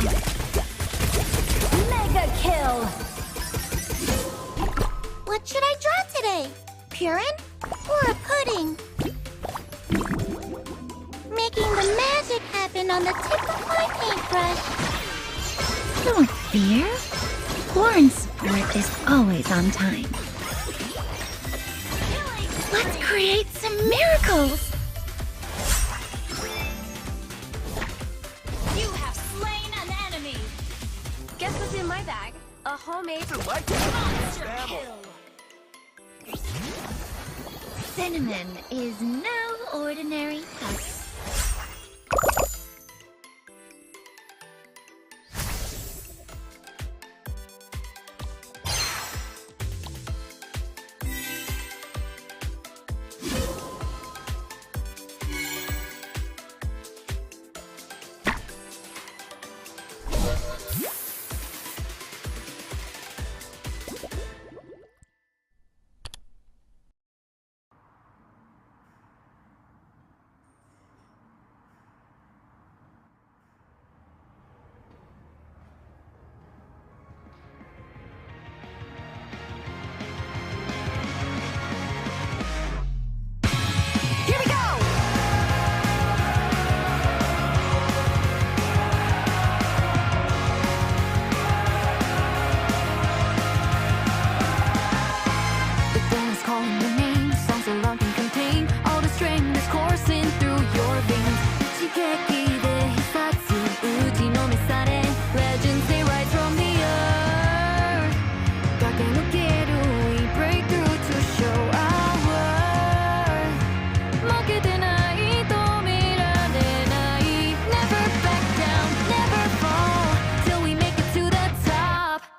them! Mega kill! What should I draw today? Purin or a pudding? Making the magic happen on the tip of my paintbrush. Don't fear. Lauren's support is always on time. Let's create some miracles! You have slain an enemy! Guess what's in my bag? A homemade monster kill! Cinnamon is no ordinary husk.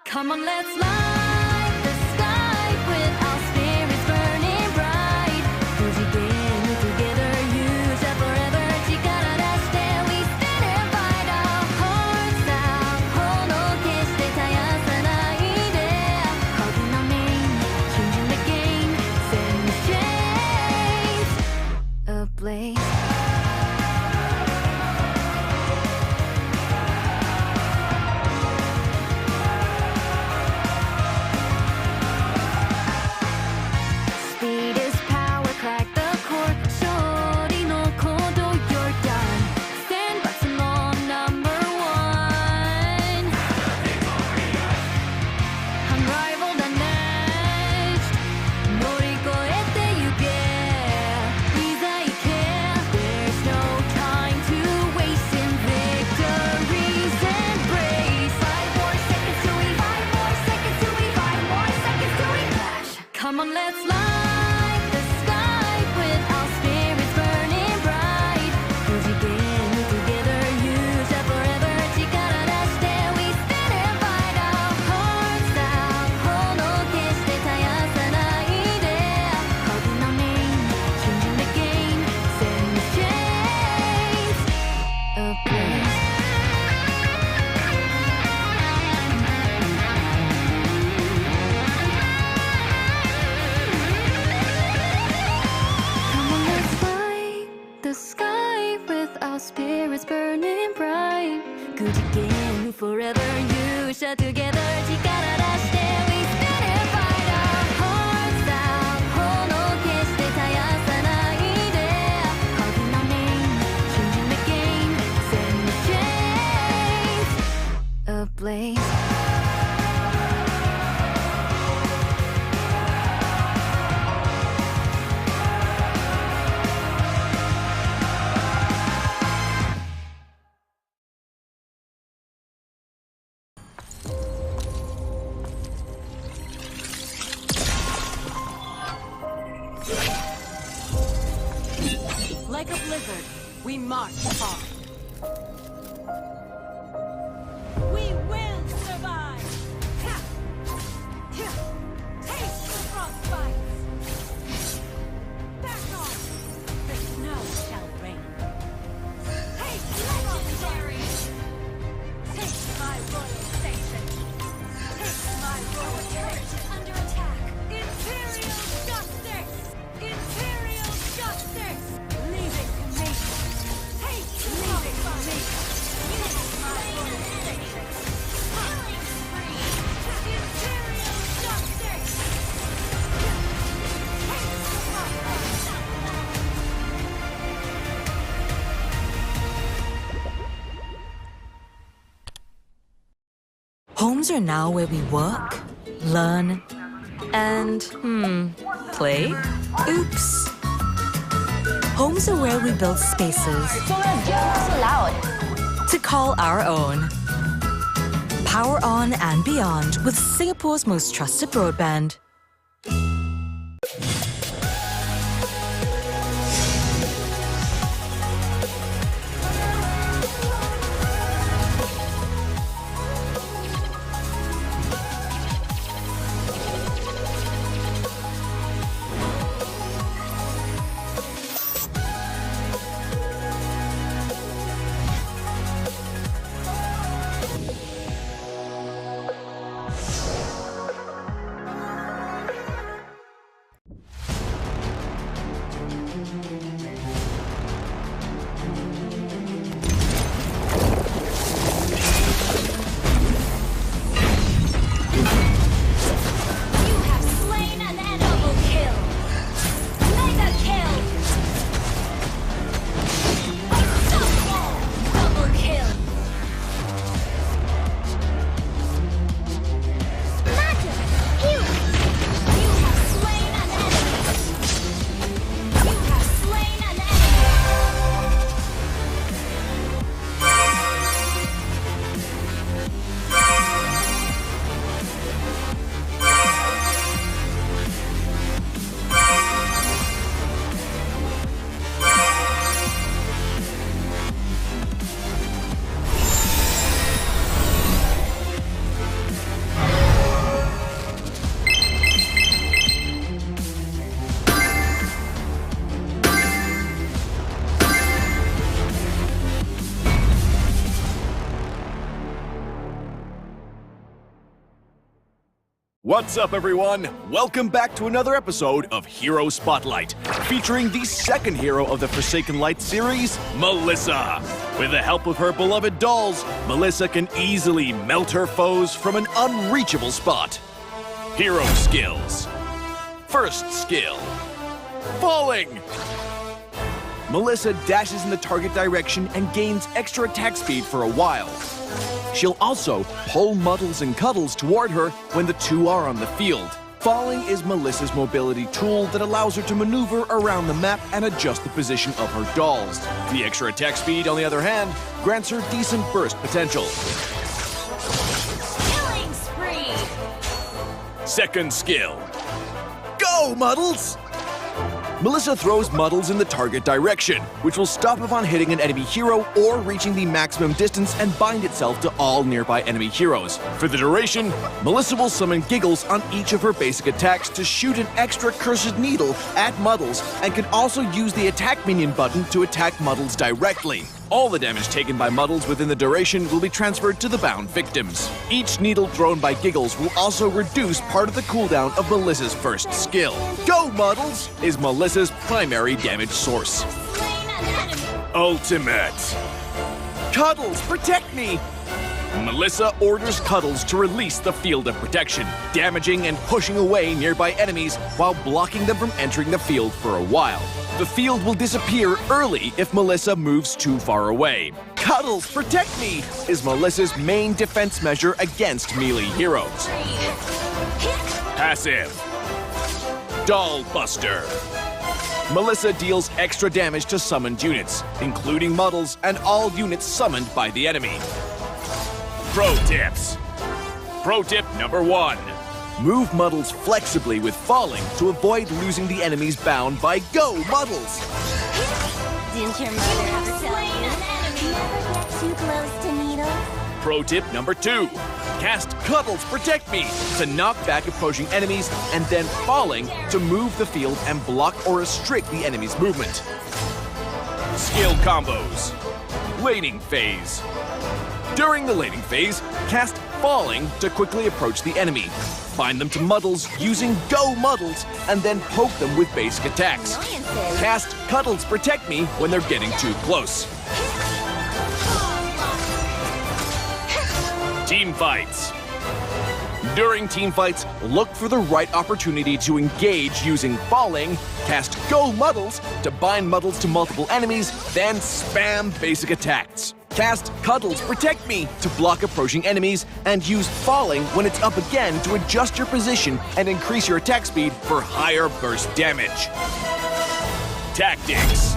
Come on, let's light the sky with our spirits burning bright. Together, you shall forever. Chikara dashite, we stand and fight our hearts out. Hono keshite, tayasanai de. Calling our name, changing the game, setting the chains ablaze. Come on, let's light the sky with our spirits burning bright. Together, you shall forever. Chikara dashite, we stand and fight our hearts out. Hono keshite, tayasanai de. Calling our name, changing the game, setting the chains ablaze. The sky with our spirits burning bright. Good again forever, you shall together. Chikara dashite, we stand and fight our hearts out. Hono keshite, tayasanai de. Calling our name, changing the game, setting the chains ablaze. Like a blizzard, we march on. We will survive! Taste the frostbite! Back off! The snow shall rain. Take legendary! Take my royal station! Take my royal turret under attack! Imperial justice! Imperial justice! Leave it to me! Take me! Homes are now where we work, learn, and, play? Oops. Homes are where we build spaces So let's get so loud. to call our own. Power on and beyond with Singapore's most trusted broadband. You have slain an enemy. Double kill. Mega kill. Unstoppable. Double kill. Magic! Healing! You have slain an enemy. You have slain an enemy. What's up, everyone? Welcome back to another episode of Hero Spotlight, featuring the second hero of the Forsaken Light series, Melissa. With the help of her beloved dolls, Melissa can easily melt her foes from an unreachable spot. Hero skills. First skill, falling. Melissa dashes in the target direction and gains extra attack speed for a while. She'll also pull Muddles and Cuddles toward her when the two are on the field. Falling is Melissa's mobility tool that allows her to maneuver around the map and adjust the position of her dolls. The extra attack speed, on the other hand, grants her decent burst potential. Killing spree. Second skill, go Muddles! Melissa throws Muddles in the target direction, which will stop upon hitting an enemy hero or reaching the maximum distance and bind itself to all nearby enemy heroes. For the duration, Melissa will summon Giggles on each of her basic attacks to shoot an extra Cursed Needle at Muddles, and can also use the attack minion button to attack Muddles directly. All the damage taken by Muddles within the duration will be transferred to the bound victims. Each needle thrown by Giggles will also reduce part of the cooldown of Melissa's first skill. Go Muddles is Melissa's primary damage source. Slain an enemy. Ultimate. Cuddles, protect me! Melissa orders Cuddles to release the field of protection, damaging and pushing away nearby enemies while blocking them from entering the field for a while. The field will disappear early if Melissa moves too far away. Cuddles, protect me! Is Melissa's main defense measure against melee heroes. Passive. Doll Buster. Melissa deals extra damage to summoned units, including Muddles and all units summoned by the enemy. Pro tips. Pro tip number 1. Move Muddles flexibly with falling to avoid losing the enemies bound by Go Muddles. Didn't your mother You have ever tell slain you? an enemy. Never get too close to needles. Pro tip number 2. Cast Cuddles Protect Me to knock back approaching enemies, and then falling to move the field and block or restrict the enemy's movement. Skill combos. Laning phase. During the laning phase, cast Falling to quickly approach the enemy. Bind them to Muddles using Go Muddles, and then poke them with basic attacks. Annoyances. Cast Cuddles Protect Me when they're getting too close. Team fights. During team fights, look for the right opportunity to engage using Falling, cast Go Muddles to bind Muddles to multiple enemies, then spam basic attacks. Cast Cuddles Protect Me to block approaching enemies, and use Falling when it's up again to adjust your position and increase your attack speed for higher burst damage. Tactics.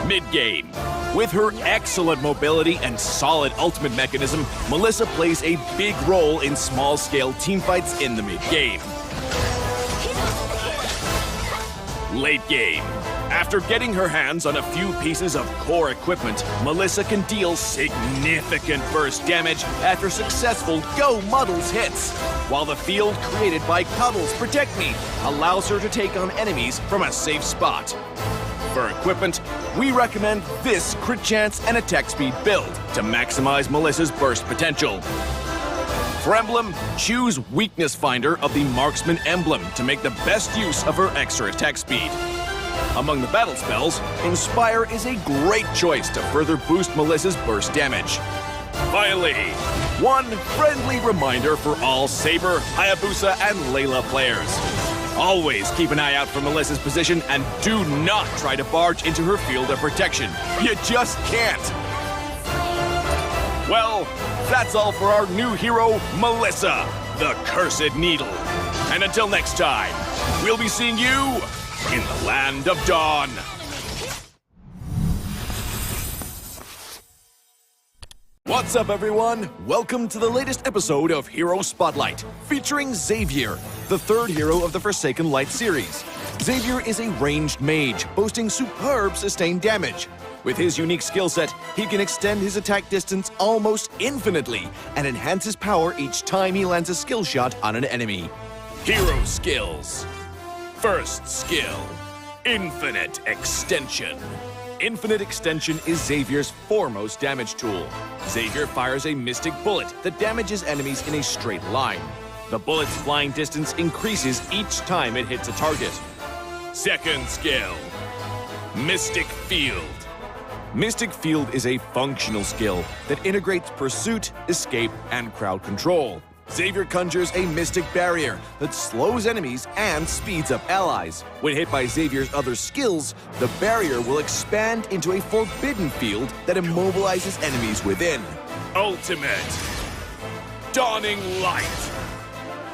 Mid-game. With her excellent mobility and solid ultimate mechanism, Melissa plays a big role in small-scale teamfights in the mid-game. Late game. After getting her hands on a few pieces of core equipment, Melissa can deal significant burst damage after successful Go Muddles hits, while the field created by Cuddles Protect Me allows her to take on enemies from a safe spot. For equipment, we recommend this crit chance and attack speed build to maximize Melissa's burst potential. For emblem, choose Weakness Finder of the Marksman emblem to make the best use of her extra attack speed. Among the battle spells, Inspire is a great choice to further boost Melissa's burst damage. Finally, one friendly reminder for all Saber, Hayabusa, and Layla players. Always keep an eye out for Melissa's position and do not try to barge into her field of protection. You just can't. Well, that's all for our new hero, Melissa, the Cursed Needle. And until next time, we'll be seeing you in the Land of Dawn. What's up, everyone? Welcome to the latest episode of Hero Spotlight, featuring Xavier, the third hero of the Forsaken Light series. Xavier is a ranged mage, boasting superb sustained damage. With his unique skill set, he can extend his attack distance almost infinitely and enhance his power each time he lands a skill shot on an enemy. Hero skills. First skill, Infinite Extension. Infinite Extension is Xavier's foremost damage tool. Xavier fires a mystic bullet that damages enemies in a straight line. The bullet's flying distance increases each time it hits a target. Second skill, Mystic Field. Mystic Field is a functional skill that integrates pursuit, escape, and crowd control. Xavier conjures a mystic barrier that slows enemies and speeds up allies. When hit by Xavier's other skills, the barrier will expand into a forbidden field that immobilizes enemies within. Ultimate. Dawning Light.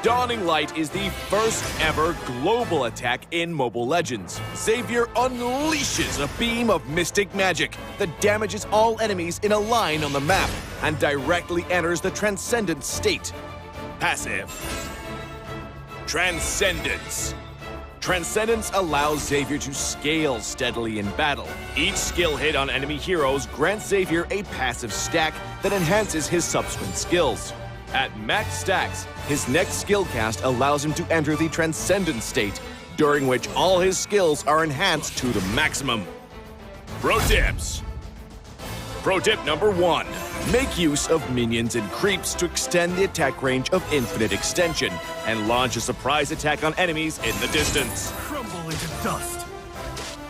Dawning Light is the first ever global attack in Mobile Legends. Xavier unleashes a beam of mystic magic that damages all enemies in a line on the map and directly enters the Transcendent state. Passive. Transcendence. Transcendence allows Xavier to scale steadily in battle. Each skill hit on enemy heroes grants Xavier a passive stack that enhances his subsequent skills. At max stacks, his next skill cast allows him to enter the Transcendent state, during which all his skills are enhanced to the maximum. Pro tips. Pro tip number 1. Make use of minions and creeps to extend the attack range of Infinite Extension and launch a surprise attack on enemies in the distance. Crumble into dust.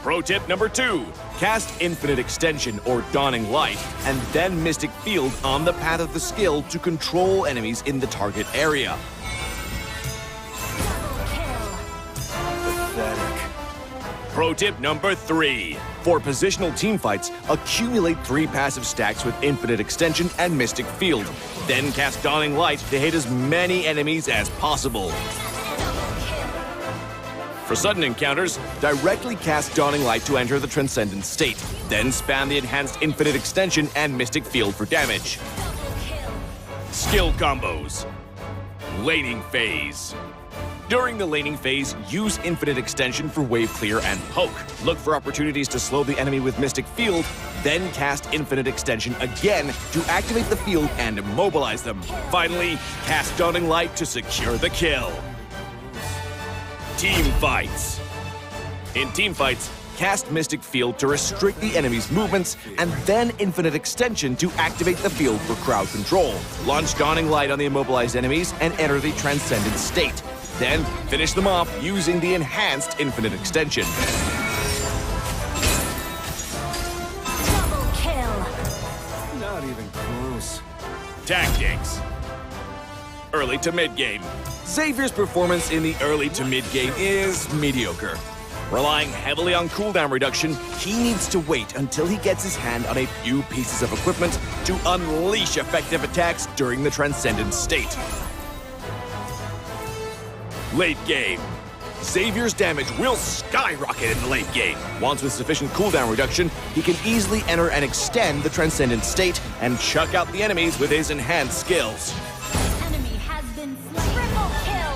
Pro tip number 2. Cast Infinite Extension or Dawning Light and then Mystic Field on the path of the skill to control enemies in the target area. Pathetic. Pro tip number 3. For positional teamfights, accumulate 3 passive stacks with Infinite Extension and Mystic Field. Then cast Dawning Light to hit as many enemies as possible. For sudden encounters, directly cast Dawning Light to enter the Transcendent state. Then spam the enhanced Infinite Extension and Mystic Field for damage. Skill combos. Laning phase. During the laning phase, use Infinite Extension for wave clear and poke. Look for opportunities to slow the enemy with Mystic Field, then cast Infinite Extension again to activate the field and immobilize them. Finally, cast Dawning Light to secure the kill. Team fights. In team fights, cast Mystic Field to restrict the enemy's movements, and then Infinite Extension to activate the field for crowd control. Launch Dawning Light on the immobilized enemies and enter the Transcendent state. Then finish them off using the enhanced Infinite Extension. Double kill. Not even close. Tactics. Early to mid-game. Xavier's performance in the early to mid-game is mediocre. Relying heavily on cooldown reduction, he needs to wait until he gets his hand on a few pieces of equipment to unleash effective attacks during the Transcendent state. Late game. Xavier's damage will skyrocket in the late game. Once with sufficient cooldown reduction, he can easily enter and extend the Transcendent state and chuck out the enemies with his enhanced skills. Enemy has been slain. Triple kill.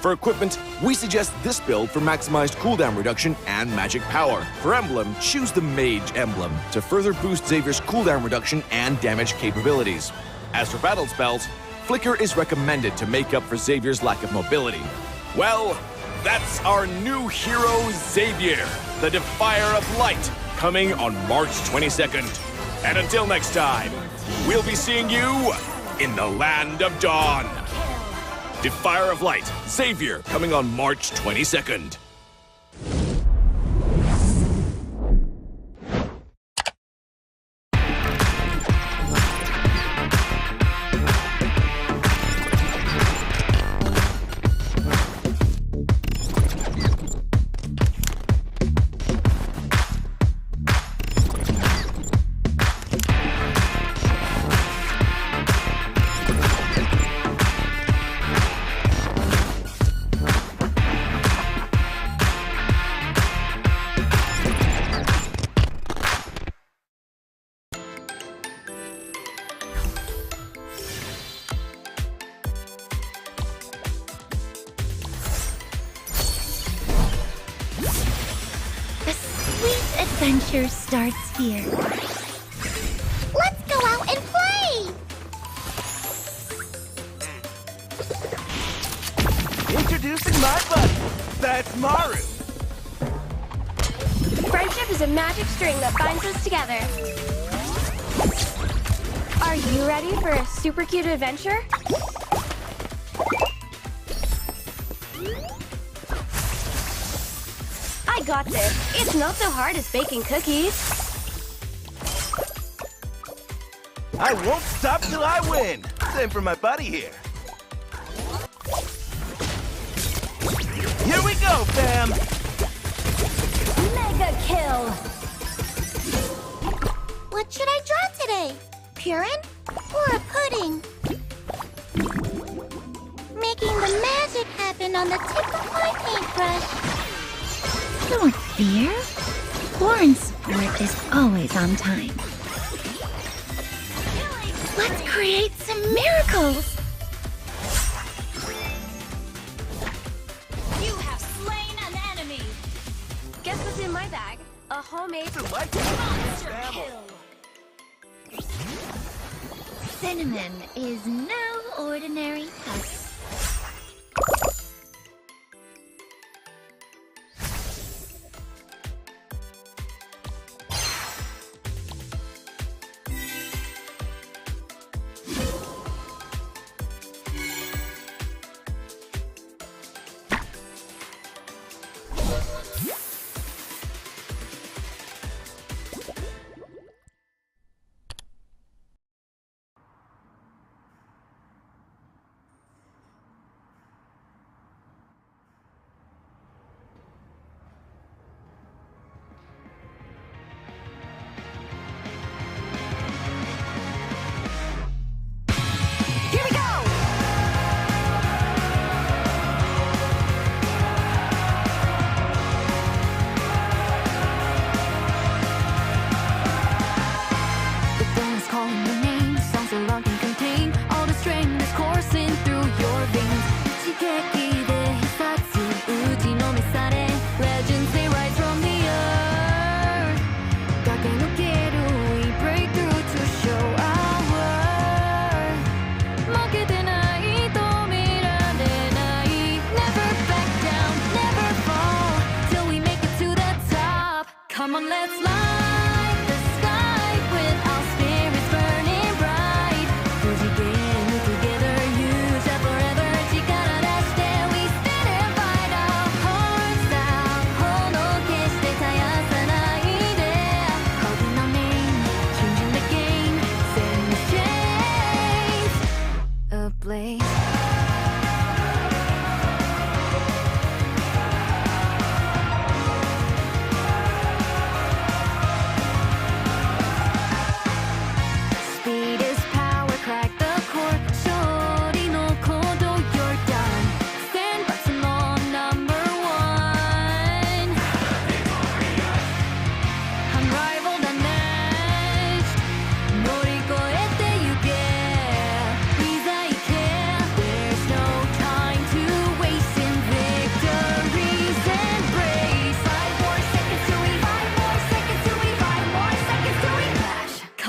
For equipment, we suggest this build for maximized cooldown reduction and magic power. For emblem, choose the Mage emblem to further boost Xavier's cooldown reduction and damage capabilities. As for battle spells, Flicker is recommended to make up for Xavier's lack of mobility. Well, that's our new hero, Xavier, the Defier of Light, coming on March 22nd. And until next time, we'll be seeing you in the Land of Dawn. Defier of Light, Xavier, coming on March 22nd. Adventure starts here. Let's go out and play! Introducing my buddy. That's Maru. Friendship is a magic string that binds us together. Are you ready for a super cute adventure? I got this. It's not so hard as baking cookies. I won't stop till I win. Same for my buddy here. Here we go, fam. Mega kill! What should I draw today? Purin or a pudding? Making the magic happen on the tip of my paintbrush. Don't fear. Lauren's support is always on time. Let's create some miracles. You have slain an enemy. Guess what's in my bag? A homemade Monster kill. Cinnamon is no ordinary husk.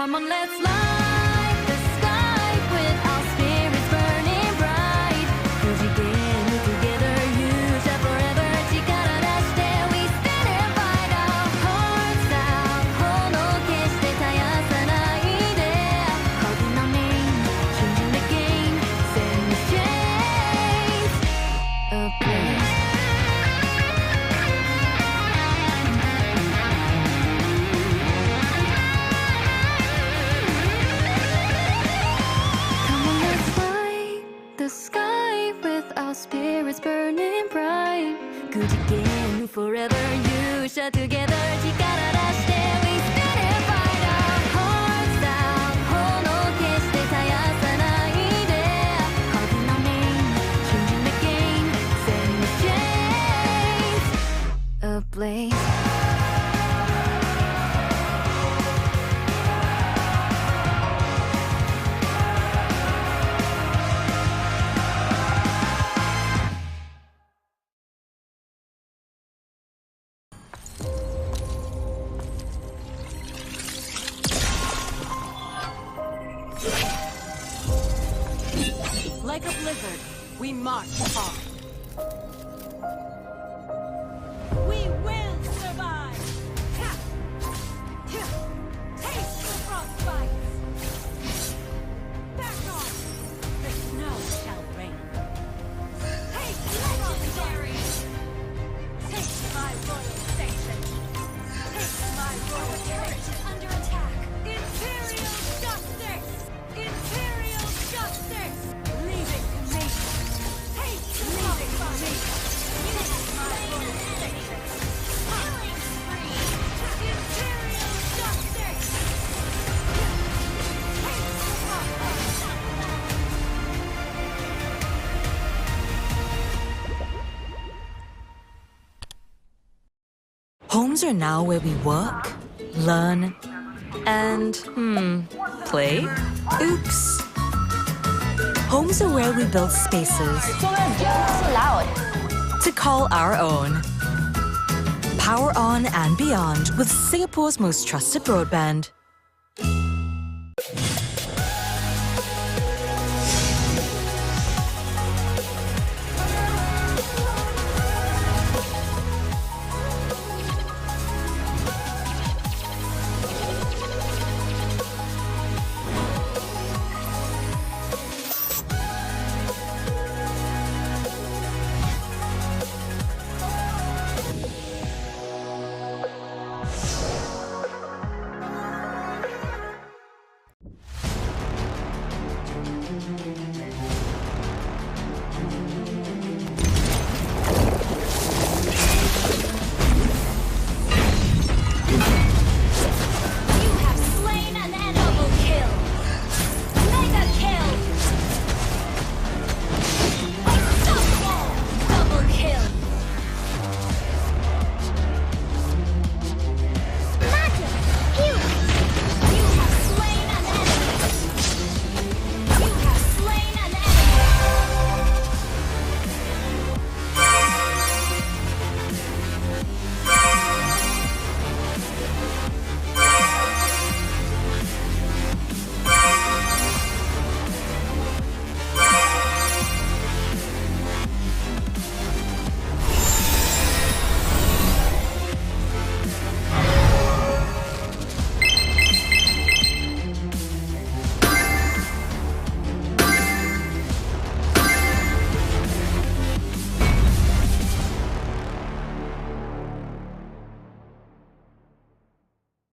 Come on, let's light the sky with our spirits burning bright. くじけぬ together, you shall forever. 力出して we stand and fight our hearts out. 炎消して絶やさないで。Calling our name, changing the game, setting the chains ablaze. Come on, let's light the sky with our spirits burning bright. Good again forever, you shall together. 力出して we stand and fight our hearts out. 炎消して絶やさないで。Calling our name, changing the game, setting the chains ablaze. Like a blizzard, we march on. We will survive! Ha! Ha! Taste the frostbite! Back off! The snow shall rain. Taste legendary! Taste my royal station! Taste my royal turret is under attack! Imperial justice! Imperial justice! Leave it to me! Taste the frostbite! Taste my royal station! Killing spree! Imperial justice! Taste the frostbite! Homes are now where we work, learn, and, play? Oops. Homes are where we build spaces to call our own. Power on and beyond with Singapore's most trusted broadband.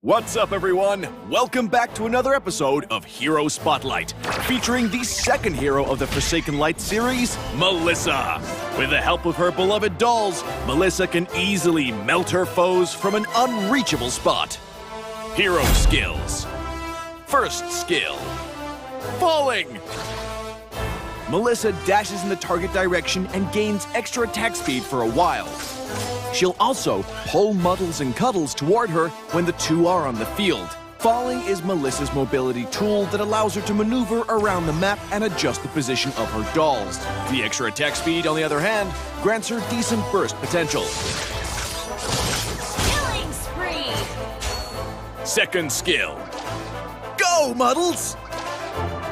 What's up, everyone? Welcome back to another episode of Hero Spotlight, featuring the second hero of the Forsaken Light series, Melissa. With the help of her beloved dolls, Melissa can easily melt her foes from an unreachable spot. Hero skills. First skill, falling. Melissa dashes in the target direction and gains extra attack speed for a while. She'll also pull Muddles and Cuddles toward her when the two are on the field. Falling is Melissa's mobility tool that allows her to maneuver around the map and adjust the position of her dolls. The extra attack speed, on the other hand, grants her decent burst potential. Killing spree! Second skill, Go, Muddles!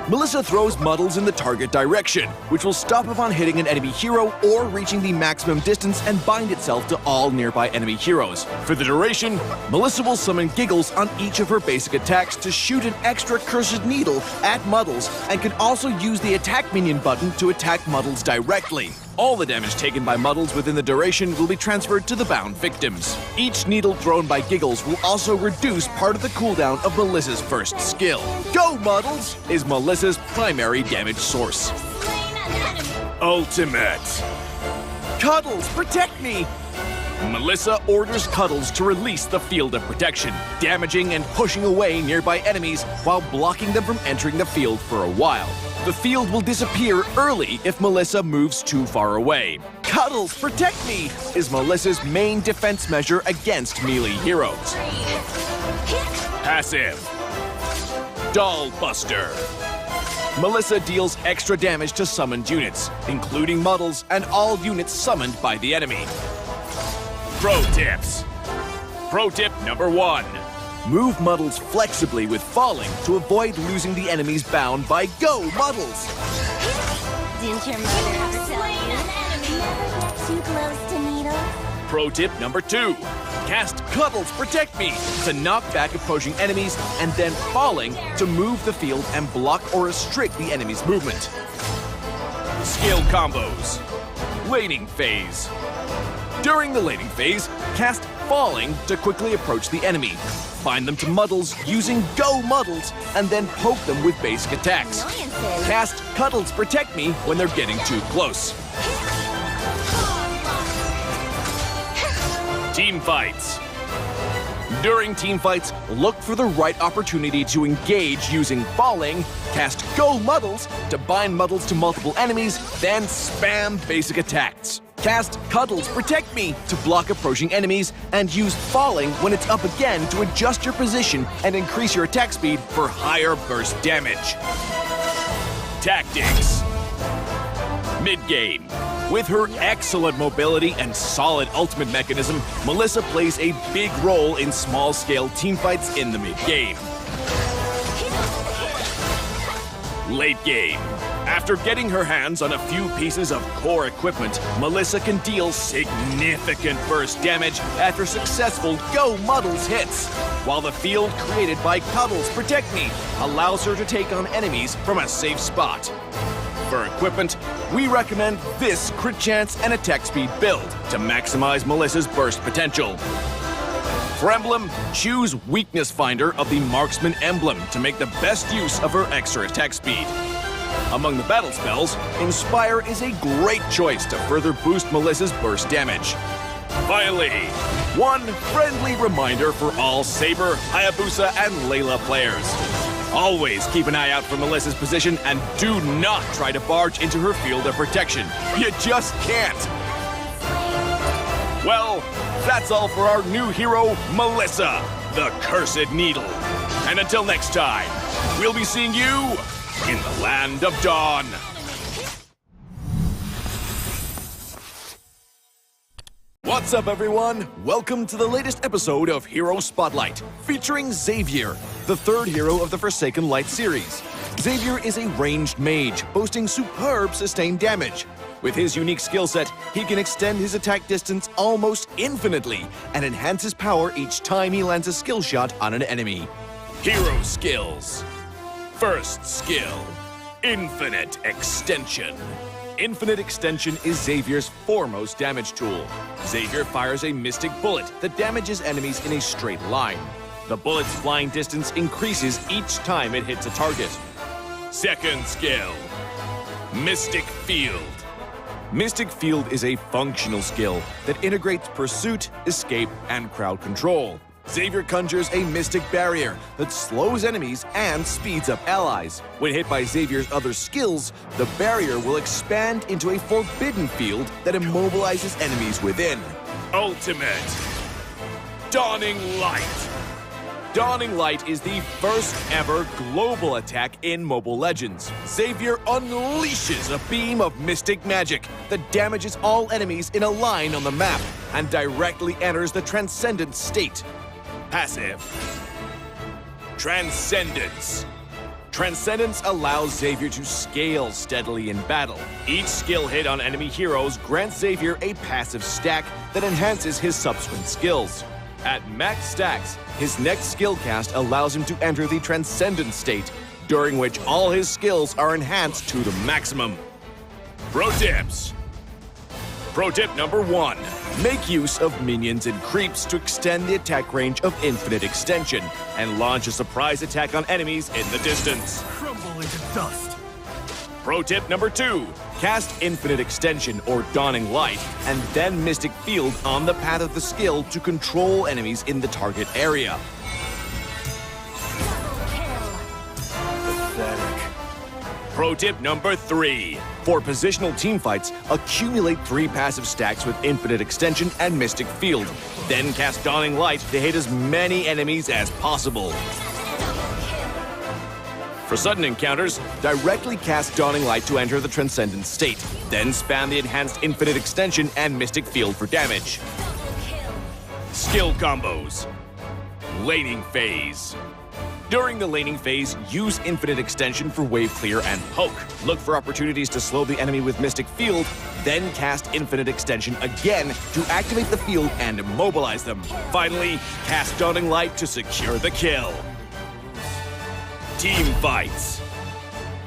Melissa throws Muddles in the target direction, which will stop upon hitting an enemy hero or reaching the maximum distance and bind itself to all nearby enemy heroes. For the duration, Melissa will summon Giggles on each of her basic attacks to shoot an extra cursed needle at Muddles, and can also use the attack minion button to attack Muddles directly. All the damage taken by Muddles within the duration will be transferred to the bound victims. Each needle thrown by Giggles will also reduce part of the cooldown of Melissa's first skill. Go, Muddles! Is Melissa's primary damage source. Ultimate. Cuddles, protect me! Melissa orders Cuddles to release the field of protection, damaging and pushing away nearby enemies while blocking them from entering the field for a while. The field will disappear early if Melissa moves too far away. Cuddles, protect me! Is Melissa's main defense measure against melee heroes. Passive. Doll Buster. Melissa deals extra damage to summoned units, including Muddles and all units summoned by the enemy. Pro tips. Pro tip number 1. Move Muddles flexibly with falling to avoid losing the enemies bound by Go, Muddles! Didn't your mother ever tell you? Never get too close to Needle. Pro tip number 2. Cast Cuddles Protect Me to knock back approaching enemies, and then falling to move the field and block or restrict the enemy's movement. Skill combos. Laning phase. During the laning phase, cast Falling to quickly approach the enemy. Bind them to Muddles using Go Muddles, and then poke them with basic attacks. Cast Cuddles Protect Me when they're getting too close. Team fights. During team fights, look for the right opportunity to engage using Falling, cast Go Muddles to bind Muddles to multiple enemies, then spam basic attacks. Cast Cuddles Protect Me to block approaching enemies, and use Falling when it's up again to adjust your position and increase your attack speed for higher burst damage. Tactics. Mid-game. With her excellent mobility and solid ultimate mechanism, Melissa plays a big role in small-scale teamfights in the mid-game. Late game. After getting her hands on a few pieces of core equipment, Melissa can deal significant burst damage after successful Go Muddles hits, while the field created by Cuddles Protect Me allows her to take on enemies from a safe spot. For equipment, we recommend this crit chance and attack speed build to maximize Melissa's burst potential. For emblem, choose Weakness Finder of the Marksman emblem to make the best use of her extra attack speed. Among the battle spells, Inspire is a great choice to further boost Melissa's burst damage. Finally, one friendly reminder for all Saber, Hayabusa, and Layla players. Always keep an eye out for Melissa's position and do not try to barge into her field of protection. You just can't. Well, that's all for our new hero, Melissa, the Cursed Needle. And until next time, we'll be seeing you in the Land of Dawn. What's up, everyone? Welcome to the latest episode of Hero Spotlight, featuring Xavier, the third hero of the Forsaken Light series. Xavier is a ranged mage, boasting superb sustained damage. With his unique skill set, he can extend his attack distance almost infinitely and enhance his power each time he lands a skill shot on an enemy. Hero skills. First skill, Infinite Extension. Infinite Extension is Xavier's foremost damage tool. Xavier fires a mystic bullet that damages enemies in a straight line. The bullet's flying distance increases each time it hits a target. Second skill, Mystic Field. Mystic Field is a functional skill that integrates pursuit, escape, and crowd control. Xavier conjures a mystic barrier that slows enemies and speeds up allies. When hit by Xavier's other skills, the barrier will expand into a forbidden field that immobilizes enemies within. Ultimate. Dawning Light. Dawning Light is the first ever global attack in Mobile Legends. Xavier unleashes a beam of mystic magic that damages all enemies in a line on the map and directly enters the Transcendent state. Passive. Transcendence. Transcendence allows Xavier to scale steadily in battle. Each skill hit on enemy heroes grants Xavier a passive stack that enhances his subsequent skills. At max stacks, his next skill cast allows him to enter the Transcendence state, during which all his skills are enhanced to the maximum. Pro tips. Pro tip number 1. Make use of minions and creeps to extend the attack range of Infinite Extension and launch a surprise attack on enemies in the distance. Crumble into dust. Pro tip number 2. Cast Infinite Extension or Dawning Light and then Mystic Field on the path of the skill to control enemies in the target area. Pathetic. Pro tip number 3. For positional teamfights, accumulate 3 passive stacks with Infinite Extension and Mystic Field. Then cast Dawning Light to hit as many enemies as possible. For sudden encounters, directly cast Dawning Light to enter the Transcendence state. Then spam the enhanced Infinite Extension and Mystic Field for damage. Skill combos. Laning phase. During the laning phase, use Infinite Extension for wave clear and poke. Look for opportunities to slow the enemy with Mystic Field, then cast Infinite Extension again to activate the field and immobilize them. Finally, cast Dawning Light to secure the kill. Team fights.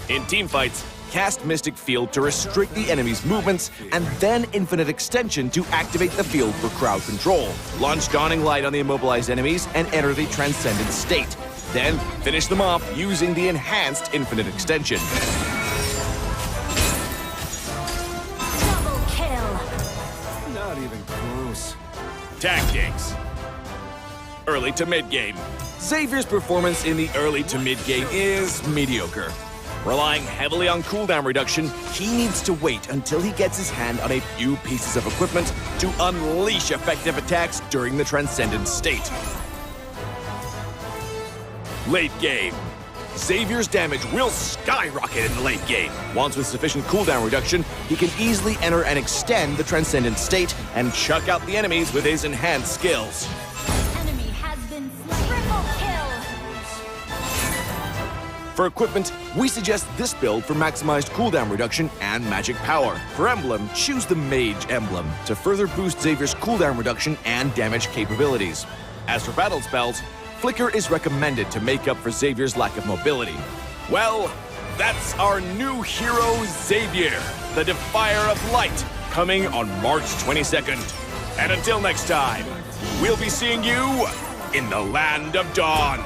In team fights, cast Mystic Field to restrict the enemy's movements, and then Infinite Extension to activate the field for crowd control. Launch Dawning Light on the immobilized enemies and enter the Transcendent state. Then finish them off using the enhanced Infinite Extension. Double kill. Not even close. Tactics. Early to mid-game. Xavier's performance in the early to mid-game is mediocre. Relying heavily on cooldown reduction, he needs to wait until he gets his hand on a few pieces of equipment to unleash effective attacks during the Transcendent state. Late game. Xavier's damage will skyrocket in the late game. Once with sufficient cooldown reduction, he can easily enter and extend the Transcendent state and chuck out the enemies with his enhanced skills. Enemy has been slain. Triple kill. For equipment, we suggest this build for maximized cooldown reduction and magic power. For emblem, choose the Mage emblem to further boost Xavier's cooldown reduction and damage capabilities. As for battle spells, Flicker is recommended to make up for Xavier's lack of mobility. Well, that's our new hero, Xavier, the Defier of Light, coming on March 22nd. And until next time, we'll be seeing you in the Land of Dawn.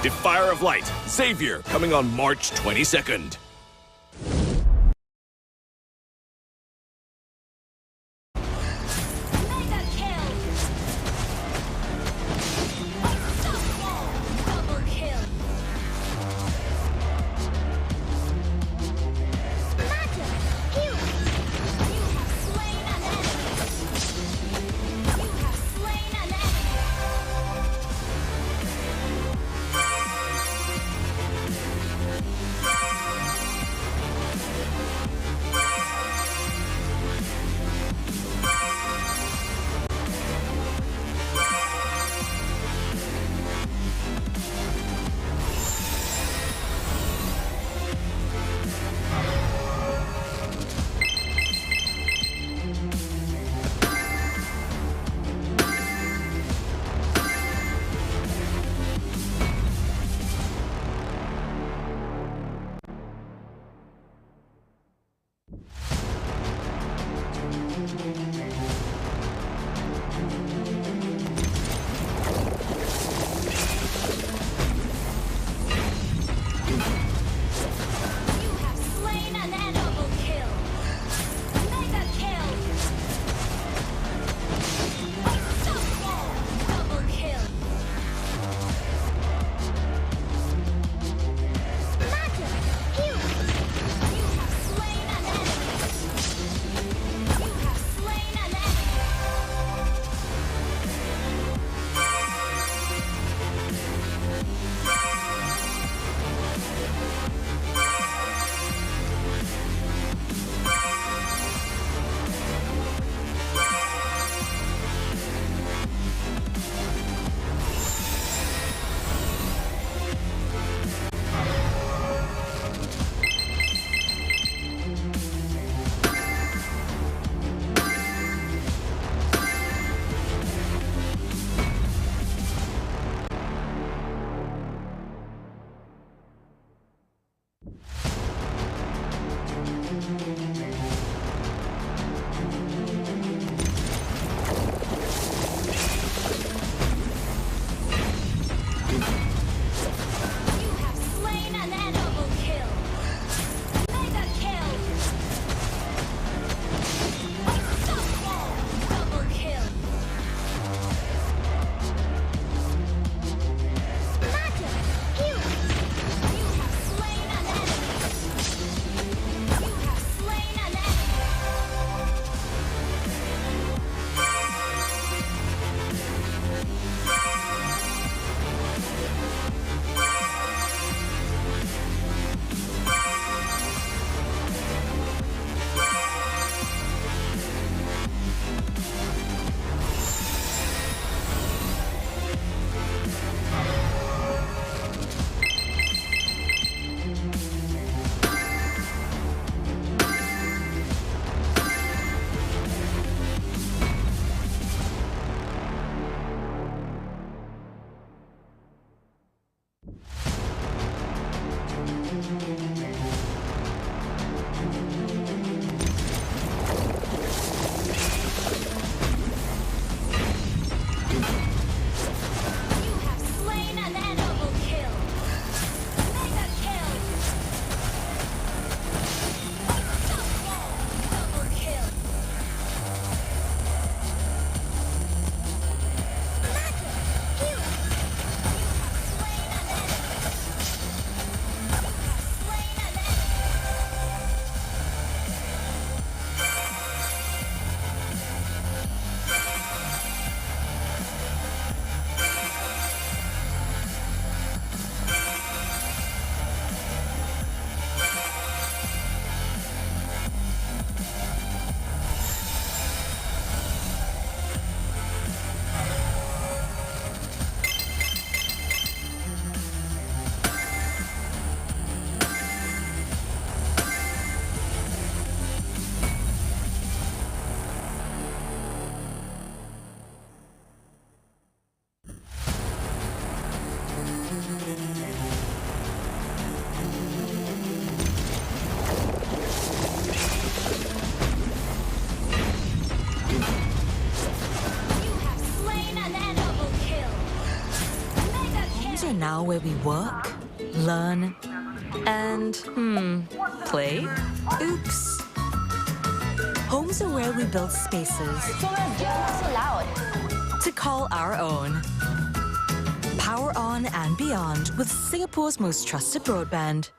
Defier of Light, Xavier, coming on March 22nd. Mega kill. Unstoppable. Double kill. Magic! Healing! You have slain an enemy. You have slain an enemy. You have slain an enemy. Double kill. Mega kill. Unstoppable. Double kill. Magic! Healing! You have slain an enemy. You have slain an enemy. now where we work, learn, and, play? Oops. Homes are where we build spaces So loud. to call our own. Power on and beyond with Singapore's most trusted broadband.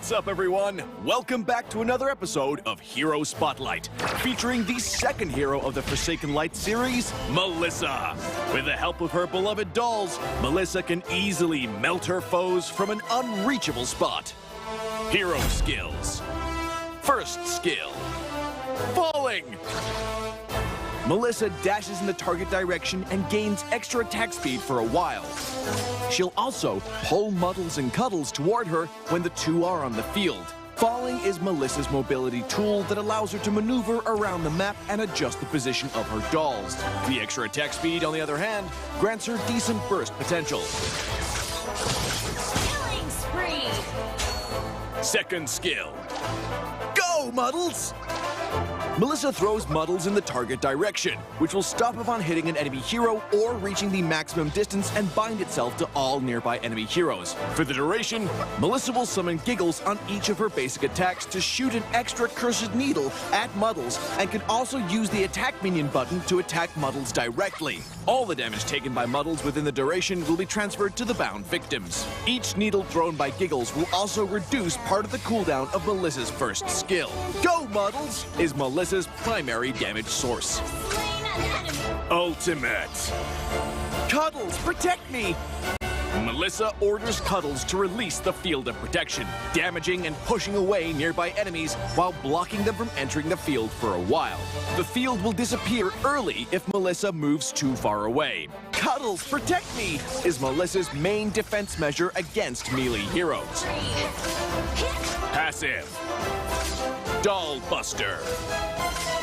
What's up, everyone? Welcome back to another episode of Hero Spotlight, featuring the second hero of the Forsaken Light series, Melissa. With the help of her beloved dolls, Melissa can easily melt her foes from an unreachable spot. Hero skills. First skill, falling. Melissa dashes in the target direction and gains extra attack speed for a while. She'll also pull Muddles and Cuddles toward her when the two are on the field. Falling is Melissa's mobility tool that allows her to maneuver around the map and adjust the position of her dolls. The extra attack speed, on the other hand, grants her decent burst potential. Killing spree. Second skill, go Muddles! Melissa throws Muddles in the target direction, which will stop upon hitting an enemy hero or reaching the maximum distance and bind itself to all nearby enemy heroes. For the duration, Melissa will summon Giggles on each of her basic attacks to shoot an extra cursed needle at Muddles, and can also use the attack minion button to attack Muddles directly. All the damage taken by Muddles within the duration will be transferred to the bound victims. Each needle thrown by Giggles will also reduce part of the cooldown of Melissa's first skill. Go Muddles is Melissa's primary damage source. Slain an enemy. Ultimate. Cuddles, protect me! Melissa orders Cuddles to release the field of protection, damaging and pushing away nearby enemies while blocking them from entering the field for a while. The field will disappear early if Melissa moves too far away. Cuddles, protect me! Is Melissa's main defense measure against melee heroes. Passive. Doll Buster.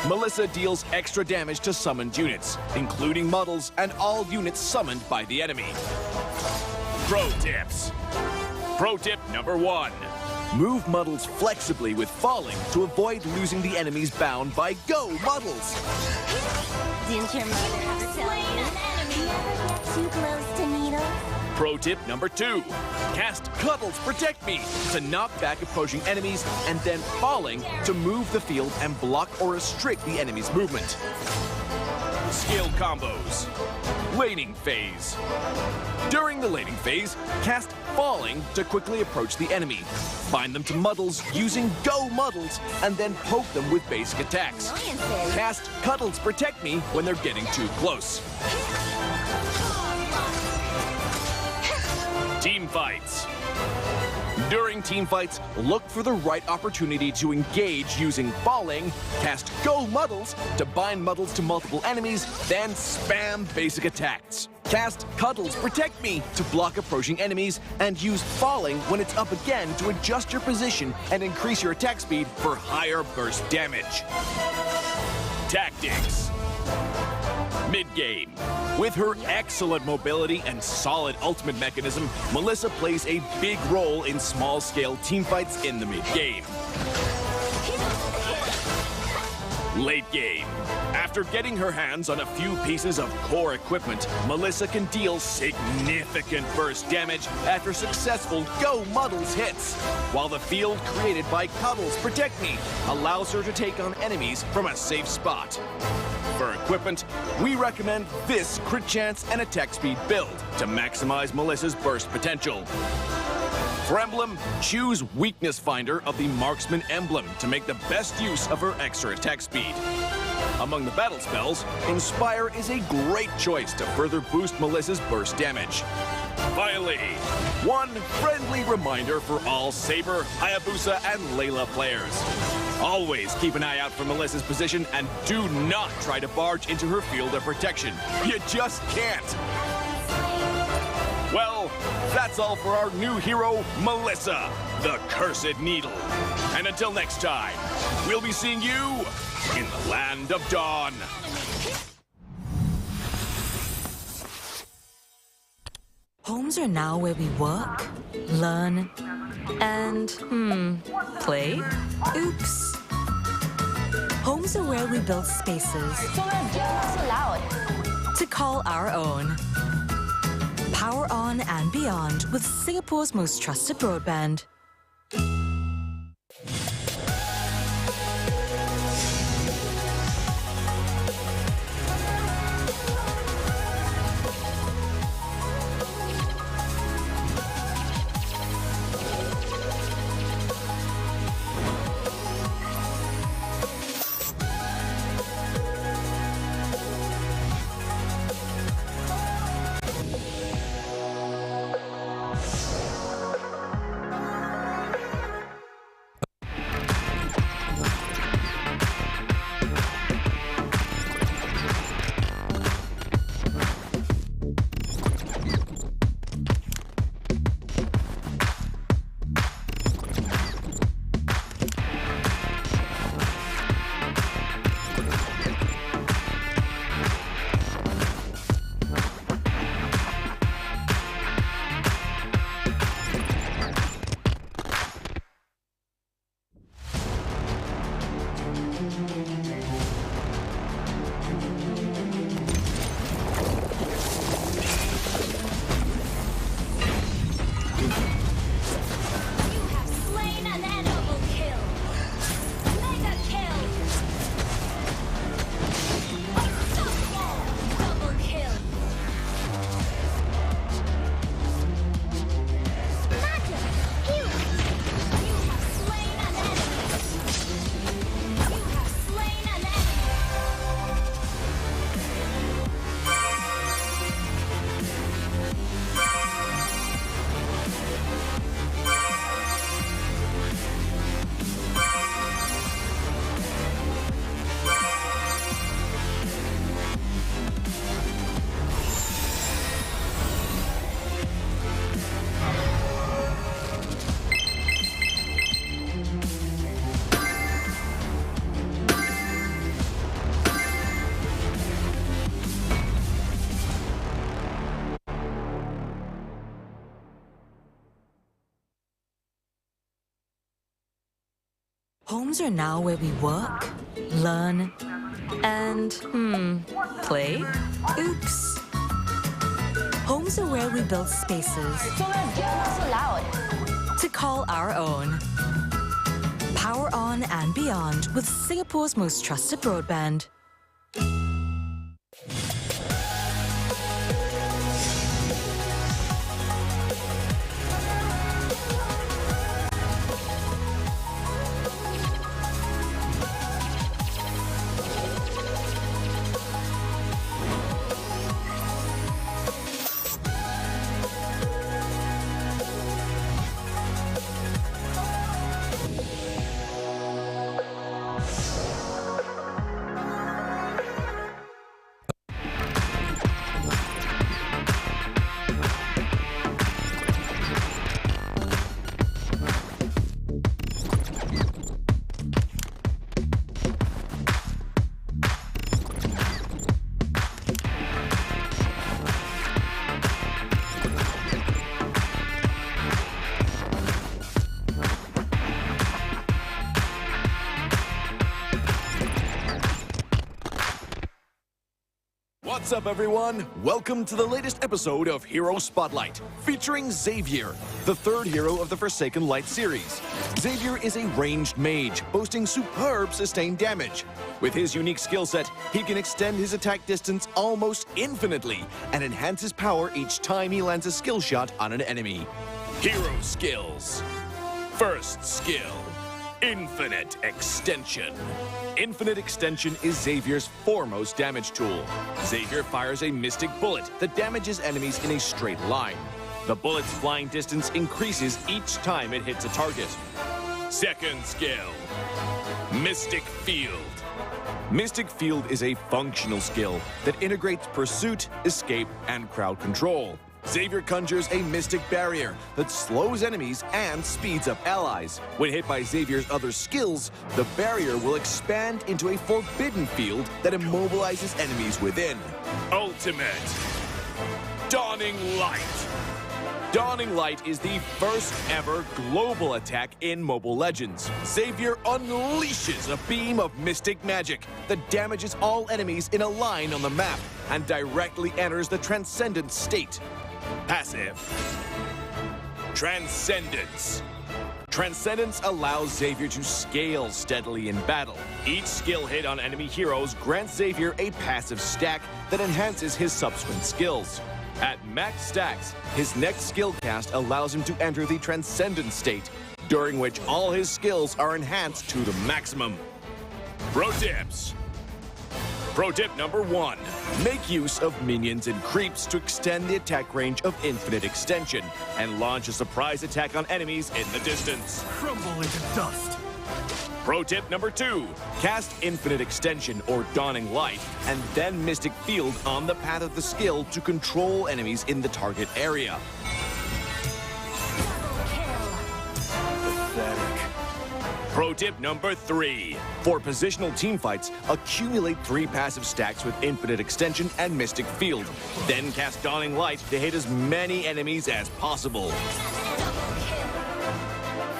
Melissa deals extra damage to summoned units, including Muddles and all units summoned by the enemy. Pro tips. Pro tip number 1. Move Muddles flexibly with falling to avoid losing the enemies bound by Go Muddles. Didn't your mother ever tell you? Slain an enemy. Never get too close to Needle. Pro tip number 2. Cast Cuddles Protect Me to knock back approaching enemies, and then falling to move the field and block or restrict the enemy's movement. Skill combos. Laning phase. During the laning phase, cast Falling to quickly approach the enemy. Bind them to Muddles using Go Muddles, and then poke them with basic attacks. Cast Cuddles Protect Me when they're getting too close. Team fights. During team fights, look for the right opportunity to engage using Falling, cast Go Muddles to bind Muddles to multiple enemies, then spam basic attacks. Cast Cuddles Protect Me to block approaching enemies, and use Falling when it's up again to adjust your position and increase your attack speed for higher burst damage. Tactics. Mid-game. With her excellent mobility and solid ultimate mechanism, Melissa plays a big role in small-scale teamfights in the mid-game. Late game. After getting her hands on a few pieces of core equipment, Melissa can deal significant burst damage after successful Go Muddles hits, while the field created by Cuddles Protect Me allows her to take on enemies from a safe spot. For equipment, we recommend this crit chance and attack speed build to maximize Melissa's burst potential. For emblem, choose Weakness Finder of the Marksman emblem to make the best use of her extra attack speed. Among the battle spells, Inspire is a great choice to further boost Melissa's burst damage. Finally, one friendly reminder for all Saber, Hayabusa, and Layla players. Always keep an eye out for Melissa's position and do not try to barge into her field of protection. You just can't. Well, that's all for our new hero, Melissa, the Cursed Needle. And until next time, we'll be seeing you in the Land of Dawn. Homes are now where we work, learn, and, play? Oops. Homes are where we build spaces So loud. to call our own. Power on and beyond with Singapore's most trusted broadband. Homes are now where we work, learn, and, play? Oops. Homes are where we build spaces So loud. to call our own. Power on and beyond with Singapore's most trusted broadband. What's up, everyone? Welcome to the latest episode of Hero Spotlight, featuring Xavier, the third hero of the Forsaken Light series. Xavier is a ranged mage, boasting superb sustained damage. With his unique skill set, he can extend his attack distance almost infinitely and enhance his power each time he lands a skill shot on an enemy. Hero skills. First skill, Infinite Extension. Infinite Extension is Xavier's foremost damage tool. Xavier fires a mystic bullet that damages enemies in a straight line. The bullet's flying distance increases each time it hits a target. Second skill, Mystic Field. Mystic Field is a functional skill that integrates pursuit, escape, and crowd control. Xavier conjures a mystic barrier that slows enemies and speeds up allies. When hit by Xavier's other skills, the barrier will expand into a forbidden field that immobilizes enemies within. Ultimate Dawning Light. Dawning Light is the first ever global attack in Mobile Legends. Xavier unleashes a beam of mystic magic that damages all enemies in a line on the map and directly enters the Transcendent state. Passive. Transcendence. Transcendence allows Xavier to scale steadily in battle. Each skill hit on enemy heroes grants Xavier a passive stack that enhances his subsequent skills. At max stacks, his next skill cast allows him to enter the Transcendent state, during which all his skills are enhanced to the maximum. Pro tips. Pro tip number 1, make use of minions and creeps to extend the attack range of Infinite Extension and launch a surprise attack on enemies in the distance. Crumble into dust. Pro tip number 2, cast Infinite Extension or Dawning Light and then Mystic Field on the path of the skill to control enemies in the target area. Pathetic. Pro tip number 3. For positional teamfights, accumulate 3 passive stacks with Infinite Extension and Mystic Field. Then cast Dawning Light to hit as many enemies as possible.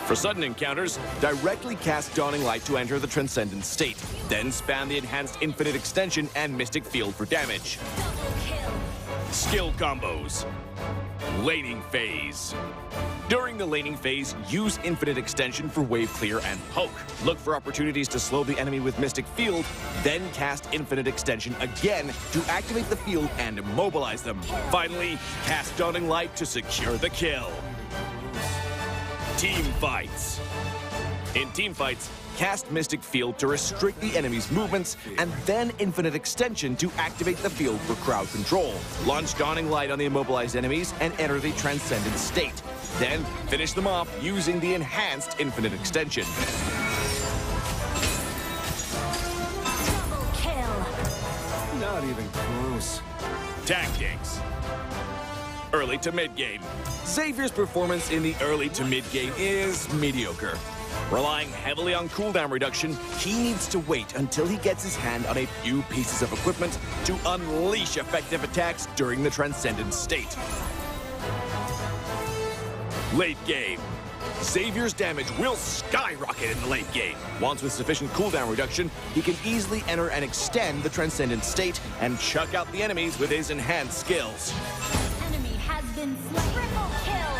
For sudden encounters, directly cast Dawning Light to enter the Transcendent state. Then spam the enhanced Infinite Extension and Mystic Field for damage. Skill combos. Laning phase. During the laning phase, use Infinite Extension for wave clear and poke. Look for opportunities to slow the enemy with Mystic Field, then cast Infinite Extension again to activate the field and immobilize them. Finally, cast Dawning Light to secure the kill. Team fights. In team fights, cast Mystic Field to restrict the enemy's movements, and then Infinite Extension to activate the field for crowd control. Launch Dawning Light on the immobilized enemies and enter the Transcendent state. Then finish them off using the enhanced Infinite Extension. Not even close. Tactics. Early to mid-game. Xavier's performance in the early to mid-game is mediocre. Relying heavily on cooldown reduction, he needs to wait until he gets his hand on a few pieces of equipment to unleash effective attacks during the Transcendent state. Late game. Xavier's damage will skyrocket in the late game. Once with sufficient cooldown reduction, he can easily enter and extend the Transcendent state and chuck out the enemies with his enhanced skills. Enemy has been slain. Triple kill.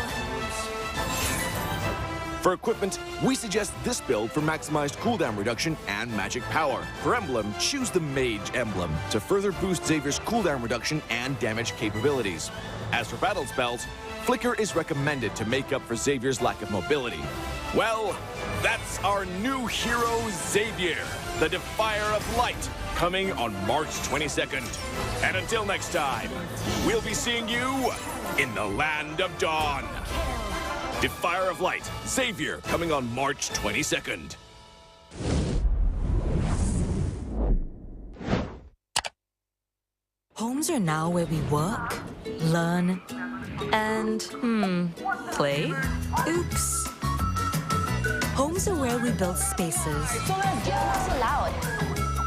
For equipment, we suggest this build for maximized cooldown reduction and magic power. For emblem, choose the Mage emblem to further boost Xavier's cooldown reduction and damage capabilities. As for battle spells, Flicker is recommended to make up for Xavier's lack of mobility. Well, that's our new hero, Xavier, the Defier of Light, coming on March 22nd. And until next time, we'll be seeing you in the Land of Dawn. Defier of Light, Xavier, coming on March 22nd. Homes are now where we work, learn, and, play? Oops. Homes are where we build spaces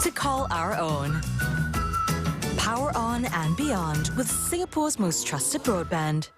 to call our own. Power on and beyond with Singapore's most trusted broadband.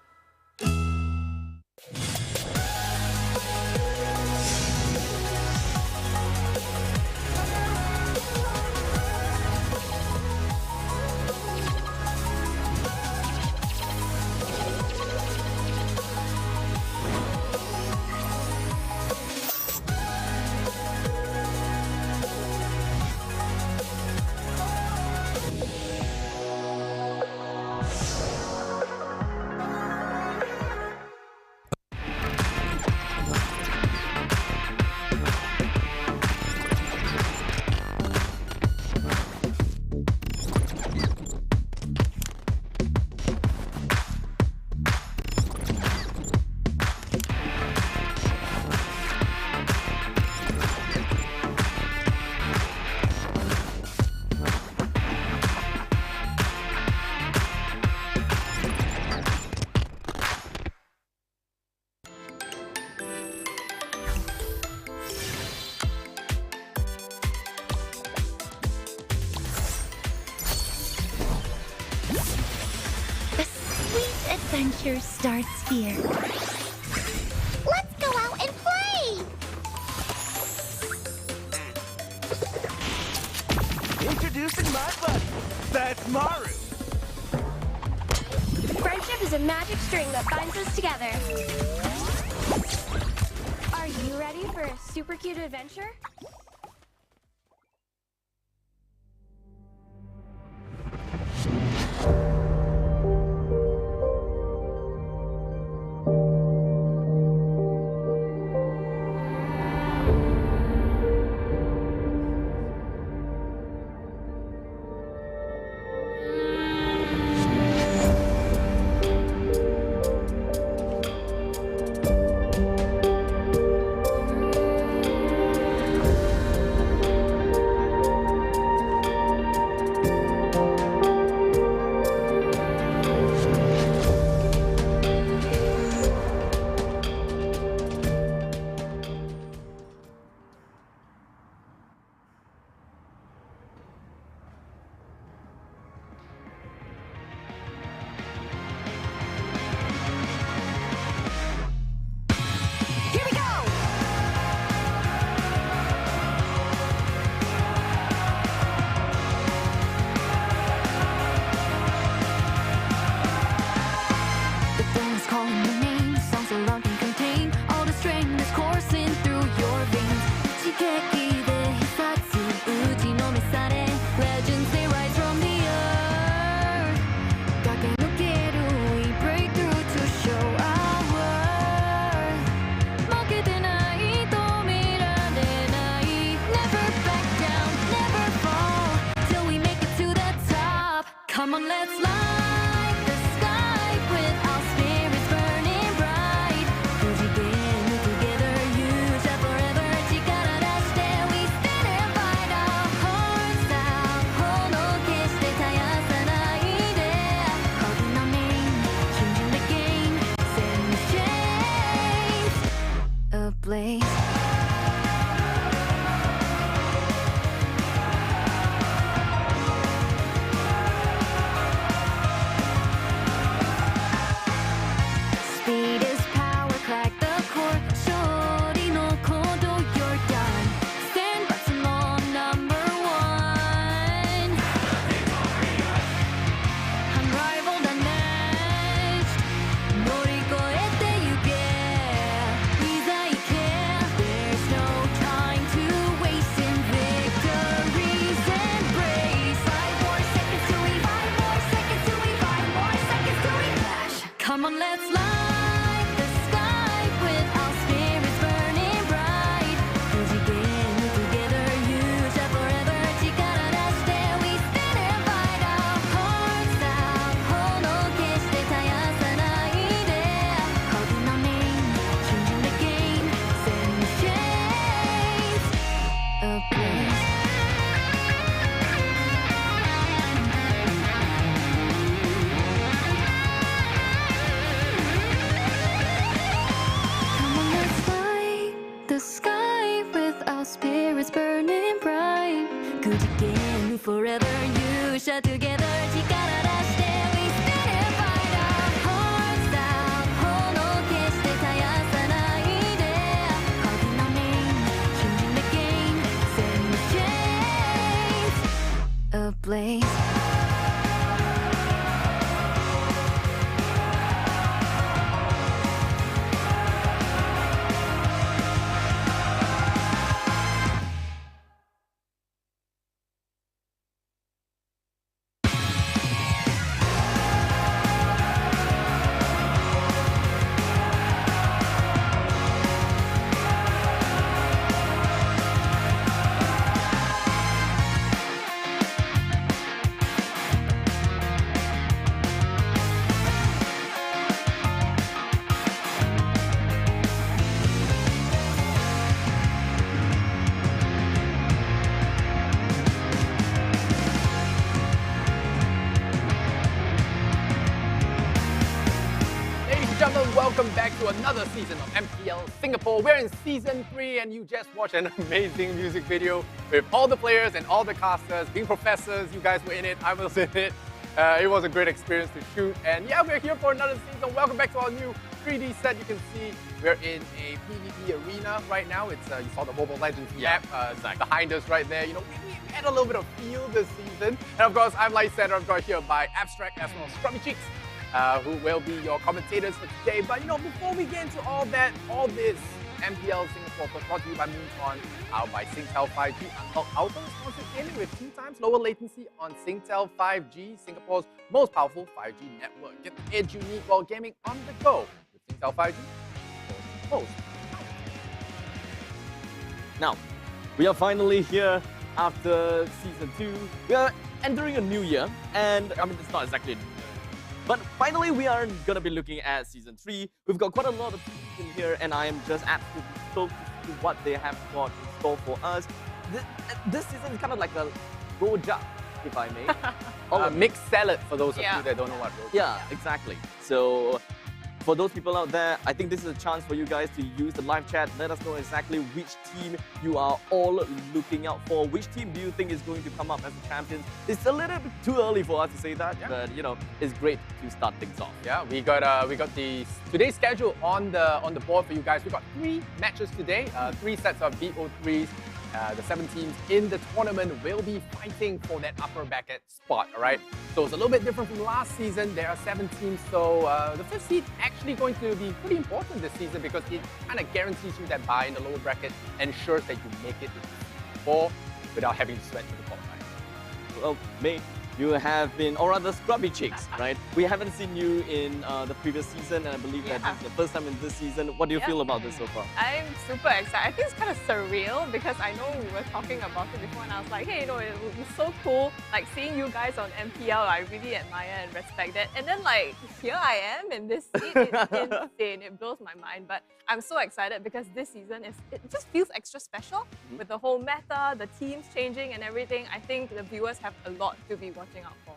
adventure starts here. Let's go out and play! Introducing my buddy. That's Maru. Friendship is a magic string that binds us together. Are you ready for a super cute adventure? Come on, let's light the sky with our spirits burning bright. 'Cause we can move together, use up forever. 力出して we stand and fight our hearts out. ほのけして絶やさないで。Calling our name, changing the game, setting the chains ablaze. Speed is power, crack the core. 勝利の鼓動 you're done. Stand by small number one. Unrivaled, unmatched. 乗り越えてゆけ。いざ行け。There's no time to waste in victories embrace. 5 more seconds till we 5 more seconds till we 5 more seconds till we flash. Come on, let's light the sky with our spirits burning bright. 'Cause we can move together, use up forever. 力出して we stand and fight our hearts out. ほのけして絶やさないで。Calling our name, changing the game, setting the chains ablaze. Come on, let's light the sky with our spirits burning bright. 'Cause we can move forever, you shall together. 力出して we stand and fight our hearts out. ほのけして絶やさないで。Calling our name, changing the game, setting the chains ablaze. Ladies and gentlemen, welcome back to another season of MPL Singapore. We're in season 3 and you just watched an amazing music video with all the players and all the casters being professors. You guys were in it, I was in it. It was a great experience to shoot. And yeah, we're here for another season. Welcome back to our new 3D set. You can see we're in a PvP arena right now. It's you saw the Mobile Legends map behind us right there. You know, we had a little bit of feel this season. And of course, I'm Light Center. I'm joined here by Abstract as well as Scrubby Cheeks, who will be your commentators for today. But you know, before we get into all this MPL Singapore was brought to you by Moonton, powered by Singtel 5G. Unlock Alpha responsive gaming with 2 times lower latency on Singtel 5G, Singapore's most powerful 5G network. Get the edge you need while gaming on the go with Singtel 5G. Most. Now, we are finally here after Season 2. We are entering a new year, and I mean, it's not exactly a new year. But finally, we are going to be looking at Season 3. We've got quite a lot of teams in here, and I am just absolutely stoked to see what they have got in store for us. This season is kind of like a rojak, if I may. Mixed salad for those of you that don't know what rojak is. Yeah, exactly. So, for those people out there, I think this is a chance for you guys to use the live chat. Let us know exactly which team you are all looking out for. Which team do you think is going to come up as the champions? It's a little bit too early for us to say that, but you know, it's great to start things off. Yeah, we got the today's schedule on the board for you guys. We got 3 matches today, 3 sets of BO3s. The 7 teams in the tournament will be fighting for that upper bracket spot, all right? So it's a little bit different from last season. There are 7 teams, so the 5th seed actually going to be pretty important this season because it kind of guarantees you that bye in the lower bracket, ensures that you make it into Season 4 without having to sweat to the qualifying. Well, mate, you have been, or rather Scrubby Cheeks, right? We haven't seen you in the previous season, and I believe that this is the first time in this season. What do you feel about this so far? I'm super excited. I think it's kind of surreal because I know we were talking about it before, and I was like, hey, you know, it would be so cool, like seeing you guys on MPL. I really admire and respect that. And then like here I am in this seat. It's insane. It blows my mind. But I'm so excited because this season it just feels extra special with the whole meta, the teams changing and everything. I think the viewers have a lot to be watching out for.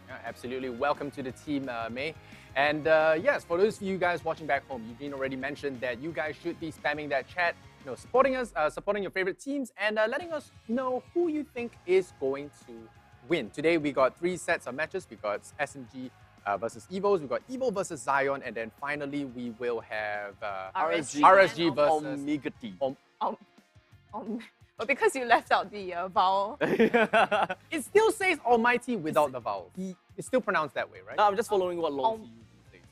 Yeah, absolutely. Welcome to the team, May. And yes, for those of you guys watching back home, Eugene already mentioned that you guys should be spamming that chat, you know, supporting us, supporting your favorite teams, and letting us know who you think is going to win. Today we got 3 sets of matches. We got SMG versus EVOs, we got EVO versus Zion, and then finally we will have RSG versus Omega Team. But because you left out the vowel. It still says Almighty without the vowels. It's still pronounced that way, right? No, I'm just following what Long usually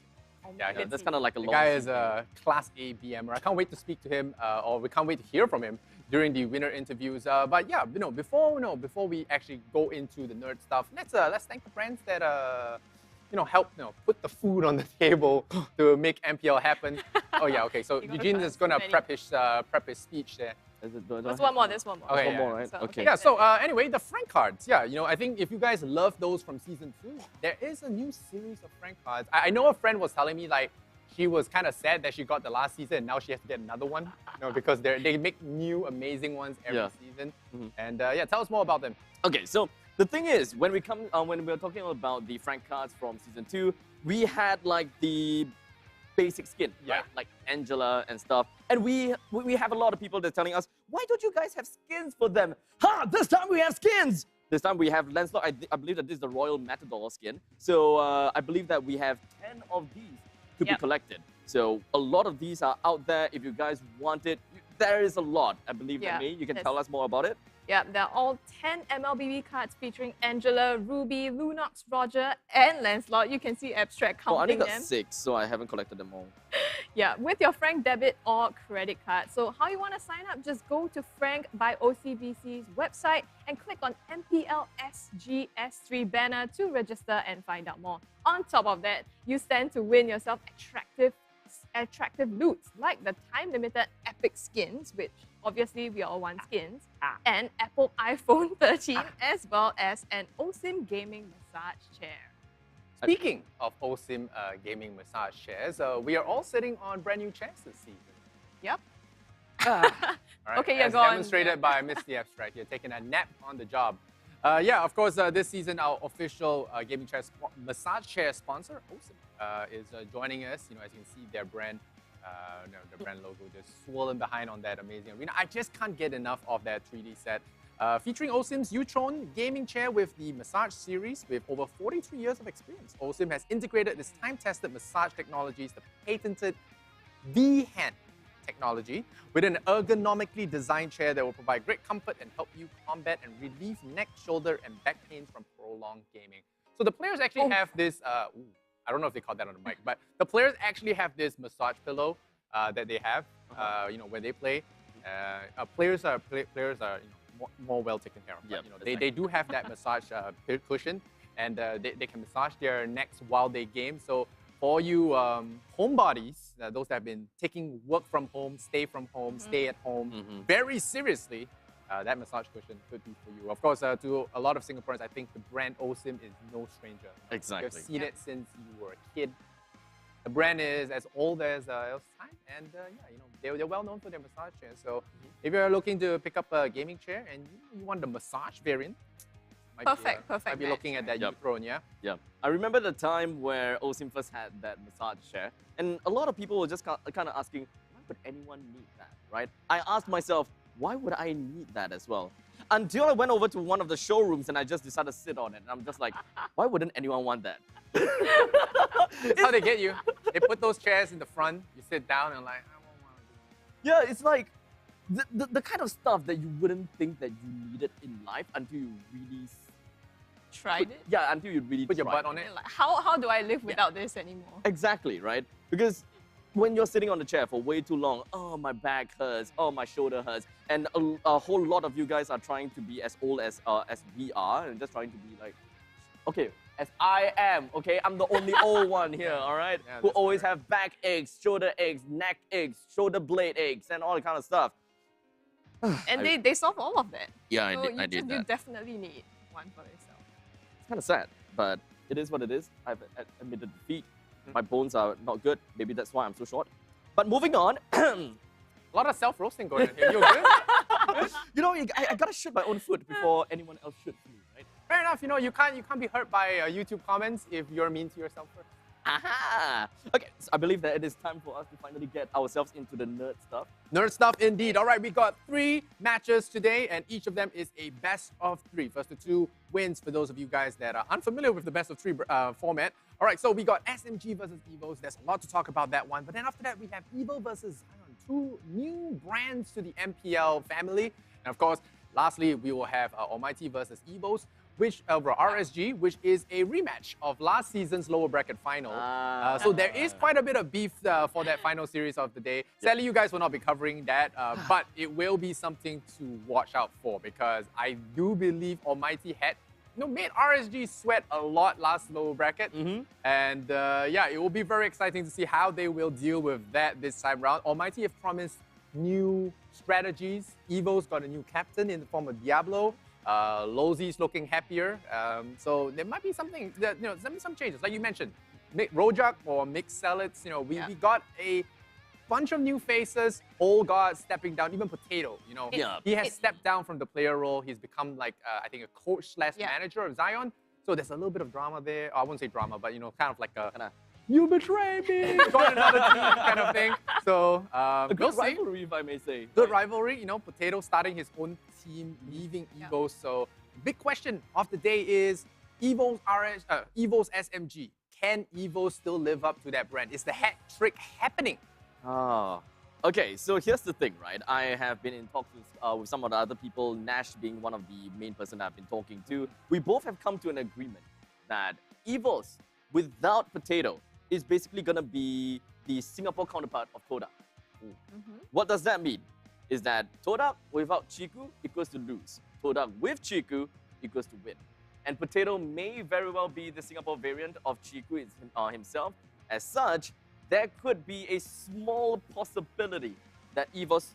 says. Yeah, that's kind of like a The Long. guy is a Class A BMer. I can't wait to speak to him, or we can't wait to hear from him during the winner interviews. But yeah, you know, before we actually go into the nerd stuff, let's thank the friends that you know, help, you know, put the food on the table to make MPL happen. Oh yeah, okay. So Eugene is gonna prep his speech there. There's one more. Okay, one more, right? So, Okay. Yeah, so anyway, the Frank cards. Yeah, you know, I think if you guys love those from Season 2, there is a new series of Frank cards. I know a friend was telling me, like, she was kind of sad that she got the last season and now she has to get another one, you know, because they make new amazing ones every season. And yeah, tell us more about them. Okay, so the thing is, when we were talking about the Frank cards from Season 2, we had like the basic skin, right? Like Angela and stuff. And we have a lot of people that are telling us, why don't you guys have skins for them? This time we have skins! This time we have Lancelot. I believe that this is the Royal Matador skin. So I believe that we have 10 of these to be collected. So a lot of these are out there. If you guys want it, there is a lot. I believe that you can tell us more about it. Yeah, they're all 10 MLBB cards featuring Angela, Ruby, Lunox, Roger, and Lancelot. You can see Abstract counting I only got them. 6, so I haven't collected them all. Yeah, with your Frank debit or credit card. So how you want to sign up? Just go to Frank by OCBC's website and click on MPL SG S3 banner to register and find out more. On top of that, you stand to win yourself attractive loots like the time-limited Epic skins, which obviously we all want skins, and Apple iPhone 13, as well as an OSIM gaming massage chair. Speaking of OSIM gaming massage chairs, we are all sitting on brand new chairs this season. Yep. All right, Okay, you're as gone. demonstrated by Misty Abstract. You're taking a nap on the job. Yeah, of course, this season our official gaming chair massage chair sponsor, OSIM, is joining us. You know, as you can see, their brand, their brand logo just swollen behind on that amazing arena. I just can't get enough of that 3D set. Featuring OSIM's U-Tron gaming chair with the massage series with over 43 years of experience. OSIM has integrated this time-tested massage technologies, the patented V-Hand technology, with an ergonomically designed chair that will provide great comfort and help you combat and relieve neck, shoulder, and back pains from prolonged gaming. So the players actually have this, I don't know if they call that on the mic, but the players actually have this massage pillow that they have, you know, when they play. Players are more well taken care of. But, you know, they do have that massage cushion, and they can massage their necks while they game. So for you homebodies, those that have been taking work from home, stay from home, stay at home very seriously, that massage cushion could be for you. Of course, to a lot of Singaporeans, I think the brand OSIM is no stranger. Exactly. You've seen it since you were a kid. The brand is as old as time, and yeah, you know, they're well known for their massage chairs. So if you're looking to pick up a gaming chair and you want the massage variant, Perfect might be looking at that U-Tron, yeah? Yeah. I remember the time where OSIM first had that massage chair, and a lot of people were just kind of asking, why would anyone need that, right? I asked myself, why would I need that as well? Until I went over to one of the showrooms and I just decided to sit on it. And I'm just like, why wouldn't anyone want that? That's how they get you. They put those chairs in the front, you sit down and like, I won't want to do Yeah, it's like the kind of stuff that you wouldn't think that you needed in life until you really Tried it? Yeah, until you really put your butt on it. Like, how do I live without this anymore? Exactly, right? Because when you're sitting on the chair for way too long, oh, my back hurts, oh, my shoulder hurts, and a whole lot of you guys are trying to be as old as we are, and just trying to be like, okay, as I am, okay? I'm the only old one here, all right? Yeah, who always have back aches, shoulder aches, neck aches, shoulder blade aches, and all that kind of stuff. And they solve all of that. Yeah, so I did You that. definitely need one for yourself. It's kind of sad, but it is what it is. I've admitted defeat. My bones are not good. Maybe that's why I'm so short. But moving on. A lot of self-roasting going on here. You good? You know, I gotta shoot my own foot before anyone else shoots me, right? Fair enough. You know, you can't be hurt by YouTube comments if you're mean to yourself first. Aha! Okay, so I believe that it is time for us to finally get ourselves into the nerd stuff. Nerd stuff indeed. All right, we got 3 matches today, and each of them is a best of 3. First of 2 wins for those of you guys that are unfamiliar with the best of 3 format. All right, so we got SMG versus EVOs. There's a lot to talk about that one. But then after that, we have EVO versus Zion, 2 new brands to the MPL family. And of course, lastly, we will have Almighty versus EVOs, which RSG, which is a rematch of last season's lower bracket final. So there is quite a bit of beef for that final series of the day. Sadly, you guys will not be covering that, but it will be something to watch out for, because I do believe Almighty had made RSG sweat a lot last lower bracket. And yeah, it will be very exciting to see how they will deal with that this time around. Almighty have promised new strategies. EVO's got a new captain in the form of Diablo. Lozy's looking happier, so there might be something, some changes. Like you mentioned, Rojak or Mixed Salads, we got a bunch of new faces, old guards stepping down, even Potato, he has stepped down from the player role. He's become like, I think, a coach / manager of Zion. So there's a little bit of drama there. Oh, I wouldn't say drama, but, kind of like a, you betrayed me, join another team kind of thing. So, a good rivalry, if I may say. Good rivalry, Potato starting his own team, leaving EVO. So, big question of the day is EVO's SMG. Can EVO still live up to that brand? Is the hat trick happening? Oh, okay. So here's the thing, right? I have been in talks with some of the other people, Nash being one of the main person I've been talking to. We both have come to an agreement that EVO's without Potato is basically going to be the Singapore counterpart of Todak. What does that mean? Is that Todak without Chiku equals to lose. Todak with Chiku equals to win. And Potato may very well be the Singapore variant of Chiku himself. As such, there could be a small possibility that EVO's...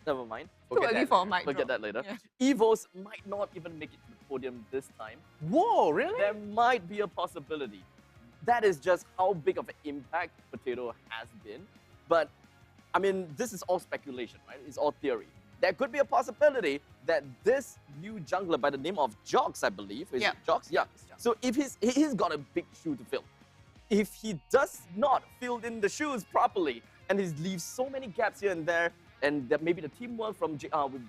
Never mind. Forget that later. Yeah. EVO's might not even make it to the podium this time. Whoa, really? There might be a possibility. That is just how big of an impact Potato has been. But, I mean, this is all speculation, right? It's all theory. There could be a possibility that this new jungler by the name of Jox, I believe, is it Jox? Yeah. So if he's got a big shoe to fill. If he does not fill in the shoes properly and he leaves so many gaps here and there, and that maybe the teamwork from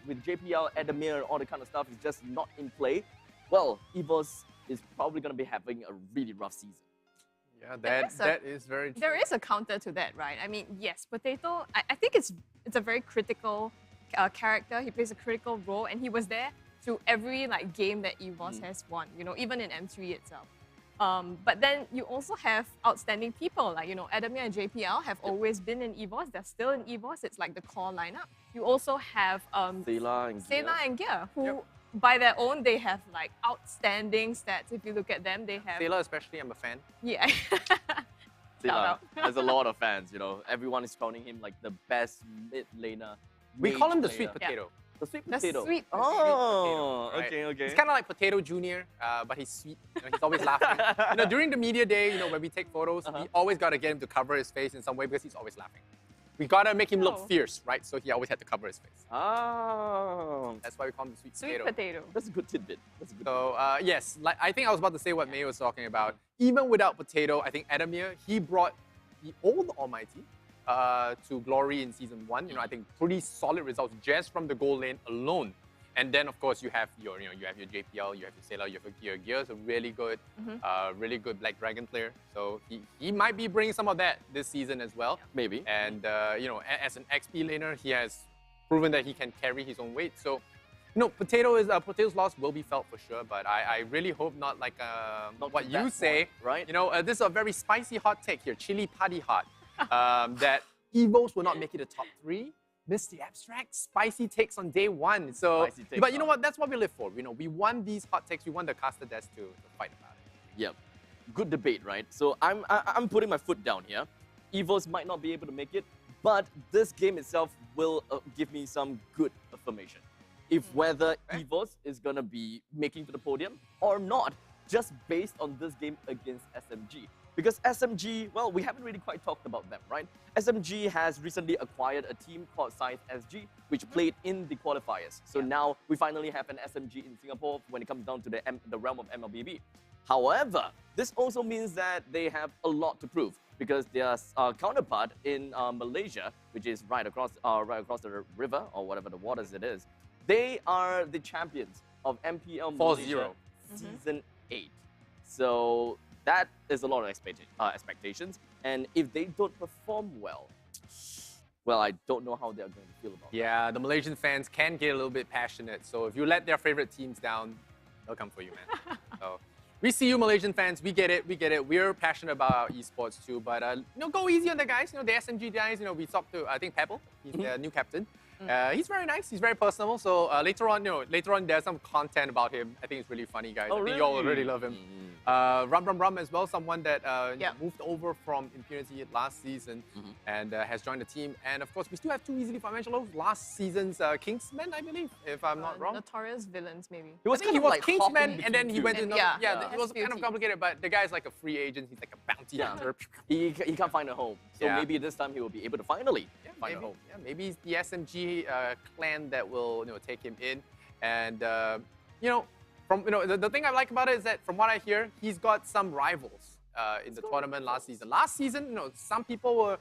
with JPL, Adamir, all the kind of stuff is just not in play, well, EVOS is probably going to be having a really rough season. Yeah, that is very true. There is a counter to that, right? I mean, yes, Potato, I think it's a very critical character. He plays a critical role, and he was there through every game that EVOS has won, even in M3 itself. But then you also have outstanding people like, Adamir and JPL have always been in EVOS. They're still in EVOS. It's like the core lineup. You also have Sela and Gear, who by their own, they have outstanding stats. If you look at them, they have... Sela especially, I'm a fan. Yeah. Sela has a lot of fans, Everyone is calling him like the best mid laner. We call him the sweet potato. The sweet potato. The sweet potato. Oh, right? Okay. It's kind of like Potato Junior, but he's sweet. He's always laughing. During the media day, when we take photos, we always got to get him to cover his face in some way because he's always laughing. We got to make him look fierce, right? So he always had to cover his face. Oh. That's why we call him the sweet potato. That's a good tidbit. So, yes, I think I was about to say what May was talking about. Even without Potato, I think Adamir, he brought the old Almighty to glory in Season 1. I think pretty solid results just from the goal lane alone. And then, of course, you have your JPL, you have your Sela, you have your Gear, so really good Black Dragon player. So he might be bringing some of that this season as well. Maybe. And as an XP laner, he has proven that he can carry his own weight. So, Potato's loss will be felt for sure, but I really hope not like not what you say, right? This is a very spicy hot take here, chili patty hot, that EVOS will not make it a top 3. Miss the abstract, spicy takes on day 1. So, but you know what? That's what we live for. We want these hot takes. We want the caster desk to fight about it. Yep, good debate, right? So I'm putting my foot down here. EVOS might not be able to make it, but this game itself will give me some good affirmation. If whether EVOS is gonna be making to the podium or not, just based on this game against SMG. Because SMG, well, we haven't really quite talked about them, right? SMG has recently acquired a team called Science SG, which played in the qualifiers. So now we finally have an SMG in Singapore when it comes down to the realm of MLBB. However, this also means that they have a lot to prove because their counterpart in Malaysia, which is right across the river or whatever the waters it is, they are the champions of MPL Malaysia Season 8. So that is a lot of expectations, and if they don't perform well, I don't know how they're going to feel about it. Yeah, the Malaysian fans can get a little bit passionate, so if you let their favorite teams down, they'll come for you, man. So we see you, Malaysian fans. We get it. We're passionate about our esports too, but go easy on the guys. The SMG guys. We talked to I think Pebble. He's the new captain. He's very nice. He's very personable. So later on, there's some content about him. I think it's really funny, guys. I think you all will really love him. Rum as well, someone that moved over from Impunity last season and has joined the team. And of course, we still have 2 easily financial last season's Kingsman, I believe, if I'm not wrong. Notorious Villains, maybe. He was Kingsman, and then he went to it was kind of SPOT. complicated, but the guy's like a free agent. He's like a bounty hunter. He can't find a home. So maybe this time he will be able to finally find a home. Yeah, maybe it's the SMG clan that will take him in. And the thing I like about it is that from what I hear, he's got some rivals in the tournament last season. Last season, some people were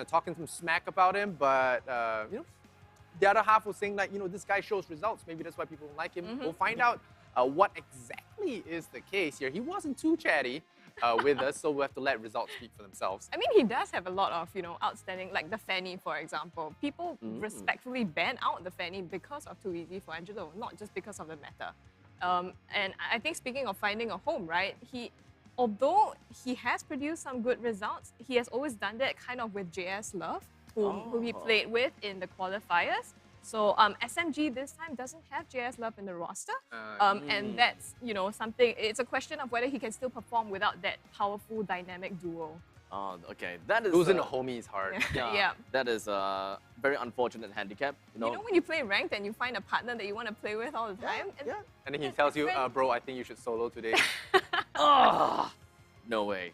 talking some smack about him, but the other half was saying like, this guy shows results. Maybe that's why people don't like him. We'll find out what exactly is the case here. He wasn't too chatty with us, so we have to let results speak for themselves. I mean, he does have a lot of, outstanding, like the Fanny, for example. People respectfully ban out the Fanny because of Too Easy for Angelo, not just because of the meta. And I think speaking of finding a home, right, although he has produced some good results, he has always done that kind of with JS Love, who he played with in the qualifiers. So SMG this time doesn't have JS Love in the roster. And that's, something, it's a question of whether he can still perform without that powerful dynamic duo. Oh, okay. That is losing a homie is hard. Yeah. That is a very unfortunate handicap. When you play ranked and you find a partner that you want to play with all the time. And then he tells you, bro, I think you should solo today. No way.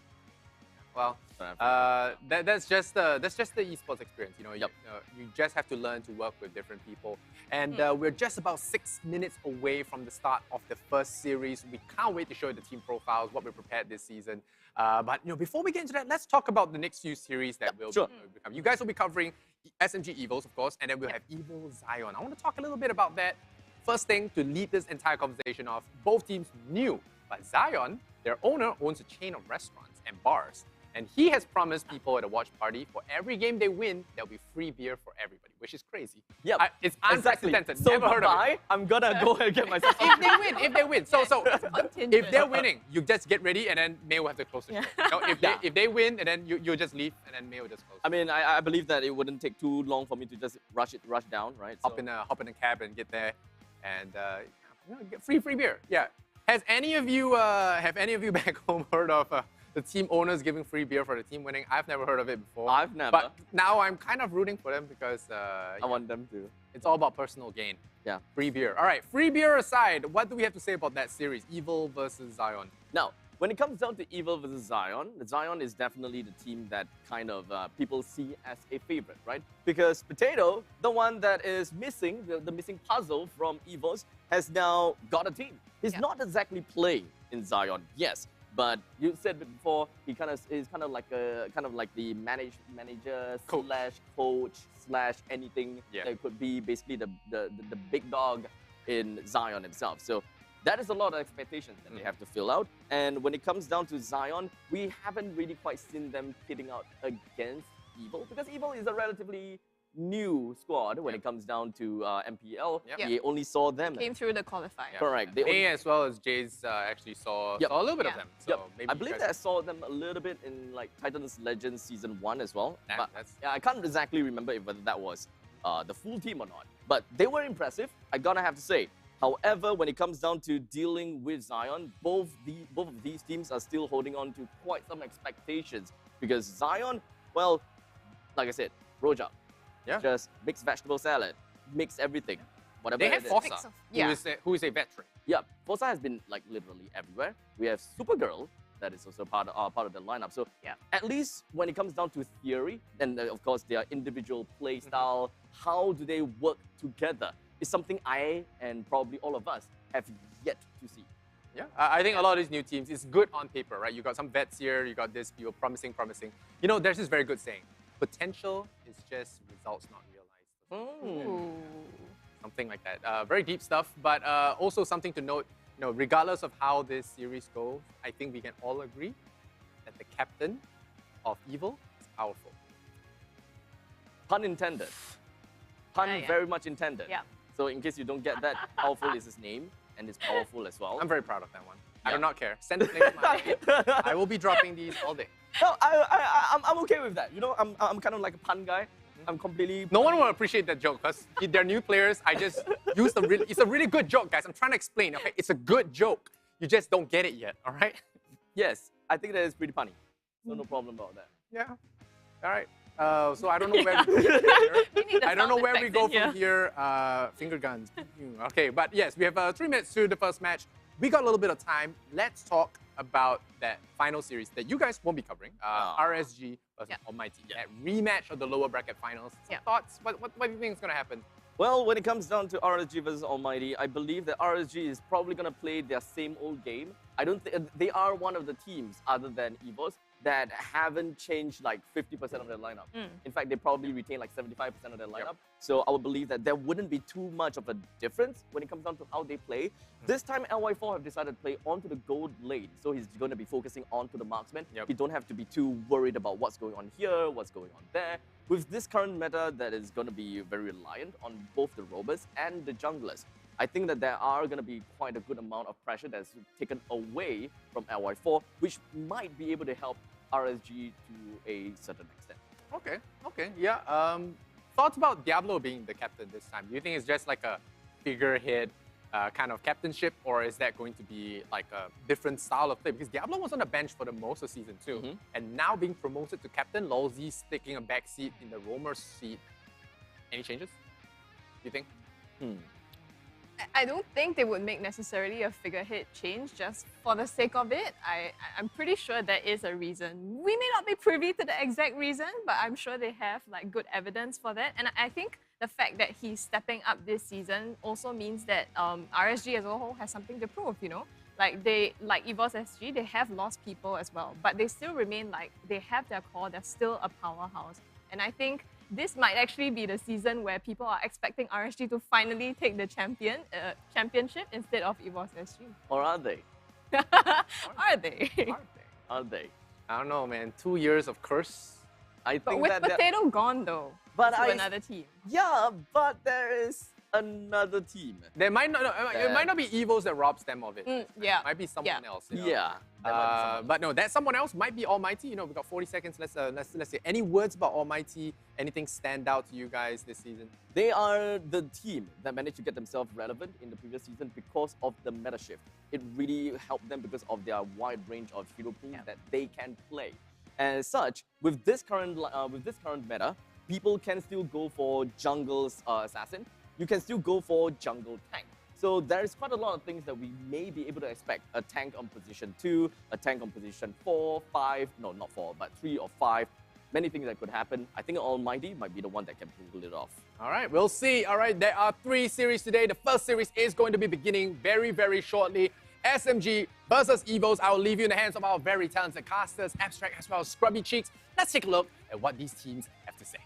Well, That's just the esports experience. You know, you just have to learn to work with different people. And we're just about 6 minutes away from the start of the first series. We can't wait to show you the team profiles, what we prepared this season. But before we get into that, let's talk about the next few series that will become. You guys will be covering SMG Evils, of course, and then we'll have Evil Zion. I want to talk a little bit about that. First thing, to lead this entire conversation off, both teams knew, but Zion, their owner, owns a chain of restaurants and bars. And he has promised people at a watch party, for every game they win, there'll be free beer for everybody, which is crazy. Yeah, it's unprecedented. So Never heard of it. I'm gonna go and get myself. If they win. So if they're winning, you just get ready, and then May will have to close the show. If they win, and then you just leave, and then May will just close. I mean, I believe that it wouldn't take too long for me to just rush down, right? Hop in a cab and get there, and get free beer. Yeah. Has any of you back home heard of the team owners giving free beer for the team winning? I've never heard of it before. I've never. But now I'm kind of rooting for them because I want them to. It's all about personal gain. Yeah. Free beer. All right. Free beer aside, what do we have to say about that series, Evil versus Zion? Now, when it comes down to Evil versus Zion, Zion is definitely the team that kind of people see as a favorite, right? Because Potato, the one that is missing, the missing puzzle from Evils, has now got a team. He's not exactly playing in Zion, yes. But you said before, he is kind of like the manager slash coach slash anything that could be basically the big dog in Zion himself. So that is a lot of expectations that they have to fill out. And when it comes down to Zion, we haven't really quite seen them pitting out against Evil, because Evil is a relatively new squad when it comes down to MPL. We only saw them. Came through the qualifier. Correct. They as well as Jays actually saw a little bit of them. So maybe I believe that I saw them a little bit in like Titans Legends Season 1 as well. But I can't exactly remember whether that was the full team or not. But they were impressive, I gotta have to say. However, when it comes down to dealing with Zion, both of these teams are still holding on to quite some expectations. Because Zion, well, like I said, Rojak. Just mix vegetable salad, mix everything, whatever. They have Forza, who is a veteran. Yeah, Forza has been like literally everywhere. We have Supergirl, that is also part of the lineup. So at least when it comes down to theory, and of course their individual play style, how do they work together is something I and probably all of us have yet to see. Yeah, I think a lot of these new teams, it's good on paper, right? You got some vets here, you got this, people promising. You know, there's this very good saying. Potential is just results not realized. Something like that. Very deep stuff, but also something to note, regardless of how this series goes, I think we can all agree that the captain of Evil is powerful. Pun intended. Pun very much intended. Yeah. So in case you don't get that, powerful is his name, and it's powerful as well. I'm very proud of that one. I do not care. Send it to my I will be dropping these all day. No, I'm okay with that. I'm kind of like a pun guy. I'm completely. No one will appreciate that joke because they're new players. I just use it's a really good joke, guys. I'm trying to explain. Okay, it's a good joke. You just don't get it yet. All right. Yes, I think that is pretty funny. So no problem about that. Yeah. All right. So I don't know where we go from here. I don't know where we go from here. Finger guns. Okay, but yes, we have 3 minutes to the first match. We got a little bit of time. Let's talk about that final series that you guys won't be covering. RSG versus Almighty. That rematch of the lower bracket finals. Some thoughts? What do you think is going to happen? Well, when it comes down to RSG versus Almighty, I believe that RSG is probably going to play their same old game. I don't think they are one of the teams other than EVOS that haven't changed like 50% of their lineup. In fact, they probably retain like 75% of their lineup. So I would believe that there wouldn't be too much of a difference when it comes down to how they play. This time, LY4 have decided to play onto the gold lane. So he's going to be focusing onto the marksman. He don't have to be too worried about what's going on here, what's going on there. With this current meta that is going to be very reliant on both the robots and the junglers, I think that there are going to be quite a good amount of pressure that's taken away from LY4, which might be able to help RSG to a certain extent. Okay, yeah. Thoughts about Diablo being the captain this time? Do you think it's just like a figurehead kind of captainship, or is that going to be like a different style of play? Because Diablo was on the bench for the most of Season 2, and now being promoted to captain, Lolzy's taking a back seat in the roamer seat. Any changes, do you think? I don't think they would make necessarily a figurehead change just for the sake of it. I'm pretty sure there is a reason. We may not be privy to the exact reason, but I'm sure they have like good evidence for that. And I think the fact that he's stepping up this season also means that RSG as a whole has something to prove, you know? Like EVOS SG, they have lost people as well, but they still remain like, they have their core, they're still a powerhouse. And I think this might actually be the season where people are expecting RSG to finally take the championship instead of EVOS SG. Or are they? Are they? Are they? I don't know, man. 2 years of curse. I But think with that Potato gone though, But to I- another team. yeah, but there is another team. There might not. It might not be Evos that robs them of it. Yeah. Might be someone else. You know? Yeah. that might be someone. But no, that someone else might be Almighty. You know, we've got 40 seconds. Let's say any words about Almighty. Anything stand out to you guys this season? They are the team that managed to get themselves relevant in the previous season because of the meta shift. It really helped them because of their wide range of hero pools that they can play. As such, with this current meta, people can still go for jungle's assassin. You can still go for jungle tank. So there's quite a lot of things that we may be able to expect. A tank on position 2, a tank on position 4, 5, no, not 4, but 3 or 5. Many things that could happen. I think Almighty might be the one that can pull it off. All right, we'll see. All right, there are 3 series today. The first series is going to be beginning very, very shortly. SMG versus EVOS. I'll leave you in the hands of our very talented casters, Abstract as well as Scrubby Cheeks. Let's take a look at what these teams have to say.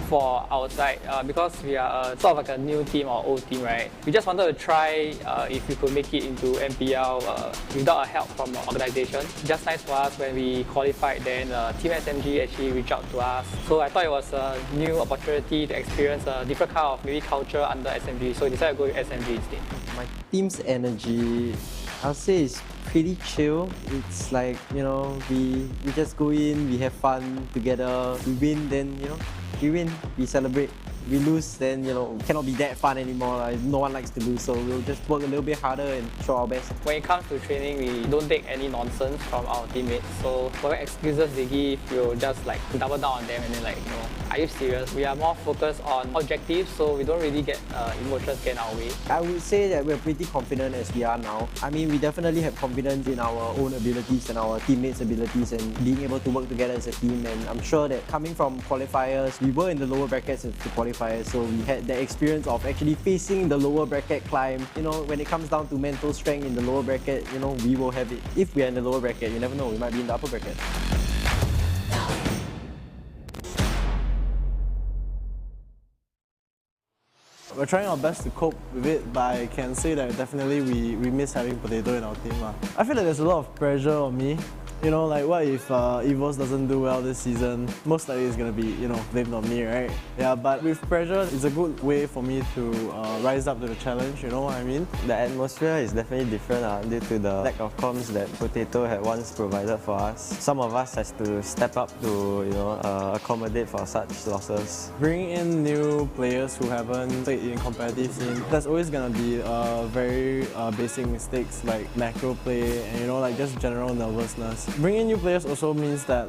For our side, because we are sort of like a new team or old team, right? We just wanted to try if we could make it into MPL without a help from the organization. Just nice for us when we qualified, then Team SMG actually reached out to us. So I thought it was a new opportunity to experience a different kind of maybe culture under SMG. So I decided to go with SMG instead. My team's energy, I'll say, is pretty chill. It's like, you know, we just go in, we have fun together. We win, then, you know, we win, we celebrate. We lose, then, you know, cannot be that fun anymore. Like, no one likes to lose, so we'll just work a little bit harder and show our best. When it comes to training, we don't take any nonsense from our teammates. So whatever excuses they give, we'll just like double down on them and then like, you know, are you serious? We are more focused on objectives, so we don't really get emotions get in our way. I would say that we're pretty confident as we are now. I mean, we definitely have confidence in our own abilities and our teammates' abilities and being able to work together as a team. And I'm sure that coming from qualifiers, we were in the lower brackets of the qualifiers, so we had the experience of actually facing the lower bracket climb. You know, when it comes down to mental strength in the lower bracket, you know, we will have it. If we are in the lower bracket, you never know, we might be in the upper bracket. We're trying our best to cope with it, but I can say that definitely we miss having Potato in our team. I feel like there's a lot of pressure on me. You know, like what if EVOS doesn't do well this season? Most likely it's going to be, you know, blamed on me, right? Yeah, but with pressure, it's a good way for me to rise up to the challenge, you know what I mean? The atmosphere is definitely different due to the lack of comms that Potato had once provided for us. Some of us has to step up to, you know, accommodate for such losses. Bringing in new players who haven't played in competitive scene, there's always going to be very basic mistakes like macro play and, you know, like just general nervousness. Bringing new players also means that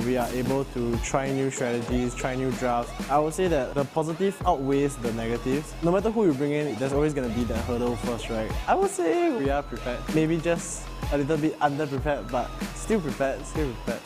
we are able to try new strategies, try new drafts. I would say that the positive outweighs the negatives. No matter who you bring in, there's always going to be that hurdle first, right? I would say we are prepared. Maybe just a little bit under-prepared, but still prepared, still prepared.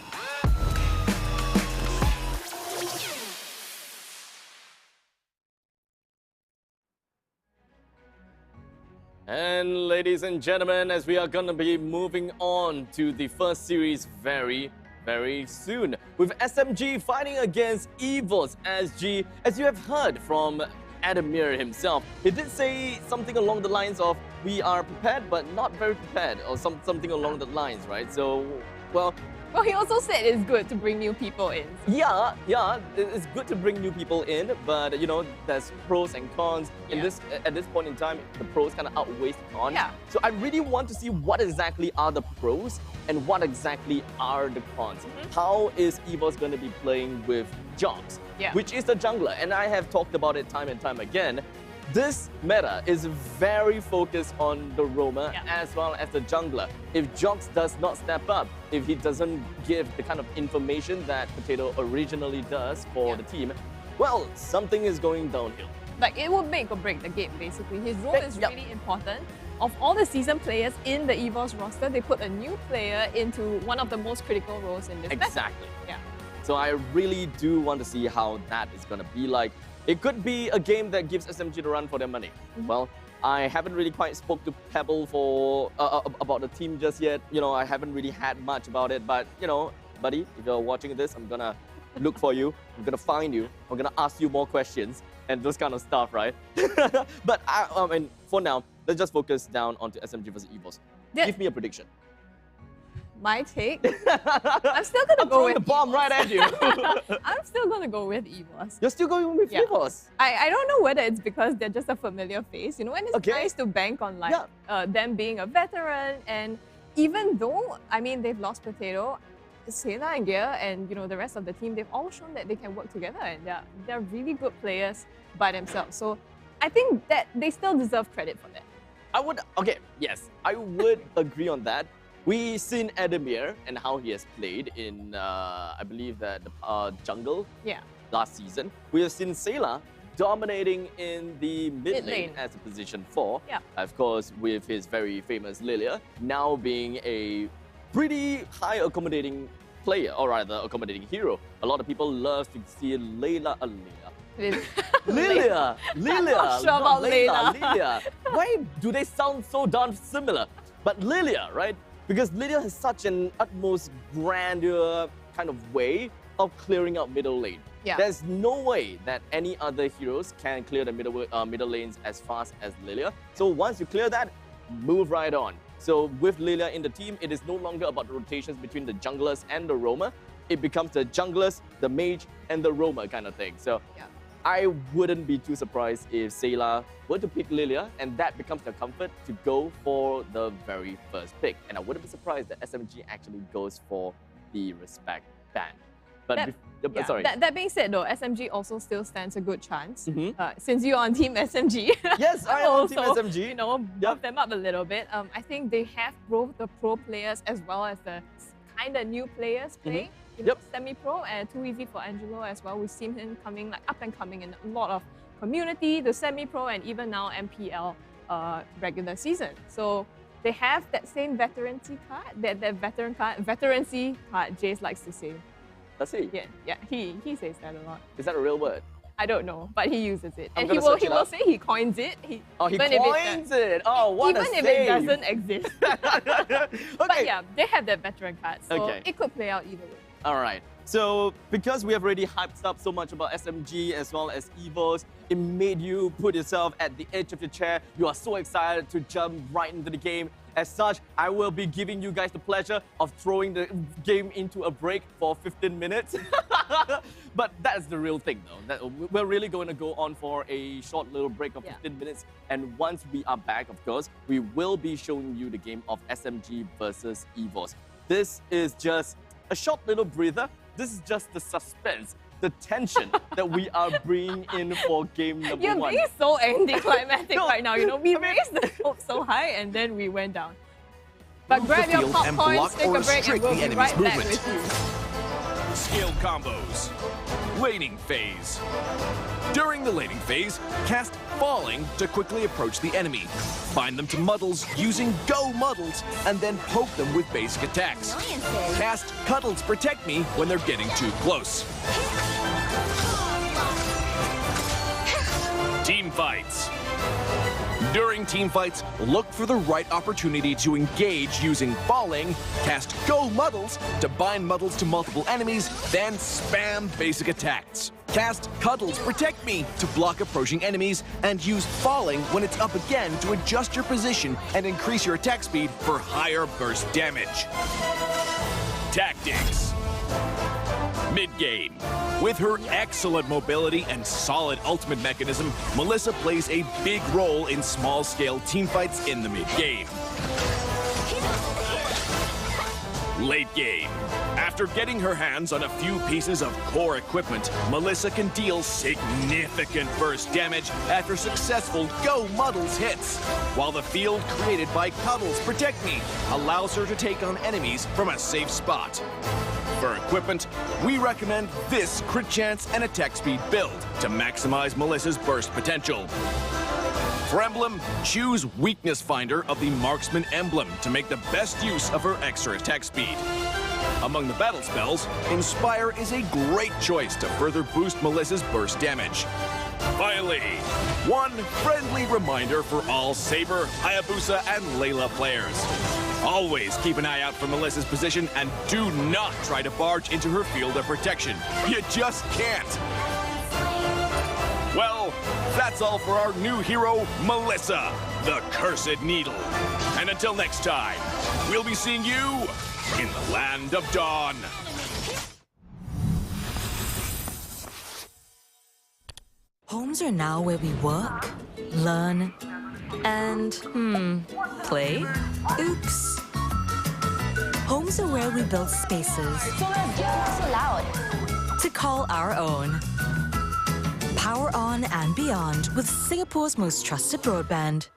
And ladies and gentlemen, as we are going to be moving on to the first series very, very soon, with SMG fighting against EVOS SG. As you have heard from Adamir himself, he did say something along the lines of, we are prepared but not very prepared, or something along the lines, right? So, well, he also said it's good to bring new people in. Yeah, it's good to bring new people in, but you know, there's pros and cons. At this point in time, the pros kind of outweighs the cons. Yeah. So I really want to see what exactly are the pros and what exactly are the cons. How is EVOS going to be playing with Jox, which is the jungler? And I have talked about it time and time again. This meta is very focused on the roamer as well as the jungler. If Jox does not step up, if he doesn't give the kind of information that Potato originally does for the team, well, something is going downhill. Like, it will make or break the game, basically. His role is really important. Of all the seasoned players in the EVOS roster, they put a new player into one of the most critical roles in this battle. Exactly. Yeah. So I really do want to see how that is going to be like. It could be a game that gives SMG the run for their money. Well, I haven't really quite spoke to Pebble for about the team just yet. You know, I haven't really had much about it, but you know, buddy, if you're watching this, I'm gonna look for you. I'm gonna find you. I'm gonna ask you more questions and those kind of stuff, right? But I mean, for now, let's just focus down onto SMG versus EVOS. Yeah. Give me a prediction. My take? I'm still gonna go with the bomb EVOS. right at you. I'm still gonna go with EVOS. You're still going with EVOS? I don't know whether it's because they're just a familiar face, you know, and it's nice to bank on like them being a veteran. And even though, I mean, they've lost Potato, Sela and Gear and, you know, the rest of the team, they've all shown that they can work together and they're really good players by themselves. So I think that they still deserve credit for that. I would agree on that. We've seen Adamir and how he has played in, I believe that the jungle last season. We have seen Sela dominating in the mid lane as a position 4. Yeah. Of course, with his very famous Lilia now being a pretty high accommodating player, or rather accommodating hero. A lot of people love to see Lilia. Lilia. Sure about Lilia. Why do they sound so darn similar? But Lilia, right? Because Lilia has such an utmost grandeur kind of way of clearing out middle lane. Yeah. There's no way that any other heroes can clear the middle lanes as fast as Lilia. So once you clear that, move right on. So with Lilia in the team, it is no longer about the rotations between the junglers and the roamer. It becomes the junglers, the mage, and the roamer kind of thing. So I wouldn't be too surprised if Sela were to pick Lilia, and that becomes their comfort to go for the very first pick. And I wouldn't be surprised that SMG actually goes for the respect ban. But sorry. That being said, though, SMG also still stands a good chance. Since you're on Team SMG, yes, I am on Team SMG. You know, buff them up a little bit. I think they have both the pro players as well as the kind of new players playing. You know, semi-pro and too easy for Angelo as well. We've seen him coming like up and coming in a lot of community, the semi-pro, and even now MPL regular season. So they have that same veterancy card, that veterancy card, Jace likes to say. Does he? Yeah, he says that a lot. Is that a real word? I don't know, but he uses it. I'm And he will say he coins it. He coins it. Oh, what even a if it doesn't exist. But yeah, they have that veteran card, so it could play out either way. All right. So because we have already hyped up so much about SMG as well as EVOS, it made you put yourself at the edge of your chair. You are so excited to jump right into the game. As such, I will be giving you guys the pleasure of throwing the game into a break for 15 minutes. But that's the real thing though. We're really going to go on for a short little break of 15 minutes. And once we are back, of course, we will be showing you the game of SMG versus EVOS. This is just a short little breather. This is just the suspense, the tension that we are bringing in for game number 1. You're being so anticlimactic right now. You know, we raised the hope so high and then we went down. But grab your popcorn, take a break, and we'll be right back with you. Skill combos. Laning phase. During the laning phase, cast Falling to quickly approach the enemy. Bind them to muddles using Go Muddles, and then poke them with basic attacks. Cast Cuddles Protect Me when they're getting too close. Team fights. During team fights, look for the right opportunity to engage using Falling, cast Go Muddles to bind muddles to multiple enemies, then spam basic attacks. Cast Cuddles Protect Me to block approaching enemies, and use Falling when it's up again to adjust your position and increase your attack speed for higher burst damage. Tactics. Mid-game. With her excellent mobility and solid ultimate mechanism, Melissa plays a big role in small-scale teamfights in the mid-game. Late game. After getting her hands on a few pieces of core equipment, Melissa can deal significant burst damage after successful Go Muddles hits, while the field created by Cuddles Protect Me allows her to take on enemies from a safe spot. For equipment, we recommend this crit chance and attack speed build to maximize Melissa's burst potential. For emblem, choose Weakness Finder of the Marksman emblem to make the best use of her extra attack speed. Among the battle spells, Inspire is a great choice to further boost Melissa's burst damage. Finally, one friendly reminder for all Saber, Hayabusa, and Layla players. Always keep an eye out for Melissa's position and do not try to barge into her field of protection. You just can't. Well, that's all for our new hero, Melissa, the Cursed Needle. And until next time, we'll be seeing you in the Land of Dawn. Homes are now where we work, learn, and, play? Oops. Homes are where we build spaces So loud. to call our own. Power on and beyond with Singapore's most trusted broadband.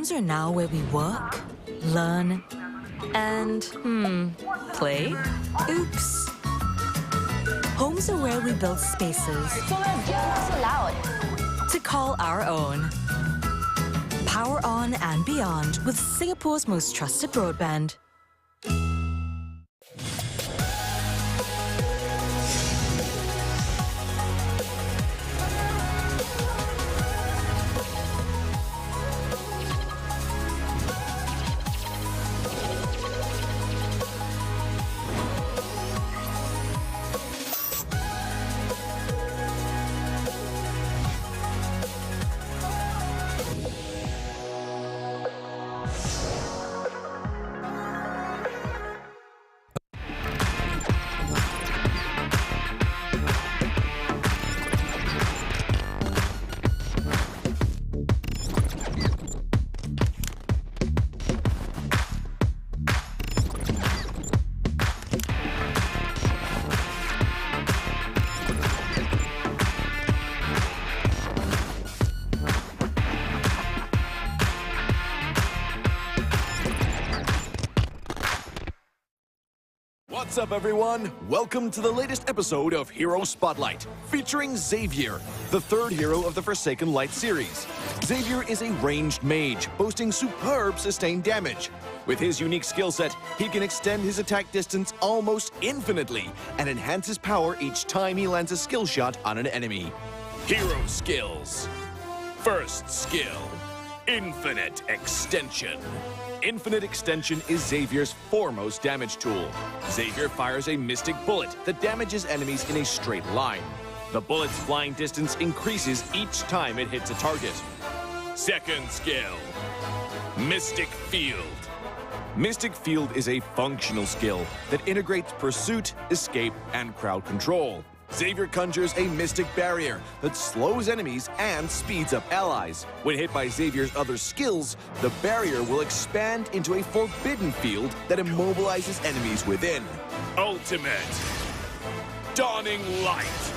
Homes are now where we work, learn, and, play? Oops. Homes are where we build spaces So loud. to call our own. Power on and beyond with Singapore's most trusted broadband. What's up, everyone? Welcome to the latest episode of Hero Spotlight, featuring Xavier, the third hero of the Forsaken Light series. Xavier is a ranged mage, boasting superb sustained damage. With his unique skill set, he can extend his attack distance almost infinitely and enhance his power each time he lands a skill shot on an enemy. Hero skills. First skill, Infinite Extension. Infinite Extension is Xavier's foremost damage tool. Xavier fires a mystic bullet that damages enemies in a straight line. The bullet's flying distance increases each time it hits a target. Second skill, Mystic Field. Mystic Field is a functional skill that integrates pursuit, escape, and crowd control. Xavier conjures a mystic barrier that slows enemies and speeds up allies. When hit by Xavier's other skills, the barrier will expand into a forbidden field that immobilizes enemies within. Ultimate Dawning Light.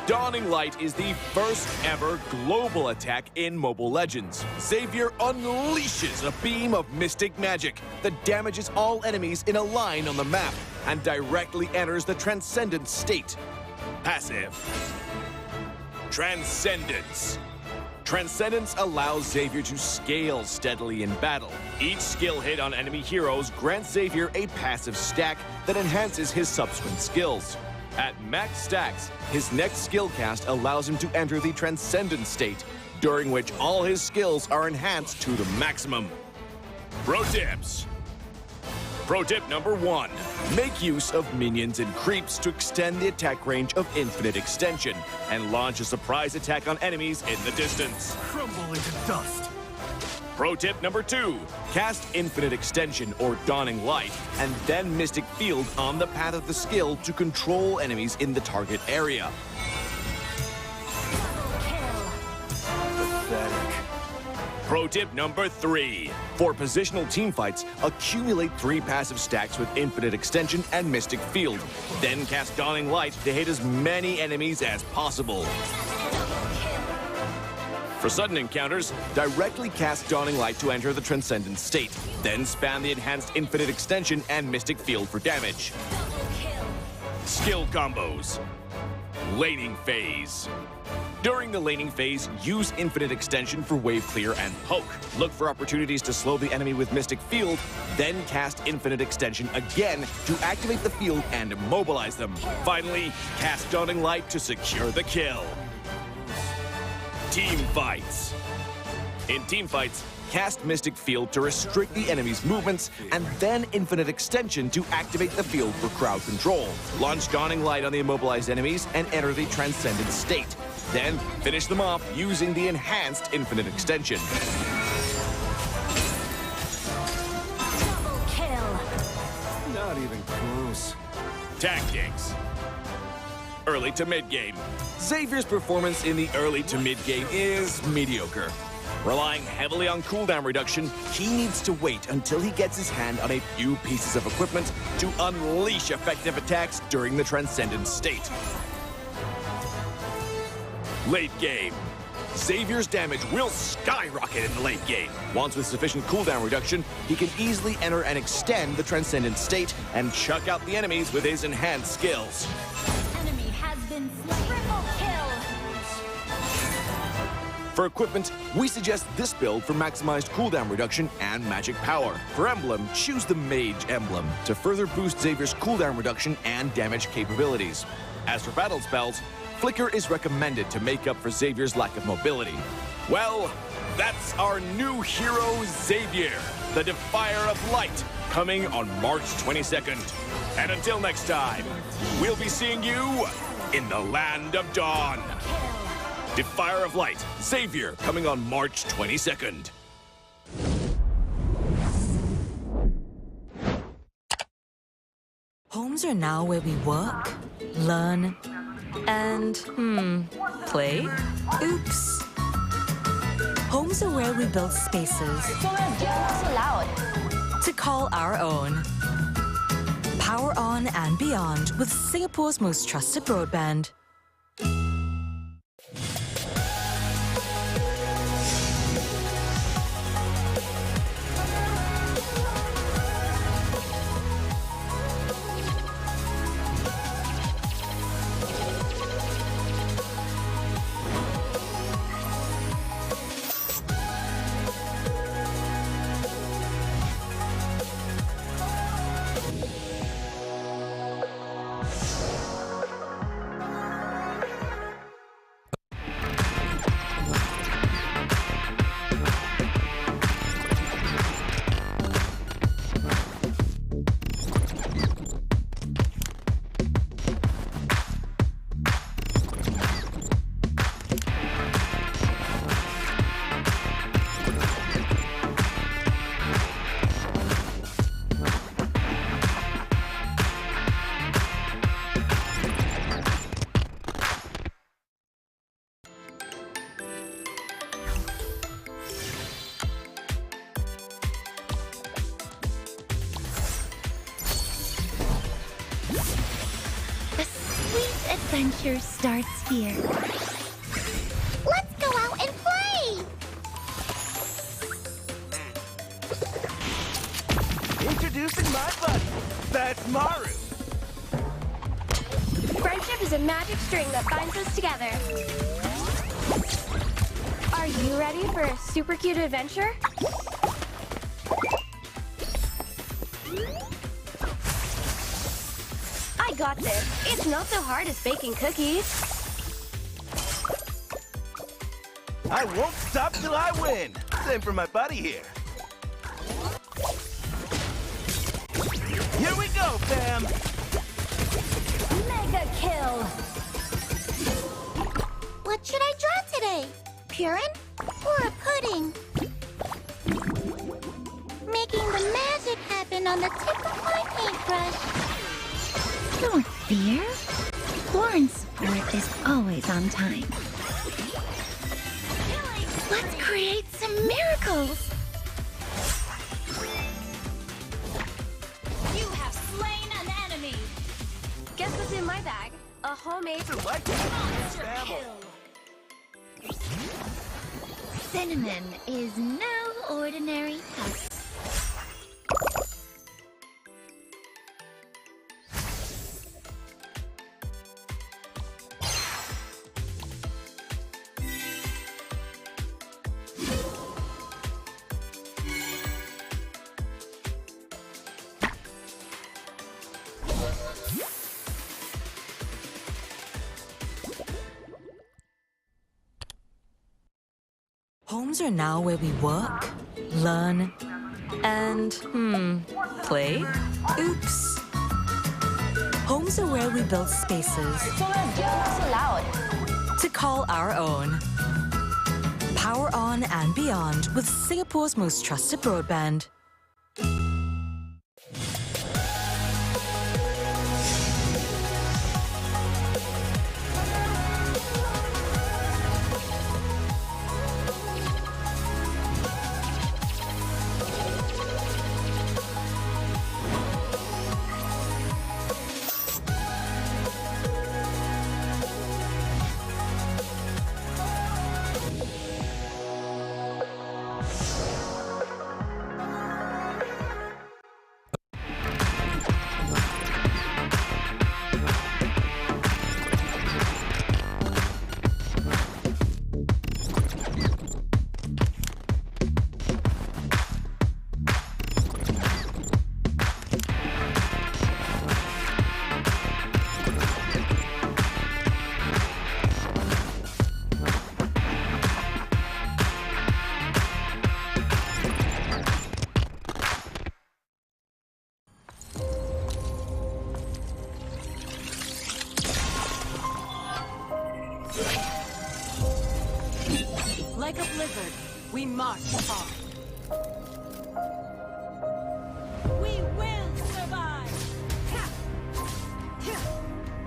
Dawning Light is the first ever global attack in Mobile Legends. Xavier unleashes a beam of mystic magic that damages all enemies in a line on the map and directly enters the Transcendent state. Passive. Transcendence. Transcendence allows Xavier to scale steadily in battle. Each skill hit on enemy heroes grants Xavier a passive stack that enhances his subsequent skills. At max stacks, his next skill cast allows him to enter the Transcendent state, during which all his skills are enhanced to the maximum. Pro tips. Pro tip number 1. Make use of minions and creeps to extend the attack range of Infinite Extension and launch a surprise attack on enemies in the distance. Crumble into dust. Pro tip number 2. Cast Infinite Extension or Dawning Light and then Mystic Field on the path of the skill to control enemies in the target area. Pathetic. Pro tip number 3. For positional teamfights, accumulate 3 passive stacks with Infinite Extension and Mystic Field. Then cast Dawning Light to hit as many enemies as possible. For sudden encounters, directly cast Dawning Light to enter the Transcendent state. Then spam the enhanced Infinite Extension and Mystic Field for damage. Skill combos. Laning phase. During the laning phase, use Infinite Extension for wave clear and poke. Look for opportunities to slow the enemy with Mystic Field, then cast Infinite Extension again to activate the field and immobilize them. Finally, cast Dawning Light to secure the kill. Team fights. In team fights, cast Mystic Field to restrict the enemy's movements, and then Infinite Extension to activate the field for crowd control. Launch Dawning Light on the immobilized enemies and enter the Transcendent state. Then finish them off using the enhanced Infinite Extension. Double kill. Not even close. Tactics. Early to mid-game. Xavier's performance in the early to mid-game is mediocre. Relying heavily on cooldown reduction, he needs to wait until he gets his hand on a few pieces of equipment to unleash effective attacks during the Transcendent state. Late game. Xavier's damage will skyrocket in the late game. Once with sufficient cooldown reduction, he can easily enter and extend the Transcendent state and chuck out the enemies with his enhanced skills. Enemy has been slain. Triple kill. For equipment, we suggest this build for maximized cooldown reduction and magic power. For emblem, choose the Mage emblem to further boost Xavier's cooldown reduction and damage capabilities. As for battle spells, Flicker is recommended to make up for Xavier's lack of mobility. Well, that's our new hero, Xavier, the Defier of Light, coming on March 22nd. And until next time, we'll be seeing you in the Land of Dawn. Defier of Light, Xavier, coming on March 22nd. Homes are now where we work, learn, and, play? Oops. Homes are where we build spaces So loud. to call our own. Power on and beyond with Singapore's most trusted broadband. adventure starts here. Let's go out and play! Introducing my buddy. That's Maru. Friendship is a magic string that binds us together. Are you ready for a super cute adventure? I got this. It's not so hard as baking cookies. I won't stop till I win. Same for my buddy here. Here we go, fam. Mega kill! What should I draw today? Purin or a pudding? Making the magic happen on the tip of my paintbrush. Don't fear. Lauren's support is always on time. Let's create some miracles. You have slain an enemy! Guess what's in my bag? A homemade Monster kill! Cinnamon is no ordinary husk. Homes are now where we work, learn, and, play? Oops. Homes are where we build spaces So let's get what's allowed. to call our own. Power on and beyond with Singapore's most trusted broadband. Like a blizzard, we march on. We will survive!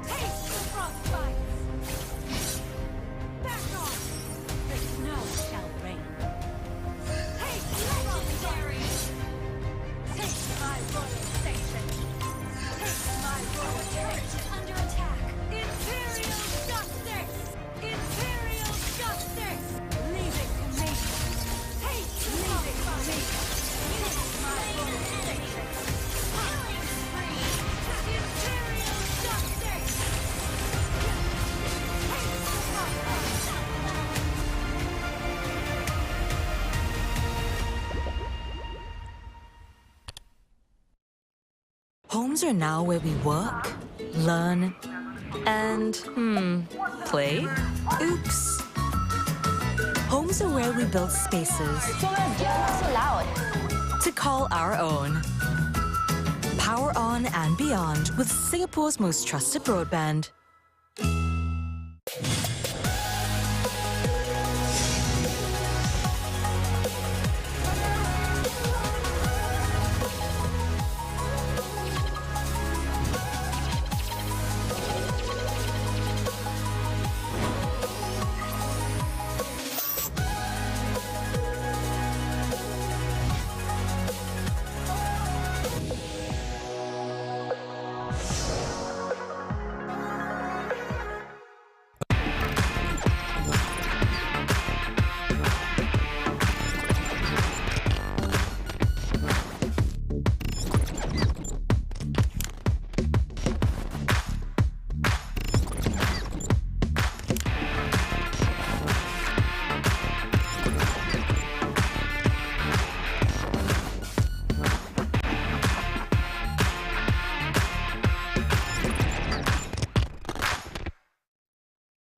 Taste the frostbite! Back off! The snow shall rain. Taste legendary! Taste my royal station! Taste my royal turret is under attack! Imperial justice! Imperial justice! Leaving to me! Taste leaving to me! Taste my royal station! Killing spree! Imperial justice! Homes are now where we work, learn, and, play? Oops. Homes are where we build spaces So let's get what's allowed. to call our own. Power on and beyond with Singapore's most trusted broadband.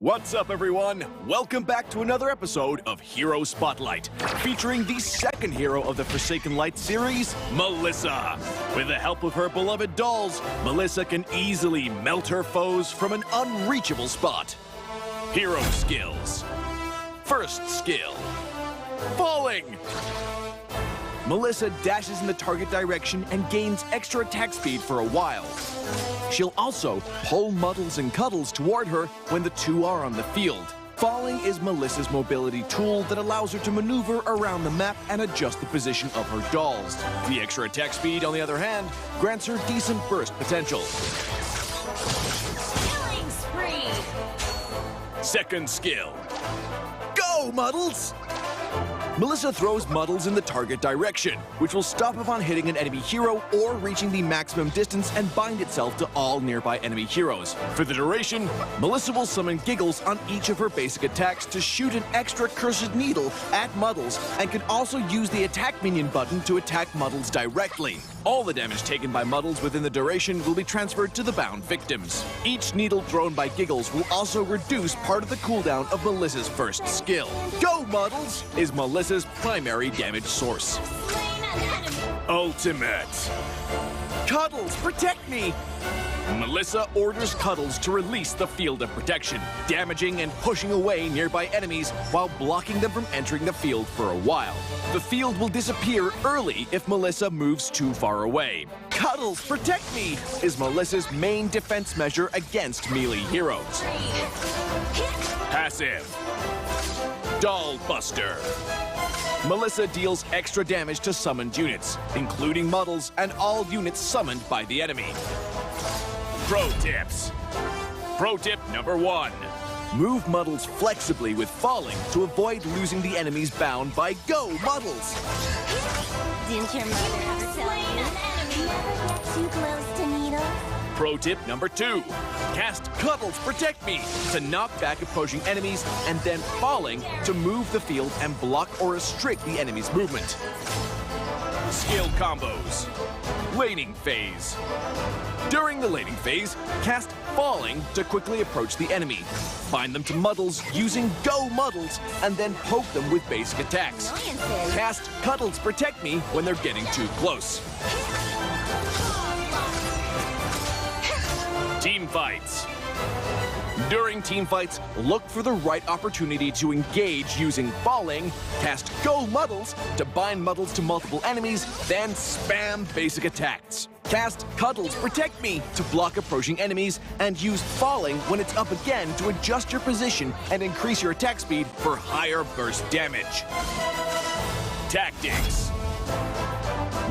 What's up, everyone? Welcome back to another episode of Hero Spotlight, featuring the second hero of the Forsaken Light series, Melissa. With the help of her beloved dolls, Melissa can easily melt her foes from an unreachable spot. Hero skills. First skill, falling. Melissa dashes in the target direction and gains extra attack speed for a while. She'll also pull Muddles and Cuddles toward her when the two are on the field. Falling is Melissa's mobility tool that allows her to maneuver around the map and adjust the position of her dolls. The extra attack speed, on the other hand, grants her decent burst potential. Killing spree! Second skill, go, Muddles! Melissa throws Muddles in the target direction, which will stop upon hitting an enemy hero or reaching the maximum distance and bind itself to all nearby enemy heroes. For the duration, Melissa will summon Giggles on each of her basic attacks to shoot an extra cursed needle at Muddles, and can also use the attack minion button to attack Muddles directly. All the damage taken by Muddles within the duration will be transferred to the bound victims. Each needle thrown by Giggles will also reduce part of the cooldown of Melissa's first skill. Go, Muddles! Is Melissa's primary damage source. Ultimate. Cuddles, protect me! Melissa orders Cuddles to release the field of protection, damaging and pushing away nearby enemies while blocking them from entering the field for a while. The field will disappear early if Melissa moves too far away. Cuddles, protect me! Is Melissa's main defense measure against melee heroes. Passive. Doll Buster. Melissa deals extra damage to summoned units, including Muddles and all units summoned by the enemy. Pro tips. Pro tip number 1. Move Muddles flexibly with falling to avoid losing the enemy's bound by Go, Muddles! Didn't your mother ever tell you? Never get too close to needles. Pro tip number 2. Cast Cuddles Protect Me to knock back approaching enemies, and then falling to move the field and block or restrict the enemy's movement. Skill combos. Laning phase. During the laning phase, cast Falling to quickly approach the enemy. Bind them to Muddles using Go Muddles, and then poke them with basic attacks. Cast Cuddles Protect Me when they're getting too close. Team fights. During team fights, look for the right opportunity to engage using Falling, cast Go Muddles to bind Muddles to multiple enemies, then spam basic attacks. Cast Cuddles Protect Me to block approaching enemies, and use Falling when it's up again to adjust your position and increase your attack speed for higher burst damage. Tactics.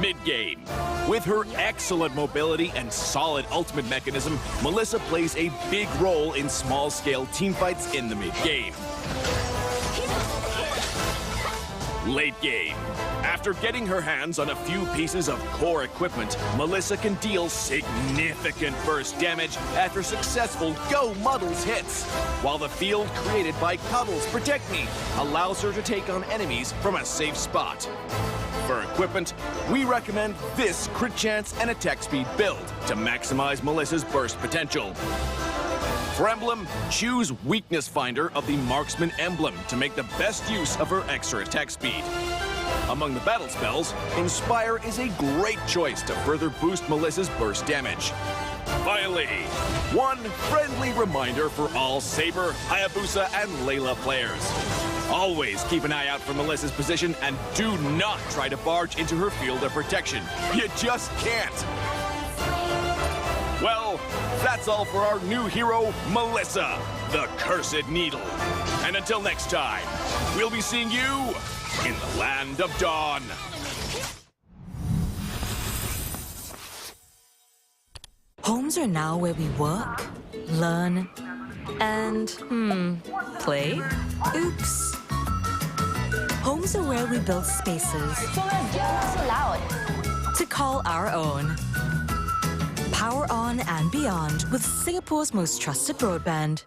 Mid-game. With her excellent mobility and solid ultimate mechanism, Melissa plays a big role in small-scale teamfights in the mid-game. Late game. After getting her hands on a few pieces of core equipment, Melissa can deal significant burst damage after successful Go Muddles hits, while the field created by Cuddles Protect Me allows her to take on enemies from a safe spot. For equipment, we recommend this crit chance and attack speed build to maximize Melissa's burst potential. For emblem, choose Weakness Finder of the Marksman emblem to make the best use of her extra attack speed. Among the battle spells, Inspire is a great choice to further boost Melissa's burst damage. Finally, one friendly reminder for all Saber, Hayabusa, and Layla players. Always keep an eye out for Melissa's position and do not try to barge into her field of protection. You just can't. Well, that's all for our new hero, Melissa, the Cursed Needle. And until next time, we'll be seeing you in the Land of Dawn. Homes are now where we work, learn, and, play? Oops. Homes are where we build spaces So loud. to call our own. Power on and beyond with Singapore's most trusted broadband.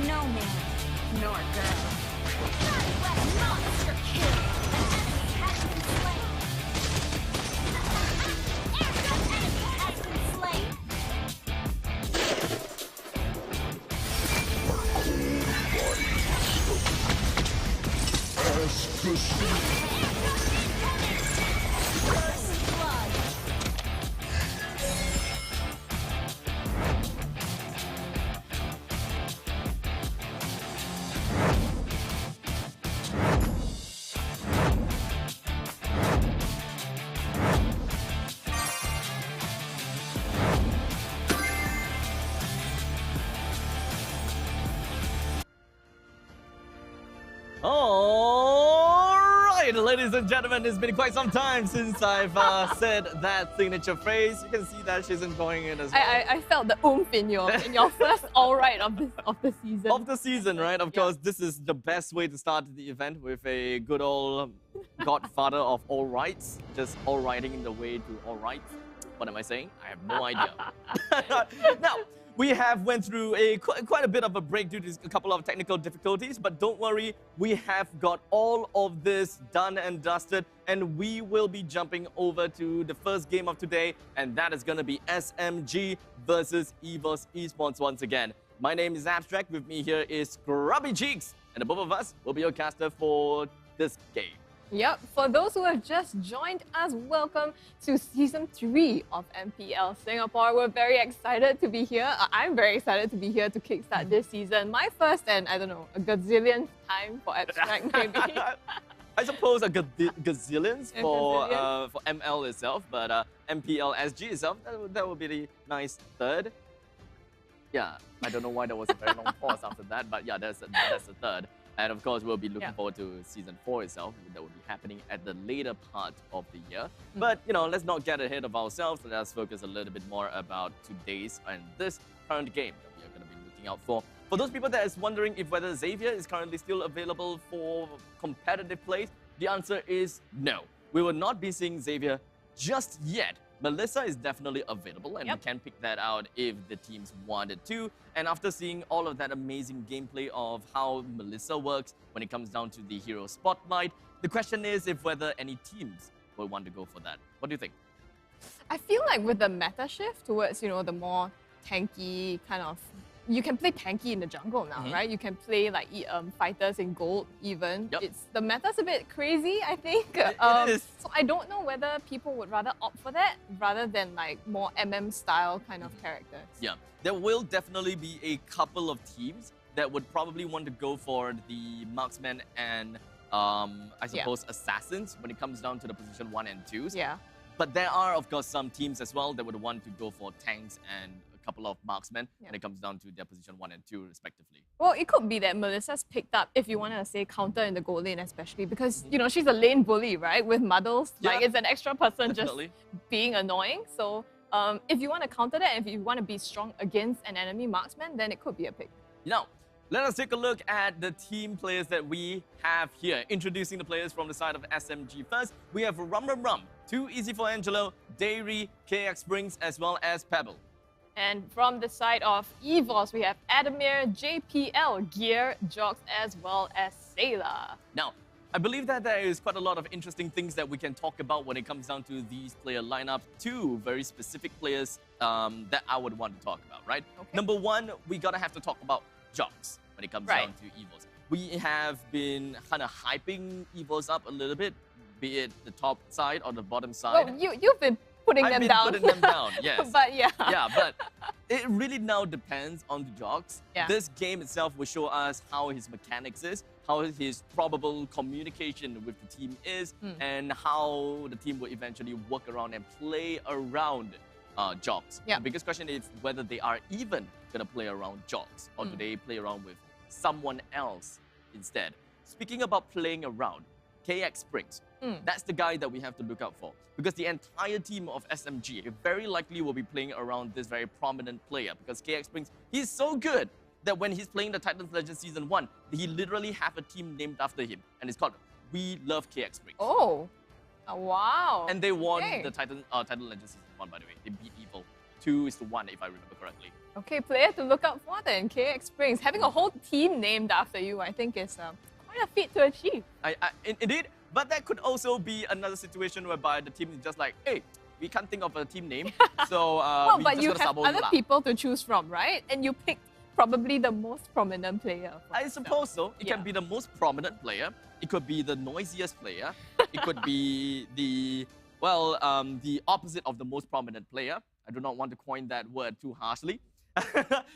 no man nor girl. Monster kill! An enemy has been slain! Airgun enemy has been slain! First blood! Alright, ladies and gentlemen, it's been quite some time since I've said that signature phrase. You can see that she's enjoying it as well. I felt the oomph in your first all right of the season. Of the season, right? Of course, this is the best way to start the event with a good old godfather of all rights. Just all righting the way to all rights. What am I saying? I have no idea. Now, we have went through quite a bit of a break due to a couple of technical difficulties, but don't worry, we have got all of this done and dusted, and we will be jumping over to the first game of today, and that is going to be SMG versus EVOS Esports once again. My name is Abstract, with me here is Grubby Cheeks, and the both of us will be your caster for this game. Yep, for those who have just joined us, welcome to Season 3 of MPL Singapore. We're very excited to be here. I'm very excited to be here to kickstart this season. My first and, I don't know, a gazillion time for Abstract, maybe. I suppose a gazillions for ML itself, but MPL SG itself, that would be the nice third. Yeah, I don't know why there was a very long pause after that, but yeah, that's the third. And of course, we'll be looking forward to Season 4 itself. That will be happening at the later part of the year. But, you know, let's not get ahead of ourselves. Let us focus a little bit more about today's and this current game that we are going to be looking out for. For those people that is wondering if whether Xavier is currently still available for competitive plays, the answer is no. We will not be seeing Xavier just yet. Melissa is definitely available, and we can pick that out if the teams wanted to. And after seeing all of that amazing gameplay of how Melissa works when it comes down to the hero spotlight, the question is if whether any teams will want to go for that. What do you think? I feel like with the meta shift towards, you know, the more tanky kind of... You can play tanky in the jungle now, right? You can play like fighters in gold even. The meta's a bit crazy, I think. It is. So I don't know whether people would rather opt for that rather than like more MM style kind of characters. Yeah, there will definitely be a couple of teams that would probably want to go for the marksman and I suppose assassins when it comes down to the position 1 and 2s. Yeah. But there are, of course, some teams as well that would want to go for tanks and couple of marksmen when it comes down to their position 1 and 2 respectively. Well, it could be that Melissa's picked up, if you want to say counter in the gold lane especially, because, you know, she's a lane bully, right? With muddles, like it's an extra person just being annoying. So if you want to counter that, if you want to be strong against an enemy marksman, then it could be a pick. Now, let us take a look at the team players that we have here. Introducing the players from the side of SMG first, we have Rum, Too Easy for Angelo, Dairy, KX Springs, as well as Pebble. And from the side of EVOS, we have Adamir, JPL, Gear, Jox, as well as Sailor. Now, I believe that there is quite a lot of interesting things that we can talk about when it comes down to these player lineups. Two very specific players that I would want to talk about, right? Number one, we gotta have to talk about Jox when it comes down to EVOS. We have been kind of hyping EVOS up a little bit, be it the top side or the bottom side. Well, you've been putting them down. Putting them down, yes. But yeah. Yeah, but it really now depends on the Jox. Yeah. This game itself will show us how his mechanics is, how his probable communication with the team is, and how the team will eventually work around and play around Jox. Yeah. The biggest question is whether they are even going to play around Jox, or do they play around with someone else instead. Speaking about playing around, KX Springs, that's the guy that we have to look out for. Because the entire team of SMG very likely will be playing around this very prominent player. Because KX Springs, he's so good that when he's playing the Titans Legends Season 1, he literally have a team named after him. And it's called We Love KX Springs. Oh, wow. And they won the Titan Legends Season 1, by the way. They beat Evil 2-1, if I remember correctly. Okay, player to look out for then, KX Springs. Having a whole team named after you, I think is quite a feat to achieve. Indeed, but that could also be another situation whereby the team is just like, hey, we can't think of a team name, so Well, we but just you gotta have sabo other lah. people to choose from, right? And you picked probably the most prominent player. I suppose so. It can be the most prominent player. It could be the noisiest player. It could be the opposite of the most prominent player. I do not want to coin that word too harshly.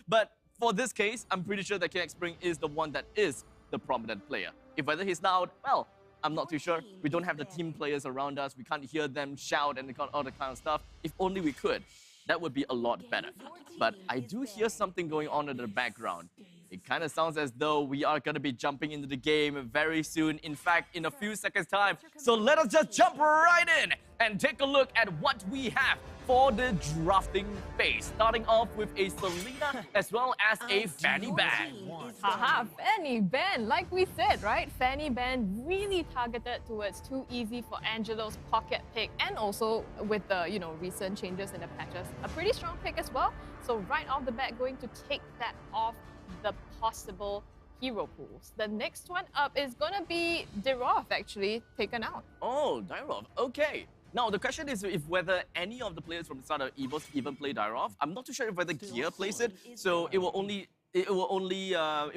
But for this case, I'm pretty sure that KX Spring is the one that is the prominent player. If whether he's loud, well, I'm not too sure. We don't have the team players around us. We can't hear them shout and all that kind of stuff. If only we could, that would be a lot better. But I do hear something going on in the background. It kind of sounds as though we are going to be jumping into the game very soon. In fact, in a few seconds' time. So let us just jump right in and take a look at what we have for the drafting phase. Starting off with a Selena as well as a Fanny Ban. Haha, Fanny Ban, like we said, right? Fanny Ban really targeted towards too easy for Angelo's pocket pick, and also with the recent changes in the patches, a pretty strong pick as well. So right off the bat, going to take that off the possible hero pools. The next one up is gonna be Dirov, actually taken out. Oh, Dirov, okay. Now, the question is if whether any of the players from the start of EVOS even play Dirov. I'm not too sure if whether Gear plays it, so it will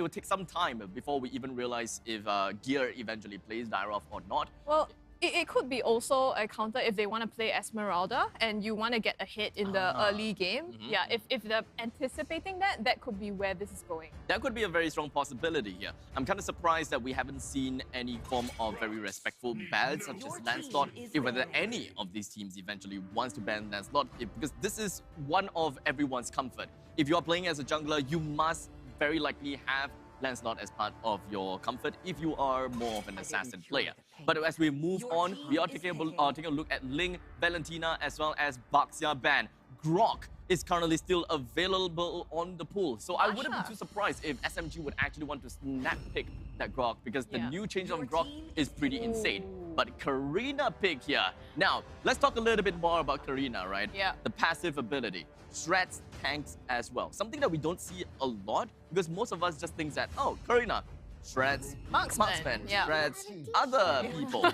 take some time before we even realize if Gear eventually plays Dirov or not. Well, it could be also a counter if they want to play Esmeralda and you want to get a hit in the early game. Yeah, if they're anticipating that, that could be where this is going. That could be a very strong possibility here. I'm kind of surprised that we haven't seen any form of very respectful bans such as Lancelot, if whether any of these teams eventually wants to ban Lancelot, because this is one of everyone's comfort. If you are playing as a jungler, you must very likely have Lancelot as part of your comfort if you are more of an assassin player. But as we move on, we are taking a look at Ling, Valentina, as well as Baxia ban. Grok is currently still available on the pool. So I wouldn't be too surprised if SMG would actually want to snap pick that Grok, because the new change on Grok is pretty insane. But Karina pick here. Now, let's talk a little bit more about Karina, right? Yeah. The passive ability. Shreds tanks as well. Something that we don't see a lot, because most of us just think that, oh, Karina, shreds marksman, shreds other people.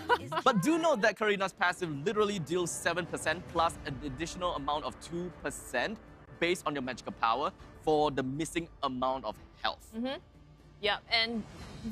But do note that Karina's passive literally deals 7% plus an additional amount of 2% based on your magical power for the missing amount of health. Yeah, and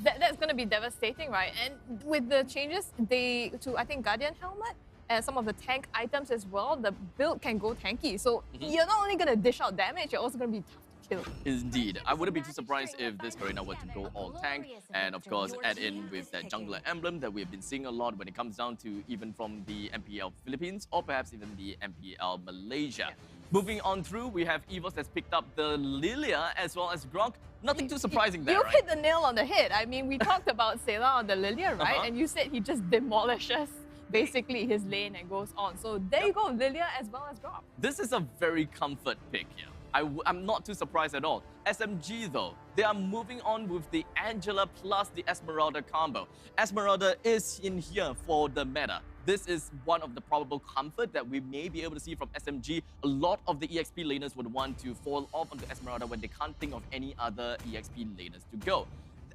that's going to be devastating, right? And with the changes to, I think, Guardian Helmet, and some of the tank items as well, the build can go tanky. So you're not only going to dish out damage, you're also going to be tough to kill. Indeed. I wouldn't be too surprised if this Karina were to go all tank, and of course add in with that jungler emblem that we've been seeing a lot when it comes down to even from the MPL Philippines or perhaps even the MPL Malaysia. Moving on through, we have EVOS that's picked up the Lilia as well as Grok. Nothing too surprising there, You right? hit the nail on the head. I mean, we talked about Sela on the Lilia, right? And you said he just demolishes basically his lane and goes on. So there you go, Lilia as well as Grok. This is a very comfort pick here. I'm not too surprised at all. SMG though, they are moving on with the Angela plus the Esmeralda combo. Esmeralda is in here for the meta. This is one of the probable comfort that we may be able to see from SMG. A lot of the EXP laners would want to fall off onto Esmeralda when they can't think of any other EXP laners to go.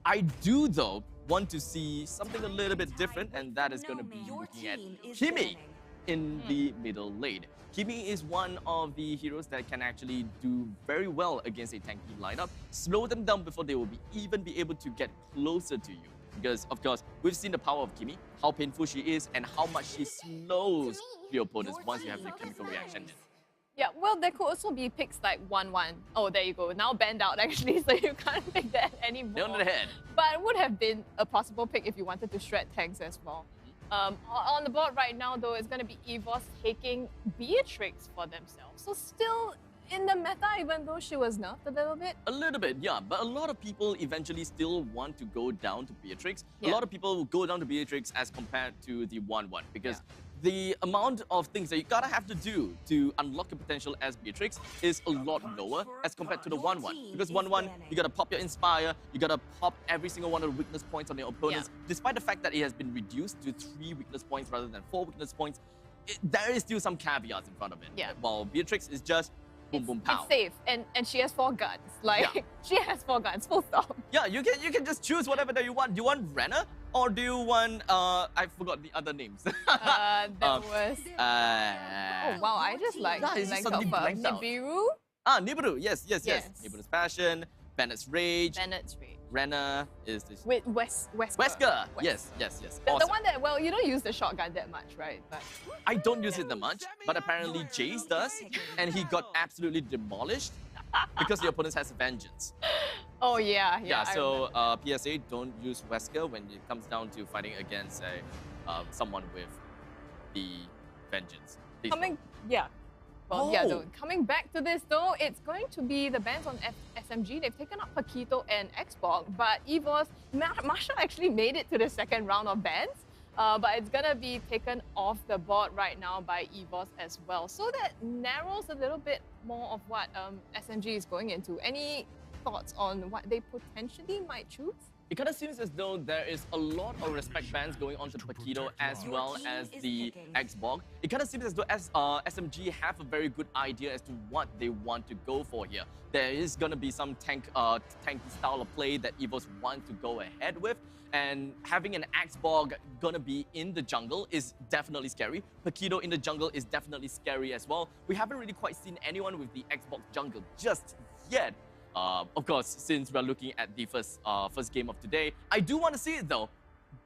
I do, though, want to see something a little bit different, and that is going to be looking at Kimi in the middle lane. Kimi is one of the heroes that can actually do very well against a tanky lineup, slow them down before they will even be able to get closer to you. Because, of course, we've seen the power of Kimi, how painful she is, and how much she slows your opponents once you have the chemical reaction in. Yeah, well, there could also be picks like 1-1. Oh, there you go. Now banned out, actually, so you can't pick that anymore. Down to the head. But it would have been a possible pick if you wanted to shred tanks as well. On the board right now, though, it's going to be EVOS taking Beatrix for themselves. So still in the meta, even though she was nerfed a little bit. A little bit, yeah. But a lot of people eventually still want to go down to Beatrix. A lot of people will go down to Beatrix as compared to the 1-1 because the amount of things that you gotta have to do to unlock your potential as Beatrix is a lot lower as compared to the 1-1. Because 1-1, you gotta pop your Inspire, you gotta pop every single one of the weakness points on your opponents. Despite the fact that it has been reduced to 3 weakness points rather than 4 weakness points, there is still some caveats in front of it. While Beatrix is just boom, boom, pow. It's safe, and she has 4 guns. Like she has 4 guns. Full stop. Yeah, you can just choose whatever that you want. Do you want Renner or do you want I forgot the other names. That was. Oh wow! I just like suddenly blanked out. Nibiru. Nibiru. Yes. Nibiru's Passion. Bennett's Rage. Renner is this. With Wesker. Wesker. Yes. The Awesome. one that, well, you don't use the shotgun that much, right? But I don't use it that much, but apparently Jace does, and he got absolutely demolished because the opponent has Vengeance. Oh yeah. So PSA, don't use Wesker when it comes down to fighting against someone with the Vengeance. Please don't. Coming back to this though, it's going to be the bans on SMG. They've taken up Paquito and Xbox, but EVOS, Marshall actually made it to the second round of bans. But it's gonna be taken off the board right now by EVOS as well. So that narrows a little bit more of what SMG is going into. Any thoughts on what they potentially might choose? It kind of seems as though there is a lot of respect bans going on to Paquito as well as the Xbox. It kind of seems as though SMG have a very good idea as to what they want to go for here. There is going to be some tanky style of play that EVOS want to go ahead with. And having an Xbox gonna be in the jungle is definitely scary. Paquito in the jungle is definitely scary as well. We haven't really quite seen anyone with the Xbox jungle just yet. Of course, since we're looking at the first game of today, I do want to see it though.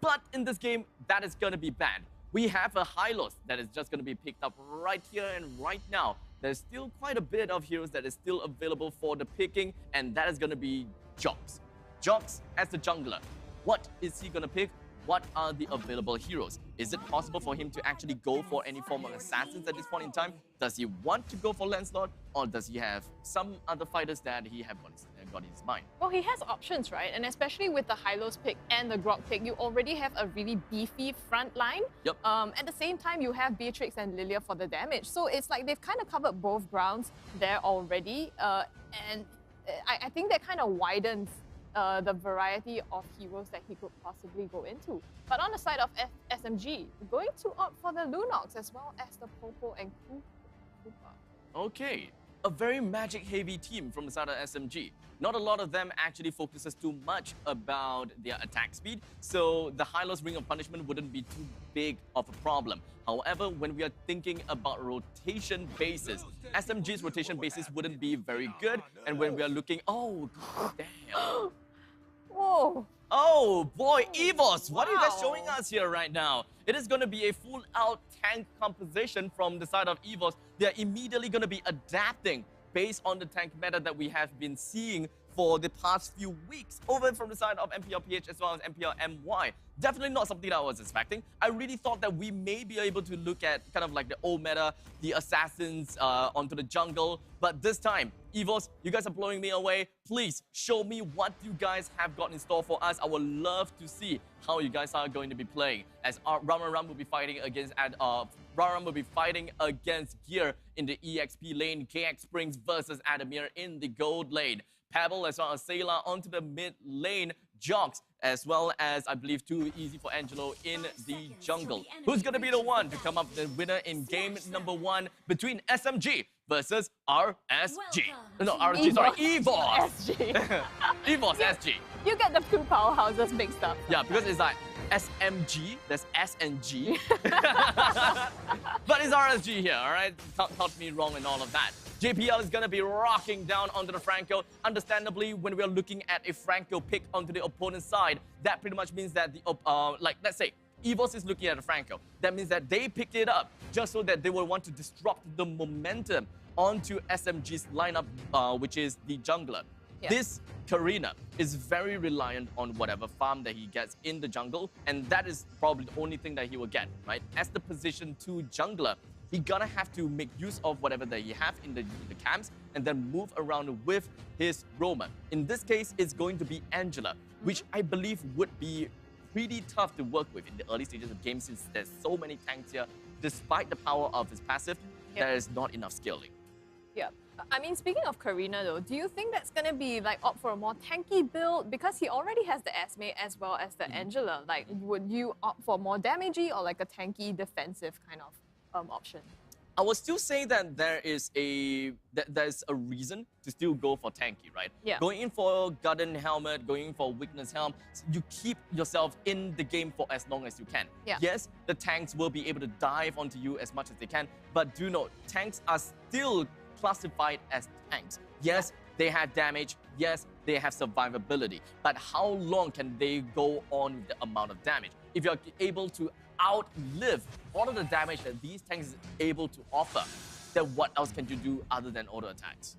But in this game, that is gonna be banned. We have a Hylos that is just gonna be picked up right here and right now. There's still quite a bit of heroes that is still available for the picking, and that is gonna be Jox. Jox as the jungler. What is he gonna pick? What are the available heroes? Is it possible for him to actually go for any form of assassins at this point in time? Does he want to go for Lancelot, or does he have some other fighters that he have got in his mind? Well, he has options, right? And especially with the Hylos pick and the Grok pick, you already have a really beefy front line. Yep. At the same time, you have Beatrix and Lilia for the damage. So it's like they've kind of covered both grounds there already. And I think that kind of widens the variety of heroes that he could possibly go into. But on the side of SMG, going to opt for the Lunox as well as the Popo and Koopa. Okay, a very magic-heavy team from the side of SMG. Not a lot of them actually focuses too much about their attack speed, so the Hylos Ring of Punishment wouldn't be too big of a problem. However, when we are thinking about rotation basis, SMG's rotation basis wouldn't be very good, and when we are looking, oh, damn. Whoa. Oh boy, EVOS, what are you guys showing us here right now? It is going to be a full-out tank composition from the side of EVOS. They're immediately going to be adapting based on the tank meta that we have been seeing for the past few weeks over from the side of MPL PH as well as MPL MY. Definitely not something that I was expecting. I really thought that we may be able to look at kind of like the old meta, the assassins onto the jungle. But this time, EVOS, you guys are blowing me away. Please show me what you guys have got in store for us. I would love to see how you guys are going to be playing. As Ram will be fighting against Ram will be fighting against Gear in the EXP lane. KX Springs versus Adamir in the gold lane. Pebble as well as Sailor onto the mid lane. Jox as well as, I believe, Too Easy for Angelo in the jungle. Who's going to be the one to come up the winner in game number 1 between SMG versus RSG? No, RSG, sorry, EVOS. SG. EVOS SG. You get the two powerhouses mixed up. Yeah, because it's like SMG, there's S and G. But it's RSG here, all right? Taught me wrong and all of that. JPL is going to be rocking down onto the Franco. Understandably, when we are looking at a Franco pick onto the opponent's side, that pretty much means that like, let's say, EVOS is looking at a Franco. That means that they picked it up just so that they will want to disrupt the momentum onto SMG's lineup, which is the jungler. Yeah. This Karina is very reliant on whatever farm that he gets in the jungle, and that is probably the only thing that he will get, right? As the position 2 jungler, he gonna have to make use of whatever that he have in the camps and then move around with his roamer. In this case, it's going to be Angela, which I believe would be pretty tough to work with in the early stages of the game since there's so many tanks here. Despite the power of his passive, there is not enough scaling. Yeah. I mean, speaking of Karina though, do you think that's going to be like opt for a more tanky build? Because he already has the Esme as well as the Angela. Like, would you opt for more damagey or like a tanky defensive kind of option? I will still say that there's a reason to still go for tanky, right? Yeah. Going in for Garden Helmet, going in for Weakness Helm, you keep yourself in the game for as long as you can. Yeah. Yes, the tanks will be able to dive onto you as much as they can, but do note, tanks are still classified as tanks. Yes, they have damage. Yes, they have survivability. But how long can they go on with the amount of damage? If you're able to outlive all of the damage that these tanks is able to offer, then what else can you do other than auto attacks?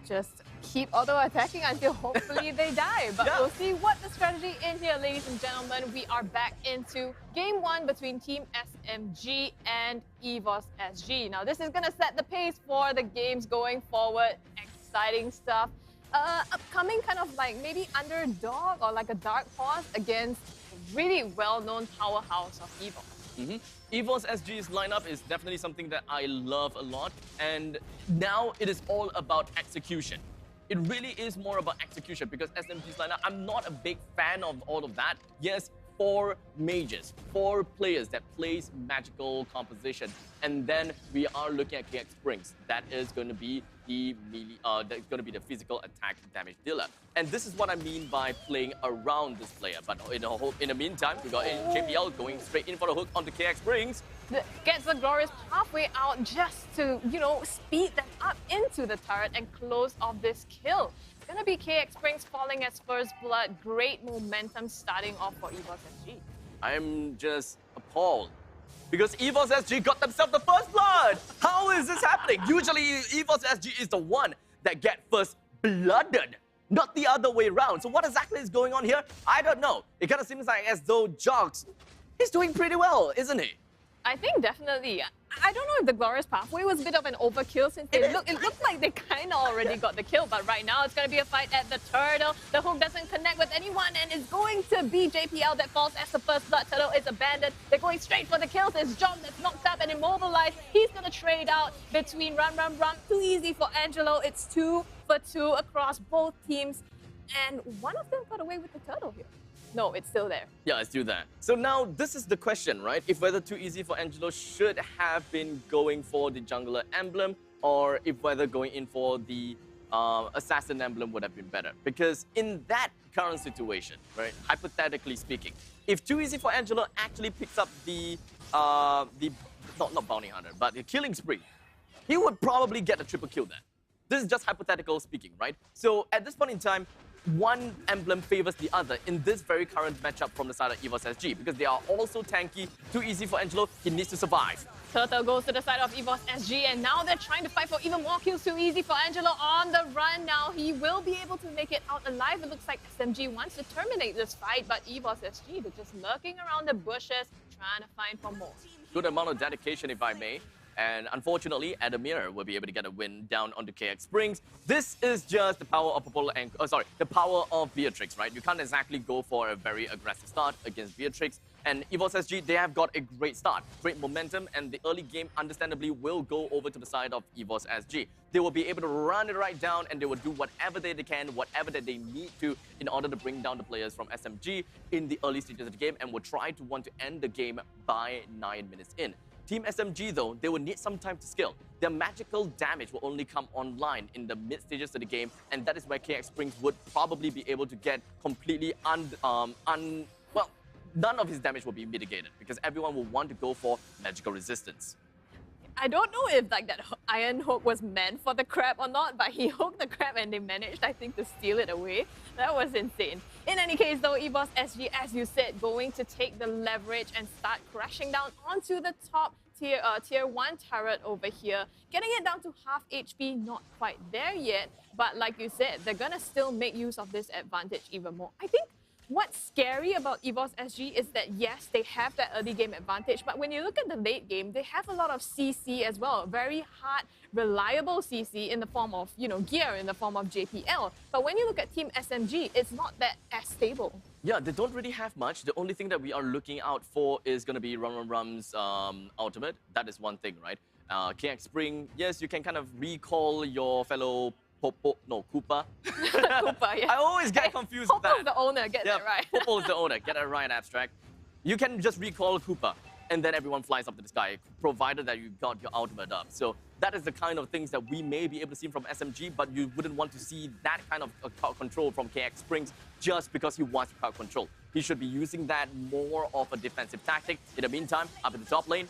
Just keep auto-attacking until hopefully they die. But we'll see what the strategy is here, ladies and gentlemen. We are back into Game 1 between Team SMG and EVOS SG. Now, this is going to set the pace for the games going forward. Exciting stuff. Upcoming kind of like maybe underdog or like a dark horse against a really well-known powerhouse of EVOS. EVOS SG's lineup is definitely something that I love a lot, and now it is all about execution. It really is more about execution because SMG's lineup, I'm not a big fan of all of that. Yes, 4 mages, 4 players that plays magical composition, and then we are looking at KX Springs. That is going to be the melee, that's going to be the physical attack damage dealer. And this is what I mean by playing around this player. But in the meantime, we got JPL going straight in for the hook onto KX Springs. Gets the glorious pathway out just to, you know, speed them up into the turret and close off this kill. It's going to be KX Springs falling as first blood. Great momentum starting off for EVOS SG. I'm just appalled. Because EVOS SG got themselves the first blood! How is this happening? Usually EVOS SG is the one that get first blooded, not the other way around. So what exactly is going on here? I don't know. It kind of seems like as though Jogs is doing pretty well, isn't he? I think definitely. I don't know if the glorious pathway was a bit of an overkill since it looked like they kind of already got the kill, but right now it's going to be a fight at the turtle. The hook doesn't connect with anyone and it's going to be JPL that falls as the first blood. Turtle is abandoned. They're going straight for the kills. It's John that's knocked up and immobilized. He's going to trade out between run. Too easy for Angelo. It's 2 for 2 across both teams, and one of them got away with the turtle here. No, it's still there. Yeah, it's still there. So now this is the question, right? If whether Too Easy for Angelo should have been going for the jungler emblem, or if whether going in for the assassin emblem would have been better. Because in that current situation, right, hypothetically speaking, if Too Easy for Angelo actually picks up the not bounty hunter, but the killing spree, he would probably get a triple kill then. This is just hypothetical speaking, right? So at this point in time, one emblem favors the other in this very current matchup from the side of EVOS SG because they are also tanky. Too easy for Angelo, he needs to survive. Turtle goes to the side of EVOS SG, and now they're trying to fight for even more kills. Too easy for Angelo on the run now. He will be able to make it out alive. It looks like SMG wants to terminate this fight, but EVOS SG, they're just lurking around the bushes, trying to find for more. Good amount of dedication, if I may. And unfortunately, Adamir will be able to get a win down onto KX Springs. This is just the power of the power of Beatrix, right? You can't exactly go for a very aggressive start against Beatrix. And EVOS SG, they have got a great start, great momentum, and the early game, understandably, will go over to the side of EVOS SG. They will be able to run it right down, and they will do whatever they can, whatever that they need to, in order to bring down the players from SMG in the early stages of the game, and will try to want to end the game by 9 minutes in. Team SMG, though, they will need some time to scale. Their magical damage will only come online in the mid stages of the game, and that is where KX Springs would probably be able to get completely well, none of his damage will be mitigated because everyone will want to go for magical resistance. I don't know if like that iron hook was meant for the crab or not, but he hooked the crab and they managed, I think, to steal it away. That was insane. In any case, though, EVOS SG, as you said, going to take the leverage and start crashing down onto the top tier 1 turret over here, getting it down to half HP, not quite there yet, but like you said, they're gonna still make use of this advantage even more. I think what's scary about EVOS SG is that, yes, they have that early game advantage, but when you look at the late game, they have a lot of CC as well. Very hard, reliable CC in the form of, you know, gear, in the form of JPL. But when you look at Team SMG, it's not that as stable. Yeah, they don't really have much. The only thing that we are looking out for is going to be Rum's ultimate. That is one thing, right? KX Spring, yes, you can kind of recall your fellow Koopa. Koopa, yeah. I always get confused with that. Popo's the owner, get that right. Popo is the owner, get it right, Abstract. You can just recall Koopa. and then everyone flies up to the sky, provided that you got your ultimate up. So that is the kind of things that we may be able to see from SMG, but you wouldn't want to see that kind of crowd control from KX Springs just because he wants crowd control. He should be using that more of a defensive tactic. In the meantime, up in the top lane,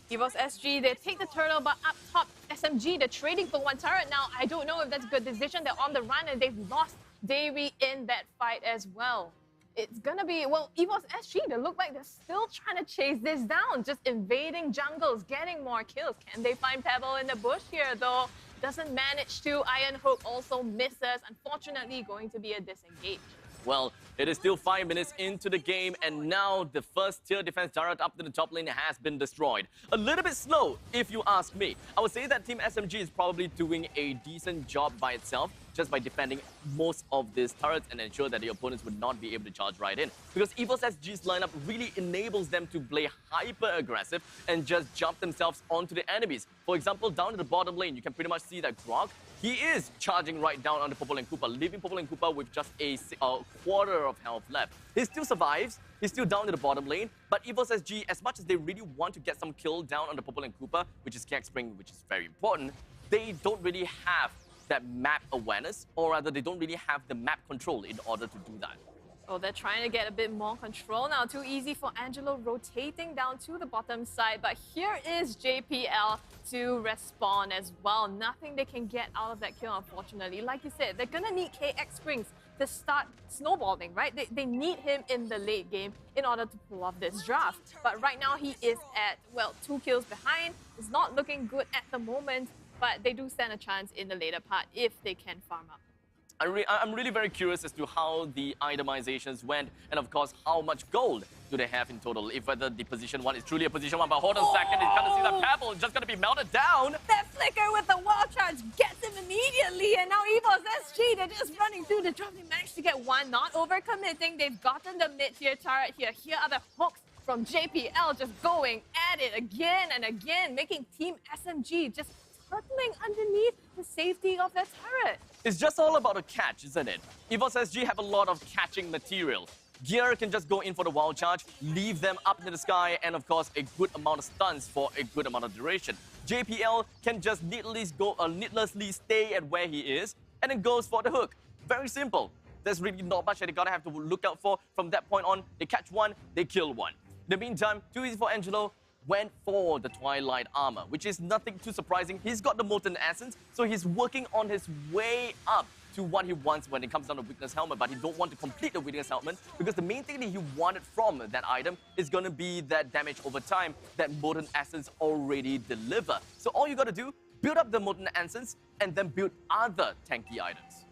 EVOS SG, they take the turtle, but up top, SMG, they're trading for one turret now. I don't know if that's a good decision. They're on the run, and they've lost Davey in that fight as well. It's gonna be, well, EVOS SG, they look like they're still trying to chase this down, just invading jungles, getting more kills. Can they find Pebble in the bush here, though? Doesn't manage to. Iron Hook also misses. Unfortunately, going to be a disengage. well, it is still 5 minutes into the game, and now the first tier defense turret up to the top lane has been destroyed. A little bit slow, if you ask me. I would say that Team SMG is probably doing a decent job by itself, just by defending most of these turrets and ensure that the opponents would not be able to charge right in. Because EVOS SG's lineup really enables them to play hyper-aggressive and just jump themselves onto the enemies. For example, down to the bottom lane, you can pretty much see that Grog, he is charging right down onto Purple and Koopa, leaving Purple and Koopa with just a quarter of health left. He still survives, he's still down to the bottom lane, but EVOS SG, as much as they really want to get some kill down on the Purple and Koopa, which is KX Spring, which is very important, they don't really have that map awareness, or rather they don't really have the map control in order to do that. Oh, they're trying to get a bit more control now. Too easy for Angelo rotating down to the bottom side. But here is JPL to respawn as well. Nothing they can get out of that kill, unfortunately. Like you said, they're going to need KX Springs to start snowballing, right? They need him in the late game in order to pull off this draft. But right now he is at, well, 2 kills behind. It's not looking good at the moment, but they do stand a chance in the later part if they can farm up. I'm really very curious as to how the itemizations went, and of course, how much gold do they have in total, if whether the position 1 is truly a position 1. But hold on a second, it's gonna see that Pebble just gonna be melted down. That flicker with the wall charge gets him immediately, and now EVOS SG, they're just running through the drop. They managed to get one, not overcommitting. They've gotten the mid-tier turret here. Here are the hooks from JPL just going at it again and again, making Team SMG just hurtling underneath the safety of their turret. It's just all about a catch, isn't it? EVOS SG have a lot of catching material. Gear can just go in for the wild charge, leave them up in the sky, and of course, a good amount of stuns for a good amount of duration. JPL can just needlessly stay at where he is, and then goes for the hook. Very simple. There's really not much that they gotta have to look out for. From that point on, they catch one, they kill one. In the meantime, too easy for Angelo, went for the Twilight Armor, which is nothing too surprising. He's got the Molten Essence, so he's working on his way up to what he wants when it comes down to Weakness Helmet, but he don't want to complete the Weakness Helmet because the main thing that he wanted from that item is going to be that damage over time that Molten Essence already deliver. So all you got to do, build up the Molten Essence and then build other tanky items.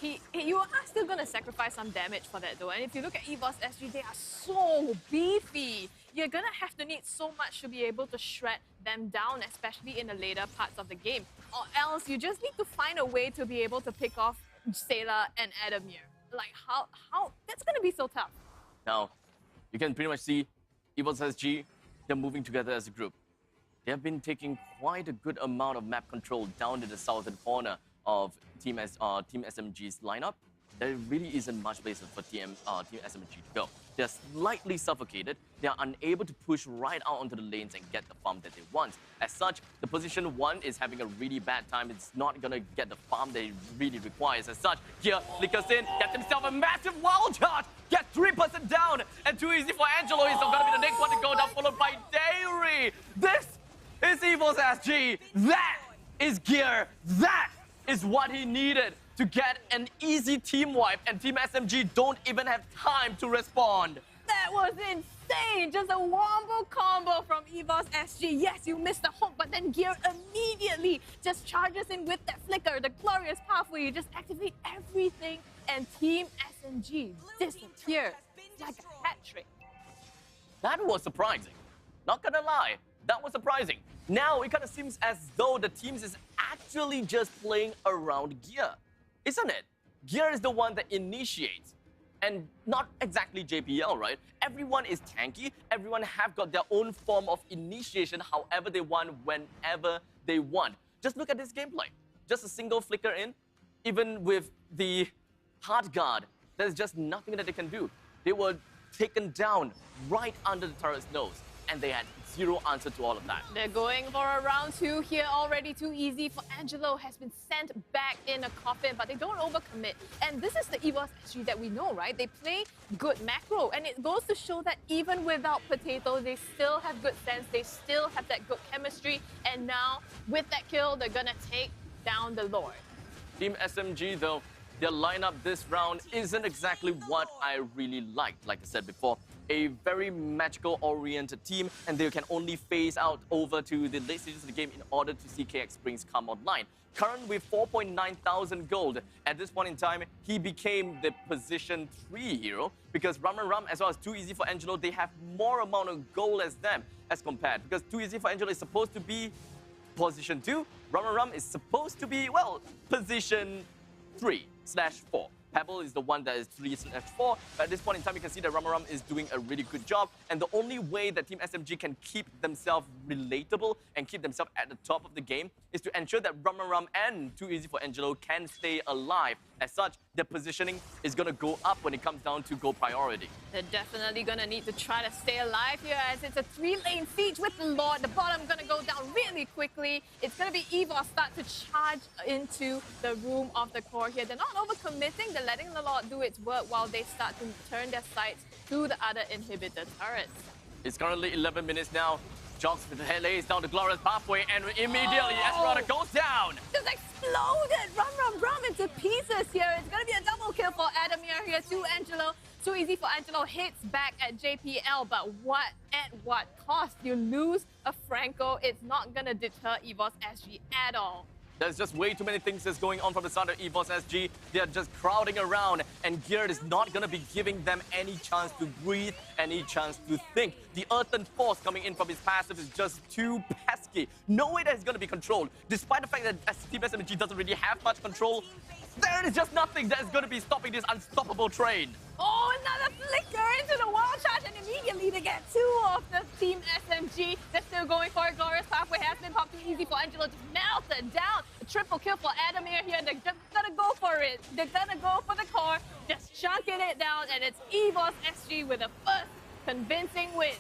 You are still going to sacrifice some damage for that though, and if you look at EVOS SG, they are so beefy. You're going to have to need so much to be able to shred them down, especially in the later parts of the game. Or else you just need to find a way to be able to pick off Sayla and Adamir. Like, how that's going to be so tough. Now, you can pretty much see EVOS SG, they're moving together as a group. They have been taking quite a good amount of map control down to the southern corner of Team SMG's lineup. There really isn't much place for Team SMG to go. They're slightly suffocated. They are unable to push right out onto the lanes and get the farm that they want. As such, the position 1 is having a really bad time. It's not gonna get the farm that it really requires. As such, here, flickers in, gets himself a massive wild charge, gets 3% down, and too easy for Angelo. He's gonna be the next one to go down, followed by Dairy. This is EVOS SG. That is gear. That is what he needed to get an easy team wipe, and Team SMG don't even have time to respond. That was insane! Just a wombo combo from EVOS SG. Yes, you missed the hook, but then Gear immediately just charges in with that flicker, the glorious path where you just activate everything, and Team SMG disappears like a hat trick. That was surprising. Not gonna lie, that was surprising. Now it kind of seems as though the teams is actually just playing around Gear. Isn't it? Gear is the one that initiates, and not exactly JPL, right? Everyone is tanky. Everyone have got their own form of initiation however they want, whenever they want. Just look at this gameplay. Just a single flicker in. Even with the hard guard, there's just nothing that they can do. They were taken down right under the turret's nose. and they had zero answer to all of that. They're going for a round 2 here already. Too easy for Angelo. Has been sent back in a coffin, but they don't overcommit. And this is the EVOS SG that we know, right? They play good macro, and it goes to show that even without Potato, they still have good sense. They still have that good chemistry. And now, with that kill, they're gonna take down the Lord. Team SMG, though, their lineup this round isn't exactly what I really liked. Like I said before, a very magical-oriented team, and they can only phase out over to the late stages of the game in order to see KX Springs come online. Current with 4.9 thousand gold. At this point in time, he became the position 3 hero because Rum as well as Too Easy for Angelo, they have more amount of gold as them as compared. Because Too Easy for Angelo is supposed to be position 2. Rum is supposed to be, well, position 3/4. Pebble is the one that is 3/4, but at this point in time, you can see that Rum is doing a really good job, and the only way that Team SMG can keep themselves relatable and keep themselves at the top of the game is to ensure that Rum and Too Easy for Angelo can stay alive. As such, their positioning is going to go up when it comes down to gold priority. They're definitely going to need to try to stay alive here as it's a 3-lane siege with the Lord. The bottom going to go down really quickly. It's going to be EVOS start to charge into the room of the core here. They're not overcommitting. They're letting the Lord do its work while they start to turn their sights to the other inhibitor turrets. It's currently 11 minutes now. Jogs with the head lays down the glorious pathway, and immediately Esperanza goes down. Just exploded! Rum into pieces here. It's going to be a double kill for Adamir here to Angelo. Too Easy for Angelo hits back at JPL, but at what cost? You lose a Franco. It's not going to deter EVOS SG at all. There's just way too many things that's going on from the side of EVOS SG. They're just crowding around, and Geared is not going to be giving them any chance to breathe, any chance to think. The Earthen Force coming in from his passive is just too pesky. No way that it's going to be controlled. Despite the fact that Team SMG doesn't really have much control, there is just nothing that is going to be stopping this unstoppable train. Oh, another flicker into the wall charge, and immediately they get 2 of the Team SMG. They're still going for it. Glorious Pathway has been popped. Too Easy for Angelo, just melted down. A triple kill for Adamir here. They're just gonna go for it. They're gonna go for the core, just chunking it down, and it's EVOS SG with a first convincing win.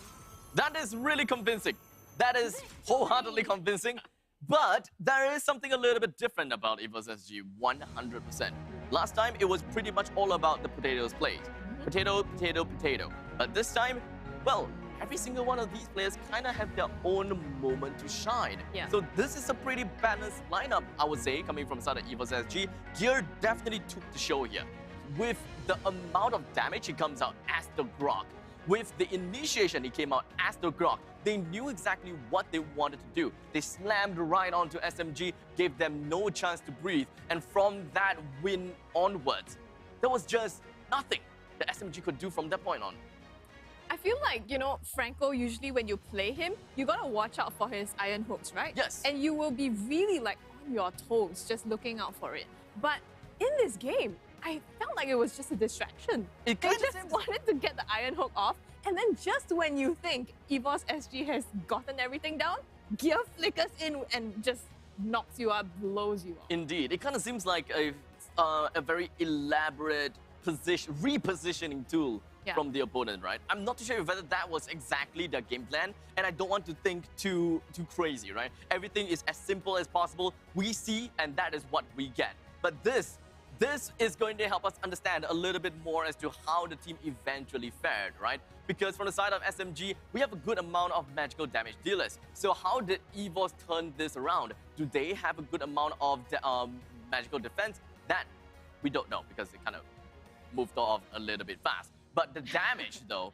That is really convincing. That is wholeheartedly convincing. But there is something a little bit different about EVOS SG, 100%. Last time, it was pretty much all about the potatoes played. Potato, potato, potato. But this time, well, every single one of these players kind of have their own moment to shine. Yeah. So this is a pretty balanced lineup, I would say, coming from side of EVOS SG. Gear definitely took the show here. With the amount of damage, he comes out as the Grok. With the initiation, he came out as the Grok. They knew exactly what they wanted to do. They slammed right onto SMG, gave them no chance to breathe. And from that win onwards, there was just nothing that SMG could do from that point on. I feel like, you know, Franco, usually when you play him, you gotta watch out for his iron hooks, right? Yes. And you will be really like on your toes, just looking out for it. But in this game, I felt like it was just a distraction. They just wanted to get the iron hook off, and then just when you think EVOS SG has gotten everything down, Gear flickers in and just knocks you up, blows you up. Indeed. It kind of seems like a very elaborate repositioning tool from the opponent, right? I'm not too sure whether that was exactly their game plan, and I don't want to think too crazy, right? Everything is as simple as possible. We see, and that is what we get. But this is going to help us understand a little bit more as to how the team eventually fared, right? Because from the side of SMG, we have a good amount of magical damage dealers. So how did EVOS turn this around? Do they have a good amount of magical defense? That we don't know because it kind of moved off a little bit fast. But the damage, though,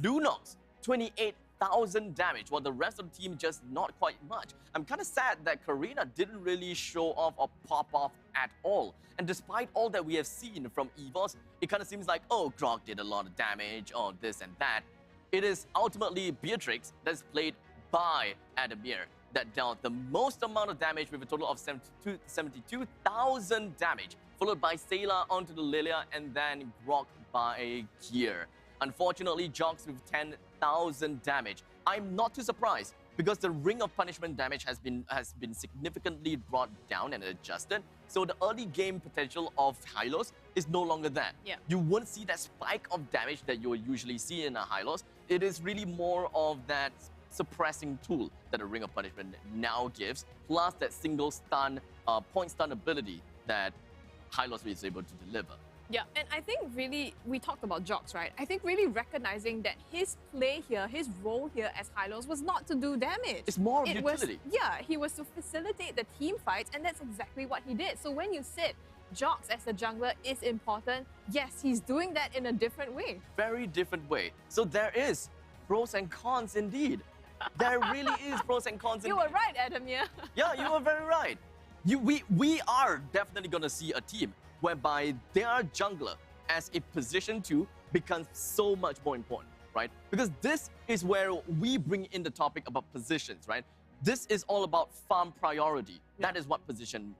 Lunox, 28,000 damage, while the rest of the team just not quite much. I'm kind of sad that Karina didn't really show off or pop off at all. And despite all that we have seen from EVOS, it kind of seems like, oh, Grok did a lot of damage, or this and that. It is ultimately Beatrix that's played by Adamir that dealt the most amount of damage with a total of 72,000 damage, followed by Sayla onto the Lilia, and then Grok by Gear. Unfortunately, Jogs with 10,000 damage. I'm not too surprised because the Ring of Punishment damage has been significantly brought down and adjusted. So the early game potential of Hylos is no longer there. Yeah. You won't see that spike of damage that you will usually see in a Hylos. It is really more of that suppressing tool that the Ring of Punishment now gives, plus that single stun, point stun ability that Hylos is able to deliver. Yeah, and I think really, we talked about Jox, right? I think really recognizing that his play here, his role here as Hylos was not to do damage. It's more of utility. He was to facilitate the team fights, and that's exactly what he did. So when you said Jox as the jungler is important, yes, he's doing that in a different way. Very different way. So there is pros and cons indeed. There really is pros and cons indeed. You were right, Adamir. Yeah, you were very right. We are definitely going to see a team whereby their jungler as a position 2 becomes so much more important, right? Because this is where we bring in the topic about positions, right? This is all about farm priority. That is what positioning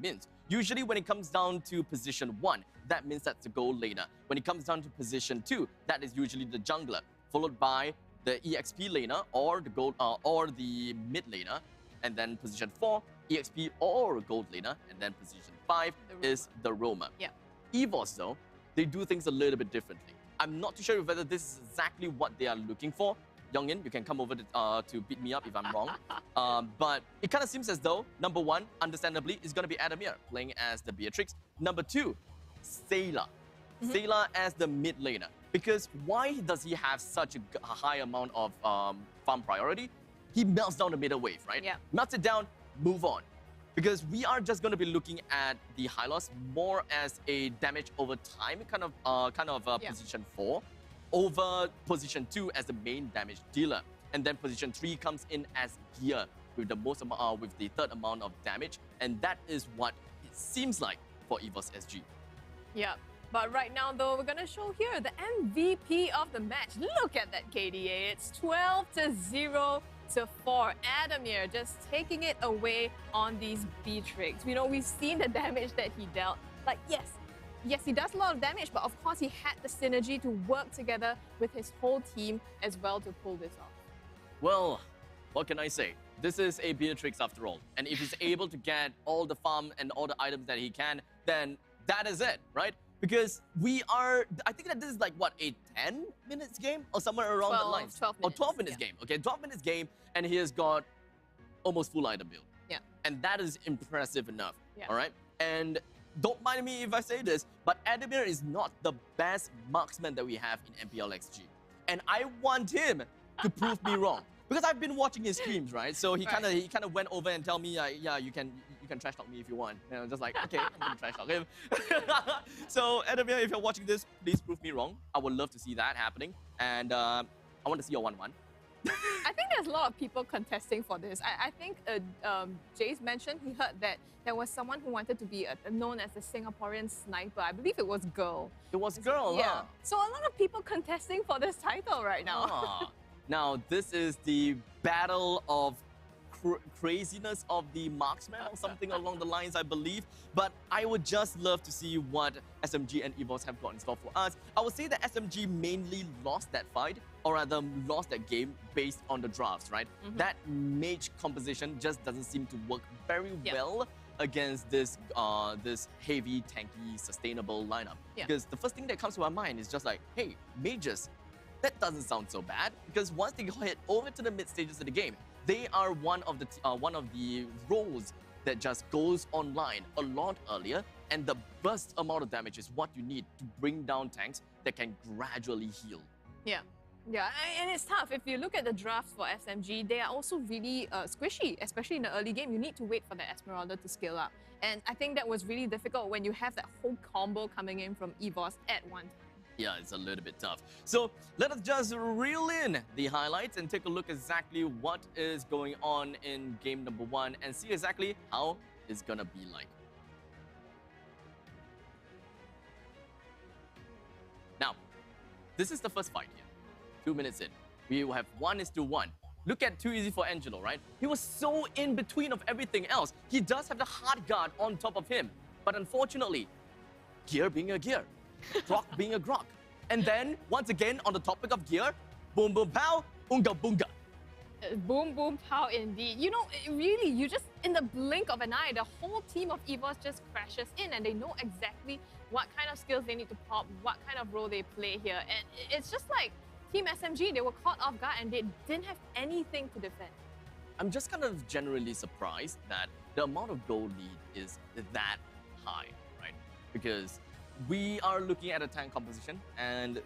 means. Usually when it comes down to position 1, that means that's the gold laner. When it comes down to position 2, that is usually the jungler, followed by the EXP laner or the gold or the mid laner, and then position 4, EXP or gold laner, and then position 5 is the roamer. Yeah. EVOS though, they do things a little bit differently. I'm not too sure whether this is exactly what they are looking for. Youngin, you can come over to beat me up if I'm wrong. But it kind of seems as though, number 1, understandably, is going to be Adamir playing as the Beatrix. Number 2, Sayla. Sayla as the mid laner. Because why does he have such a high amount of farm priority? He melts down the middle wave, right? Yeah. Melts it down, move on. Because we are just going to be looking at the Hylos more as a damage over time kind of position 4, over position 2 as the main damage dealer, and then position 3 comes in as gear with the most amount, with the third amount of damage, and that is what it seems like for EVOS SG. Yeah. But right now, though, we're going to show here the MVP of the match. Look at that KDA. It's 12-0 to 4. Adamir just taking it away on these Beatrix. You know, we've seen the damage that he dealt. Like, yes, he does a lot of damage, but of course he had the synergy to work together with his whole team as well to pull this off. Well, what can I say? This is a Beatrix after all. And if he's able to get all the farm and all the items that he can, then that is it, right? Because I think that this is like, what, a 10 minutes game? Or somewhere around the lines? 12 minutes. Or 12 minutes game. Okay, 12 minutes game, and he has got almost full item build. Yeah. And that is impressive enough, Yeah. all right? And don't mind me if I say this, but Adamir is not the best marksman that we have in MPL XG. And I want him to prove me wrong. Because I've been watching his streams, right? So he kind of went over and tell me, yeah, you can trash talk me if you want. And I'm just like, okay, I'm gonna trash talk him. So Adamir, if you're watching this, please prove me wrong. I would love to see that happening, and I want to see your 1-1. I think there's a lot of people contesting for this. I think Jace mentioned he heard that there was someone who wanted to be known as the Singaporean sniper. I believe it was Girl. It was Girl, yeah. huh? So a lot of people contesting for this title right now. Now, this is the battle of craziness of the marksman or something along the lines, I believe. But I would just love to see what SMG and EVOS have got in store for us. I would say that SMG mainly lost that fight, or rather lost that game based on the drafts, right? That mage composition just doesn't seem to work very well against this this heavy, tanky, sustainable lineup. Because the first thing that comes to my mind is just like, hey, mages, that doesn't sound so bad, because once they head over to the mid stages of the game, they are one of the roles that just goes online a lot earlier, and the burst amount of damage is what you need to bring down tanks that can gradually heal. Yeah, and it's tough. If you look at the drafts for SMG, they are also really squishy, especially in the early game. You need to wait for the Esmeralda to scale up. And I think that was really difficult when you have that whole combo coming in from EVOS at one time. Yeah, it's a little bit tough. So let us just reel in the highlights and take a look exactly what is going on in game number 1 and see exactly how it's gonna be like. Now, this is the first fight here. 2 minutes in. We will have 1:1. Look at Too Easy for Angelo, right? He was so in between of everything else. He does have the hard guard on top of him. But unfortunately, gear being a gear. Grok being a Grok. And then, once again, on the topic of gear, boom, boom, pow, unga, bunga. Boom, boom, pow, indeed. You know, really, you just, in the blink of an eye, the whole team of EVOS just crashes in and they know exactly what kind of skills they need to pop, what kind of role they play here. And it's just like, Team SMG, they were caught off guard and they didn't have anything to defend. I'm just kind of generally surprised that the amount of gold lead is that high, right? Because we are looking at a tank composition and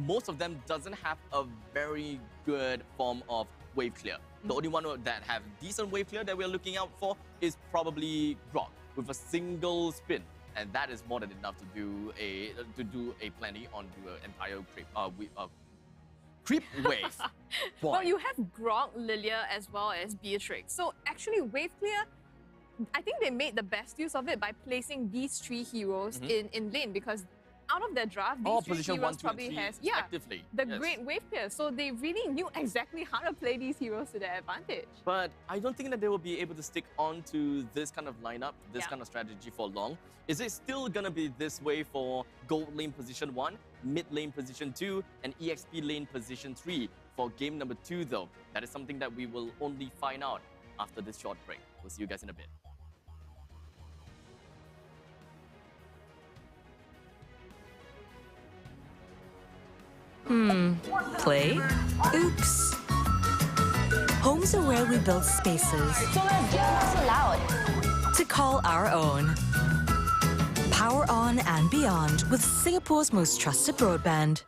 most of them doesn't have a very good form of wave clear. The only one that have decent wave clear that we're looking out for is probably Grok with a single spin. And that is more than enough to do a plenty onto an entire creep wave. Well, you have Grok, Lilia, as well as Beatrix. So actually, wave clear, I think they made the best use of it by placing these three heroes in lane, because out of their draft, these three position heroes 1, 2, and probably 3 has respectively. the great wave clear. So they really knew exactly how to play these heroes to their advantage. But I don't think that they will be able to stick on to this kind of lineup, this kind of strategy for long. Is it still going to be this way for gold lane position 1, mid lane position 2, and EXP lane position 3 for game number 2 though? That is something that we will only find out after this short break. We'll see you guys in a bit. Play? Oops. Homes are where we build spaces So let's get so loud. to call our own. Power on and beyond with Singapore's most trusted broadband.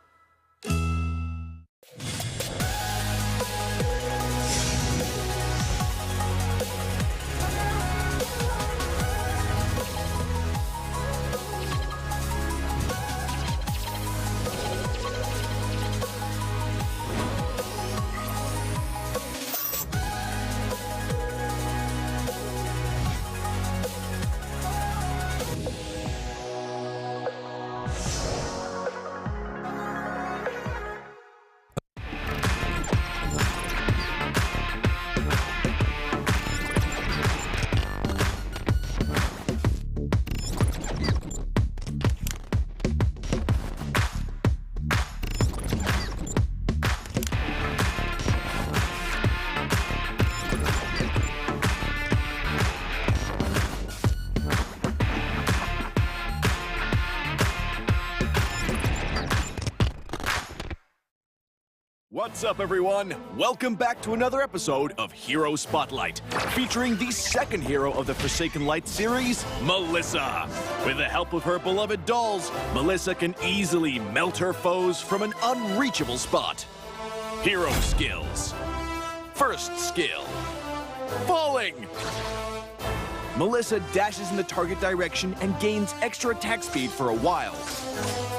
What's up, everyone? Welcome back to another episode of Hero Spotlight, featuring the second hero of the Forsaken Light series, Melissa. With the help of her beloved dolls, Melissa can easily melt her foes from an unreachable spot. Hero skills. First skill, falling. Melissa dashes in the target direction and gains extra attack speed for a while.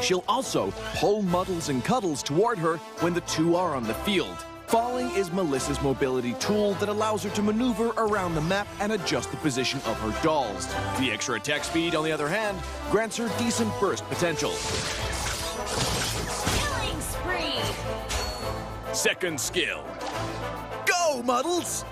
She'll also pull Muddles and Cuddles toward her when the two are on the field. Falling is Melissa's mobility tool that allows her to maneuver around the map and adjust the position of her dolls. The extra attack speed, on the other hand, grants her decent burst potential. Killing spree! Second skill, go Muddles!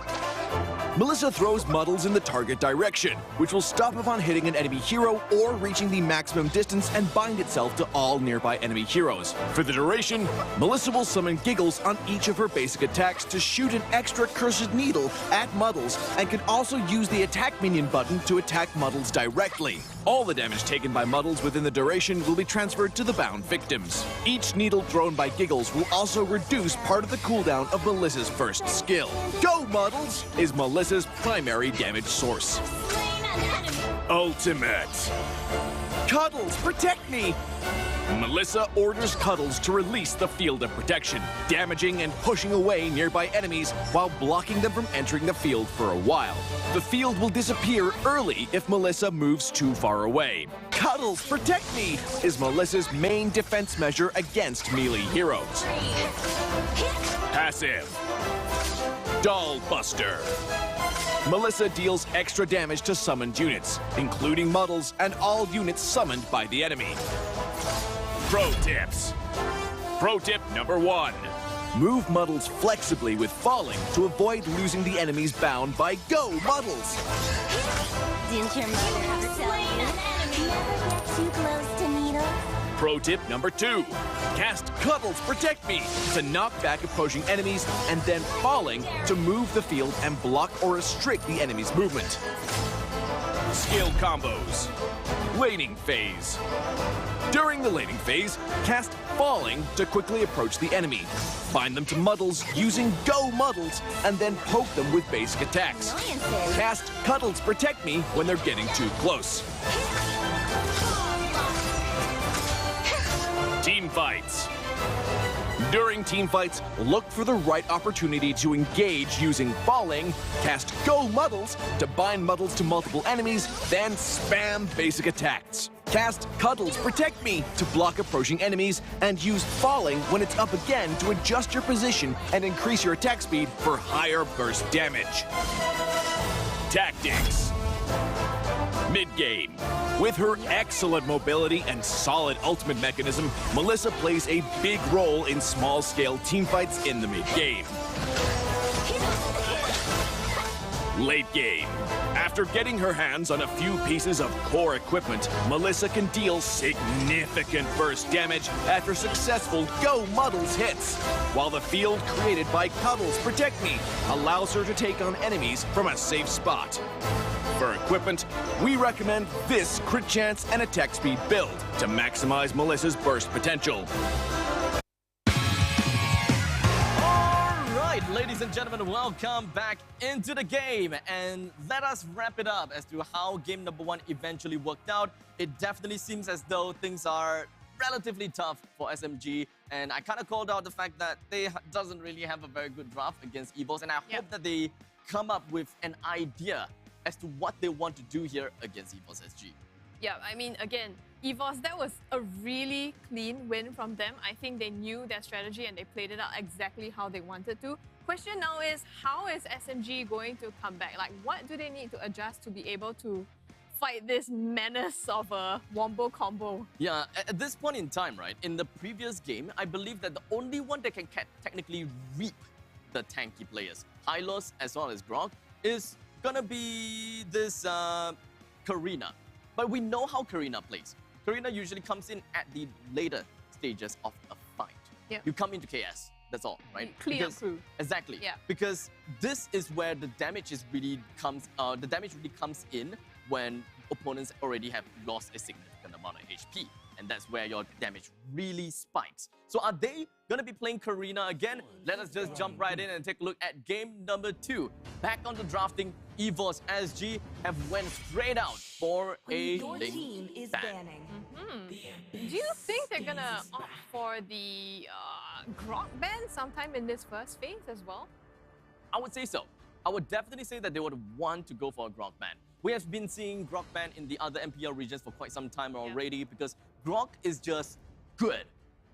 Melissa throws Muddles in the target direction, which will stop upon hitting an enemy hero or reaching the maximum distance and bind itself to all nearby enemy heroes. For the duration, Melissa will summon Giggles on each of her basic attacks to shoot an extra Cursed Needle at Muddles, and can also use the attack minion button to attack Muddles directly. All the damage taken by Muddles within the duration will be transferred to the bound victims. Each needle thrown by Giggles will also reduce part of the cooldown of Melissa's first skill. Go Muddles is Melissa's primary damage source. Ultimate. Cuddles, protect me! Melissa orders Cuddles to release the field of protection, damaging and pushing away nearby enemies while blocking them from entering the field for a while. The field will disappear early if Melissa moves too far away. Cuddles, protect me! Is Melissa's main defense measure against melee heroes. Passive. Doll Buster. Melissa deals extra damage to summoned units, including Muddles and all units summoned by the enemy. Pro tips. Pro tip number 1. Move Muddles flexibly with falling to avoid losing the enemies bound by Go Muddles. Didn't your mother ever tell you? Never get too close to Needle. Pro tip number 2. Cast Cuddles Protect Me to knock back approaching enemies, and then falling to move the field and block or restrict the enemy's movement. Skill combos. Laning phase. During the laning phase, cast Falling to quickly approach the enemy. Bind them to muddles using Go Muddles, and then poke them with basic attacks. Cast Cuddles Protect Me when they're getting too close. Team fights. During team fights, look for the right opportunity to engage using Falling, cast Go Muddles to bind muddles to multiple enemies, then spam basic attacks. Cast Cuddles Protect Me to block approaching enemies, and use Falling when it's up again to adjust your position and increase your attack speed for higher burst damage. Tactics. Mid-game. With her excellent mobility and solid ultimate mechanism, Melissa plays a big role in small-scale teamfights in the mid-game. Late game. After getting her hands on a few pieces of core equipment, Melissa can deal significant burst damage after successful Go Muddles hits, while the field created by Cuddles Protect Me allows her to take on enemies from a safe spot. For equipment, we recommend this crit chance and attack speed build to maximize Melissa's burst potential. Alright, ladies and gentlemen, welcome back into the game, and let us wrap it up as to how game number 1 eventually worked out. It definitely seems as though things are relatively tough for SMG, and I kind of called out the fact that they doesn't really have a very good draft against EVOS, and I hope that they come up with an idea as to what they want to do here against EVOS SG. Yeah, I mean, again, EVOS, that was a really clean win from them. I think they knew their strategy and they played it out exactly how they wanted to. Question now is, how is SMG going to come back? Like, what do they need to adjust to be able to fight this menace of a wombo combo? Yeah, at this point in time, right, in the previous game, I believe that the only one that can technically reap the tanky players, Hylos as well as Grog, is gonna be this Karina. But we know how Karina plays. Karina usually comes in at the later stages of a fight. Yep. You come into KS, that's all, right? Clean up crew. Exactly. Yeah. Because this is where the damage really comes in when opponents already have lost a significant amount of HP. And that's where your damage really spikes. So are they going to be playing Karina again? Let us just jump right in and take a look at game number 2. Back on the drafting, EVOS SG have went straight out for a team is banning. Do you think they're going to opt for the Grog ban sometime in this first phase as well? I would say so. I would definitely say that they would want to go for a Grog ban. We have been seeing Grog ban in the other MPL regions for quite some time already because Grog is just good.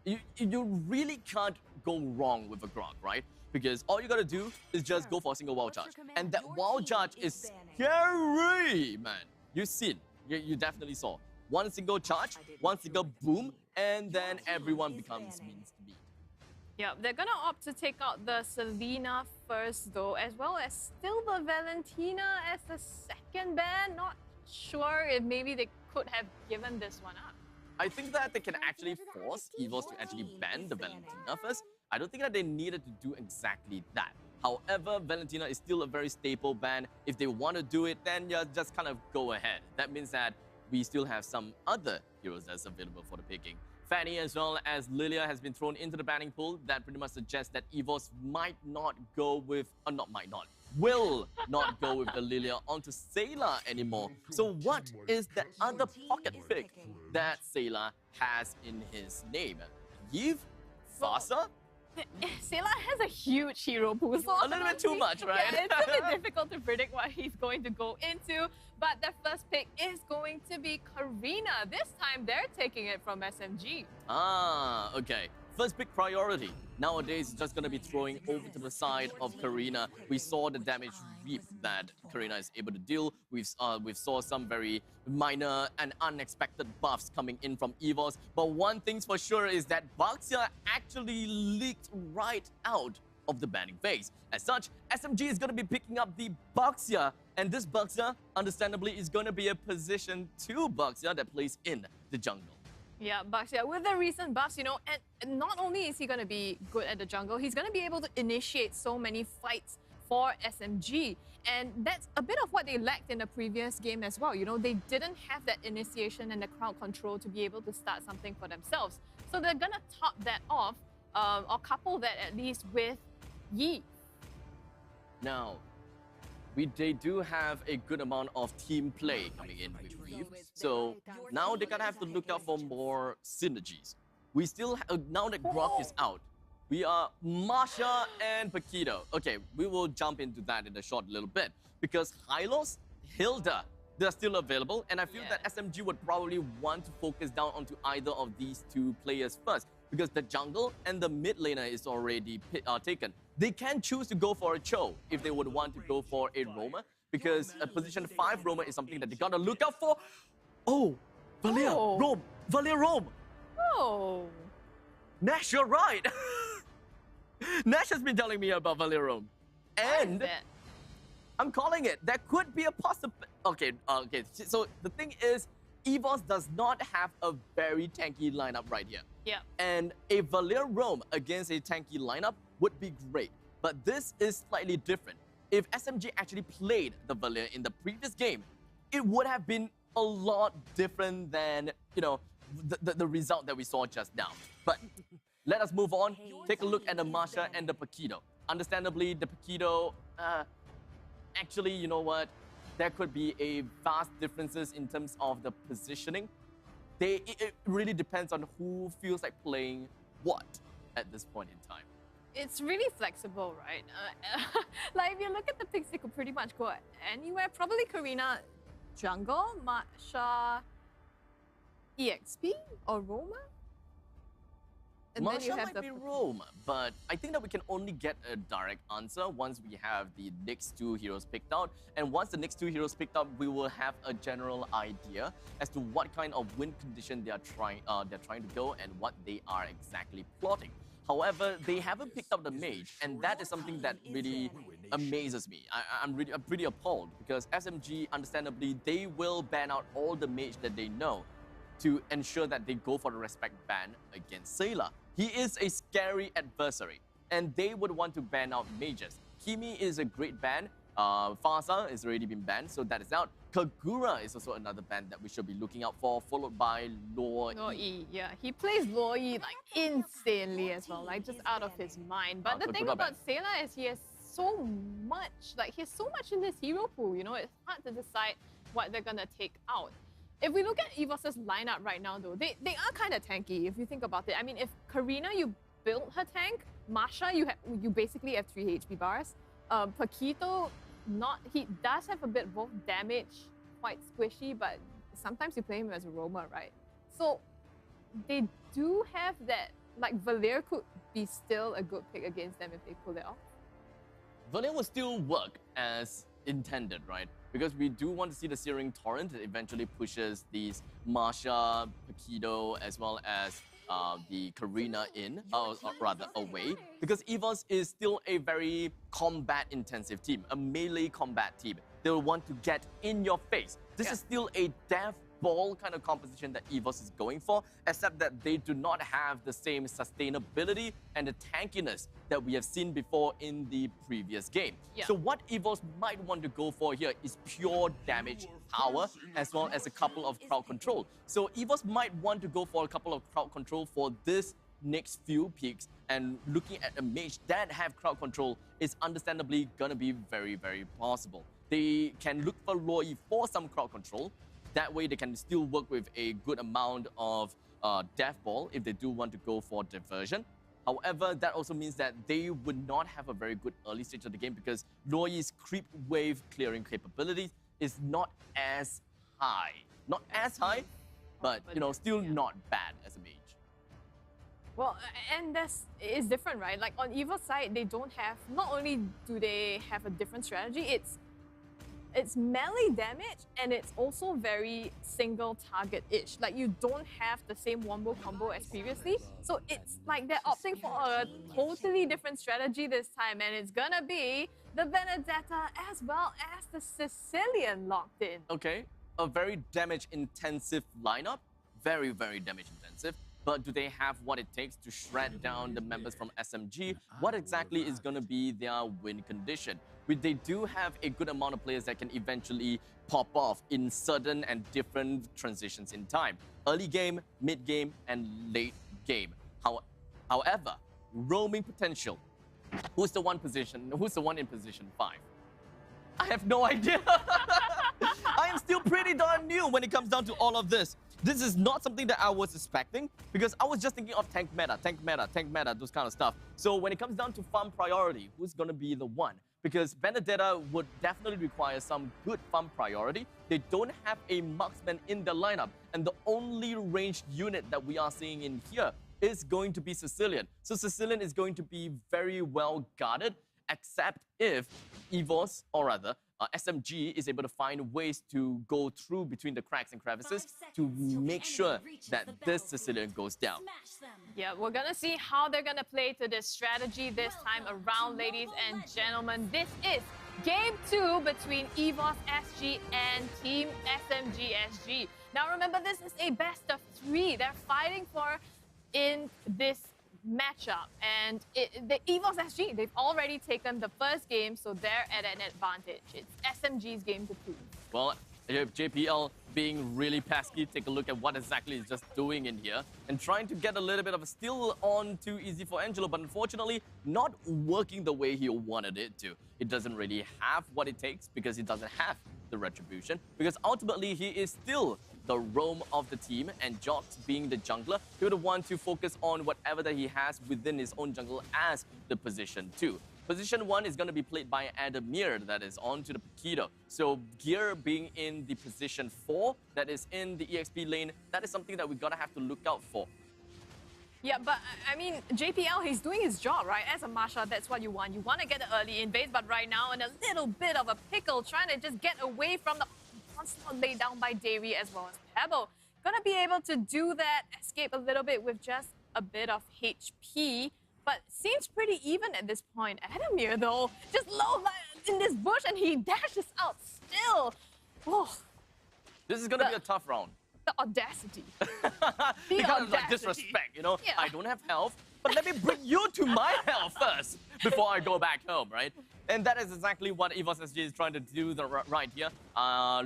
You really can't go wrong with a Grog, right? Because all you gotta do is just go for a single wild charge. And that wild charge is scary, man. You've seen, you definitely saw. One single charge, one single boom, and then everyone becomes means to be. Yeah, they're gonna opt to take out the Selena first though, as well as still the Valentina as the second ban. Not sure if maybe they could have given this one up. I think that they can actually force EVOS to actually ban the Valentina first. I don't think that they needed to do exactly that. However, Valentina is still a very staple ban. If they want to do it, then yeah, just kind of go ahead. That means that we still have some other heroes that's available for the picking. Fanny as well as Lilia has been thrown into the banning pool. That pretty much suggests that EVOS might not go with, will not go with the Lilia onto Sayla anymore. So what is the other pocket pick that Sayla has in his name? Yves? Fasa? Sayla has a huge hero pool, so a little bit too much, right? Yeah, it's a bit difficult to predict what he's going to go into. But the first pick is going to be Karina. This time, they're taking it from SMG. Ah, okay. First pick priority. Nowadays, it's just going to be throwing over to the side of Karina. We saw the damage reap that Karina is able to deal. We've saw some very minor and unexpected buffs coming in from EVOS. But one thing's for sure is that Baxia actually leaked right out of the banning phase. As such, SMG is going to be picking up the Baxia, and this Baxia, understandably, is going to be a position 2 Baxia that plays in the jungle. Yeah, Baxia, with the recent buffs, you know, and not only is he going to be good at the jungle, he's going to be able to initiate so many fights for SMG. And that's a bit of what they lacked in the previous game as well. You know, they didn't have that initiation and the crowd control to be able to start something for themselves. So they're gonna top that off or couple that at least with Yi. Now, they do have a good amount of team play coming in with Reeve. So now they're gonna have to look out for more synergies. We still, now that Grok is out, we are Masha and Paquito. Okay, we will jump into that in a short little bit because Hylos, Hilda, they're still available, and I feel that SMG would probably want to focus down onto either of these two players first because the jungle and the mid laner is already taken. They can choose to go for a Cho if they would want to go for a roamer because a position 5 roamer is something that they gotta look out for. Oh, Valir, roam, Valir roam. Oh. Nash, you're right. Nash has been telling me about Valir roam. And I'm calling it. There could be a possibility. Okay. So the thing is, EVOS does not have a very tanky lineup right here. Yeah. And a Valir roam against a tanky lineup would be great. But this is slightly different. If SMG actually played the Valir in the previous game, it would have been a lot different than, you know, the result that we saw just now. But let us move on. Take a look at the Masha and the Paquito. Understandably, the Paquito, actually, you know what? There could be a vast differences in terms of the positioning. It really depends on who feels like playing what at this point in time. It's really flexible, right? Like, if you look at the picks, they could pretty much go anywhere. Probably Karina jungle, Masha EXP or Roma? And Masha then you have might the be Roma, but I think that we can only get a direct answer once we have the next 2 heroes picked out. And once the next 2 heroes picked out, we will have a general idea as to what kind of win condition they are trying to go and what they are exactly plotting. However, they haven't picked up the mage, and that is something that really amazes me. I'm pretty appalled because SMG, understandably, they will ban out all the mage that they know to ensure that they go for the respect ban against Sayla. He is a scary adversary, and they would want to ban out mages. Kimi is a great ban. Farsa has already been banned, so that is out. Kagura is also another ban that we should be looking out for, followed by Luo Yi. Yeah, he plays Luo Yi like insanely as well, like just out of his mind. But the thing about Sayla is he has so much in this hero pool, you know, it's hard to decide what they're gonna take out. If we look at EVOS' lineup right now though, they are kind of tanky if you think about it. I mean, if Karina, you built her tank, Masha, you basically have 3 HP bars. Paquito, he does have a bit of both damage, quite squishy, but sometimes you play him as a roamer, right? So they do have that, like Valir could be still a good pick against them if they pull it off. Valir will still work as intended, right? Because we do want to see the Searing Torrent that eventually pushes these Masha, Paquito, as well as the Karina in, or rather away. Because EVOS is still a very combat-intensive team, a melee combat team. They'll want to get in your face. This is still a death ball kind of composition that EVOS is going for, except that they do not have the same sustainability and the tankiness that we have seen before in the previous game. So what EVOS might want to go for here is pure damage power, as well as a couple of crowd control. So EVOS might want to go for a couple of crowd control for this next few picks, and looking at a mage that have crowd control is understandably gonna be very, very possible. They can look for Loi for some crowd control. That way they can still work with a good amount of death ball if they do want to go for diversion. However, that also means that they would not have a very good early stage of the game because Loi's creep wave clearing capabilities is not as high. Not as high, but you know, still not bad as a mage. Well, and it's different, right? Like on EVO's side, they don't have, not only do they have a different strategy, it's melee damage and it's also very single target-ish. Like you don't have the same wombo combo as previously. So it's like they're opting for a totally different strategy this time, and it's gonna be the Benedetta as well as the Sicilian locked in. Okay, a very damage-intensive lineup. Very, very damage-intensive. But do they have what it takes to shred down the members from SMG? What exactly is going to be their win condition? they do have a good amount of players that can eventually pop off in certain and different transitions in time. Early game, mid game, and late game. However, roaming potential. Who's the one in position 5? I have no idea. I am still pretty darn new when it comes down to all of this. This is not something that I was expecting because I was just thinking of tank meta, those kind of stuff. So when it comes down to farm priority, who's going to be the one? Because Benedetta would definitely require some good farm priority. They don't have a marksman in the lineup. And the only ranged unit that we are seeing in here is going to be Sicilian. So Sicilian is going to be very well guarded, except if EVOS, or rather, SMG is able to find ways to go through between the cracks and crevices to make sure that this Sicilian goes down. Yeah, we're gonna see how they're gonna play to this strategy this time around, ladies and gentlemen. This is Game 2 between EVOS SG and Team SMG SG. Now remember, this is a best of 3 they're fighting for in this matchup, and the EVOS SG, they've already taken the first game, so they're at an advantage. It's SMG's game to prove. Well, JPL being really pesky, take a look at what exactly he's just doing in here and trying to get a little bit of a steal on too easy for Angelo, but unfortunately not working the way he wanted it to. It doesn't really have what it takes because he doesn't have the retribution, because ultimately he is still the roam of the team, and Jox being the jungler, he would want to focus on whatever that he has within his own jungle as the position 2. Position 1 is going to be played by Adamir, that is onto the Paquito. So Gear being in the position 4, that is in the EXP lane, that is something that we're going to have to look out for. Yeah, but I mean, JPL, he's doing his job, right? As a Masha, that's what you want. You want to get the early invade, but right now in a little bit of a pickle, trying to just get away from the onslaught laid down by Dairy as well as Pebble. Gonna be able to do that, escape a little bit with just a bit of HP, but seems pretty even at this point. Adamir, though, just low in this bush, and he dashes out still. Oh. This is gonna be a tough round. The audacity. Because of like disrespect, you know? Yeah. I don't have health, but let me bring you to my health first before I go back home, right? And that is exactly what EVOS SG is trying to do right here.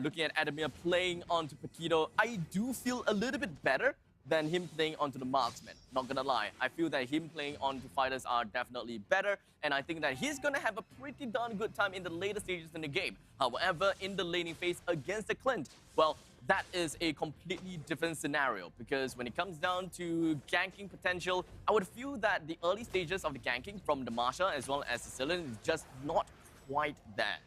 Looking at Adamir playing onto Paquito, I do feel a little bit better than him playing onto the marksman. Not gonna lie, I feel that him playing onto fighters are definitely better, and I think that he's gonna have a pretty darn good time in the later stages in the game. However, in the laning phase against the Clint, well, that is a completely different scenario, because when it comes down to ganking potential, I would feel that the early stages of the ganking from the Marsha as well as Sicilian is just not quite there.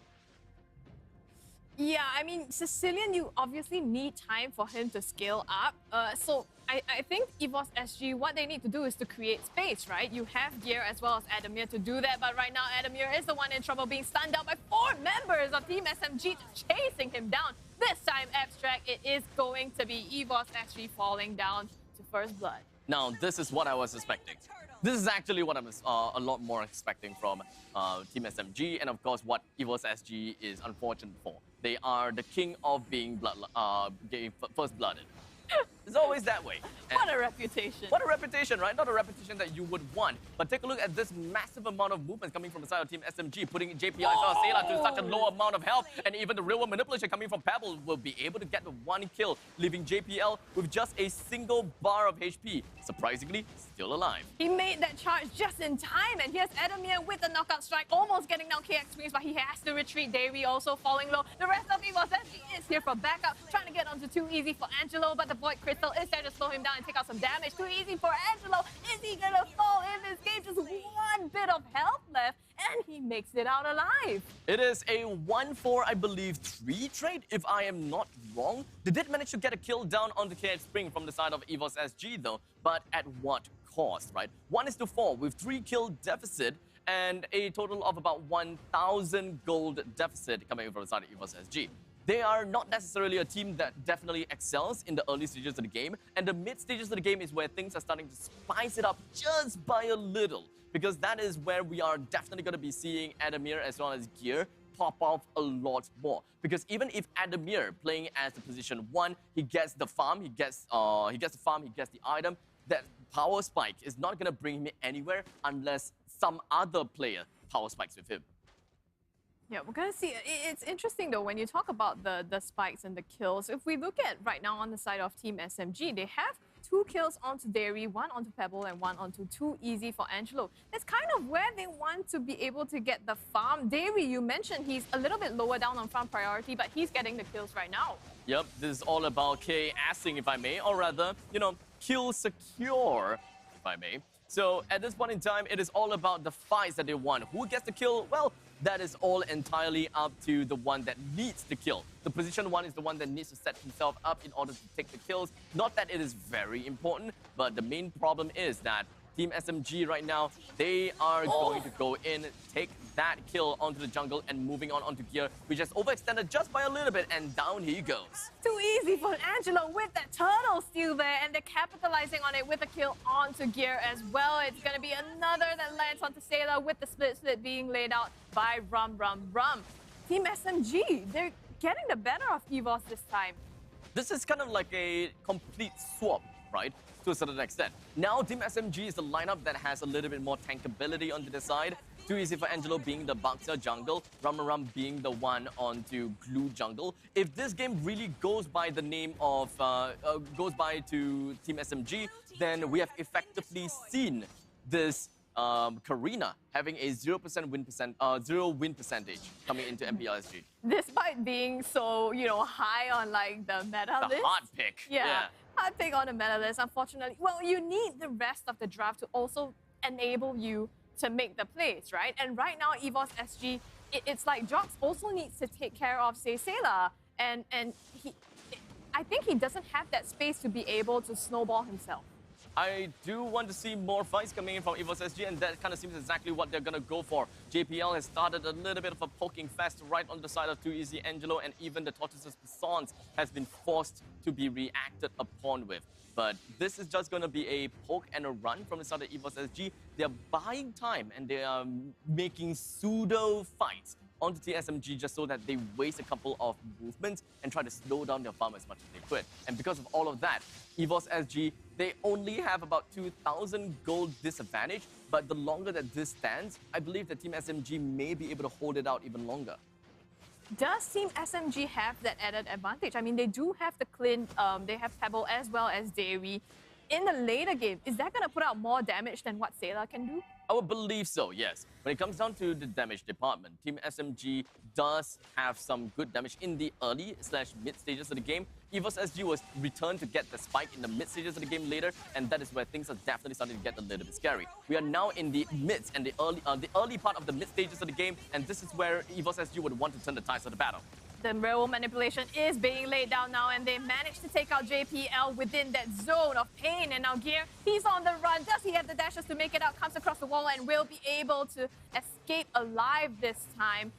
Yeah, I mean, Sicilian, you obviously need time for him to scale up. So I think EVOS SG, what they need to do is to create space, right? You have Gear as well as Adamir to do that, but right now Adamir is the one in trouble, being stunned out by 4 members of Team SMG chasing him down. This time, Abstract, it is going to be EVOS SG falling down to first blood. Now, this is what I was expecting. This is actually what I'm a lot more expecting from Team SMG, and of course what EVOS SG is unfortunate for. They are the king of being first-blooded. It's always that way. And what a reputation. What a reputation, right? Not a reputation that you would want. But take a look at this massive amount of movement coming from the side of Team SMG, putting JPI Saela to such a low amount of health. And even the real-world manipulation coming from Pebble will be able to get the 1 kill, leaving JPL with just a single bar of HP. Surprisingly, still alive. He made that charge just in time, and here's Adamir with the knockout strike, almost getting down KX Springs, but he has to retreat. Davey also falling low. The rest of EVOS SG is here for backup, trying to get onto too easy for Angelo, but the Void Crystal is there to slow him down and take out some damage. Too easy for Angelo. Is he gonna fall in this game? Just 1 bit of health left, and he makes it out alive. It is a 1-4, I believe, 3 trade, if I am not wrong. They did manage to get a kill down on the KX Spring from the side of EVOS SG, though, but at what cost, right? 1:4 with 3 kill deficit and a total of about 1,000 gold deficit coming from the side of EVOS SG. They are not necessarily a team that definitely excels in the early stages of the game, and the mid stages of the game is where things are starting to spice it up just by a little, because that is where we are definitely going to be seeing Adamir as well as Gear pop off a lot more. Because even if Adamir playing as the position 1, he gets the farm, he gets the item, that power spike is not going to bring him anywhere unless some other player power spikes with him. Yeah, we're gonna see. It's interesting though when you talk about the spikes and the kills. If we look at right now on the side of Team SMG, they have 2 kills onto Dairy, 1 onto Pebble, and 1 onto Too Easy for Angelo. That's kind of where they want to be able to get the farm. Dairy, you mentioned he's a little bit lower down on farm priority, but he's getting the kills right now. Yep, this is all about K-assing, if I may, or rather, kill secure, if I may. So at this point in time, it is all about the fights that they want. Who gets the kill? Well, that is all entirely up to the one that needs the kill. The position one is the one that needs to set himself up in order to take the kills. Not that it is very important, but the main problem is that Team SMG right now, they are going to go in, take that kill onto the jungle and moving on onto Gear, which has overextended just by a little bit, and down he goes. Too easy for Angelo with that turtle still there, and they're capitalizing on it with a kill onto Gear as well. It's going to be another that lands onto Sailor with the split being laid out by Rum. Team SMG, they're getting the better of EVOS this time. This is kind of like a complete swap, right? To a certain extent. Now, Team SMG is the lineup that has a little bit more tankability onto the side. Too easy for Angelo being the boxer jungle, Rum being the one onto glue jungle. If this game really goes by the name of, goes by to Team SMG, then we have effectively seen this Karina having a 0 win percentage coming into MPL SG. Despite being so, high on like the meta list. The hot pick. Yeah. Hard pick on the meta list, unfortunately. Well, you need the rest of the draft to also enable you to make the plays, right? And right now, EVOS SG, it's like Jox also needs to take care of, say, Sailor. And I think he doesn't have that space to be able to snowball himself. I do want to see more fights coming in from EVOS SG, and that kind of seems exactly what they're going to go for. JPL has started a little bit of a poking fest right on the side of Too Easy Angelo, and even the Tortoise's Passance has been forced to be reacted upon with. But this is just going to be a poke and a run from the side of EVOS SG. They're buying time, and they are making pseudo fights onto TSMG just so that they waste a couple of movements and try to slow down their farm as much as they could. And because of all of that, EVOS SG, they only have about 2,000 gold disadvantage, but the longer that this stands, I believe that Team SMG may be able to hold it out even longer. Does Team SMG have that added advantage? I mean, they do have the Clint, they have Pebble as well as Dairy. In the later game, is that going to put out more damage than what Sailor can do? I would believe so, yes. When it comes down to the damage department, Team SMG does have some good damage in the early/mid stages of the game. EVOS SG was returned to get the spike in the mid stages of the game later, and that is where things are definitely starting to get a little bit scary. We are now in the mids and the early part of the mid stages of the game, and this is where EVOS SG would want to turn the tides of the battle. The railroad manipulation is being laid down now, and they managed to take out JPL within that zone of pain. And now Gear, he's on the run. Does he have the dashes to make it out? Comes across the wall and will be able to escape alive this time.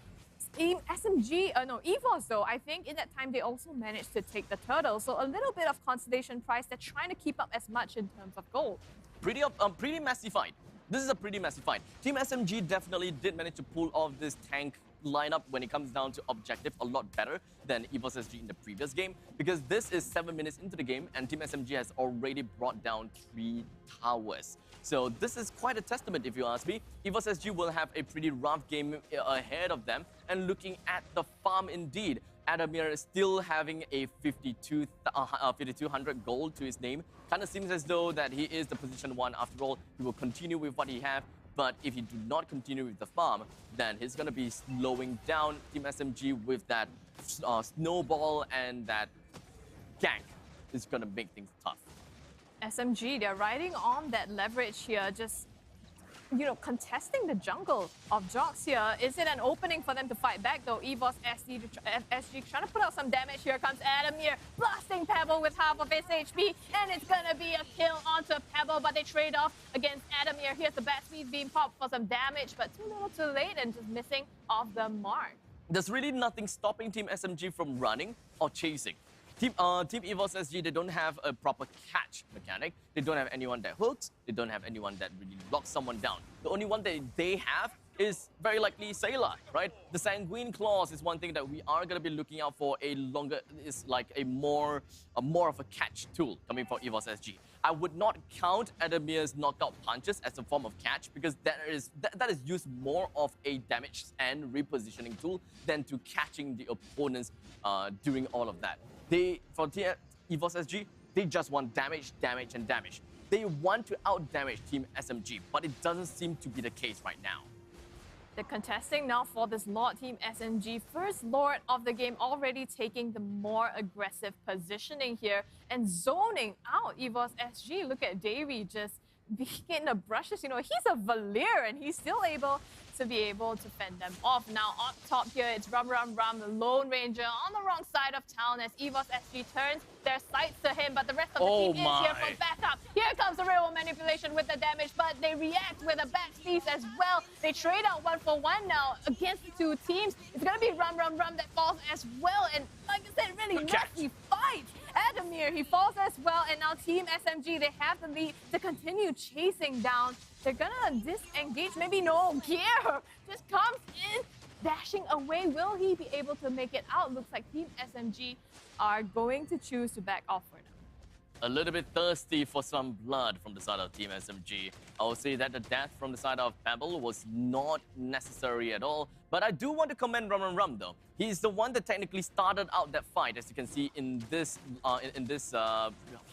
Team SMG, EVOS though, I think in that time they also managed to take the turtle. So a little bit of consolation prize. They're trying to keep up as much in terms of gold. Pretty messy fight. This is a pretty messy fight. Team SMG definitely did manage to pull off this tank lineup when it comes down to objective a lot better than EVOS SG in the previous game, because this is 7 minutes into the game and Team SMG has already brought down 3 towers. So this is quite a testament if you ask me. EVOS SG will have a pretty rough game ahead of them, and looking at the farm indeed, Adamir is still having a 5,200 gold to his name. Kind of seems as though that he is the position 1 after all. He will continue with what he has. But if he do not continue with the farm, then he's going to be slowing down Team SMG with that snowball, and that gank is going to make things tough. SMG, they're riding on that leverage here, just, contesting the jungle of Jox here. Is it an opening for them to fight back, though? EVOS SG trying to put out some damage. Here comes Adamir, blasting Pebble with half of his HP, and it's going to be a kill onto Pebble, but they trade off against Adamir. Here's the bat speed being popped for some damage, but too little too late and just missing off the mark. There's really nothing stopping Team SMG from running or chasing. Team EVOS SG, they don't have a proper catch mechanic. They don't have anyone that hooks. They don't have anyone that really locks someone down. The only one that they have is very likely Sayla, right? The Sanguine Claws is one thing that we are going to be looking out for a longer, is like a more of a catch tool coming from EVOS SG. I would not count Adamir's knockout punches as a form of catch because that is used more of a damage and repositioning tool than to catching the opponents during all of that. For EVOS SG, they just want damage, damage, and damage. They want to out-damage Team SMG, but it doesn't seem to be the case right now. The contesting now for this Lord Team SMG, first Lord of the game, already taking the more aggressive positioning here and zoning out EVOS SG. Look at Davey just being the brushes. You know, he's a Valir and he's still able to fend them off. Now up top here, it's Rum, the Lone Ranger on the wrong side of town as EVOS SG turns their sights to him, but the rest of the team is here for backup. Here comes the real manipulation with the damage, but they react with a back piece as well. They trade out 1-for-1 now against the two teams. It's gonna be Rum that falls as well, and like I said, really messy fight. Adamir, he falls as well, and now Team SMG, they have the lead to continue chasing down. They're gonna disengage, maybe no, Gear just comes in, dashing away. Will he be able to make it out? Looks like Team SMG are going to choose to back off for now. A little bit thirsty for some blood from the side of Team SMG. I will say that the death from the side of Pebble was not necessary at all. But I do want to commend Rum though. He's the one that technically started out that fight, as you can see in this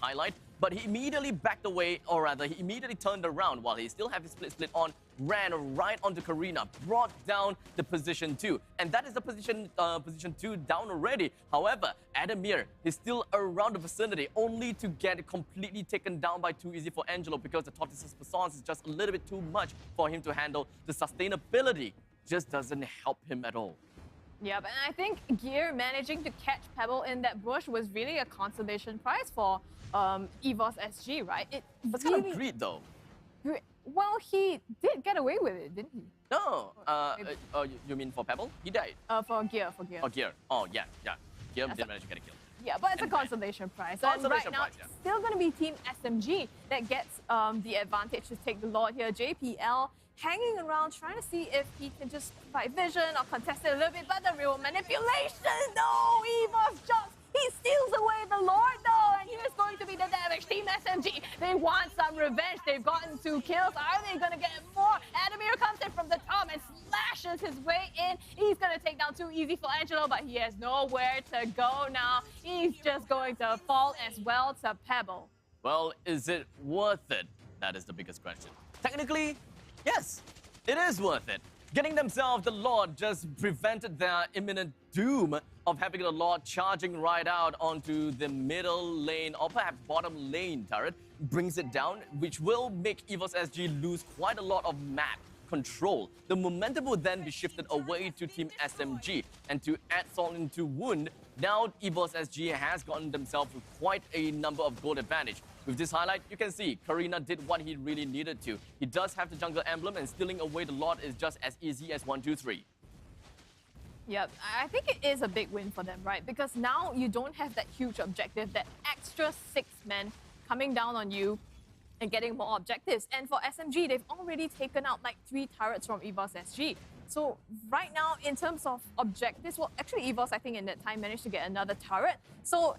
highlight. But he immediately backed away, or rather, he immediately turned around while he still had his split on, ran right onto Karina, brought down the position 2. And that is the position 2 down already. However, Adamir is still around the vicinity, only to get completely taken down by Too Easy for Angelo because the Tortoise's Persons is just a little bit too much for him to handle. The sustainability just doesn't help him at all. Yeah, but I think Gear managing to catch Pebble in that bush was really a consolation prize for EVOS SG, right? That's really kind of greed, though. Well, he did get away with it, didn't he? No. You mean for Pebble? He died. For Gear. Oh, Gear. Oh, yeah. Gear didn't manage to get a kill. Yeah, but it's a consolation prize. And right now, it's still going to be Team SMG that gets the advantage to take the Lord here. JPL hanging around, trying to see if he can just provide vision or contest it a little bit, but the real manipulation, no! EVOS just, he steals away the Lord, though, and here's going to be the damage. Team SMG, they want some revenge. They've gotten 2 kills. Are they going to get more? Adamir comes in from the top and slashes his way in. He's going to take down Too Easy for Angelo, but he has nowhere to go now. He's just going to fall as well to Pebble. Well, is it worth it? That is the biggest question. Technically, yes, it is worth it. Getting themselves the Lord just prevented their imminent doom of having the Lord charging right out onto the middle lane or perhaps bottom lane turret. Brings it down, which will make EVOS SG lose quite a lot of map control. The momentum will then be shifted away to Team SMG. And to add salt into wound, now EVOS SG has gotten themselves quite a number of gold advantage. With this highlight, you can see Karina did what he really needed to. He does have the jungle emblem, and stealing away the Lord is just as easy as 1, 2, 3. Yep, I think it is a big win for them, right? Because now you don't have that huge objective, that extra 6 men coming down on you and getting more objectives. And for SMG, they've already taken out like 3 turrets from EVOS SG. So right now, in terms of objectives, well, actually EVOS, I think in that time, managed to get another turret. So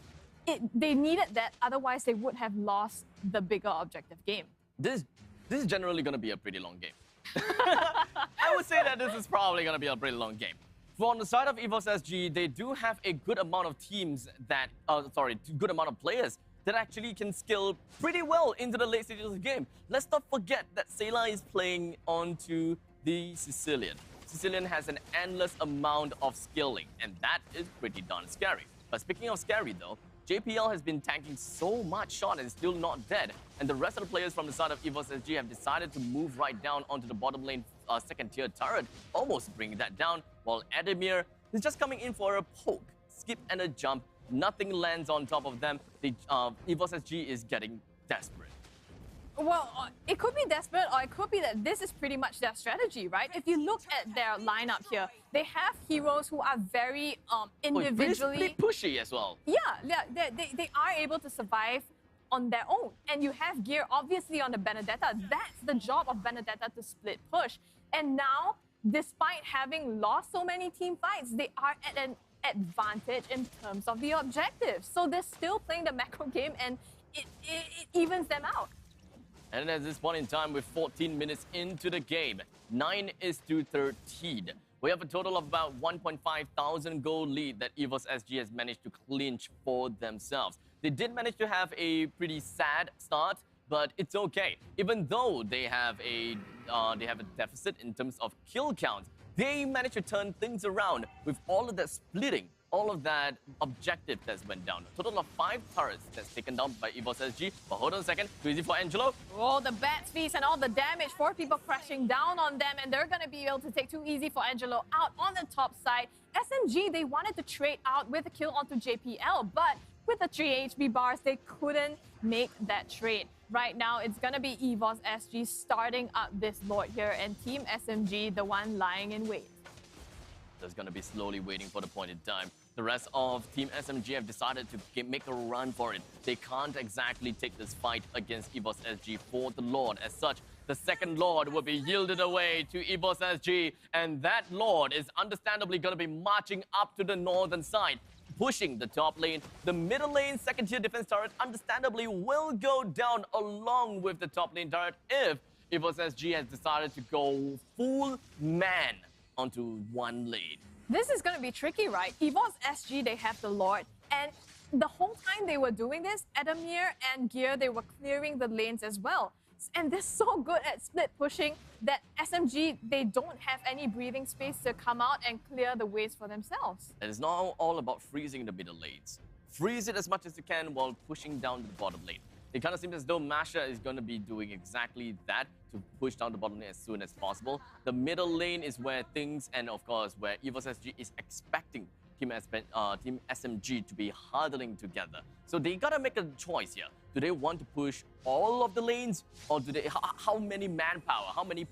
they needed that, otherwise they would have lost the bigger objective game. This is generally going to be a pretty long game. I would say that this is probably going to be a pretty long game. For on the side of EVOS SG, they do have a good amount of teams that, good amount of players that actually can skill pretty well into the late stages of the game. Let's not forget that Sayla is playing onto the Sicilian. Sicilian has an endless amount of skilling, and that is pretty darn scary. But speaking of scary though, JPL has been tanking so much shot and still not dead. And the rest of the players from the side of EVOS SG have decided to move right down onto the bottom lane second tier turret, almost bringing that down, while Adamir is just coming in for a poke, skip and a jump. Nothing lands on top of them. EVOS SG is getting desperate. Well, it could be desperate, or it could be that this is pretty much their strategy, right? If you look at their lineup here, they have heroes who are very individually... Pretty pushy as well. Yeah, they are able to survive on their own. And you have Gear, obviously, on the Benedetta. That's the job of Benedetta, to split push. And now, despite having lost so many team fights, they are at an advantage in terms of the objectives. So they're still playing the macro game, and it evens them out. And at this point in time, with 14 minutes into the game, 9-13. We have a total of about 1.5 thousand goal lead that EVOS SG has managed to clinch for themselves. They did manage to have a pretty sad start, but it's okay. Even though they have a deficit in terms of kill count, they managed to turn things around with all of that splitting, all of that objective that's went down. A total of 5 turrets that's taken down by EVOS SG. But hold on a second, too easy for Angelo. Oh, the Bat's Feast and all the damage, 4 people crashing down on them, and they're going to be able to take too easy for Angelo out on the top side. SMG, they wanted to trade out with a kill onto JPL, but with the 3 HP bars, they couldn't make that trade. Right now, it's going to be EVOS SG starting up this Lord here, and Team SMG, the one lying in wait. That's going to be slowly waiting for the point in time. The rest of Team SMG have decided to make a run for it. They can't exactly take this fight against EVOS SG for the Lord. As such, the second Lord will be yielded away to EVOS SG, and that Lord is understandably going to be marching up to the northern side, pushing the top lane. The middle lane second-tier defense turret understandably will go down along with the top lane turret if EVOS SG has decided to go full man onto one lane. This is going to be tricky, right? EVOS SG, they have the Lord, and the whole time they were doing this, Adamir and Gear, they were clearing the lanes as well. And they're so good at split pushing that SMG, they don't have any breathing space to come out and clear the ways for themselves. And it's not all about freezing the middle lanes. Freeze it as much as you can while pushing down to the bottom lane. It kind of seems as though Masha is going to be doing exactly that, to push down the bottom lane as soon as possible. The middle lane is where things, and of course, where EVOS SG is expecting Team SMG to be huddling together. So they gotta make a choice here. Do they want to push all of the lanes, or do they? How many manpower, how many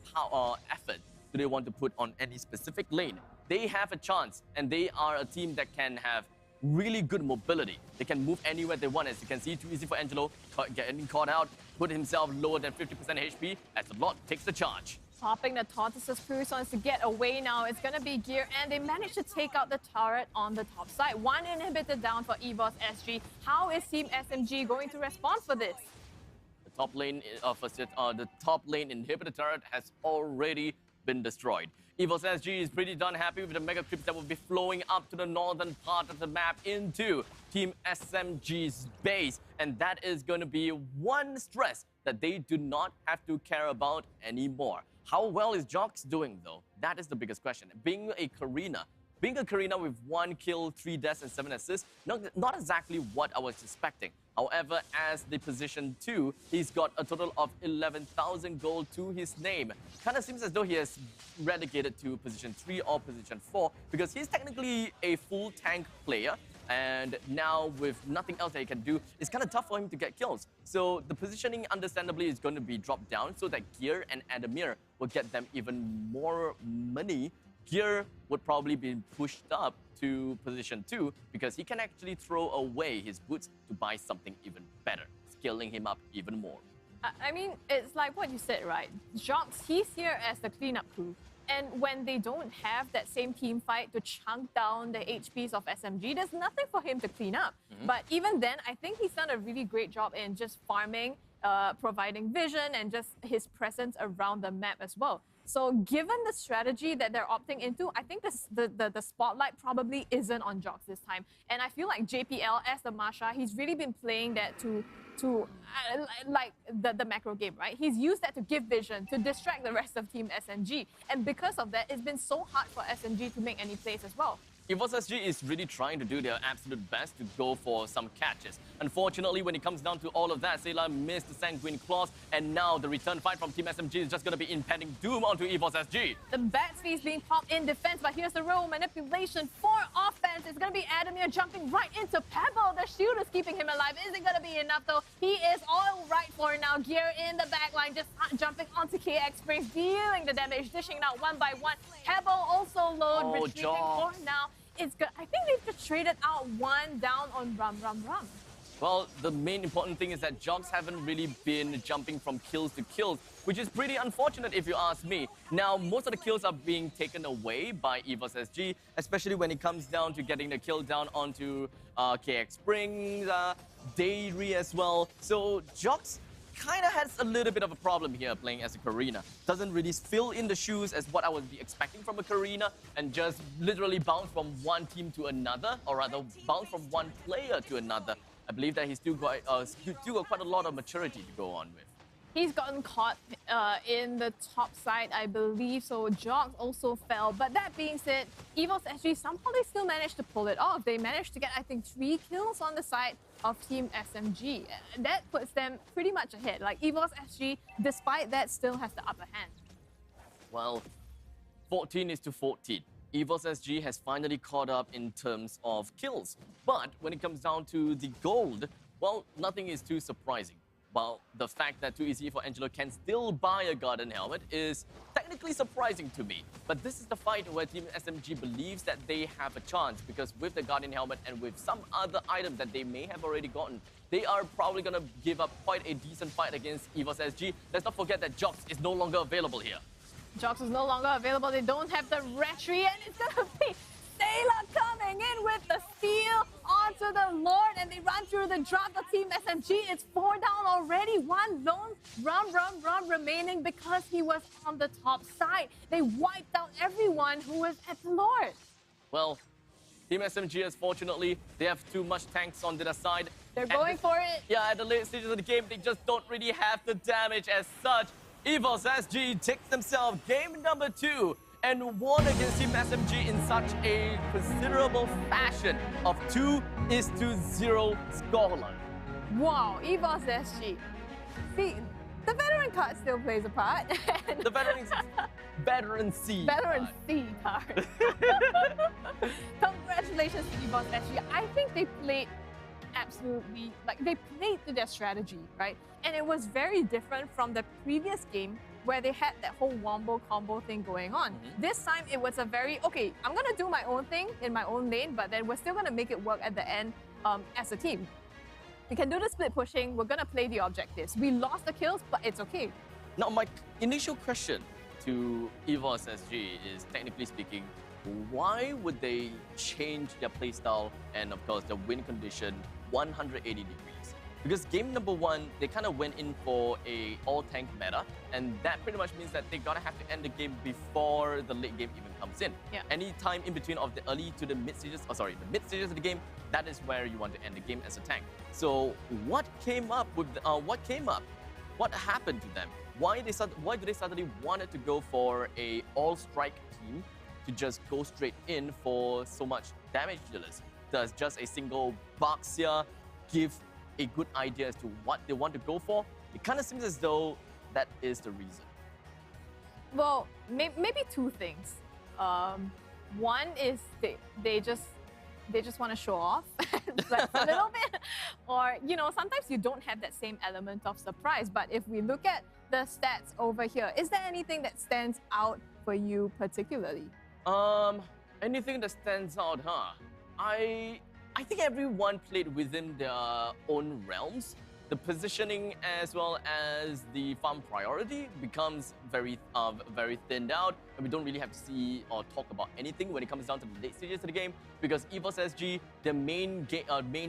effort do they want to put on any specific lane? They have a chance, and they are a team that can have really good mobility. They can move anywhere they want. As you can see, too easy for Angelo, getting caught out, put himself lower than 50% HP as the Lord takes the charge. Popping the Tortoise's Cruise wants to get away now. It's going to be Gear, and they managed to take out the turret on the top side. 1 inhibitor down for EVOS SG. How is Team SMG going to respond for this? The top lane inhibitor turret has already been destroyed. EVOS SG is pretty darn happy with the mega creeps that will be flowing up to the northern part of the map into Team SMG's base. And that is going to be one stress that they do not have to care about anymore. How well is Jox doing, though? That is the biggest question. Being a Karina with 1 kill, 3 deaths, and 7 assists, not exactly what I was expecting. However, as the position 2, he's got a total of 11,000 gold to his name. Kind of seems as though he has relegated to position 3 or position 4, because he's technically a full tank player. And now with nothing else that he can do, it's kind of tough for him to get kills. So the positioning understandably is going to be dropped down so that Gear and Adamir will get them even more money. Gear would probably be pushed up to position 2 because he can actually throw away his boots to buy something even better, scaling him up even more. I mean, it's like what you said, right? Jox, he's here as the cleanup crew. And when they don't have that same team fight to chunk down the HPs of SMG, there's nothing for him to clean up. But even then, I think he's done a really great job in just farming, providing vision, and just his presence around the map as well. So given the strategy that they're opting into, I think the spotlight probably isn't on Jox this time. And I feel like JPL as the Masha, he's really been playing that to like the macro game, right? He's used that to give vision, to distract the rest of Team SMG. And because of that, it's been so hard for SMG to make any plays as well. EVOS SG is really trying to do their absolute best to go for some catches. Unfortunately, when it comes down to all of that, Sayla missed the Sanguine Claws, and now the return fight from Team SMG is just going to be impending doom onto EVOS SG. The Bat's Feast being popped in defense, but here's the roll manipulation for offense. It's going to be Adamir jumping right into Pebble. The shield is keeping him alive. Is it going to be enough, though? He is all right for now. Gear in the backline, just jumping onto KX Springs, dealing the damage, dishing out one by one. Pebble also low, retreating for now. It's good. I think they've just traded out one down on Rum. Well, the main important thing is that Jogs haven't really been jumping from kills to kills, which is pretty unfortunate if you ask me. Now, most of the kills are being taken away by EVOS SG, especially when it comes down to getting the kill down onto KX Springs, Dairy as well. So Jogs kind of has a little bit of a problem here playing as a Karina. Doesn't really fill in the shoes as what I would be expecting from a Karina and just literally bounce from one team to another, or rather bounce from one player to another. I believe that he's still got quite a lot of maturity to go on with. He's gotten caught in the top side, I believe, so Jogs also fell. But that being said, EVOS SG, somehow they still managed to pull it off. They managed to get, I think, 3 kills on the side of Team SMG. And that puts them pretty much ahead. Like, EVOS SG, despite that, still has the upper hand. Well, 14-14. EVOS SG has finally caught up in terms of kills. But when it comes down to the gold, well, nothing is too surprising. Well, the fact that 2EC for Angelo can still buy a Garden Helmet is technically surprising to me. But this is the fight where Team SMG believes that they have a chance, because with the Guardian Helmet and with some other items that they may have already gotten, they are probably going to give up quite a decent fight against EVOS SG. Let's not forget that Jogs is no longer available here. Jogs is no longer available. They don't have the Retry, and it's going to be Sailor coming in with the steal onto the Lord, and they run through the drop of Team SMG. It's 4 down already. One lone run remaining because he was on the top side. They wiped out everyone who was at the Lord. Well, Team SMG, unfortunately, they have too much tanks on their side. They're going for it. Yeah, at the late stages of the game, they just don't really have the damage as such. EVOS SG takes themselves game number 2 and won against Team SMG in such a considerable fashion of 2-0 scoreline. Wow, EVOS SG. See, the veteran card still plays a part. The veteran C card. Congratulations to EVOS SG. I think they played absolutely, they played to their strategy, right? And it was very different from the previous game where they had that whole wombo combo thing going on. This time it was a very, okay, I'm gonna do my own thing in my own lane, but then we're still gonna make it work at the end as a team. We can do the split pushing, we're gonna play the objectives. We lost the kills, but it's okay. Now, my initial question to EVOS SG is, technically speaking, why would they change their playstyle and, of course, the win condition 180 degrees? Because game number 1, they kind of went in for a all-tank meta, and that pretty much means that they're gonna have to end the game before the late game even comes in. Yeah. Any time in between of the early to the mid stages, the mid stages of the game, that is where you want to end the game as a tank. So what came up with what happened to them? Why do they suddenly wanted to go for a all-strike team to just go straight in for so much damage dealers? Does just a single box here give a good idea as to what they want to go for? It kind of seems as though that is the reason. Well, maybe 2 things. One is they just want to show off flex a little bit, or sometimes you don't have that same element of surprise. But if we look at the stats over here, is there anything that stands out for you particularly? Anything that stands out, huh? I think everyone played within their own realms. The positioning as well as the farm priority becomes very thinned out, and we don't really have to see or talk about anything when it comes down to the late stages of the game, because EVOS SG, the main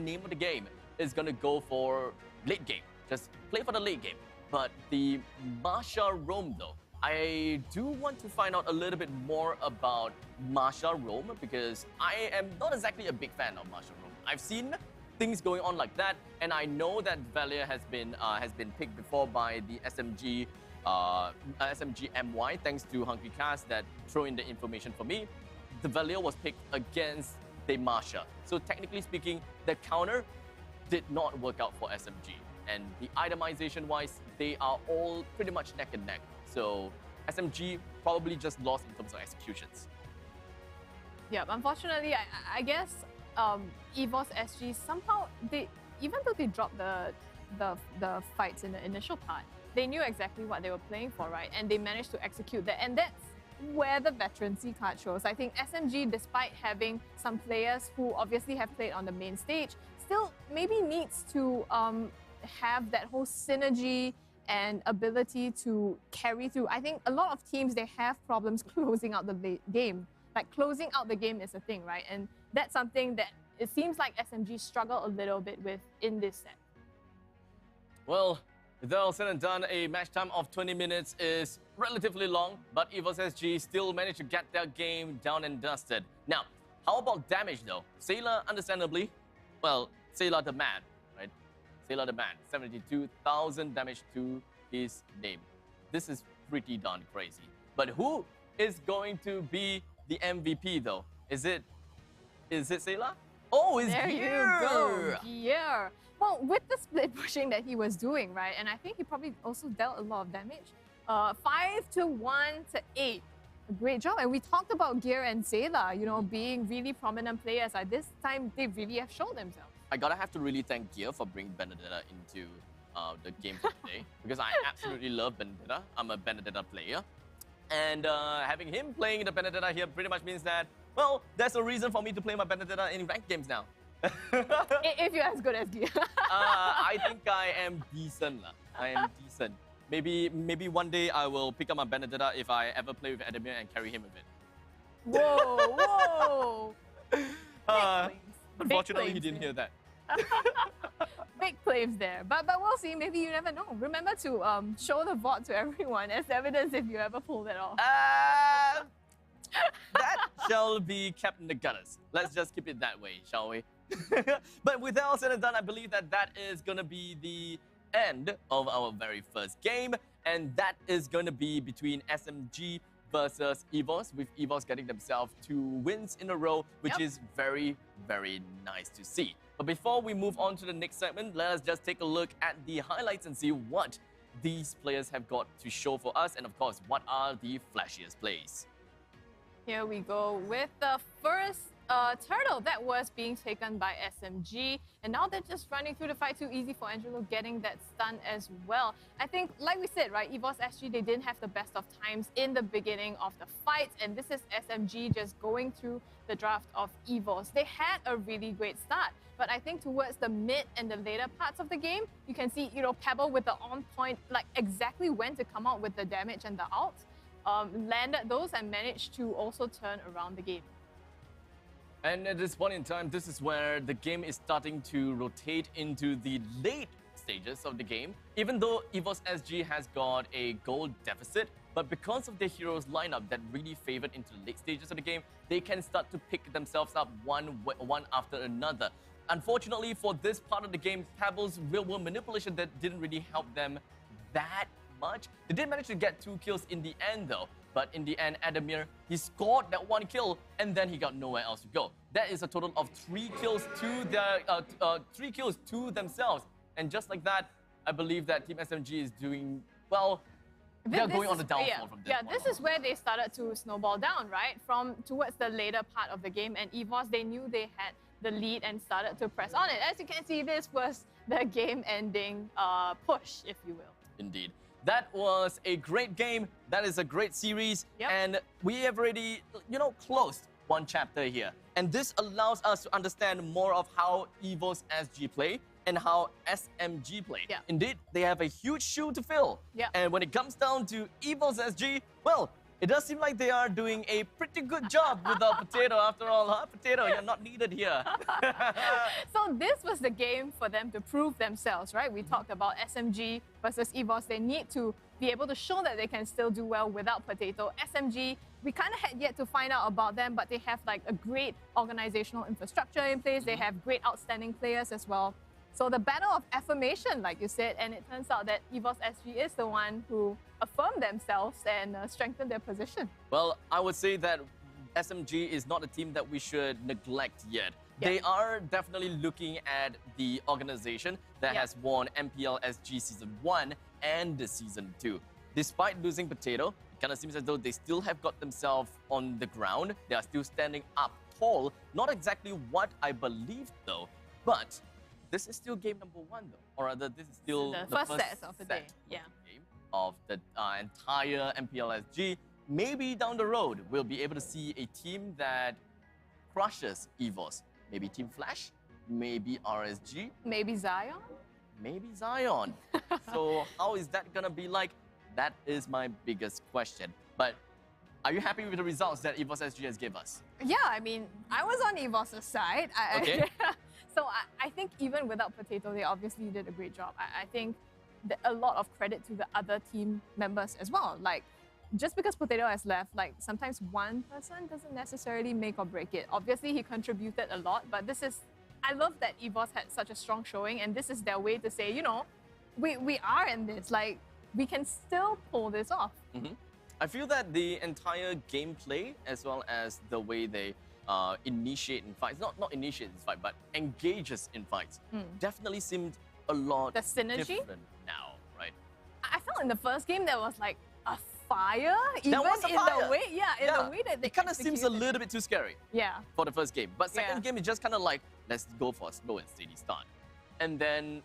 name of the game, is gonna go for late game. Just play for the late game. But the Marsha Roam, though, I do want to find out a little bit more about Marsha Roam, because I am not exactly a big fan of Marsha Roam. I've seen things going on like that, and I know that Valia has been picked before by the SMG MY, thanks to Hungry Cast that throw in the information for me. The Valia was picked against the Marsha. So technically speaking, the counter did not work out for SMG. And the itemization wise, they are all pretty much neck and neck. So SMG probably just lost in terms of executions. Yeah, unfortunately, I guess EVOS SG somehow, even though they dropped the fights in the initial part, they knew exactly what they were playing for, right? And they managed to execute that, and that's where the veterancy card shows. I think SMG, despite having some players who obviously have played on the main stage, still maybe needs to have that whole synergy and ability to carry through. I think a lot of teams, they have problems closing out the game. Like closing out the game is a thing, right? And that's something that it seems like SMG struggle a little bit with in this set. Well, with all said and done, a match time of 20 minutes is relatively long, but EVOS SG still managed to get their game down and dusted. Now, how about damage though? Sailor, understandably, well, Sailor the man, right? Sailor the man, 72,000 damage to his name. This is pretty darn crazy. But who is going to be the MVP though? Is it Sailor? Oh, it's There Xavier! you go, Xavier. Well, with the split pushing that he was doing, right, and I think he probably also dealt a lot of damage. 5 to 1 to 8. A great job. And we talked about Gear and Sailor, you know, being really prominent players. At this time, they really have shown themselves. I gotta have to really thank Gear for bringing Benedetta into the game for today because I absolutely love Benedetta. I'm a Benedetta player. And having him playing the Benedetta here pretty much means that, well, there's a reason for me to play my Benedetta in ranked games now. If you're as good as Gear. I think I am decent. I am decent. Maybe one day I will pick up my Benedetta if I ever play with Adamir and carry him with it. Whoa, whoa. Unfortunately, he didn't hear that. Big claims there. But we'll see. Maybe you never know. Remember to show the VOD to everyone as evidence if you ever pull that off. That shall be kept in the gutters. Let's just keep it that way, shall we? But with that all said and done, I believe that that is going to be the end of our very first game. And that is going to be between SMG versus EVOS, with EVOS getting themselves 2 wins in a row, which is very, very nice to see. But before we move on to the next segment, let us just take a look at the highlights and see what these players have got to show for us. And of course, what are the flashiest plays. Here we go with the first turtle that was being taken by SMG. And now they're just running through the fight. Too easy for Angelo getting that stun as well. I think, like we said, right, EVOS SG, they didn't have the best of times in the beginning of the fight. And this is SMG just going through the draft of EVOS. They had a really great start. But I think towards the mid and the later parts of the game, you can see, you know, Pebble with the on point, like exactly when to come out with the damage and the ult. Landed those and managed to also turn around the game. And at this point in time, this is where the game is starting to rotate into the late stages of the game. Even though EVOS SG has got a gold deficit, but because of the heroes lineup that really favored into the late stages of the game, they can start to pick themselves up one after another. Unfortunately, for this part of the game, Pebble's real-world manipulation that didn't really help them that much. They did manage to get 2 kills in the end though, but in the end, Adamir, he scored that 1 kill and then he got nowhere else to go. That is a total of 3 kills to their 3 kills to themselves. And just like that, I believe that Team SMG is doing well. They're going on the downfall from this point this is where they started to snowball down, right? From towards the later part of the game, and EVOS, they knew they had the lead and started to press on it. As you can see, this was the game-ending push, if you will. Indeed. That was a great game. That is a great series. And we have already, you know, closed one chapter here. And this allows us to understand more of how EVOS SG play and how SMG play. Indeed, they have a huge shoe to fill. And when it comes down to EVOS SG, well, it does seem like they are doing a pretty good job without Potato after all, huh? Potato, you're not needed here. So this was the game for them to prove themselves, right? We talked about SMG versus EVOS. They need to be able to show that they can still do well without Potato. SMG, we kind of had yet to find out about them, but they have like a great organizational infrastructure in place. They have great outstanding players as well. So the battle of affirmation, like you said, and it turns out that EVOS SG is the one who affirmed themselves and strengthened their position. Well, I would say that SMG is not a team that we should neglect yet. They are definitely looking at the organization that has won MPL SG Season 1 and the Season 2. Despite losing Potato, it kind of seems as though they still have got themselves on the ground. They are still standing up tall. Not exactly what I believe, though, but this is still game number 1, though. Or rather, this is still the first set of the day. Of the entire MPL SG. Maybe down the road, we'll be able to see a team that crushes EVOS. Maybe Team Flash? maybe RSG, Maybe Zion? maybe Zion. So how is that gonna be like? That is my biggest question. But are you happy with the results that EVOS SG has given us? Yeah, I mean, I was on EVOS' side. Okay. So I think even without Potato, they obviously did a great job. I think a lot of credit to the other team members as well. Like, just because Potato has left, like sometimes one person doesn't necessarily make or break it. Obviously, he contributed a lot, but I love that EVOS had such a strong showing, and this is their way to say, you know, we are in this. Like, we can still pull this off. I feel that the entire gameplay, as well as the way they initiate in fights, not initiate in fight, but engages in fights, definitely seemed a lot The synergy? different now, right? I felt in the first game there was like a fire, even was a in fire. the way, the way that they It kind of seems a executed. little bit too scary. Yeah. For the first game, but second Yeah. game is just kind of like, let's go for a slow and steady start, and then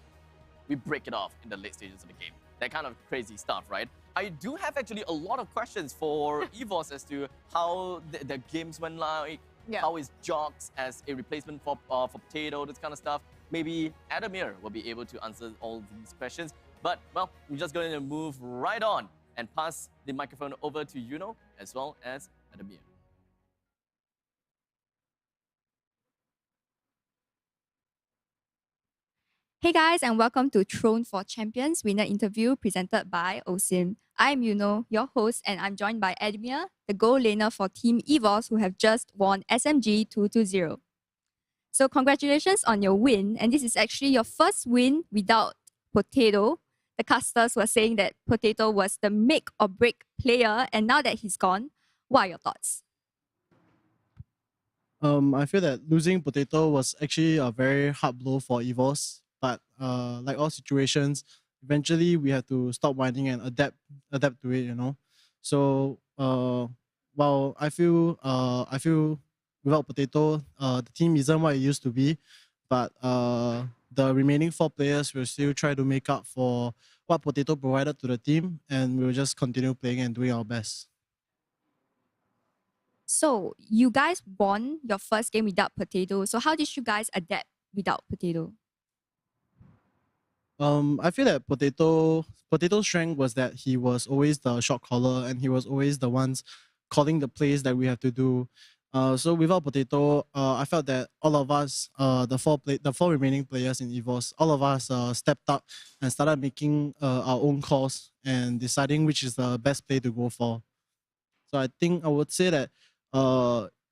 we break it off in the late stages of the game. That kind of crazy stuff, right? I do have actually a lot of questions for EVOS as to how the games went like, how is Jox as a replacement for Potato, this kind of stuff. Maybe Adamir will be able to answer all these questions. But, well, we're just going to move right on and pass the microphone over to Yuno as well as Adamir. Hey guys, and welcome to Throne for Champions winner interview presented by OSIM. I'm Yuno, your host, and I'm joined by Admir, the goal laner for Team EVOS, who have just won SMG 220. So congratulations on your win, and this is actually your first win without Potato. The casters were saying that Potato was the make or break player, and now that he's gone, what are your thoughts? I feel that losing Potato was actually a very hard blow for EVOS. But like all situations, eventually we have to stop whining and adapt to it, you know. So while I feel without Potato, the team isn't what it used to be, but the remaining 4 players will still try to make up for what Potato provided to the team, and we'll just continue playing and doing our best. So you guys won your first game without Potato. So how did you guys adapt without Potato? I feel that Potato's strength was that he was always the shot caller, and he was always the ones calling the plays that we have to do. So without Potato, I felt that all of us, the 4 remaining players in EVOS, all of us stepped up and started making our own calls and deciding which is the best play to go for. So I think I would say that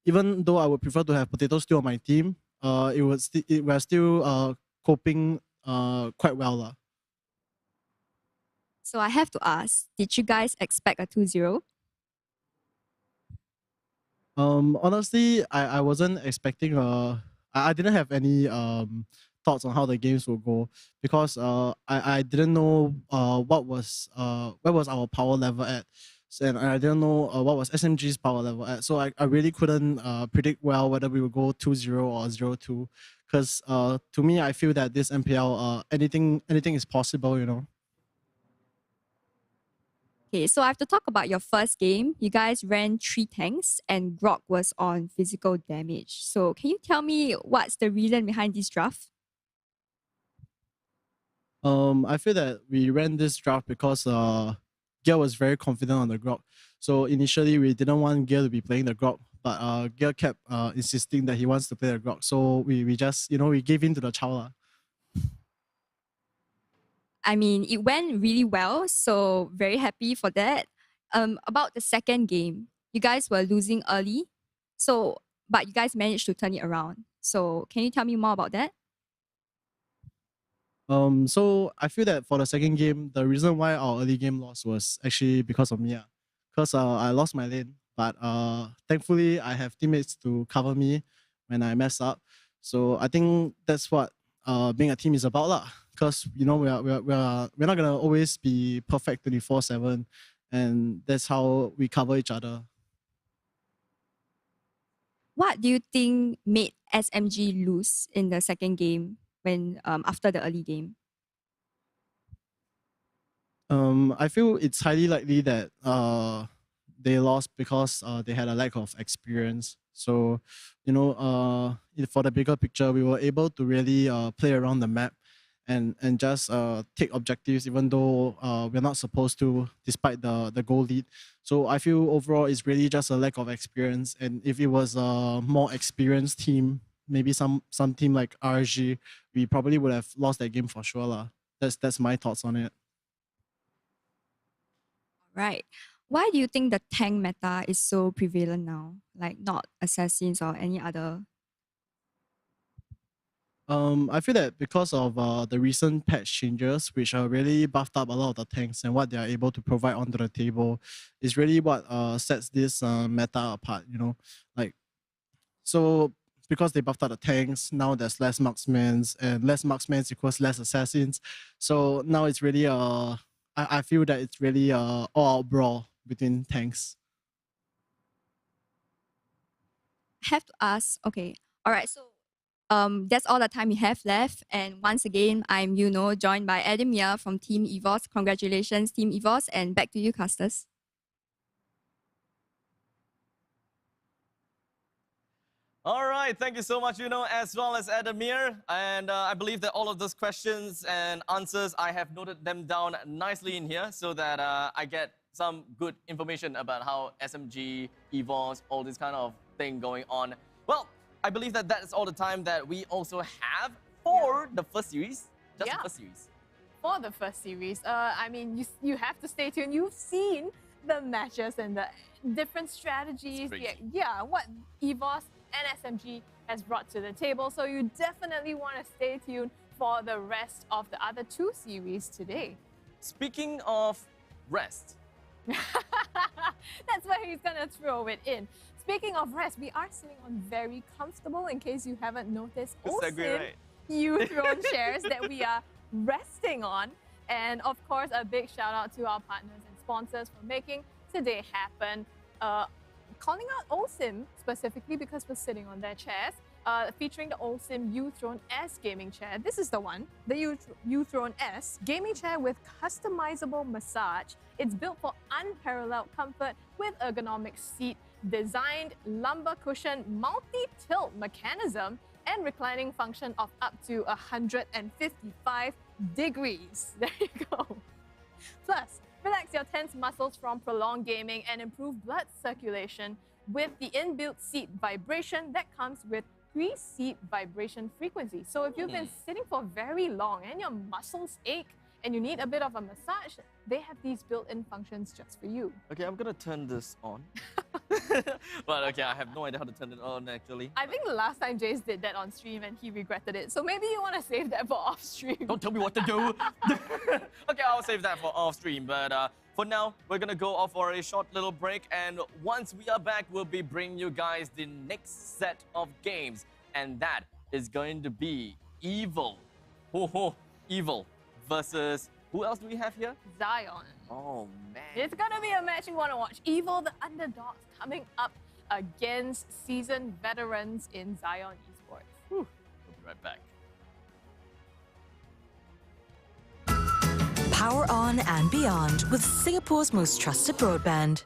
even though I would prefer to have Potato still on my team, we're still coping quite well lah. So I have to ask, did you guys expect a 2-0? Honestly, I wasn't expecting I didn't have any thoughts on how the games will go, because I didn't know where was our power level at, and I didn't know what was SMG's power level at. So I really couldn't predict well whether we would go 2-0 or 0-2, because to me, I feel that this MPL anything is possible, you know. Okay, so I have to talk about your first game. You guys ran 3 tanks and Grok was on physical damage. So can you tell me what's the reason behind this draft? I feel that we ran this draft because Gear was very confident on the Grok. So initially we didn't want Gear to be playing the Grok, but Gear kept insisting that he wants to play the Grok. So we just, we gave in to the chow lah. I mean, it went really well, so very happy for that. About the second game, you guys were losing early, but you guys managed to turn it around. So can you tell me more about that? So I feel that for the second game, the reason why our early game loss was actually because of me. Because I lost my lane, but thankfully I have teammates to cover me when I mess up. So I think that's what being a team is about lah. Because we're not gonna always be perfect 24/7, and that's how we cover each other. What do you think made SMG lose in the second game when after the early game? I feel it's highly likely that they lost because they had a lack of experience. So, for the bigger picture, we were able to really play around the map and just take objectives, even though we're not supposed to, despite the goal lead. So I feel overall it's really just a lack of experience. And if it was a more experienced team, maybe some team like RG, we probably would have lost that game for sure lah. That's my thoughts on it. Right. Why do you think the tank meta is so prevalent now? Like not assassins or any other? I feel that because of the recent patch changes, which really buffed up a lot of the tanks and what they are able to provide onto the table, is really what sets this meta apart. So because they buffed up the tanks, now there's less marksmen, and less marksmen equals less assassins. So now it's really I feel that it's really all-out brawl between tanks. Have to ask. Okay. All right. So that's all the time we have left. And once again, I'm joined by Ademir from Team EVOS. Congratulations, Team EVOS, and back to you, casters. All right, thank you so much, as well as Ademir. And I believe that all of those questions and answers, I have noted them down nicely in here so that I get some good information about how SMG, EVOS, all this kind of thing going on. Well, I believe that that's all the time that we also have for the first series. Just the first series. For the first series, I mean, you have to stay tuned. You've seen the matches and the different strategies. What EVOS and SMG has brought to the table. So you definitely want to stay tuned for the rest of the other two series today. Speaking of rest. That's where he's going to throw it in. Speaking of rest, we are sitting on very comfortable, in case you haven't noticed, U-thrown chairs that we are resting on. And of course, a big shout out to our partners and sponsors for making today happen. Calling out OSIM specifically because we're sitting on their chairs, featuring the OSIM U-Throne S gaming chair. This is the one, the U-Throne S gaming chair with customizable massage. It's built for unparalleled comfort with ergonomic seat, designed lumbar cushion, multi-tilt mechanism, and reclining function of up to 155 degrees. There you go. Plus, relax your tense muscles from prolonged gaming and improve blood circulation with the inbuilt seat vibration that comes with 3-seat vibration frequency. So if you've been sitting for very long and your muscles ache and you need a bit of a massage, they have these built-in functions just for you. Okay, I'm gonna turn this on. But okay, I have no idea how to turn it on actually. I think the last time Jace did that on stream and he regretted it. So maybe you want to save that for off stream. Don't tell me what to do. Okay, I'll save that for off stream. But for now, we're gonna go off for a short little break. And once we are back, we'll be bringing you guys the next set of games. And that is going to be Evil. Evil versus... Who else do we have here? Zion. Oh, man. It's going to be a match you want to watch. Evil, the underdogs, coming up against seasoned veterans in Zion Esports. We'll be right back. Power on and beyond with Singapore's most trusted broadband.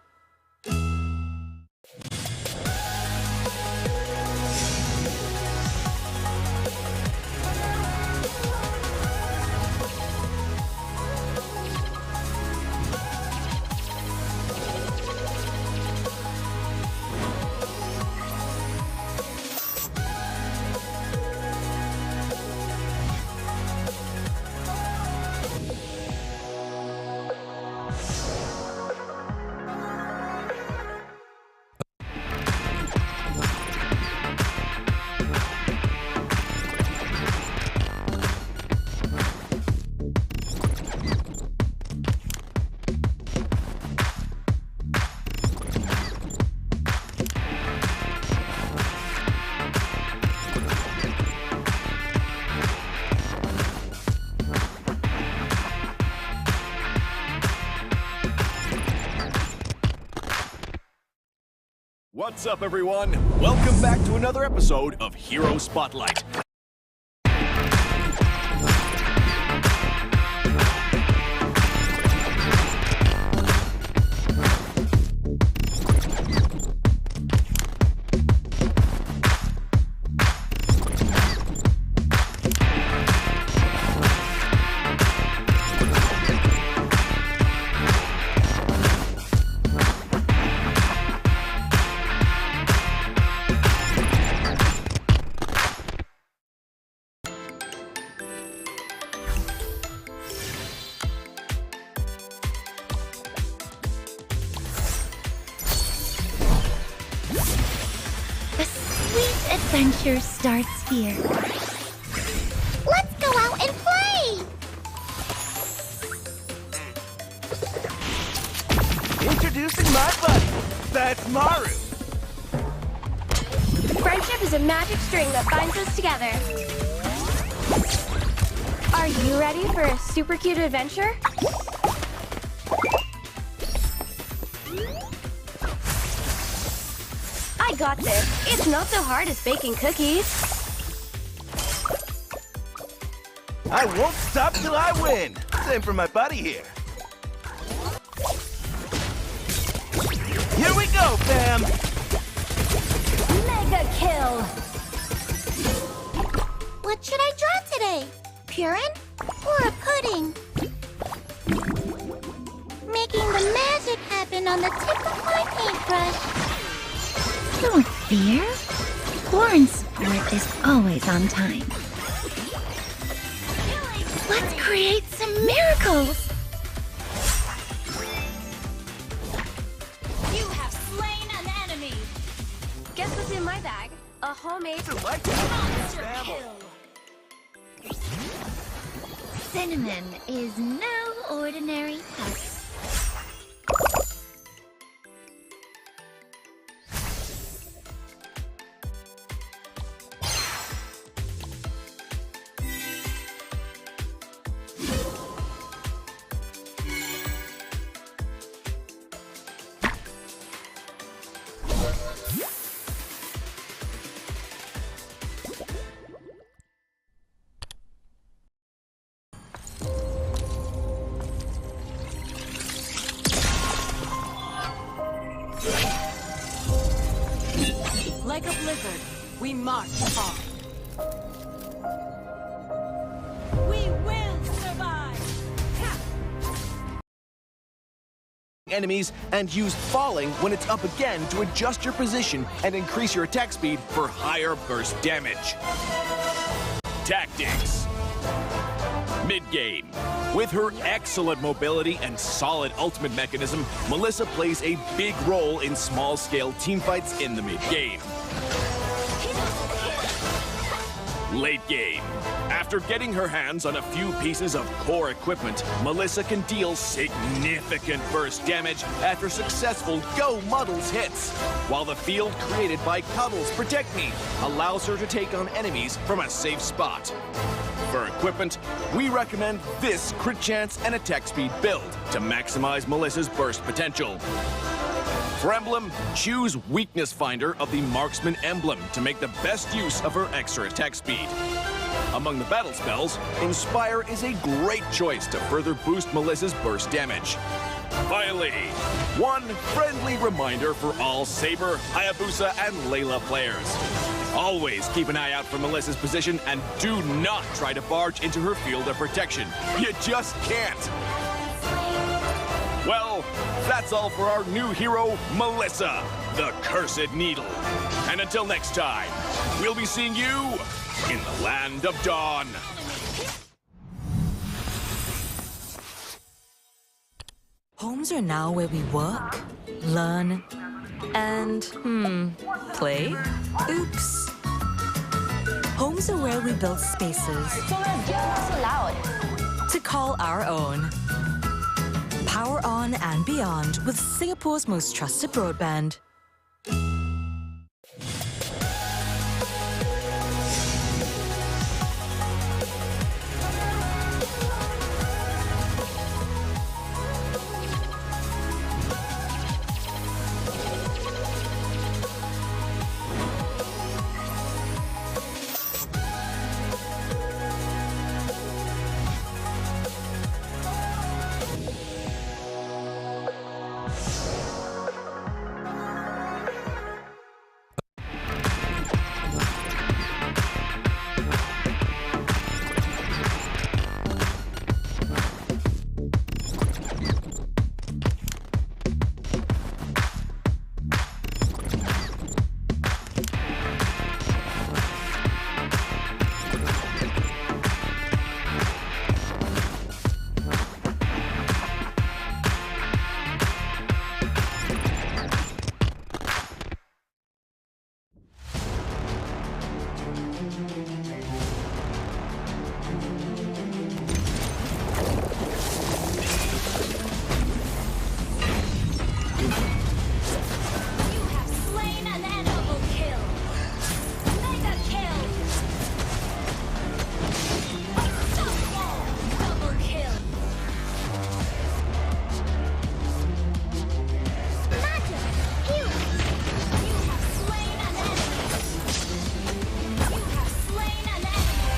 What's up, everyone? Welcome back to another episode of Hero Spotlight. adventure starts here. Let's go out and play! Introducing my buddy. That's Maru. Friendship is a magic string that binds us together. Are you ready for a super cute adventure? I got this. It's not so hard as baking cookies. I won't stop till I win. Same for my buddy here. Here we go, fam! Mega kill! What should I draw today? Purin or a pudding? Making the magic happen on the tip of my paintbrush. Don't fear. Lauren's support is always on time. Let's create some miracles! You have slain an enemy. Guess what's in my bag? A homemade Monster kill. Cinnamon is no ordinary pet. Like a blizzard, we march on. We will survive. Enemies and use falling when it's up again to adjust your position and increase your attack speed for higher burst damage. Tactics. Mid-game. With her excellent mobility and solid ultimate mechanism, Melissa plays a big role in small-scale teamfights in the mid-game. Late game. After getting her hands on a few pieces of core equipment, Melissa can deal significant burst damage after successful Go Muddles hits, while the field created by Cuddles Protect Me allows her to take on enemies from a safe spot. For equipment, we recommend this crit chance and attack speed build to maximize Melissa's burst potential. For emblem, choose Weakness Finder of the Marksman emblem to make the best use of her extra attack speed. Among the battle spells, Inspire is a great choice to further boost Melissa's burst damage. Finally, one friendly reminder for all Saber, Hayabusa, and Layla players. Always keep an eye out for Melissa's position and do not try to barge into her field of protection. You just can't. Well, that's all for our new hero, Melissa, the Cursed Needle. And until next time, we'll be seeing you in the Land of Dawn. Homes are now where we work, learn, and, play? Oops. Homes are where we build spaces So let's get what's allowed. to call our own. Power on and beyond with Singapore's most trusted broadband. Slain an double kill. Mega kill. Unstoppable. Double kill. Magic! Healing! You have slain an enemy. You have slain an enemy.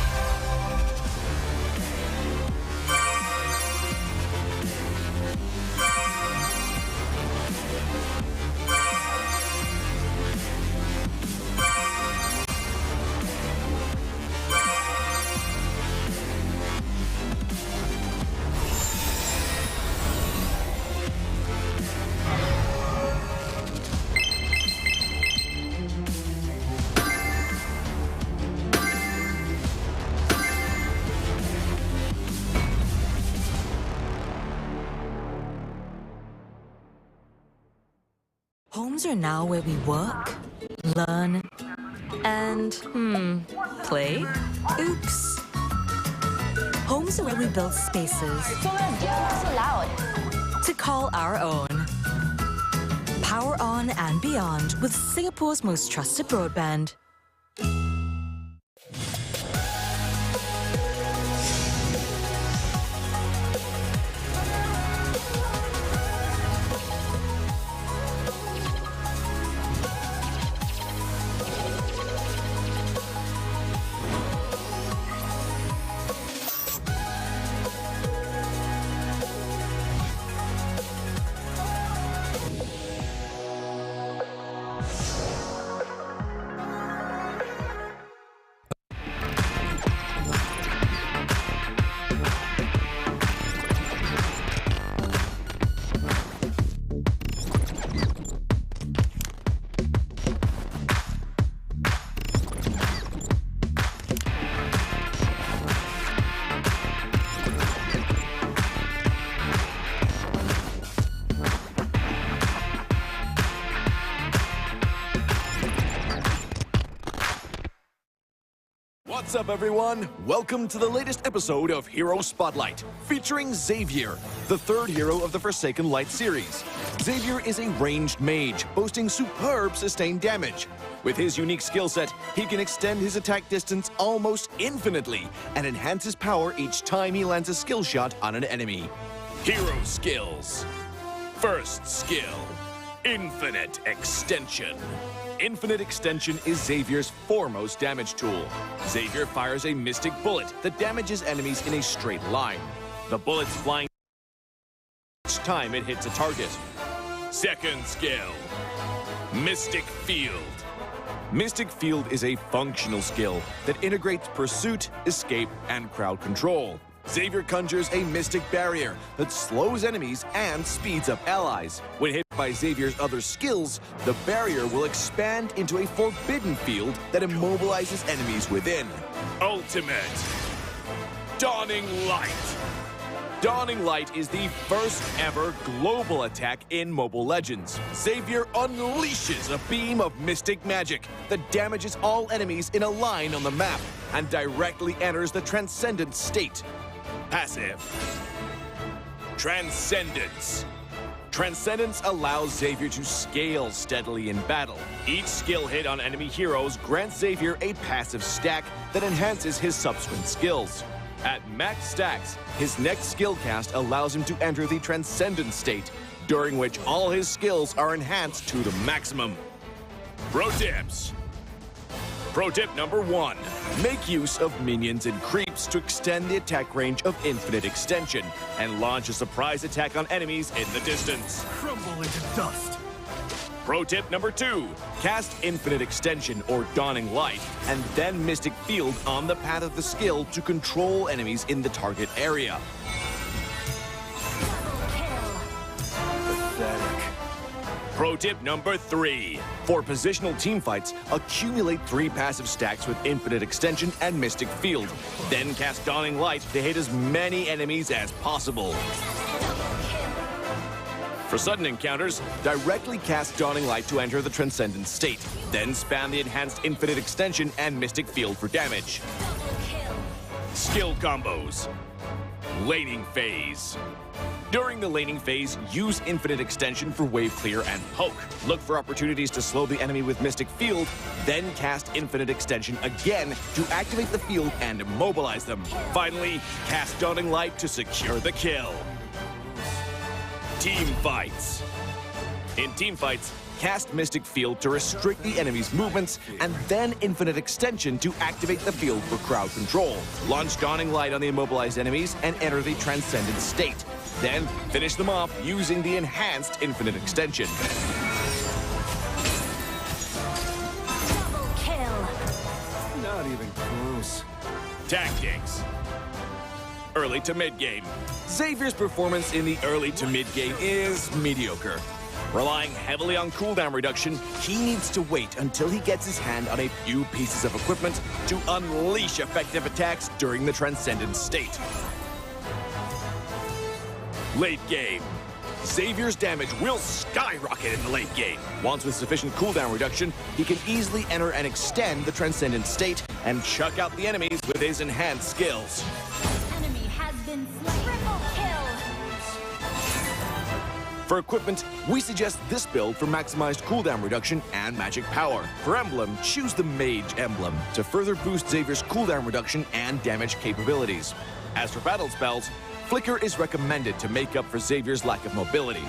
Homes are now where we work, learn, and, play? Oops. Homes are where we build spaces So loud. to call our own. Power on and beyond with Singapore's most trusted broadband. What's up, everyone? Welcome to the latest episode of Hero Spotlight, featuring Xavier, the third hero of the Forsaken Light series. Xavier is a ranged mage, boasting superb sustained damage. With his unique skill set, he can extend his attack distance almost infinitely and enhance his power each time he lands a skill shot on an enemy. Hero skills. First skill, Infinite Extension. Infinite Extension is Xavier's foremost damage tool. Xavier fires a mystic bullet that damages enemies in a straight line. The bullet's flying each time it hits a target. Second skill, Mystic Field. Mystic Field is a functional skill that integrates pursuit, escape, and crowd control. Xavier conjures a mystic barrier that slows enemies and speeds up allies. When hit by Xavier's other skills, the barrier will expand into a forbidden field that immobilizes enemies within. Ultimate Dawning Light. Dawning Light is the first ever global attack in Mobile Legends. Xavier unleashes a beam of mystic magic that damages all enemies in a line on the map and directly enters the Transcendent state. Passive. Transcendence. Transcendence allows Xavier to scale steadily in battle. Each skill hit on enemy heroes grants Xavier a passive stack that enhances his subsequent skills. At max stacks, his next skill cast allows him to enter the Transcendent state, during which all his skills are enhanced to the maximum. Pro tips. Pro tip number 1. Make use of minions and creeps to extend the attack range of Infinite Extension and launch a surprise attack on enemies in the distance. Crumble into dust. Pro tip number 2. Cast Infinite Extension or Dawning Light and then Mystic Field on the path of the skill to control enemies in the target area. Pathetic. Pro tip number 3. For positional teamfights, accumulate 3 passive stacks with Infinite Extension and Mystic Field. Then cast Dawning Light to hit as many enemies as possible. For sudden encounters, directly cast Dawning Light to enter the Transcendent state. Then spam the enhanced Infinite Extension and Mystic Field for damage. Skill combos. Laning phase. During the laning phase, use Infinite Extension for wave clear and poke. Look for opportunities to slow the enemy with Mystic Field, then cast Infinite Extension again to activate the field and immobilize them. Finally, cast Dawning Light to secure the kill. Team fights. In team fights, cast Mystic Field to restrict the enemy's movements, and then Infinite Extension to activate the field for crowd control. Launch Dawning Light on the immobilized enemies and enter the Transcendent state. Then finish them off using the enhanced Infinite Extension. Double kill. Not even close. Tactics. Early to mid game. Xavier's performance in the early to mid game is mediocre. Relying heavily on cooldown reduction, he needs to wait until he gets his hand on a few pieces of equipment to unleash effective attacks during the Transcendent state. Late game. Xavier's damage will skyrocket in the late game. Once with sufficient cooldown reduction, he can easily enter and extend the Transcendent state and chuck out the enemies with his enhanced skills. Enemy has been slain. Triple kill. For equipment, we suggest this build for maximized cooldown reduction and magic power. For emblem, choose the Mage emblem to further boost Xavier's cooldown reduction and damage capabilities. As for battle spells, Flicker is recommended to make up for Xavier's lack of mobility.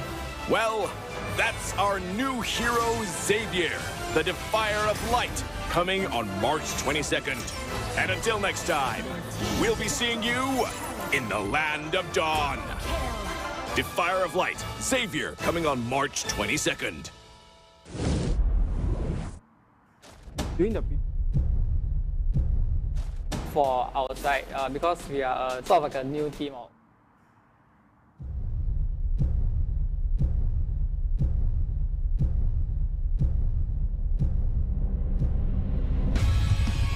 Well, that's our new hero, Xavier, the Defier of Light, coming on March 22nd. And until next time, we'll be seeing you in the Land of Dawn. Defier of Light, Xavier, coming on March 22nd. For our side, because we are sort of like a new team.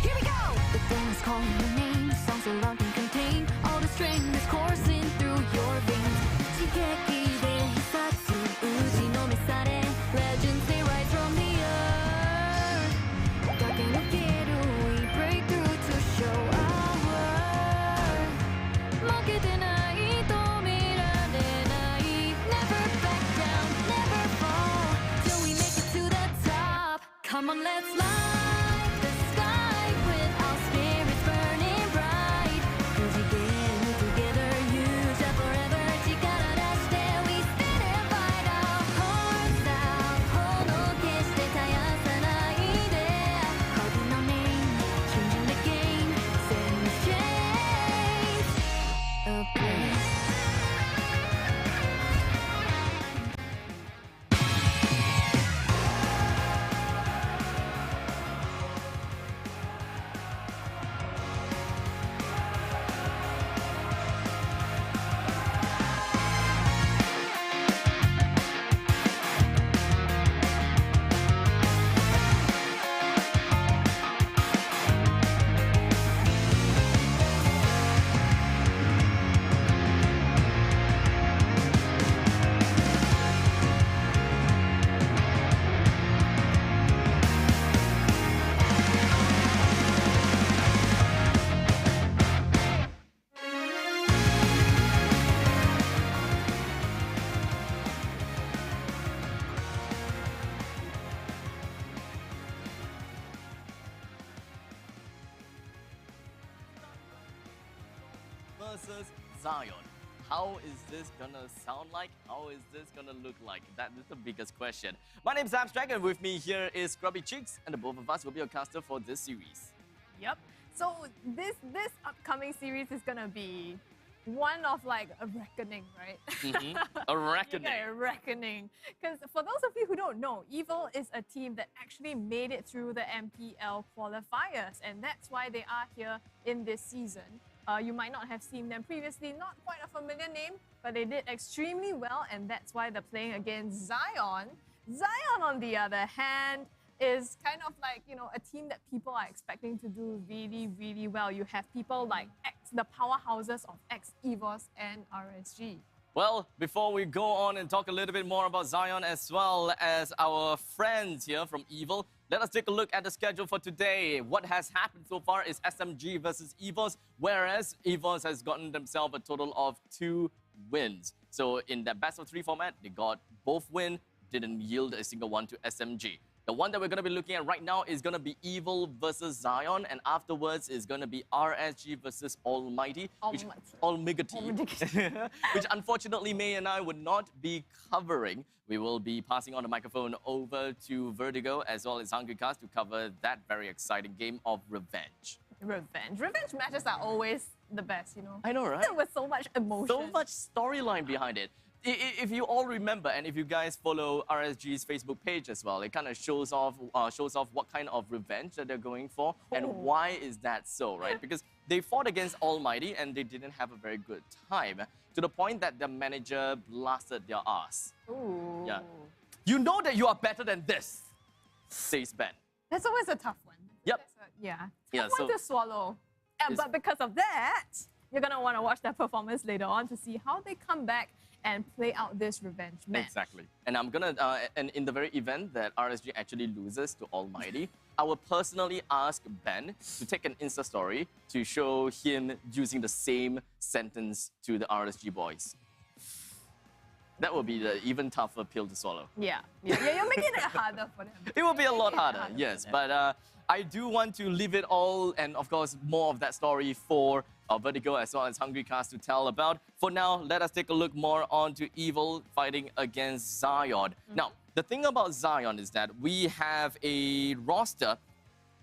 Here we go! The dance calling your name, songs around can contain all the strength is coursing through your veins. Shigeki de hisatsu, uji no mesare, legends they rise from the earth. Kakenukeru, we break through to show our worth. Makete nai, tomirare nai, never back down, never fall, till we make it to the top. Come on, let's light the sky with our spirits burning bright. 'Cause we get together, huge up forever. Chikara dashite, we stand and fight our hearts out. Hono keshite tayasanai de. Carving our name, changing the game, setting the change. A place. Versus Zion. How is this gonna sound like? How is this gonna look like? That is the biggest question. My name is Abstract, and with me here is Grubby Chicks, and the both of us will be your caster for this series. Yep. So this upcoming series is gonna be one of like a reckoning, right? A reckoning. Yeah, a reckoning. Because for those of you who don't know, Evil is a team that actually made it through the MPL qualifiers, and that's why they are here in this season. You might not have seen them previously, not quite a familiar name, but they did extremely well, and that's why they're playing against Zion. Zion, on the other hand, is kind of like, you know, a team that people are expecting to do really, really well. You have people like the powerhouses of X, EVOS, and RSG. Well, before we go on and talk a little bit more about Zion as well as our friends here from Evil, let us take a look at the schedule for today. What has happened so far is SMG versus EVOS, whereas EVOS has gotten themselves a total of 2 wins. So in that best of 3 format, they got both win, didn't yield a single one to SMG. The one that we're going to be looking at right now is going to be Evil versus Zion, and afterwards is going to be RSG versus Almighty, which unfortunately May and I would not be covering. We will be passing on the microphone over to Vertigo as well as Hungry Cast to cover that very exciting game of Revenge. Revenge matches are always the best, you know. I know, right? With so much emotion. So much storyline behind it. If you all remember, and if you guys follow RSG's Facebook page as well, it kind of shows off what kind of revenge that they're going for and why is that so, right? Because they fought against Almighty and they didn't have a very good time to the point that the manager blasted their ass. Ooh. Yeah. You know that you are better than this, says Ben. That's always a tough one. Yep. Tough one to swallow. But because of that, you're going to want to watch that performance later on to see how they come back and play out this revenge match. Exactly. And I'm gonna, and in the very event that RSG actually loses to Almighty, I will personally ask Ben to take an Insta story to show him using the same sentence to the RSG boys. That will be the even tougher pill to swallow. Yeah, you're making it harder for them. It will be a lot harder, yes. But I do want to leave it all, and of course, more of that story for Vertigo as well as Hungry Cast to tell about. For now, let us take a look more onto Evil fighting against Zion. Now, the thing about Zion is that we have a roster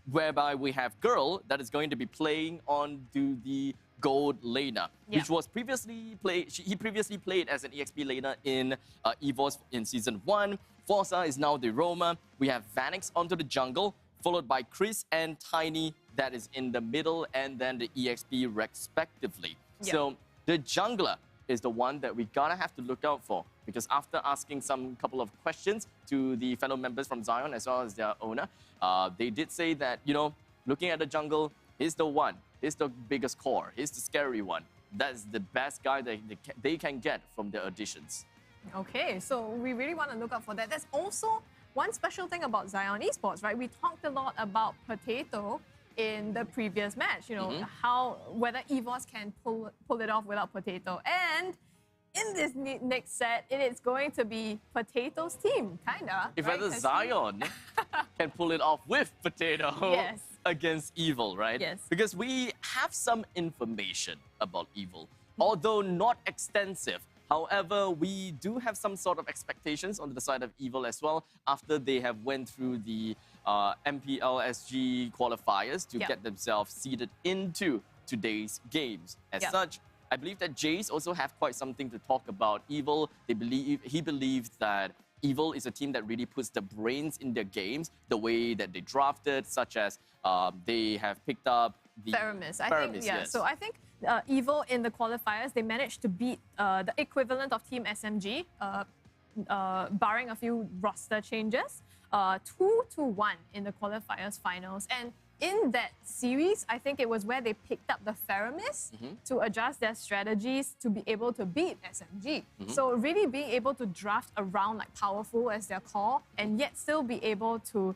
whereby we have Girl that is going to be playing on to the Gold laner, which was previously played. He previously played as an EXP laner in EVOS in Season 1. Forza is now the roamer. We have Vanix onto the jungle, followed by Chris and Tiny that is in the middle, and then the EXP respectively. So the jungler is the one that we gotta have to look out for, because after asking some couple of questions to the fellow members from Zion as well as their owner, they did say that, you know, looking at the jungle, he's the one. He's the biggest core. He's the scary one. That's the best guy that they can get from their additions. Okay, so we really want to look out for that. There's also one special thing about Zion Esports, right? We talked a lot about Potato in the previous match, you know, whether EVOS can pull it off without Potato. And in this next set, it is going to be Potato's team, kinda. If whether Zion can pull it off with Potato against Evil, right? Yes. Because we have some information about Evil, although not extensive. However, we do have some sort of expectations on the side of Evil as well after they have went through the MPL SG qualifiers to get themselves seeded into today's games. As such, I believe that Jace also have quite something to talk about Evil. He believes that Evil is a team that really puts the brains in their games, the way that they drafted, such as they have picked up the Faramis. So I think Evil in the qualifiers, they managed to beat the equivalent of Team SMG, barring a few roster changes, 2-1 in the qualifiers finals. And in that series, I think it was where they picked up the Faramis to adjust their strategies to be able to beat SMG. So really being able to draft around like Powerful as their core and yet still be able to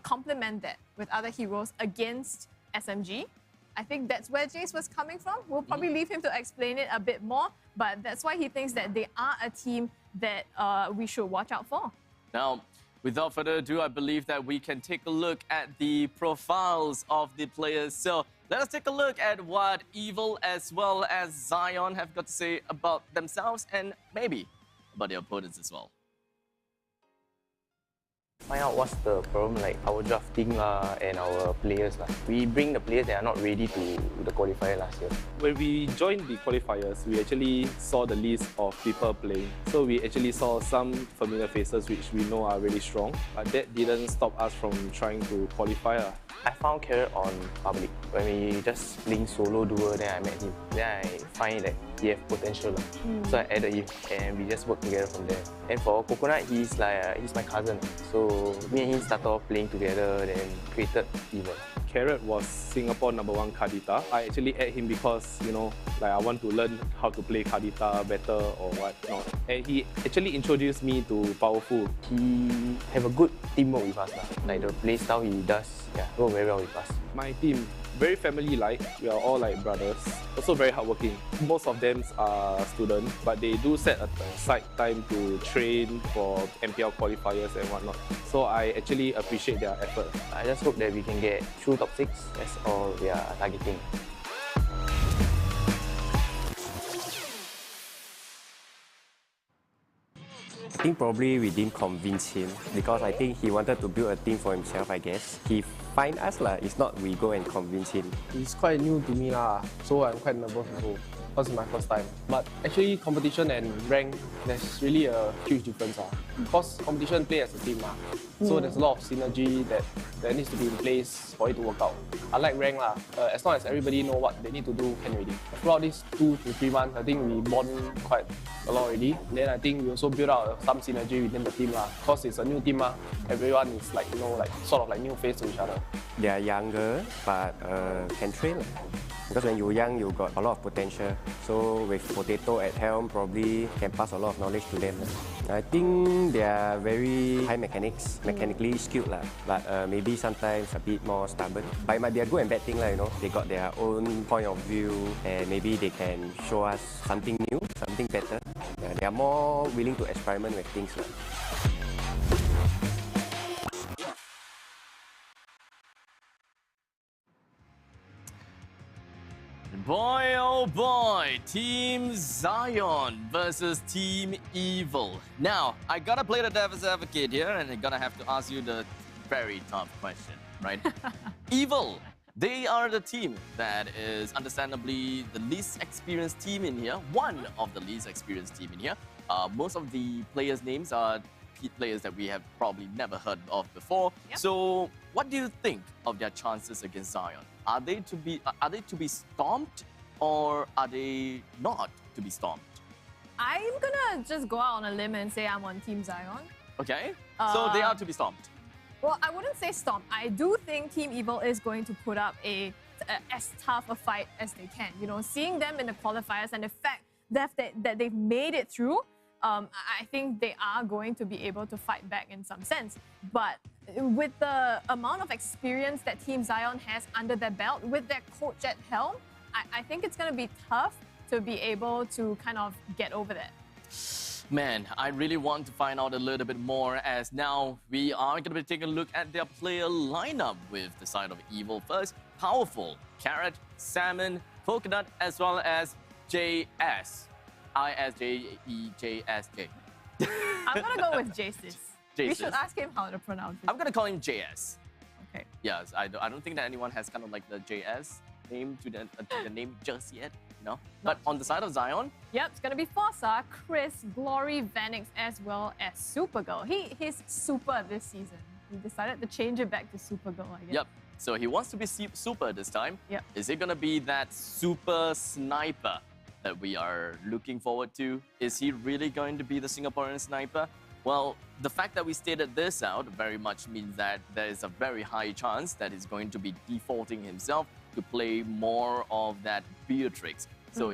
complement that with other heroes against SMG. I think that's where Jace was coming from. We'll probably leave him to explain it a bit more, but that's why he thinks that they are a team that we should watch out for. Now, without further ado, I believe that we can take a look at the profiles of the players. So let us take a look at what Evil as well as Zion have got to say about themselves and maybe about their opponents as well. Find out what's the problem, like our drafting and our players. We bring the players that are not ready to the qualifier last year. When we joined the qualifiers, we actually saw the list of people playing. So we actually saw some familiar faces which we know are really strong, but that didn't stop us from trying to qualify. I found Carrot on public. When we just playing solo duo, then I met him. Then I find that he has potential. So I added him and we just work together from there. And for Coconut, he's my cousin. So me and him started off playing together, then created Evil. Carrot was Singapore #1 Kadita. I actually add him because, you know, like I want to learn how to play Kadita better or whatnot. And he actually introduced me to Powerful. He have a good teamwork with us. Like the play style he does, go very well with us. My team, very family-like. We are all like brothers. Also very hardworking. Most of them are students, but they do set aside time to train for MPL qualifiers and whatnot. So I actually appreciate their effort. I just hope that we can get through top 6. That's all we are targeting. I think probably we didn't convince him because I think he wanted to build a team for himself, I guess. He find us lah. It's not we go and convince him. It's quite new to me lah, so I'm quite nervous also. Because it's my first time. But actually competition and rank, there's really a huge difference. Because competition play as a team. So there's a lot of synergy that needs to be in place for it to work out. Unlike rank, as long as everybody know what they need to do, can already. Throughout these 2 to 3 months, I think we bond quite a lot already. Then I think we also build out some synergy within the team. Because it's a new team, everyone is like, you know, like sort of like new face to each other. They are younger, but can train. Because when you're young, you got a lot of potential. So with Potato at helm, probably can pass a lot of knowledge to them. I think they are very high mechanics, mechanically skilled but maybe sometimes a bit more stubborn. But it might be a good and bad thing, you know. They got their own point of view and maybe they can show us something new, something better. They are more willing to experiment with things. Boy, oh boy, Team Zion versus Team Evil. Now, I gotta play the devil's advocate here and I gotta have to ask you the very tough question, right? Evil, they are the team that is understandably the least experienced team in here, one of the least experienced team in here. Most of the players' names are players that we have probably never heard of before. Yep. So, what do you think of their chances against Zion? Are they to be stomped or are they not to be stomped? I'm gonna just go out on a limb and say I'm on Team Zion. Okay, so they are to be stomped. Well, I wouldn't say stomped. I do think Team Evil is going to put up as tough a fight as they can. You know, seeing them in the qualifiers and the fact that they've made it through, I think they are going to be able to fight back in some sense. But with the amount of experience that Team Zion has under their belt, with their coach at helm, I think it's going to be tough to be able to kind of get over that. Man, I really want to find out a little bit more as now we are going to be taking a look at their player lineup with the side of Evil first. Powerful, Carrot, Salmon, Coconut, as well as JS. ISJEJSK. I'm going to go with JSIS. We should ask him how to pronounce it. I'm going to call him JS. Okay. Yes, I don't think that anyone has kind of like the JS name to the name just yet, you know? But on the side of Zion? Yep, it's going to be Fossa, Chris, Glory, Vanix, as well as Supergirl. He's super this season. He decided to change it back to Supergirl, I guess. Yep. So he wants to be super this time. Yep. Is it going to be that super sniper that we are looking forward to? Is he really going to be the Singaporean sniper? Well, the fact that we stated this out very much means that there is a very high chance that he's going to be defaulting himself to play more of that Beatrix. So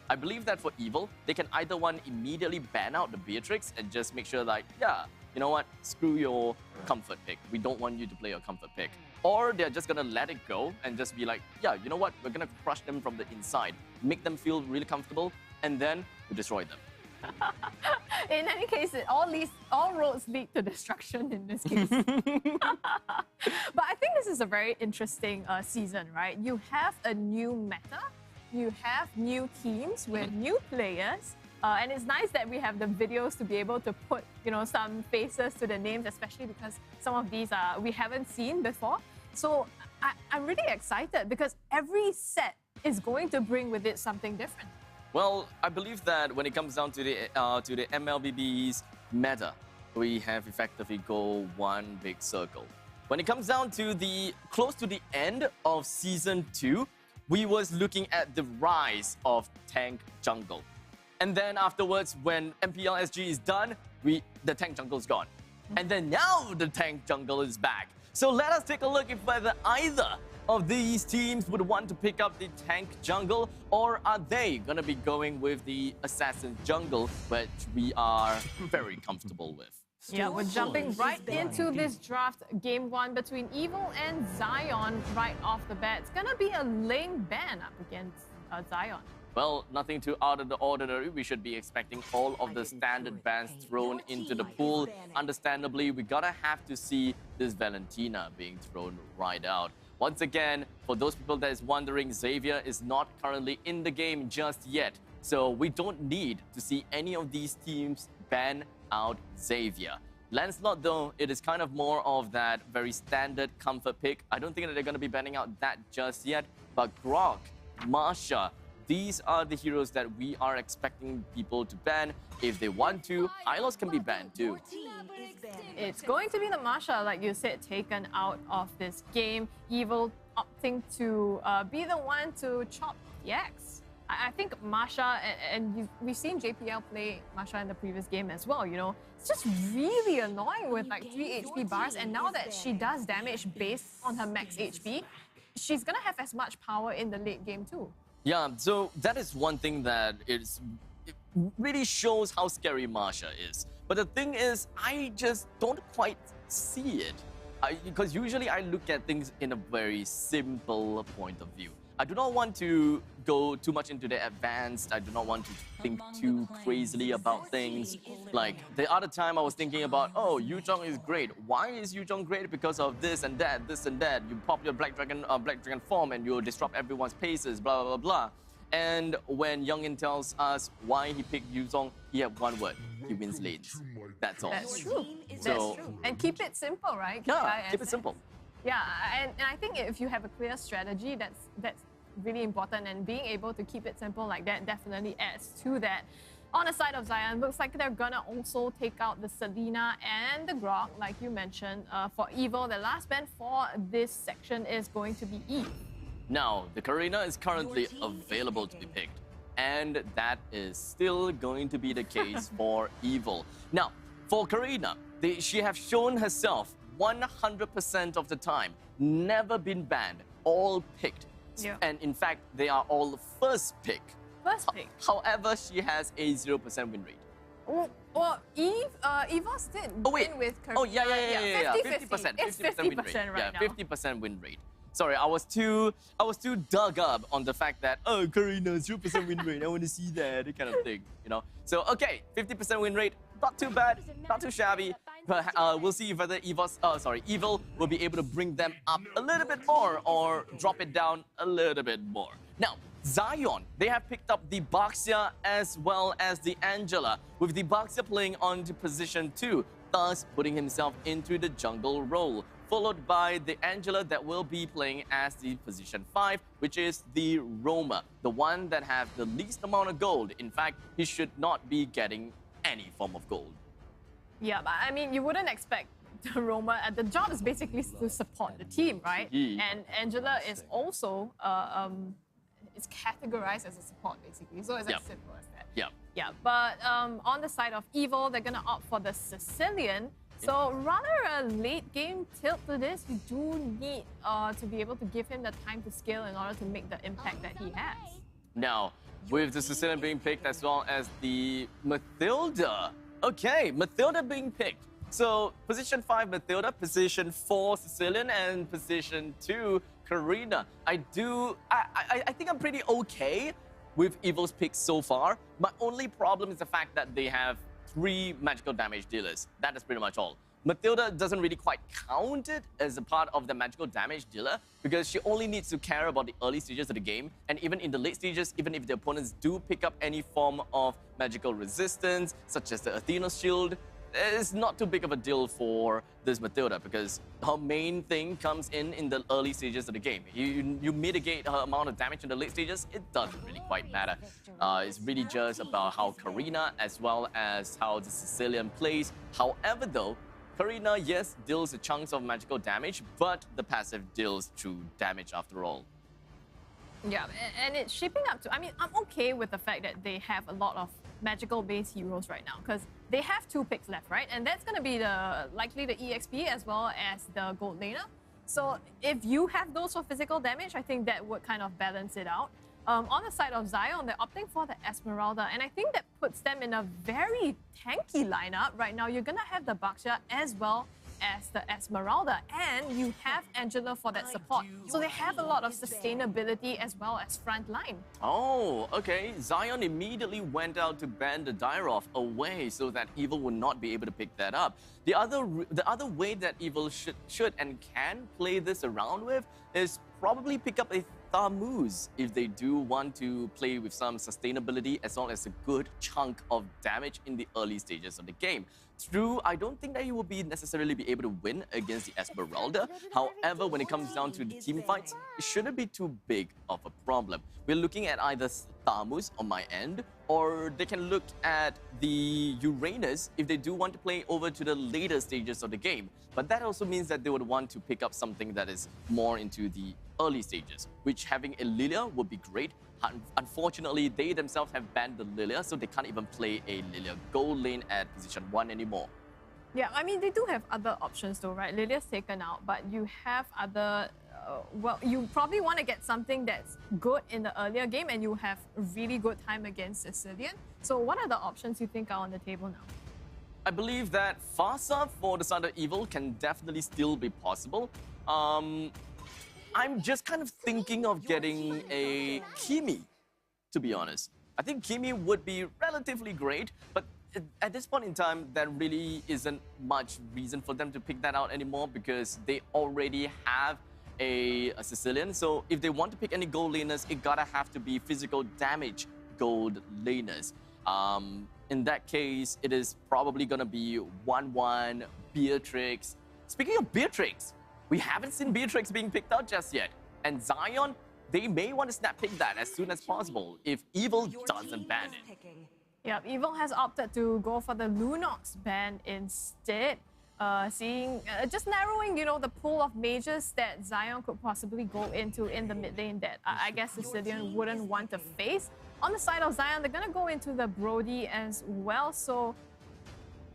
I believe that for Evil, they can either one immediately ban out the Beatrix and just make sure like, yeah, you know what, screw your comfort pick. We don't want you to play your comfort pick. Or they're just gonna let it go and just be like, yeah, you know what, we're gonna crush them from the inside, make them feel really comfortable, and then we destroy them. In any case, all roads lead to destruction in this case. But I think this is a very interesting season, right? You have a new meta, you have new teams with new players, and it's nice that we have the videos to be able to put, you know, some faces to the names, especially because some of these we haven't seen before. So I'm really excited because every set is going to bring with it something different. Well, I believe that when it comes down to the MLBB's meta, we have effectively go one big circle. When it comes down to close to the end of Season 2, we was looking at the rise of Tank Jungle. And then afterwards, when MPL SG is done, the Tank Jungle is gone. And then now the Tank Jungle is back. So let us take a look at whether either of these teams would want to pick up the tank jungle, or are they going to be going with the assassin jungle, which we are very comfortable with? Yeah, we're jumping right into this draft, game 1 between Evil and Zion right off the bat. It's gonna be a lane ban up against Zion. Well, nothing too out of the ordinary. We should be expecting all of the standard bans thrown into the pool. Understandably, we gotta have to see this Valentina being thrown right out. Once again, for those people that is wondering, Xavier is not currently in the game just yet. So we don't need to see any of these teams ban out Xavier. Lancelot, though, it is kind of more of that very standard comfort pick. I don't think that they're going to be banning out that just yet. But Grok, Marsha, these are the heroes that we are expecting people to ban. If they want to, Hylos can be banned too. It's going to be the Marsha, like you said, taken out of this game. Evil opting to be the one to chop the axe. I think Marsha, and we've seen JPL play Marsha in the previous game as well, you know. It's just really annoying with like 3 HP bars, and now that she does damage based on her max HP, she's gonna have as much power in the late game too. Yeah, so that is one thing that it really shows how scary Marsha is. But the thing is, I just don't quite see it. Because usually I look at things in a very simple point of view. I do not want to go too much into the advanced. I do not want to think too crazily about things. Like the other time I was thinking about, oh, Yuzhong is great. Why is Yuzhong great? Because of this and that, this and that. You pop your Black Dragon form and you disrupt everyone's paces, blah, blah, blah, blah. And when Youngin tells us why he picked Yuzhong, he had one word. He wins lanes. That's all. That's true. That's true. And keep it simple, right? Yeah, keep it simple. Yeah, and I think if you have a clear strategy, that's really important, and being able to keep it simple like that definitely adds to that. On the side of Zion, looks like they're gonna also take out the Selena and the Grok, like you mentioned. For Evil, the last ban for this section is going to be Eve. Now, the Karina is currently available to be picked, and that is still going to be the case for Evil. Now, for Karina, she has shown herself 100% of the time, never been banned, all picked. Yeah. And in fact, they are all first pick. First pick. However, she has a 0% win rate. Well, Eva's did win with Karina. Oh, yeah. 50%. It's 50% win rate. right now. 50% win rate. Sorry, I was too dug up on the fact that, oh, Karina, 0% win rate, I want to see that kind of thing, you know? So, okay, 50% win rate, not too bad, not too shabby, but we'll see whether Evil will be able to bring them up a little bit more or drop it down a little bit more. Now, Zion, they have picked up the Baxia as well as the Angela, with the Baxia playing on to position 2, thus putting himself into the jungle role, followed by the Angela that will be playing as the position 5, which is the Roma, the one that has the least amount of gold. In fact, he should not be getting any form of gold. Yeah, but I mean, you wouldn't expect the Roma, the job is basically to support the team, right? And Angela is also is categorized as a support, basically. So it's as simple as that. Yeah, but on the side of Evil, they're gonna opt for the Sicilian. So rather a late game tilt to this, we do need to be able to give him the time to scale in order to make the impact that he has. Now, with the Sicilian being picked as well as the Mathilda. Okay, Mathilda being picked. So position 5 Mathilda, position 4 Sicilian, and position 2 Karina. I think I'm pretty okay with Evil's picks so far. My only problem is the fact that they have 3 magical damage dealers. That is pretty much all. Mathilda doesn't really quite count it as a part of the magical damage dealer because she only needs to care about the early stages of the game, and even in the late stages, even if the opponents do pick up any form of magical resistance, such as the Athena's shield, it's not too big of a deal for this Mathilda because her main thing comes in the early stages of the game. You mitigate her amount of damage in the late stages, it doesn't really quite matter. It's really just about how Karina as well as how the Sicilian plays. However though, Karina, yes, deals a chunks of magical damage, but the passive deals true damage after all. Yeah, and it's shaping up to, I mean, I'm okay with the fact that they have a lot of magical-based heroes right now, because they have 2 picks left, right? And that's going to be likely the EXP as well as the gold laner. So if you have those for physical damage, I think that would kind of balance it out. On the side of Zion, they're opting for the Esmeralda, and I think that puts them in a very tanky lineup. Right now, you're going to have the Baksha as well as the Esmeralda, and you have Angela for that support. So they have a lot of sustainability as well as front line. Oh, okay. Zion immediately went out to ban the Dyrov away so that Evil would not be able to pick that up. The other way that Evil should and can play this around with is probably pick up a Thamuz if they do want to play with some sustainability as well as a good chunk of damage in the early stages of the game. True, I don't think that he will be necessarily be able to win against the Esmeralda. However, when it comes down to the team fights, it shouldn't be too big of a problem. We're looking at either Thamuz on my end, or they can look at the Uranus if they do want to play over to the later stages of the game. But that also means that they would want to pick up something that is more into the early stages, which having a Lilia would be great. Unfortunately, they themselves have banned the Lilia, so they can't even play a Lilia gold lane at position 1 anymore. Yeah, I mean, they do have other options though, right? Lilia's taken out, but you have other... well, you probably want to get something that's good in the earlier game, and you have a really good time against Sicilian. So what are the options you think are on the table now? I believe that Fasa for the Side of Evil can definitely still be possible. I'm just kind of thinking of getting a Kimi, to be honest. I think Kimi would be relatively great, but at this point in time, there really isn't much reason for them to pick that out anymore because they already have a Sicilian. So if they want to pick any gold laners, it gotta have to be physical damage gold laners. In that case, it is probably gonna be 1-1 Beatrix. Speaking of Beatrix, we haven't seen Beatrix being picked out just yet. And Zion, they may want to snap pick that as soon as possible if Evil doesn't ban it. Yep, Evil has opted to go for the Lunox ban instead. Just narrowing, you know, the pool of mages that Zion could possibly go into in the mid lane that I guess Sicilian wouldn't want to face. On the side of Zion, they're going to go into the Brody as well, so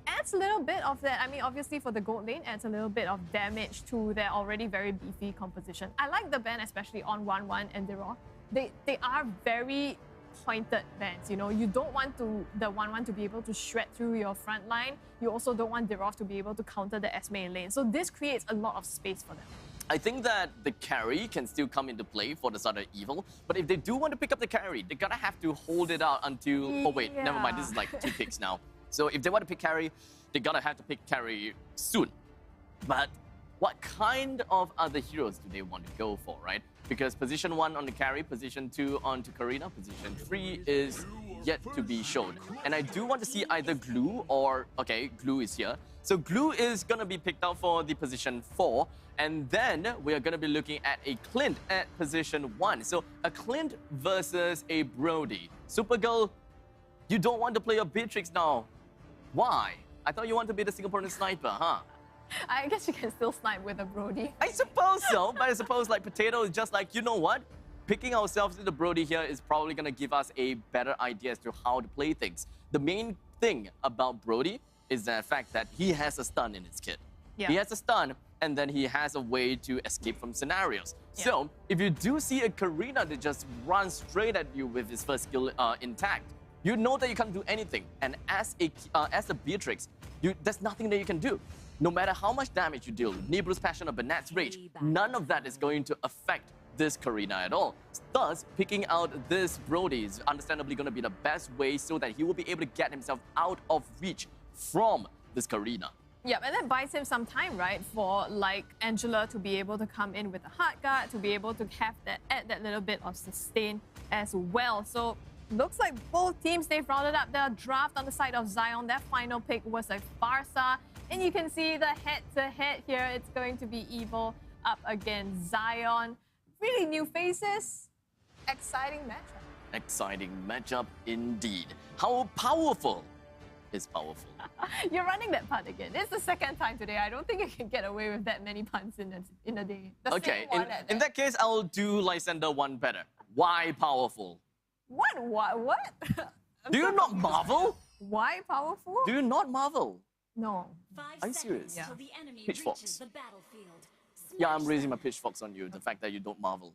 adds a little bit of that. I mean, obviously for the gold lane, adds a little bit of damage to their already very beefy composition. I like the ban, especially on 1-1 and Dero. They are very pointed bans, you know. You don't want the 1-1 to be able to shred through your front line. You also don't want Derov to be able to counter the Esme lane. So this creates a lot of space for them. I think that the carry can still come into play for the Side of Evil, but if they do want to pick up the carry, they're gonna have to hold it out until... Oh wait, never mind, this is like 2 picks now. So if they want to pick carry, they're gonna have to pick carry soon. But what kind of other heroes do they want to go for, right? Because position 1 on the carry, position 2 onto Karina, position 3 is yet to be shown. And I do want to see either Glue or... Okay, Glue is here. So Glue is gonna be picked out for the position 4. And then we are gonna be looking at a Clint at position 1. So a Clint versus a Brody. Supergirl, you don't want to play a Beatrix now. Why? I thought you want to be the Singaporean sniper, huh? I guess you can still snipe with a Brody. I suppose so, but I suppose like Potato is just like, you know what? Picking ourselves into Brody here is probably going to give us a better idea as to how to play things. The main thing about Brody is the fact that he has a stun in his kit. Yeah. He has a stun, and then he has a way to escape from scenarios. Yeah. So if you do see a Karina that just runs straight at you with his first skill intact, you know that you can't do anything. And as a Beatrix, there's nothing that you can do. No matter how much damage you deal, Nibru's Passion or Banat's Rage, none of that is going to affect this Karina at all. Thus, picking out this Brody is understandably going to be the best way so that he will be able to get himself out of reach from this Karina. Yeah, and that buys him some time, right? For like Angela to be able to come in with a hard guard, to be able to have add that little bit of sustain as well. So looks like both teams, they've rounded up their draft on the side of Zion. Their final pick was a Farsa. And you can see the head-to-head here. It's going to be Evil up against Zion. Really new faces. Exciting matchup. Exciting matchup indeed. How powerful is powerful? You're running that pun again. It's the second time today. I don't think you can get away with that many puns in a day. Okay, in that case, I'll do Lysander one better. Why powerful? What? Do you not marvel? Why powerful? Do you not marvel? No. Are you serious? Yeah. Pitchforks. Yeah, I'm raising my pitchforks on you. The fact that you don't marvel.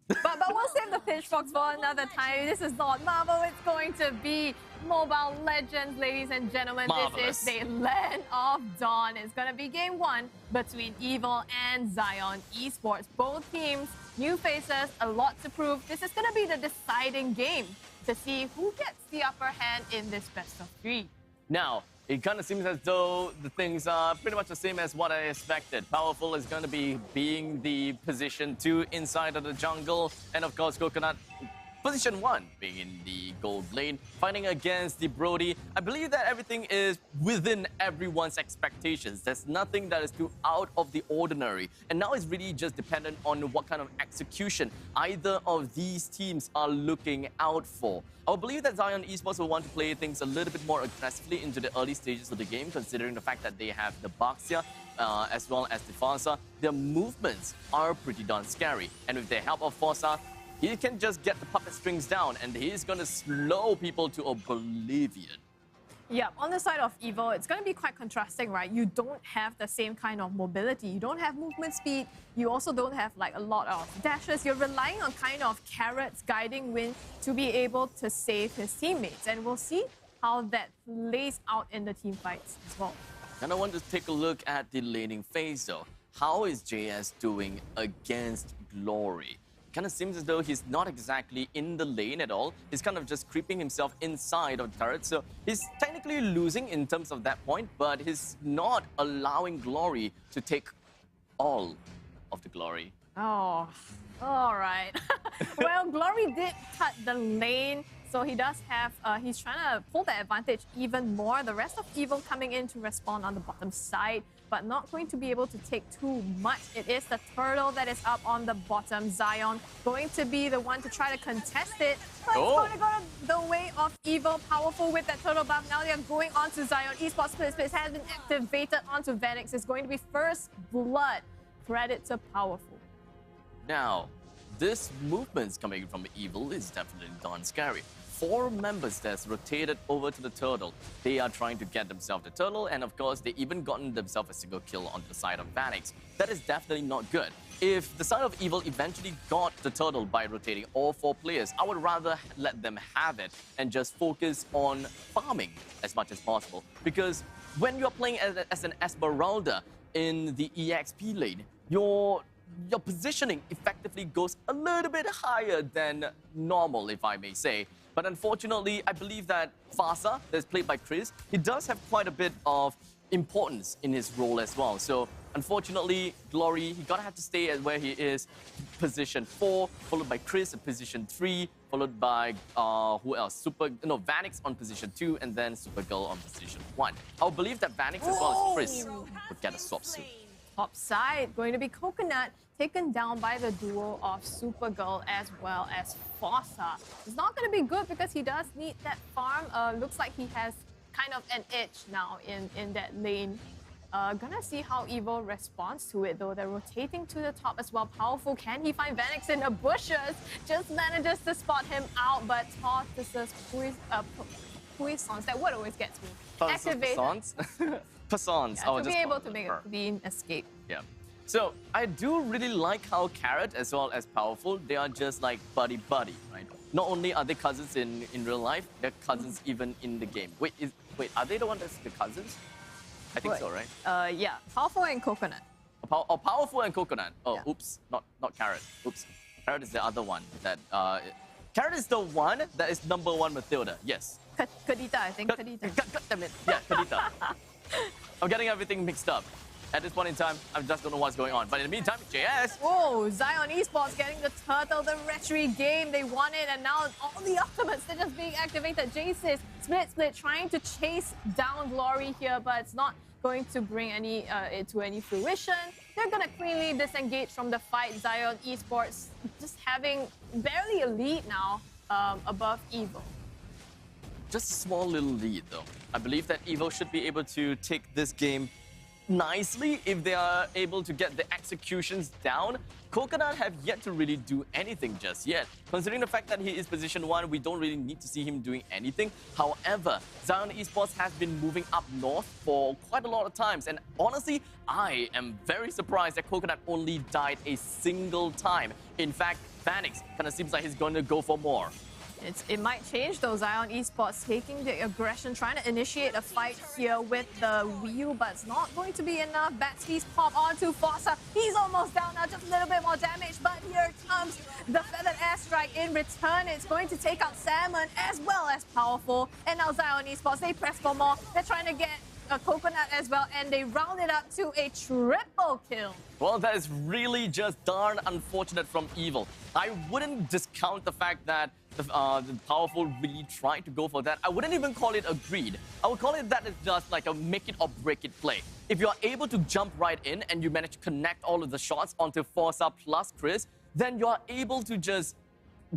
But we'll save the pitchforks for another time. This is not Marvel. It's going to be Mobile Legends, ladies and gentlemen. Marvelous. This is the Land of Dawn. It's going to be game 1 between Evil and Zion Esports. Both teams, new faces, a lot to prove. This is going to be the deciding game to see who gets the upper hand in this best of 3. Now, it kind of seems as though the things are pretty much the same as what I expected. Powerful is going to be being the position 2 inside of the jungle. And of course, Coconut, position 1, being in the gold lane, fighting against the Brody. I believe that everything is within everyone's expectations. There's nothing that is too out of the ordinary. And now it's really just dependent on what kind of execution either of these teams are looking out for. I believe that Zion Esports will want to play things a little bit more aggressively into the early stages of the game, considering the fact that they have the Baxia as well as the Farsa. Their movements are pretty darn scary. And with the help of Farsa, he can just get the puppet strings down and he's going to slow people to oblivion. Yeah, on the side of Evil, it's going to be quite contrasting, right? You don't have the same kind of mobility. You don't have movement speed. You also don't have like a lot of dashes. You're relying on kind of Carrot's guiding wind to be able to save his teammates. And we'll see how that plays out in the team fights as well. And I want to take a look at the laning phase though. How is JS doing against Glory? Kind of seems as though he's not exactly in the lane at all. He's kind of just creeping himself inside of the turret. So he's technically losing in terms of that point, but he's not allowing Glory to take all of the glory. Oh, all right. Well, Glory did cut the lane, so he does have, he's trying to pull the advantage even more. The rest of Evil coming in to respond on the bottom side, but not going to be able to take too much. It is the turtle that is up on the bottom. Zion going to be the one to try to contest it, but it's going to go the way of Evil. Powerful with that turtle buff. Now they're going on to Zion. Esports Split has been activated onto Vanix. It's going to be first blood. Credit to Powerful. Now, this movements coming from Evil is definitely darn scary. 4 members that's rotated over to the turtle. They are trying to get themselves the turtle, and of course, they even gotten themselves a single kill on the side of Vanix. That is definitely not good. If the side of Evil eventually got the turtle by rotating all 4 players, I would rather let them have it and just focus on farming as much as possible. Because when you're playing as an Esmeralda in the EXP lane, your positioning effectively goes a little bit higher than normal, if I may say. But unfortunately, I believe that Farsa, that's played by Chris, he does have quite a bit of importance in his role as well. So unfortunately, Glory, he gotta have to stay at where he is, position 4, followed by Chris at position 3, followed by, who else? Vanix on position 2, and then Supergirl on position 1. I believe that Vanix as well as Chris would get a swap soon. Top side, going to be Coconut, taken down by the duo of Supergirl as well as Fossa. It's not going to be good because he does need that farm. Looks like he has kind of an edge now in that lane. Gonna see how Evil responds to it though. They're rotating to the top as well. Powerful, can he find Vanix in the bushes? Just manages to spot him out, but Tortoise's puissance, that word always gets me. Activated. Passons. Yeah, to be able to make a clean escape. Yeah. So I do really like how Carrot as well as Powerful, they are just like buddy-buddy, right? Not only are they cousins in real life, they're cousins even in the game. Wait, are they the one that's the cousins? I think so, right? Yeah, Powerful and Coconut. Powerful and Coconut. Oh, Yeah. Oops, not Carrot. Oops. Carrot is the other one. Carrot is the one that is #1 Matilda. Yes. Kadita, I think. Kadita. God damn it. Yeah, Kadita. I'm getting everything mixed up. At this point in time, I just don't know what's going on. But in the meantime, JS. Whoa, Zion Esports getting the turtle, the retry game. They won it, and now all the ultimates are just being activated. Jace's Split trying to chase down Glory here, but it's not going to bring it to any fruition. They're going to cleanly disengage from the fight. Zion Esports just having barely a lead now above Evil. Just a small little lead, though. I believe that Evo should be able to take this game nicely if they are able to get the executions down. Coconut have yet to really do anything just yet. Considering the fact that he is position 1, we don't really need to see him doing anything. However, Zion Esports has been moving up north for quite a lot of times. And honestly, I am very surprised that Coconut only died a single time. In fact, Vanix kind of seems like he's going to go for more. It might change though. Zion Esports taking the aggression, trying to initiate a fight here with the wheel, but it's not going to be enough. Batskis pop onto Fossa. He's almost down now, just a little bit more damage, but here comes the feathered airstrike in return. It's going to take out Salmon as well as Powerful. And now Zion Esports, they press for more. They're trying to get a Coconut as well, and they round it up to a triple kill. Well, that is really just darn unfortunate from Evil. I wouldn't discount the fact that the Powerful really tried to go for that. I wouldn't even call it a greed. I would call it that it's just like a make it or break it play. If you're able to jump right in and you manage to connect all of the shots onto Forza plus Chris, then you're able to just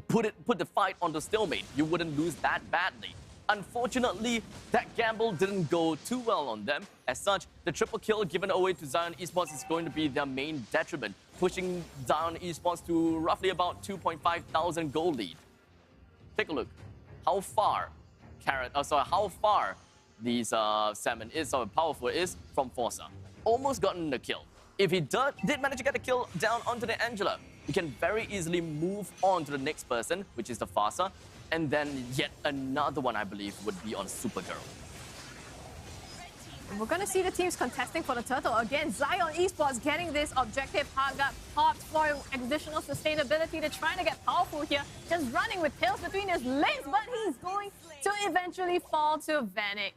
put the fight onto stalemate. You wouldn't lose that badly. Unfortunately, that gamble didn't go too well on them. As such, the triple kill given away to Zion Esports is going to be their main detriment, pushing Zion Esports to roughly about 2,500 gold lead. Take a look how far how far these Salmon is, or Powerful is from Forza. Almost gotten the kill. If he did manage to get the kill down onto the Angela, he can very easily move on to the next person, which is the Fasa. And then yet another one, I believe, would be on Supergirl. We're going to see the teams contesting for the turtle. Again, Zion Esports getting this objective hard got popped for additional sustainability. They're trying to get Powerful here, just running with tails between his legs, but he's going to eventually fall to Vanix.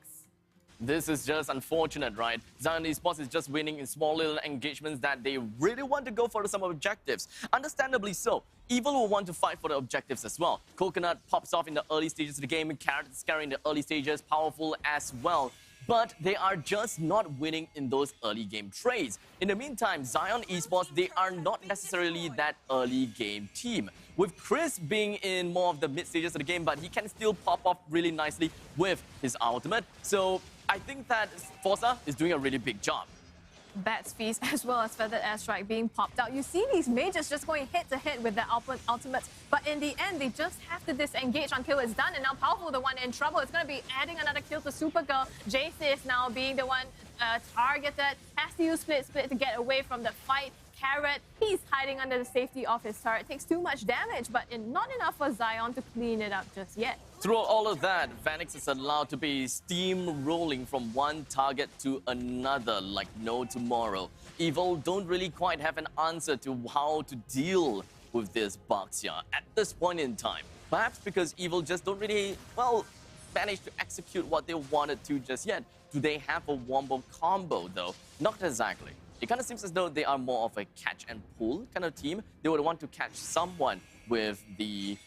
This is just unfortunate, right? Zion Esports is just winning in small little engagements that they really want to go for some objectives. Understandably so. Evil will want to fight for the objectives as well. Coconut pops off in the early stages of the game, and Carrot is carrying the early stages, Powerful as well. But they are just not winning in those early game trades. In the meantime, Zion Esports, they are not necessarily that early game team. With Chris being in more of the mid stages of the game, but he can still pop off really nicely with his ultimate. So I think that Forza is doing a really big job. Bat's Feast as well as Feathered Airstrike being popped out. You see these mages just going hit to hit with their ultimates, but in the end, they just have to disengage until it's done, and now Powerful, the one in trouble. It's going to be adding another kill to Supergirl. Jace is now being the one targeted, has to use split to get away from the fight. Carrot, he's hiding under the safety of his turret. Takes too much damage, but not enough for Zion to clean it up just yet. Through all of that, Vanix is allowed to be steamrolling from one target to another like no tomorrow. Evil don't really quite have an answer to how to deal with this Baxia at this point in time. Perhaps because Evil just don't really, well, manage to execute what they wanted to just yet. Do they have a wombo combo though? Not exactly. It kind of seems as though they are more of a catch and pull kind of team. They would want to catch someone with the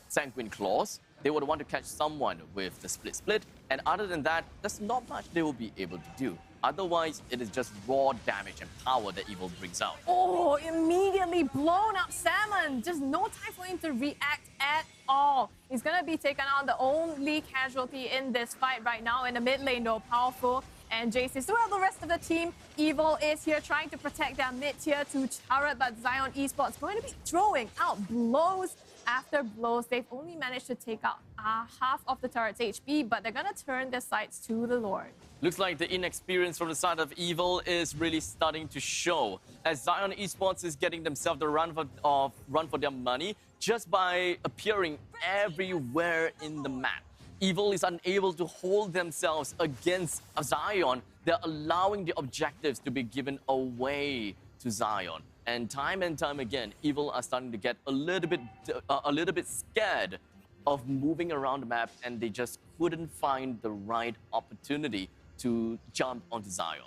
Sanguine Claws. They would want to catch someone with the split. And other than that, there's not much they will be able to do. Otherwise, it is just raw damage and power that Evil brings out. Oh, immediately blown up Salmon. Just no time for him to react at all. He's going to be taken on the only casualty in this fight right now in the mid lane though. Powerful and Jace is throughout the rest of the team. Evil is here trying to protect their mid tier 2 turret, but Zion Esports going to be throwing out blows after blows. They've only managed to take out half of the turret's HP, but they're going to turn their sights to the Lord. Looks like the inexperience from the side of Evil is really starting to show, as Zion Esports is getting themselves the run for their money just by appearing everywhere in the map. Evil is unable to hold themselves against Zion. They're allowing the objectives to be given away to Zion. And time again, Evil are starting to get a little bit scared of moving around the map, and they just couldn't find the right opportunity to jump onto Zion.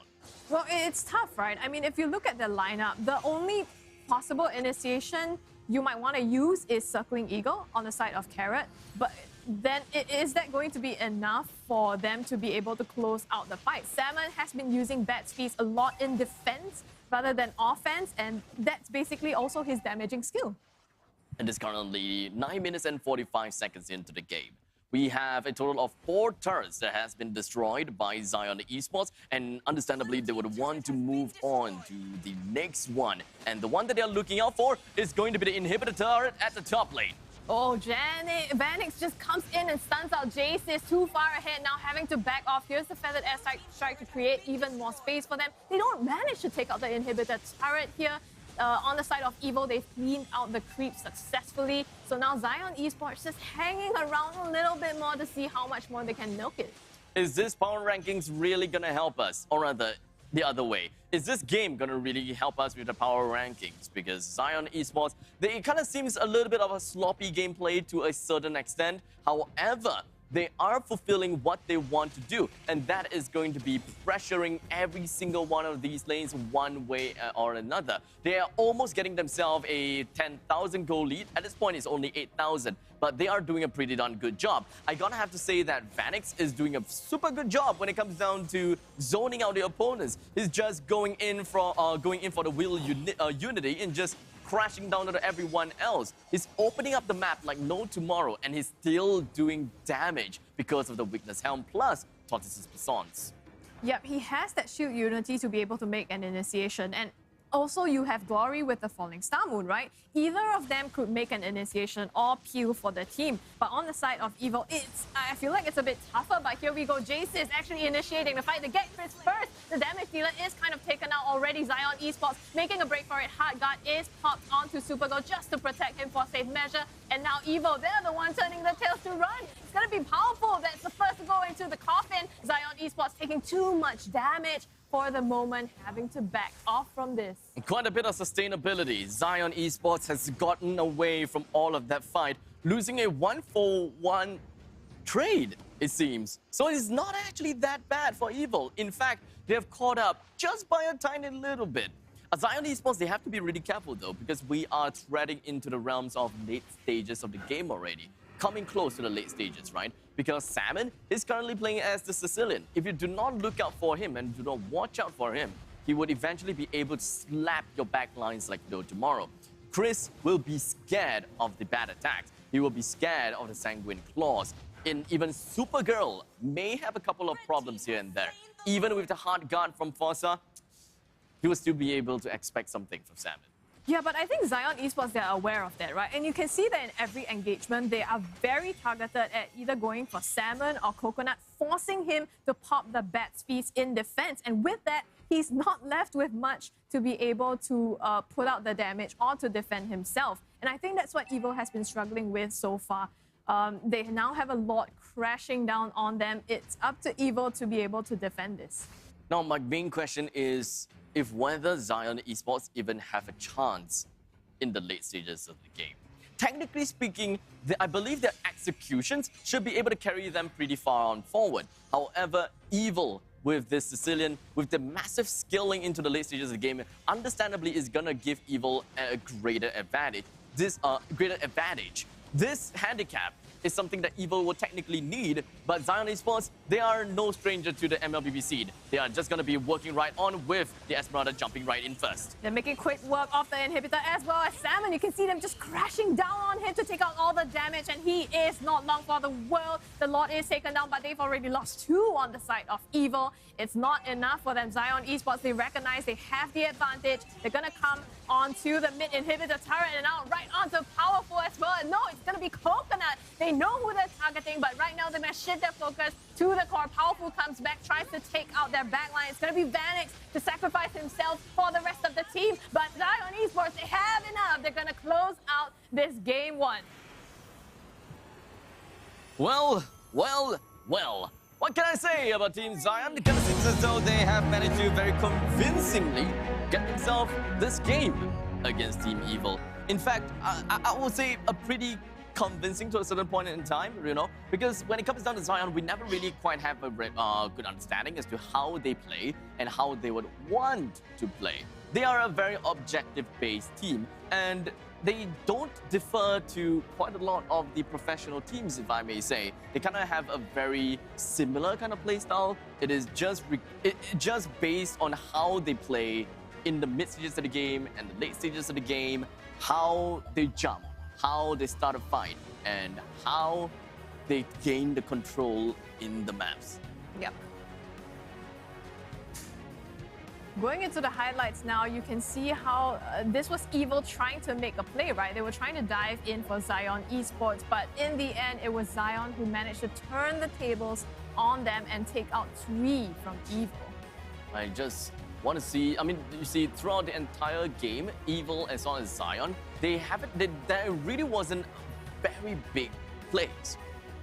Well, it's tough, right? I mean, if you look at the lineup, the only possible initiation you might want to use is Circling Eagle on the side of Carrot, but then is that going to be enough for them to be able to close out the fight? Salmon has been using Bat's Feast a lot in defense rather than offense, and that's basically also his damaging skill. And it's currently 9 minutes and 45 seconds into the game. We have a total of 4 turrets that has been destroyed by Zion Esports, and understandably, they would want to move on to the next one. And the one that they're looking out for is going to be the inhibitor turret at the top lane. Oh, Vanix just comes in and stuns out Jace. Is too far ahead now, having to back off. Here's the feathered airstrike to create even more space for them. They don't manage to take out the inhibitor turret here. On the side of Evo, they've cleaned out the creep successfully. So now Zion Esports just hanging around a little bit more to see how much more they can milk it. Is this power rankings really going to help us? Or rather, the other way. Is this game going to really help us with the power rankings? Because Zion Esports, it kind of seems a little bit of a sloppy gameplay to a certain extent. However, they are fulfilling what they want to do, and that is going to be pressuring every single one of these lanes one way or another. They are almost getting themselves a 10,000 goal lead. At this point, it's only 8,000, but they are doing a pretty darn good job. I gotta have to say that Vanix is doing a super good job when it comes down to zoning out the opponents. He's just going in for the will unity and just crashing down to everyone else. He's opening up the map like no tomorrow, and he's still doing damage because of the weakness helm plus Tortoise's Passons. Yep, he has that shield unity to be able to make an initiation. And also, you have Glory with the Falling Star Moon, right? Either of them could make an initiation or peel for the team. But on the side of Evil, I feel like it's a bit tougher. But here we go. Jace is actually initiating the fight to get Chris first. The damage dealer is kind of taken out already. Zion Esports making a break for it. Hard Guard is popped onto Supergirl just to protect him for safe measure. And now Evil, they're the one turning the tails to run. It's going to be powerful. That's the first to go into the coffin. Zion Esports taking too much damage. For the moment, having to back off from this. Quite a bit of sustainability. Zion Esports has gotten away from all of that fight, losing a 1-for-1 trade, it seems. So it's not actually that bad for Evil. In fact, they have caught up just by a tiny little bit. Zion Esports, they have to be really careful though, because we are treading into the realms of late stages of the game already. Coming close to the late stages, right? Because Salmon is currently playing as the Sicilian. If you do not look out for him and do not watch out for him, he would eventually be able to slap your back lines like no tomorrow. Chris will be scared of the bad attacks. He will be scared of the Sanguine Claws. And even Supergirl may have a couple of problems here and there. Even with the Hard Guard from Forza, he will still be able to expect something from Salmon. Yeah, but I think Zion Esports, they're aware of that, right? And you can see that in every engagement, they are very targeted at either going for Salmon or Coconut, forcing him to pop the Bat's Feast in defense. And with that, he's not left with much to be able to put out the damage or to defend himself. And I think that's what Evo has been struggling with so far. They now have a lot crashing down on them. It's up to Evo to be able to defend this. Now, my main question is if whether Zion Esports even have a chance in the late stages of the game. Technically speaking, I believe their executions should be able to carry them pretty far on forward. However, Evil with this Sicilian, with the massive scaling into the late stages of the game, understandably is gonna give Evil a greater advantage. This handicap is something that Evil will technically need, but Zion Esports, they are no stranger to the MLBB seed. They are just going to be working right on with the Esmeralda jumping right in first. They're making quick work of the inhibitor as well as Salmon. You can see them just crashing down on him to take out all the damage, and he is not long for the world. The Lord is taken down, but they've already lost 2 on the side of Evil. It's not enough for them. Zion Esports, they recognize they have the advantage. They're going to come onto the mid inhibitor turret and out right onto Powerful as well. And no, it's going to be Coconut. They know who they're targeting, but right now they must shift their focus to the core. Powerful comes back, tries to take out their backline. It's going to be Vanix to sacrifice himself for the rest of the team. But Zion Esports, they have enough. They're going to close out this game 1. Well. What can I say about Team Zion? Because it seems as though they have managed to very convincingly get themselves this game against Team Evil. In fact, I would say a pretty convincing to a certain point in time, you know, because when it comes down to Zion, we never really quite have a good understanding as to how they play and how they would want to play. They are a very objective-based team, and they don't differ to quite a lot of the professional teams, if I may say. They kind of have a very similar kind of play style. It is just based on how they play in the mid stages of the game and the late stages of the game, how they jump, how they start a fight, and how they gain the control in the maps. Yep. Going into the highlights now, you can see how this was Evil trying to make a play, right? They were trying to dive in for Zion Esports, but in the end, it was Zion who managed to turn the tables on them and take out 3 from Evil. I just want to see, I mean, you see, throughout the entire game, Evil as well as Zion, there really wasn't very big plays.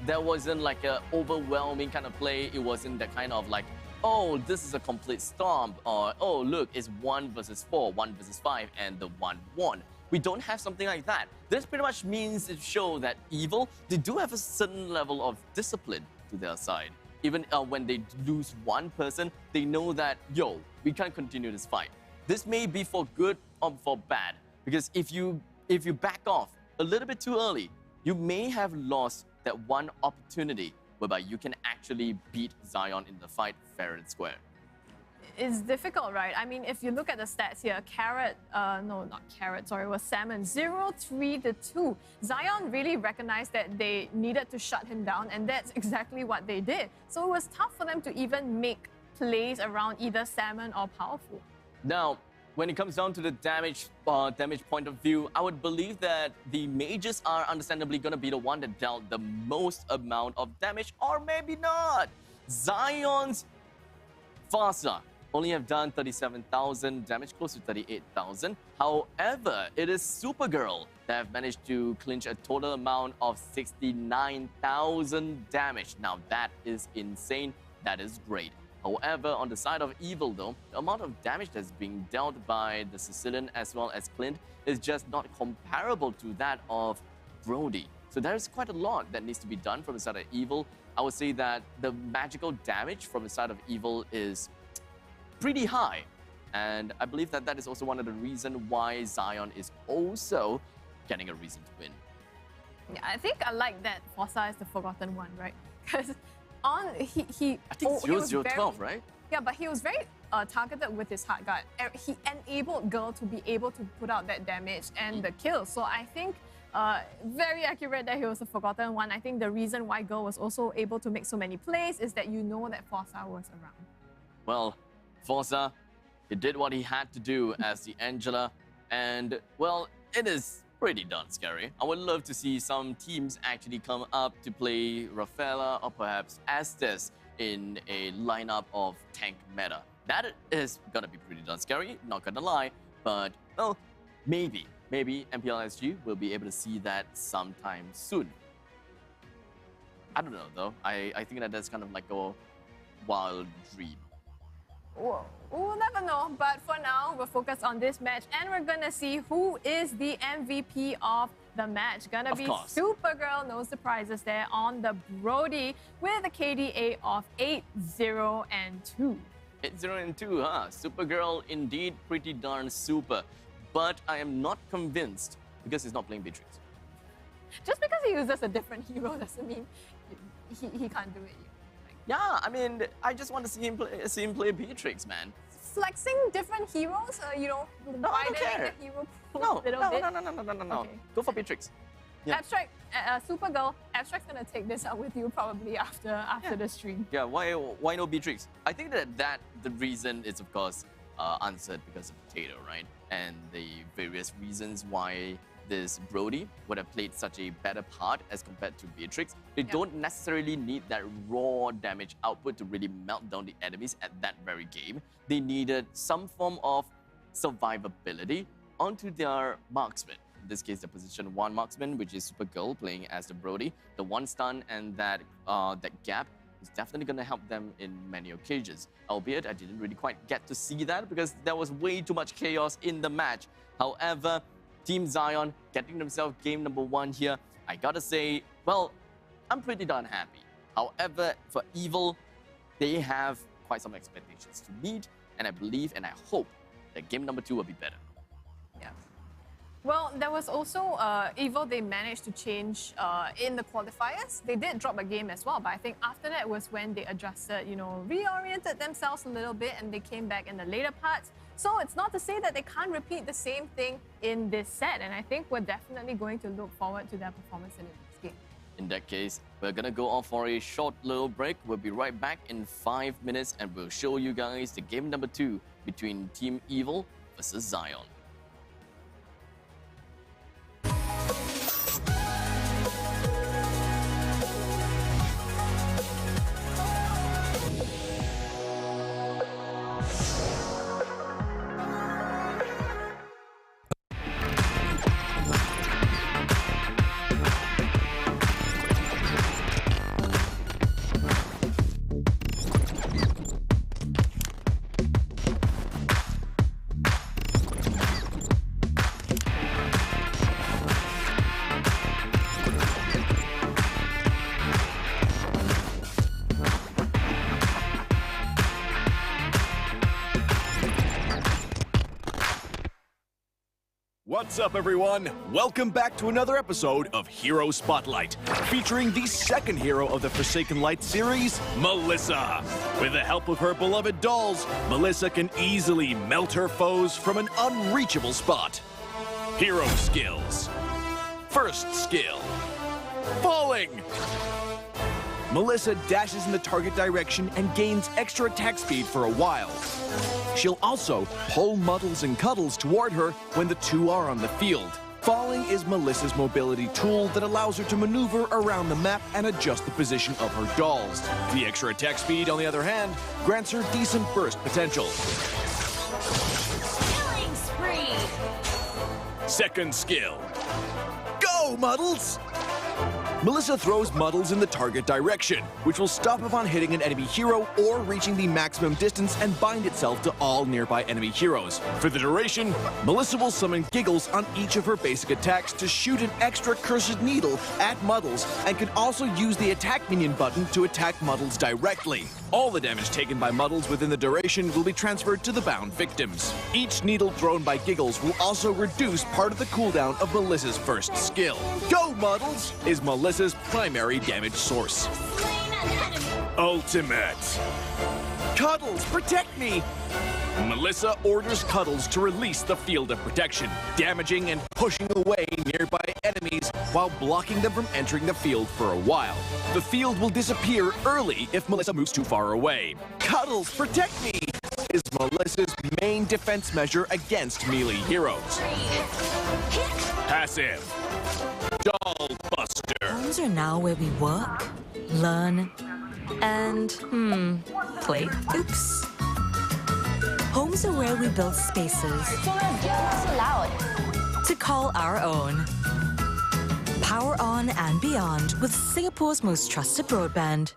There wasn't like an overwhelming kind of play. It wasn't that kind of like, oh, this is a complete stomp, or oh, look, it's 1 versus 4, 1 versus 5, and the 1 won. We don't have something like that. This pretty much means it shows that Evil, they do have a certain level of discipline to their side. Even when they lose one person, they know that, yo, we can't continue this fight. This may be for good or for bad, because if you back off a little bit too early, you may have lost that one opportunity whereby you can actually beat Zion in the fight fair and square. It's difficult, right? I mean, if you look at the stats here, it was Salmon, 0-3-2. Zion really recognized that they needed to shut him down, and that's exactly what they did. So it was tough for them to even make plays around either Salmon or Powerful. Now, when it comes down to the damage point of view, I would believe that the mages are understandably going to be the one that dealt the most amount of damage, or maybe not. Zion's Farsa only have done 37,000 damage, close to 38,000. However, it is Supergirl that have managed to clinch a total amount of 69,000 damage. Now, that is insane. That is great. However, on the side of Evil, though, the amount of damage that's being dealt by the Sicilian as well as Clint is just not comparable to that of Brody. So there is quite a lot that needs to be done from the side of Evil. I would say that the magical damage from the side of Evil is pretty high. And I believe that that is also one of the reasons why Zion is also getting a reason to win. Yeah, I think I like that Forza is the forgotten one, right? Because I think it's 0-0-12, right? Yeah, but he was very targeted with his hard guard. He enabled Girl to be able to put out that damage and the kill. So I think very accurate that he was the forgotten one. I think the reason why Girl was also able to make so many plays is that you know that Forza was around. Well, Forza, he did what he had to do as the Angela, and well, it is pretty darn scary. I would love to see some teams actually come up to play Rafaela or perhaps Estes in a lineup of tank meta. That is gonna be pretty darn scary, not gonna lie, but well, maybe MPL SG will be able to see that sometime soon. I don't know though. I think that that's kind of like a wild dream. We'll never know, but for now, we're focused on this match, and we're gonna see who is the MVP of the match. Gonna be Supergirl, no surprises there on the Brody with a KDA of 8-0-2. 8-0-2, huh? Supergirl indeed pretty darn super, but I am not convinced because he's not playing Beatrix. Just because he uses a different hero doesn't mean he can't do it. Yeah, I mean, I just want to see him play Beatrix, man. Flexing different heroes, widening the hero pool a little bit. No. Okay. Go for Beatrix. Yeah. Abstract, Supergirl, Abstract's gonna take this up with you probably after the stream. Yeah, why no Beatrix? I think that the reason is, of course, answered because of Potato, right? And the various reasons why this Brody would have played such a better part as compared to Beatrix. They don't necessarily need that raw damage output to really melt down the enemies at that very game. They needed some form of survivability onto their marksman. In this case, the position 1 marksman, which is Supergirl playing as the Brody. The 1 stun and that gap is definitely going to help them in many occasions. Albeit, I didn't really quite get to see that because there was way too much chaos in the match. However, Team Zion getting themselves game number 1 here. I gotta say, well, I'm pretty darn happy. However, for Evil, they have quite some expectations to meet, and I believe and I hope that game number 2 will be better. Yeah. Well, there was also Evil, they managed to change in the qualifiers. They did drop a game as well, but I think after that was when they adjusted, reoriented themselves a little bit, and they came back in the later parts. So it's not to say that they can't repeat the same thing in this set, and I think we're definitely going to look forward to their performance in the next game. In that case, we're gonna go off for a short little break. We'll be right back in 5 minutes and we'll show you guys the game number 2 between Team Evil versus Zion. What's up, everyone? Welcome back to another episode of Hero Spotlight, featuring the second hero of the Forsaken Light series, Melissa. With the help of her beloved dolls, Melissa can easily melt her foes from an unreachable spot. Hero skills. First skill, falling. Melissa dashes in the target direction and gains extra attack speed for a while. She'll also pull Muddles and Cuddles toward her when the two are on the field. Falling is Melissa's mobility tool that allows her to maneuver around the map and adjust the position of her dolls. The extra attack speed, on the other hand, grants her decent burst potential. Killing spree! Second skill, go, Muddles! Melissa throws Muddles in the target direction, which will stop upon hitting an enemy hero or reaching the maximum distance and bind itself to all nearby enemy heroes. For the duration, Melissa will summon Giggles on each of her basic attacks to shoot an extra cursed needle at Muddles and can also use the attack minion button to attack Muddles directly. All the damage taken by Muddles within the duration will be transferred to the bound victims. Each needle thrown by Giggles will also reduce part of the cooldown of Melissa's first skill. Go, Muddles! Is Melissa's primary damage source. Ultimate. Cuddles, protect me! Melissa orders Cuddles to release the field of protection, damaging and pushing away nearby enemies while blocking them from entering the field for a while. The field will disappear early if Melissa moves too far away. Cuddles, protect me! Is Melissa's main defense measure against melee heroes. Passive. Doll Buster. Homes are now where we work, learn, and, play. Oops. Homes are where we build spaces to call our own. Power on and beyond with Singapore's most trusted broadband.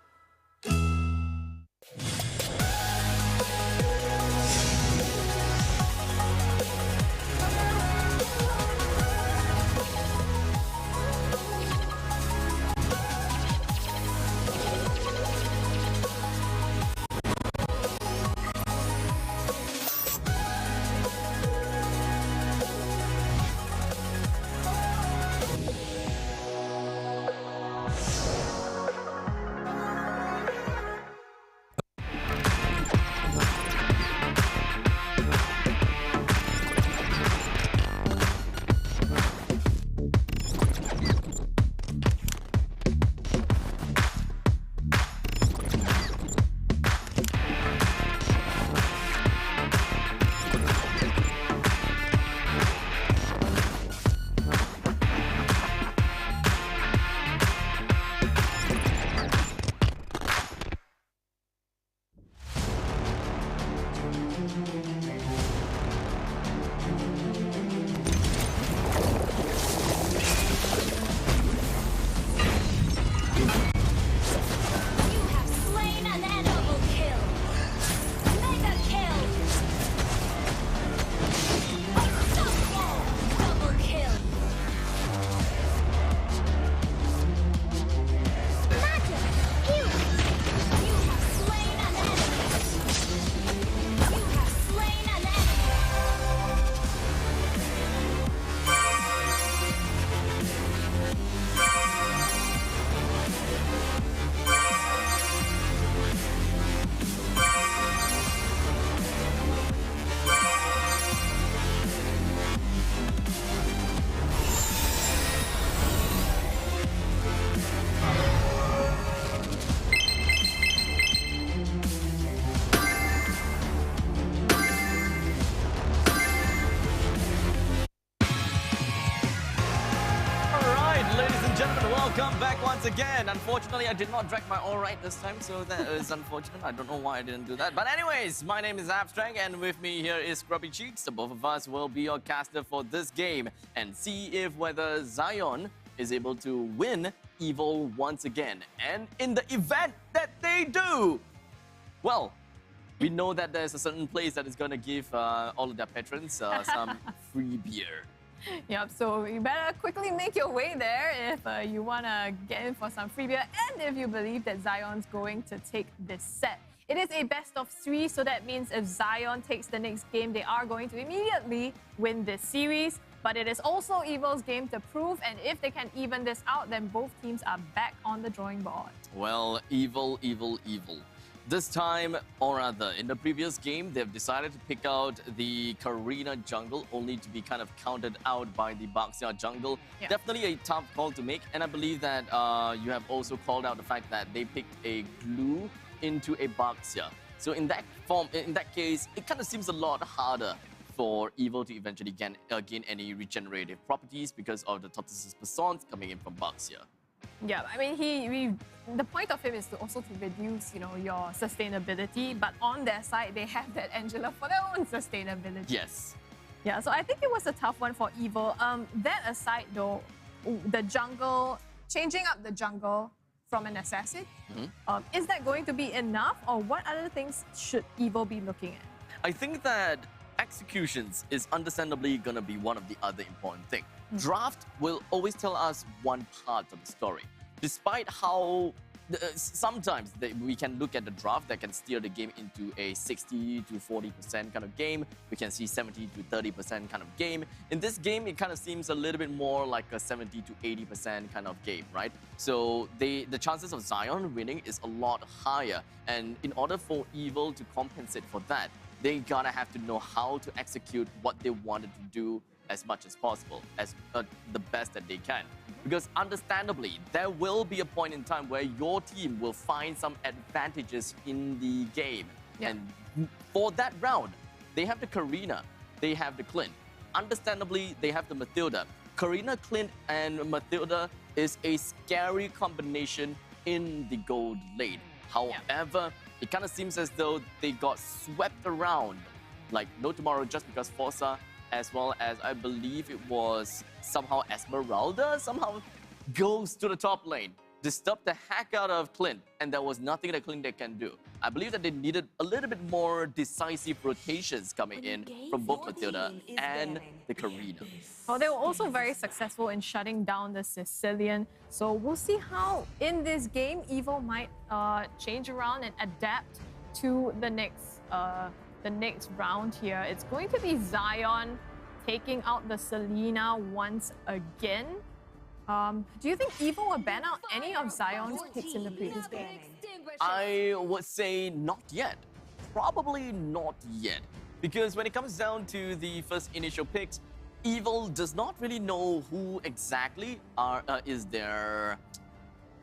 Welcome back once again. Unfortunately, I did not drag my all right this time, so that is unfortunate. I don't know why I didn't do that. But anyways, my name is Abstract, and with me here is Scrubby Cheeks. The both of us will be your caster for this game and see if whether Zion is able to win Evil once again. And in the event that they do, well, we know that there's a certain place that is going to give all of their patrons some free beer. Yep, so you better quickly make your way there if you want to get in for some free beer and if you believe that Zion's going to take this set. It is a best of 3, so that means if Zion takes the next game, they are going to immediately win this series. But it is also Evil's game to prove, and if they can even this out, then both teams are back on the drawing board. Well, Evil. This time, or rather, in the previous game, they've decided to pick out the Karina jungle, only to be kind of counted out by the Baxia jungle. Yeah. Definitely a tough call to make, and I believe that you have also called out the fact that they picked a glue into a Baxia. So in that case, it kind of seems a lot harder for Evil to eventually gain any regenerative properties because of the Tortoise's Persons coming in from Baxia. Yeah, I mean, the point of him is to also to reduce, your sustainability. But on their side, they have that Angela for their own sustainability. Yes. Yeah, so I think it was a tough one for Evil. That aside, though, the jungle, changing up the jungle from an assassin, is that going to be enough, or what other things should Evil be looking at? I think that executions is understandably going to be one of the other important things. Draft will always tell us one part of the story. Despite how sometimes we can look at the draft that can steer the game into a 60 to 40% kind of game. We can see 70 to 30% kind of game. In this game, it kind of seems a little bit more like a 70 to 80% kind of game, right? So the chances of Zion winning is a lot higher. And in order for Evil to compensate for that, they gotta have to know how to execute what they wanted to do as much as possible, as the best that they can. Because understandably, there will be a point in time where your team will find some advantages in the game. Yeah. And for that round, they have the Karina, they have the Clint. Understandably, they have the Mathilda. Karina, Clint, and Mathilda is a scary combination in the gold lane. However, it kind of seems as though they got swept around like no tomorrow just because Forza, as well as I believe it was somehow Esmeralda, somehow goes to the top lane, disturbed the heck out of Clint, and there was nothing that Clint can do. I believe that they needed a little bit more decisive rotations coming in from both Mathilda and the Karina. Well, they were also very successful in shutting down the Sicilian, so we'll see how in this game Evil might change around and adapt to the next round here. It's going to be Zion taking out the Selena once again. Do you think Evil will ban out any of Zion's picks in the previous game? I would say not yet. Probably not yet. Because when it comes down to the first initial picks, Evil does not really know who exactly is their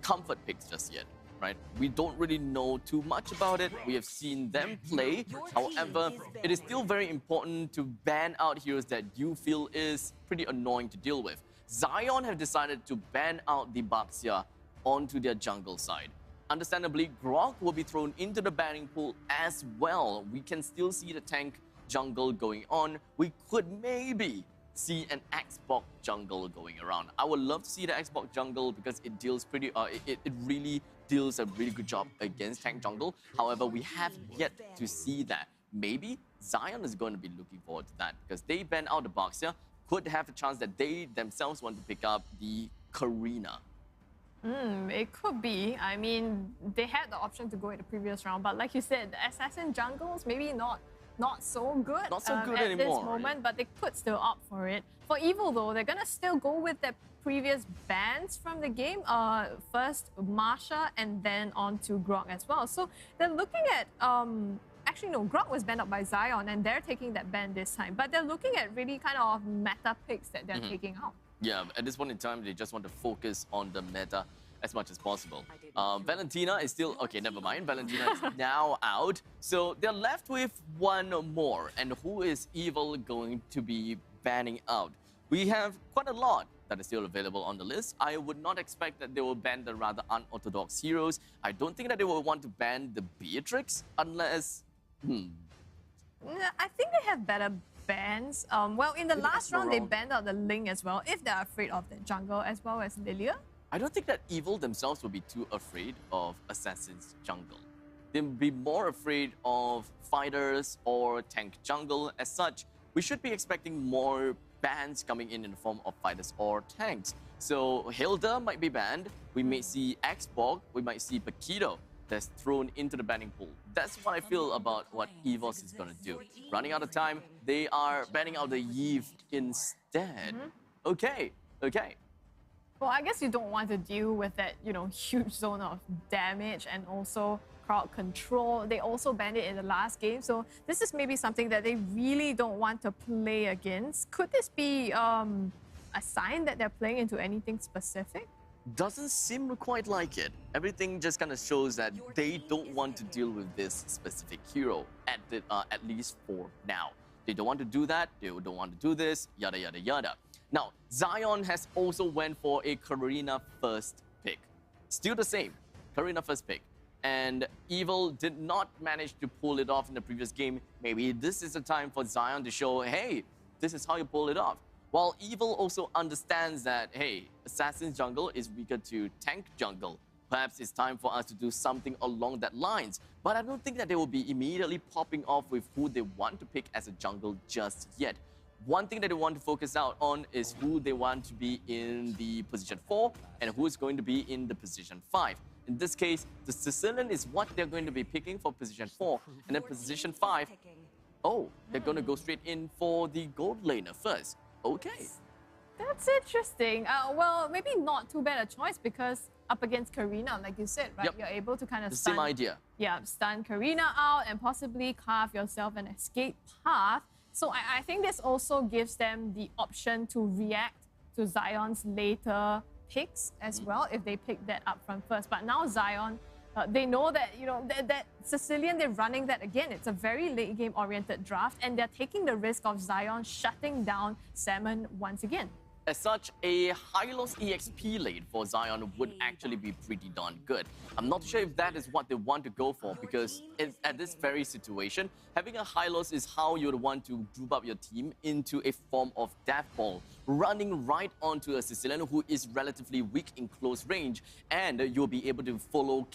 comfort picks just yet. Right? We don't really know too much about it. We have seen them play. However, it is still very important to ban out heroes that you feel is pretty annoying to deal with. Zion have decided to ban out the Baxia onto their jungle side. Understandably, Grok will be thrown into the banning pool as well. We can still see the tank jungle going on. We could maybe see an Xbox jungle going around. I would love to see the Xbox jungle because it deals pretty. It really deals a really good job against tank jungle. However, we have yet to see that. Maybe Zion is going to be looking forward to that because they ban out the Baxia. Could have a chance that they themselves want to pick up the Karina. It could be. I mean, they had the option to go in the previous round, but like you said, the assassin jungles maybe not so good. Not so good at anymore, this moment, but they could still opt for it. For Evil though, they're gonna still go with their previous bans from the game. First Marsha and then on to Grok as well. So they're looking at actually, no, Grok was banned out by Zion, and they're taking that ban this time. But they're looking at really kind of meta picks that they're taking out. Yeah, at this point in time, they just want to focus on the meta as much as possible. Valentina is still... Okay, never mind. Valentina is now out. So they're left with one more. And who is Evil going to be banning out? We have quite a lot that is still available on the list. I would not expect that they will ban the rather unorthodox heroes. I don't think that they will want to ban the Beatrix unless... I think they have better bans. Well, in the last round, they banned out the Ling as well, if they're afraid of the jungle, as well as Lilia. I don't think that Evil themselves will be too afraid of Assassin's jungle. They'll be more afraid of fighters or tank jungle. As such, we should be expecting more bans coming in the form of fighters or tanks. So Hilda might be banned. We may see Xborg. We might see Paquito that's thrown into the banning pool. That's what I feel about what EVOS is going to do. Running out of time, they are banning out the Yve instead. Okay. Well, I guess you don't want to deal with that, huge zone of damage and also crowd control. They also banned it in the last game. So this is maybe something that they really don't want to play against. Could this be a sign that they're playing into anything specific? Doesn't seem quite like it. Everything just kind of shows that they don't want to deal with this specific hero, at least for now. They don't want to do that, they don't want to do this, yada, yada, yada. Now, Zion has also went for a Karina first pick. Still the same, Karina first pick. And Evil did not manage to pull it off in the previous game. Maybe this is the time for Zion to show, hey, this is how you pull it off. While Evil also understands that, hey, Assassin's jungle is weaker to tank jungle. Perhaps it's time for us to do something along that lines. But I don't think that they will be immediately popping off with who they want to pick as a jungle just yet. One thing that they want to focus out on is who they want to be in the position 4 and who is going to be in the position 5. In this case, the Sicilian is what they're going to be picking for position 4. And then position 5, they're going to go straight in for the gold laner first. Okay. That's interesting. Well, maybe not too bad a choice because up against Karina, like you said, right? Yep. You're able to kind of stun. Same idea. Yeah, stun Karina out and possibly carve yourself an escape path. So I think this also gives them the option to react to Zion's later picks as well if they pick that up front first. But now Zion, they know that, that Sicilian, they're running that again. It's a very late game oriented draft and they're taking the risk of Zion shutting down Salmon once again. As such, a high-loss EXP lane for Zion would actually be pretty darn good. I'm not sure if that is what they want to go for because at this very situation, having a high-loss is how you would want to group up your team into a form of death ball, running right onto a Sicilian who is relatively weak in close range, and you'll be able to follow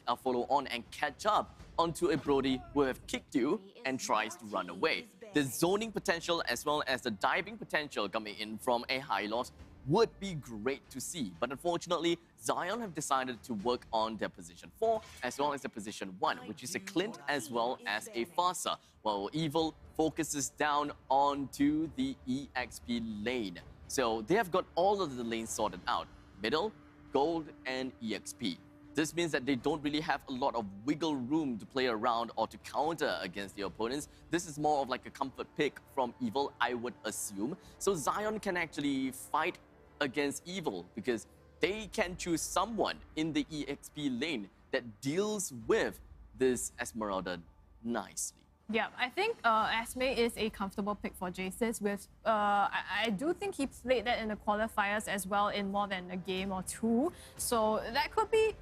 on and catch up onto a Brody who have kicked you and tries to run away. The zoning potential as well as the diving potential coming in from a high loss would be great to see. But unfortunately, Zion have decided to work on their position 4 as well as their position 1, which is a Clint as well as a Farsa, while Evil focuses down onto the EXP lane. So they have got all of the lanes sorted out: middle, gold, and EXP. This means that they don't really have a lot of wiggle room to play around or to counter against the opponents. This is more of like a comfort pick from Evil, I would assume. So Zion can actually fight against Evil because they can choose someone in the EXP lane that deals with this Esmeralda nicely. Yeah, I think Esme is a comfortable pick for Jaces. With I do think he played that in the qualifiers as well in more than a game or two. So that could be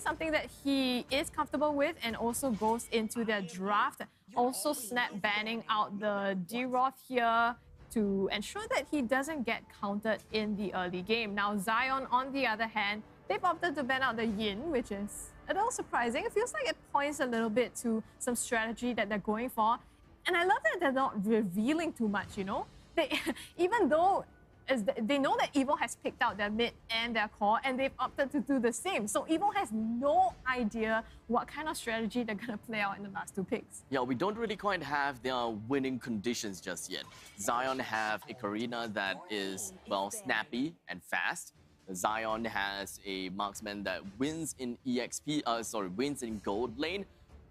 something that he is comfortable with and also goes into their draft. Also snap banning out the D-Roth here to ensure that he doesn't get countered in the early game. Now Zion, on the other hand, they've opted to ban out the Yin, which is a little surprising. It feels like it points a little bit to some strategy that they're going for. And I love that they're not revealing too much, They, even though they know that Evil has picked out their mid and their core, and they've opted to do the same. So Evil has no idea what kind of strategy they're going to play out in the last 2 picks. Yeah, we don't really quite have their winning conditions just yet. Zion have a Karina that is, well, snappy and fast. Zion has a marksman that wins in wins in gold lane.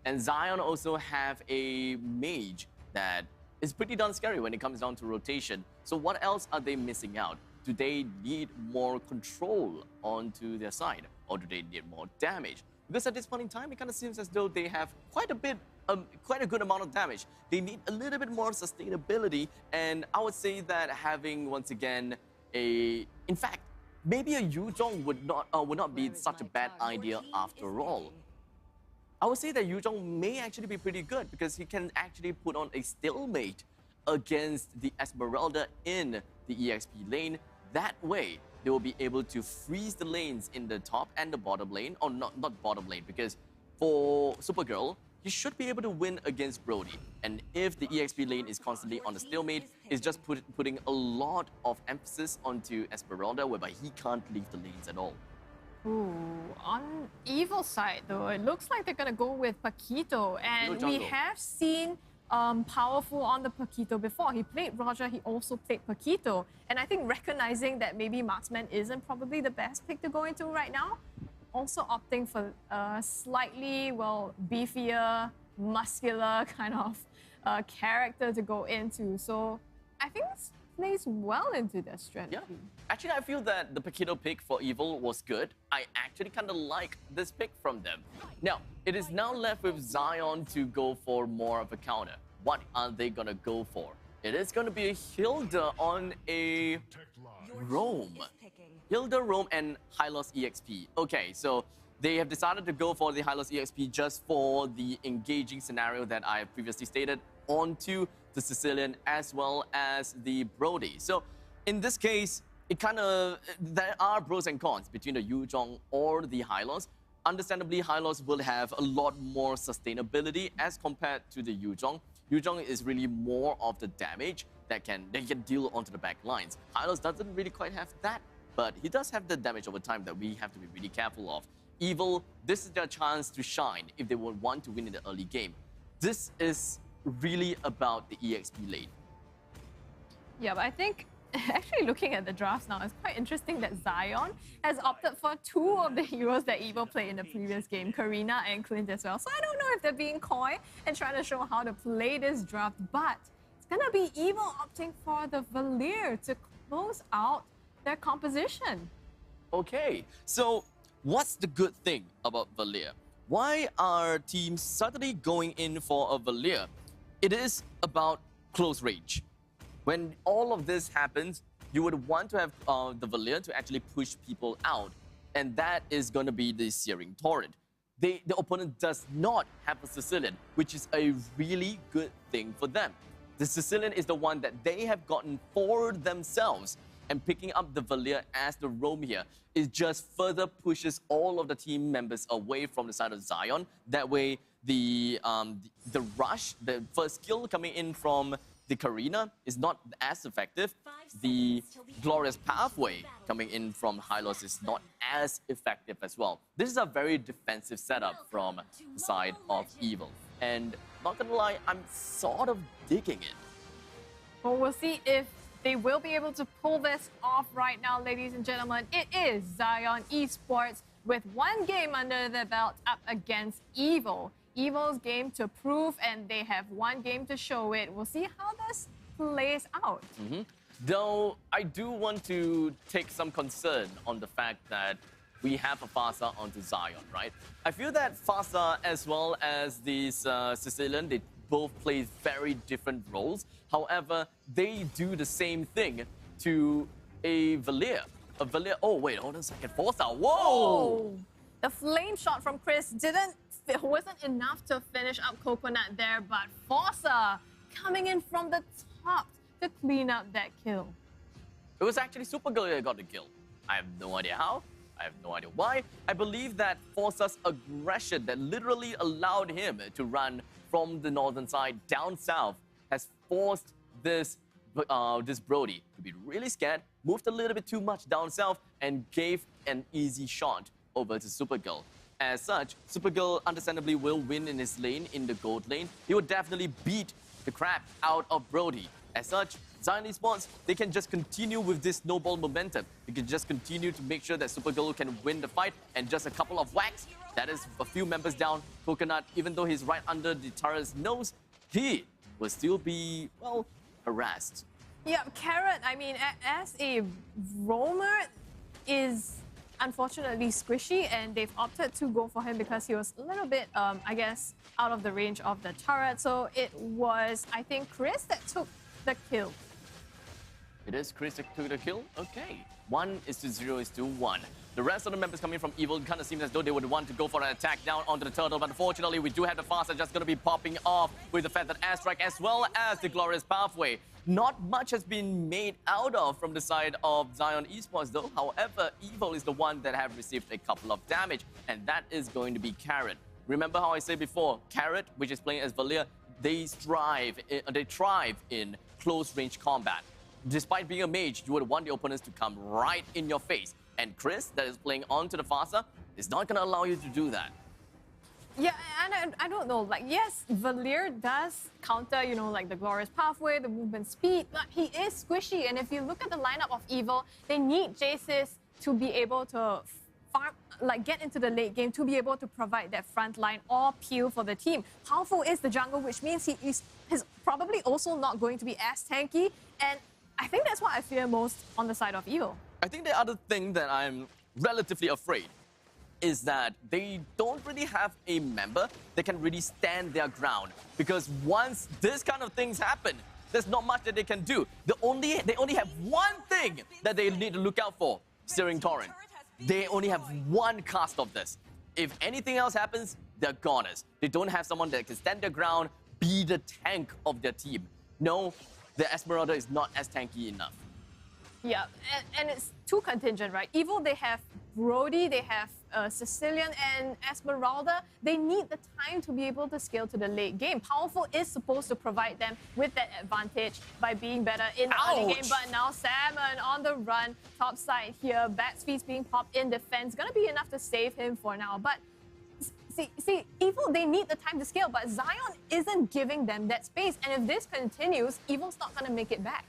And Zion also have a mage that is pretty darn scary when it comes down to rotation. So what else are they missing out? Do they need more control onto their side? Or do they need more damage? Because at this point in time, it kind of seems as though they have quite a good amount of damage. They need a little bit more sustainability. And I would say that having, once again, In fact, maybe a Yuzhong would not be such a bad idea after all. I would say that Yuzhong may actually be pretty good because he can actually put on a stalemate against the Esmeralda in the EXP lane. That way, they will be able to freeze the lanes in the top and the bottom lane, or not bottom lane, because for Supergirl, you should be able to win against Brody. And if the EXP lane is constantly on a stalemate, it's just putting a lot of emphasis onto Esmeralda, whereby he can't leave the lanes at all. Ooh, on Evil side though, it looks like they're gonna go with Paquito, and we have seen Powerful on the Paquito before. He played Roger, he also played Paquito, and I think recognizing that maybe Marksman isn't probably the best pick to go into right now, also opting for a slightly, well, beefier, muscular kind of character to go into. So I think this plays well into their strategy. Yeah. Actually, I feel that the Paquito pick for Evil was good. I actually kind of like this pick from them. Now, it is now left with Zion to go for more of a counter. What are they going to go for? It is going to be a Hilda on a Roam. Hilda, Roam, and Hylos EXP. Okay, so they have decided to go for the Hylos EXP just for the engaging scenario that I have previously stated onto the Sicilian as well as the Brody. So in this case, there are pros and cons between the Yuzhong or the Hylos. Understandably, Hylos will have a lot more sustainability as compared to the Yuzhong. Yuzhong is really more of the damage that they can deal onto the back lines. Hylos doesn't really quite have that, but he does have the damage over time that we have to be really careful of. Evil, this is their chance to shine if they would want to win in the early game. This is really about the EXP lane. Yeah, but I think actually looking at the drafts now, it's quite interesting that Zion has opted for two of the heroes that Evil played in the previous game, Karina and Clint as well. So I don't know if they're being coy and trying to show how to play this draft, but it's gonna be Evil opting for the Valier to close out their composition. Okay, so what's the good thing about Valier? Why are teams suddenly going in for a Valier? It is about close range. When all of this happens, you would want to have the Valier to actually push people out. And that is going to be the Searing Torrent. The opponent does not have a Sicilian, which is a really good thing for them. The Sicilian is the one that they have gotten for themselves. And picking up the Valier as the roam here, it just further pushes all of the team members away from the side of Zion. That way, the rush, the first skill coming in from the Karina is not as effective. The Glorious Pathway coming in from Hylos is not as effective as well. This is a very defensive setup from the side of Evil. And not gonna lie, I'm sort of digging it. Well, we'll see if they will be able to pull this off right now, ladies and gentlemen. It is Zion Esports with one game under their belt up against Evil. Evil's game to prove, and they have one game to show it. We'll see how this plays out. Though I do want to take some concern on the fact that we have a Fasa onto Zion, right? I feel that Fasa as well as these Sicilian, they both play very different roles. However, they do the same thing to a Valier. A Valier, oh wait, hold on a second, Fasa, whoa! Oh, the flame shot from Chris wasn't enough to finish up Coconut there, but Fossa coming in from the top to clean up that kill. It was actually Supergirl that got the kill. I have no idea how. I have no idea why. I believe that Fossa's aggression that literally allowed him to run from the northern side down south has forced this Brody to be really scared, moved a little bit too much down south, and gave an easy shot over to Supergirl. As such, Supergirl understandably will win in his lane, in the gold lane. He will definitely beat the crap out of Brody. As such, Zion Esports, they can just continue with this snowball momentum. They can just continue to make sure that Supergirl can win the fight, and just a couple of whacks, that is a few members down. Coconut, even though he's right under the turret's nose, he will still be, well, harassed. Yeah, Carrot, I mean, as a roamer, is unfortunately squishy, and they've opted to go for him because he was a little bit, I guess, out of the range of the turret. So it was, I think, Chris that took the kill. It is Chris that took the kill. Okay. 1:0:1. The rest of the members coming from Evil kind of seems as though they would want to go for an attack down onto the turtle, but unfortunately we do have the faster just going to be popping off with the Feathered Airstrike as well as the Glorious Pathway. Not much has been made out of from the side of Zion Esports though. However, Evil is the one that have received a couple of damage, and that is going to be Carrot. Remember how I said before, Carrot, which is playing as Valir, they thrive in close range combat. Despite being a mage, you would want the opponents to come right in your face. And Chris, that is playing onto the faster, is not going to allow you to do that. Yeah, and I don't know, like, yes, Valir does counter, you know, like the Glorious Pathway, the movement speed, but he is squishy. And if you look at the lineup of Evil, they need Jace's to be able to farm, like, get into the late game, to be able to provide that front line or peel for the team. Powerful is the jungle, which means he is probably also not going to be as tanky. And I think that's what I fear most on the side of Evil. I think the other thing that I'm relatively afraid is that they don't really have a member that can really stand their ground. Because once this kind of things happen, there's not much that they can do. They only have one thing that they need to look out for, Searing Torrent. They only have one cast of this. If anything else happens, they're goners. They don't have someone that can stand their ground, be the tank of their team. No, the Esmeralda is not as tanky enough. Yeah, and it's too contingent, right? Evil, they have Brody, they have Sicilian and Esmeralda. They need the time to be able to scale to the late game. Powerful is supposed to provide them with that advantage by being better in the early game. But now Salmon on the run, top side here, Bat's Feast being popped in defense. Gonna be enough to save him for now. But see, Evil, they need the time to scale, but Zion isn't giving them that space. And if this continues, Evil's not gonna make it back.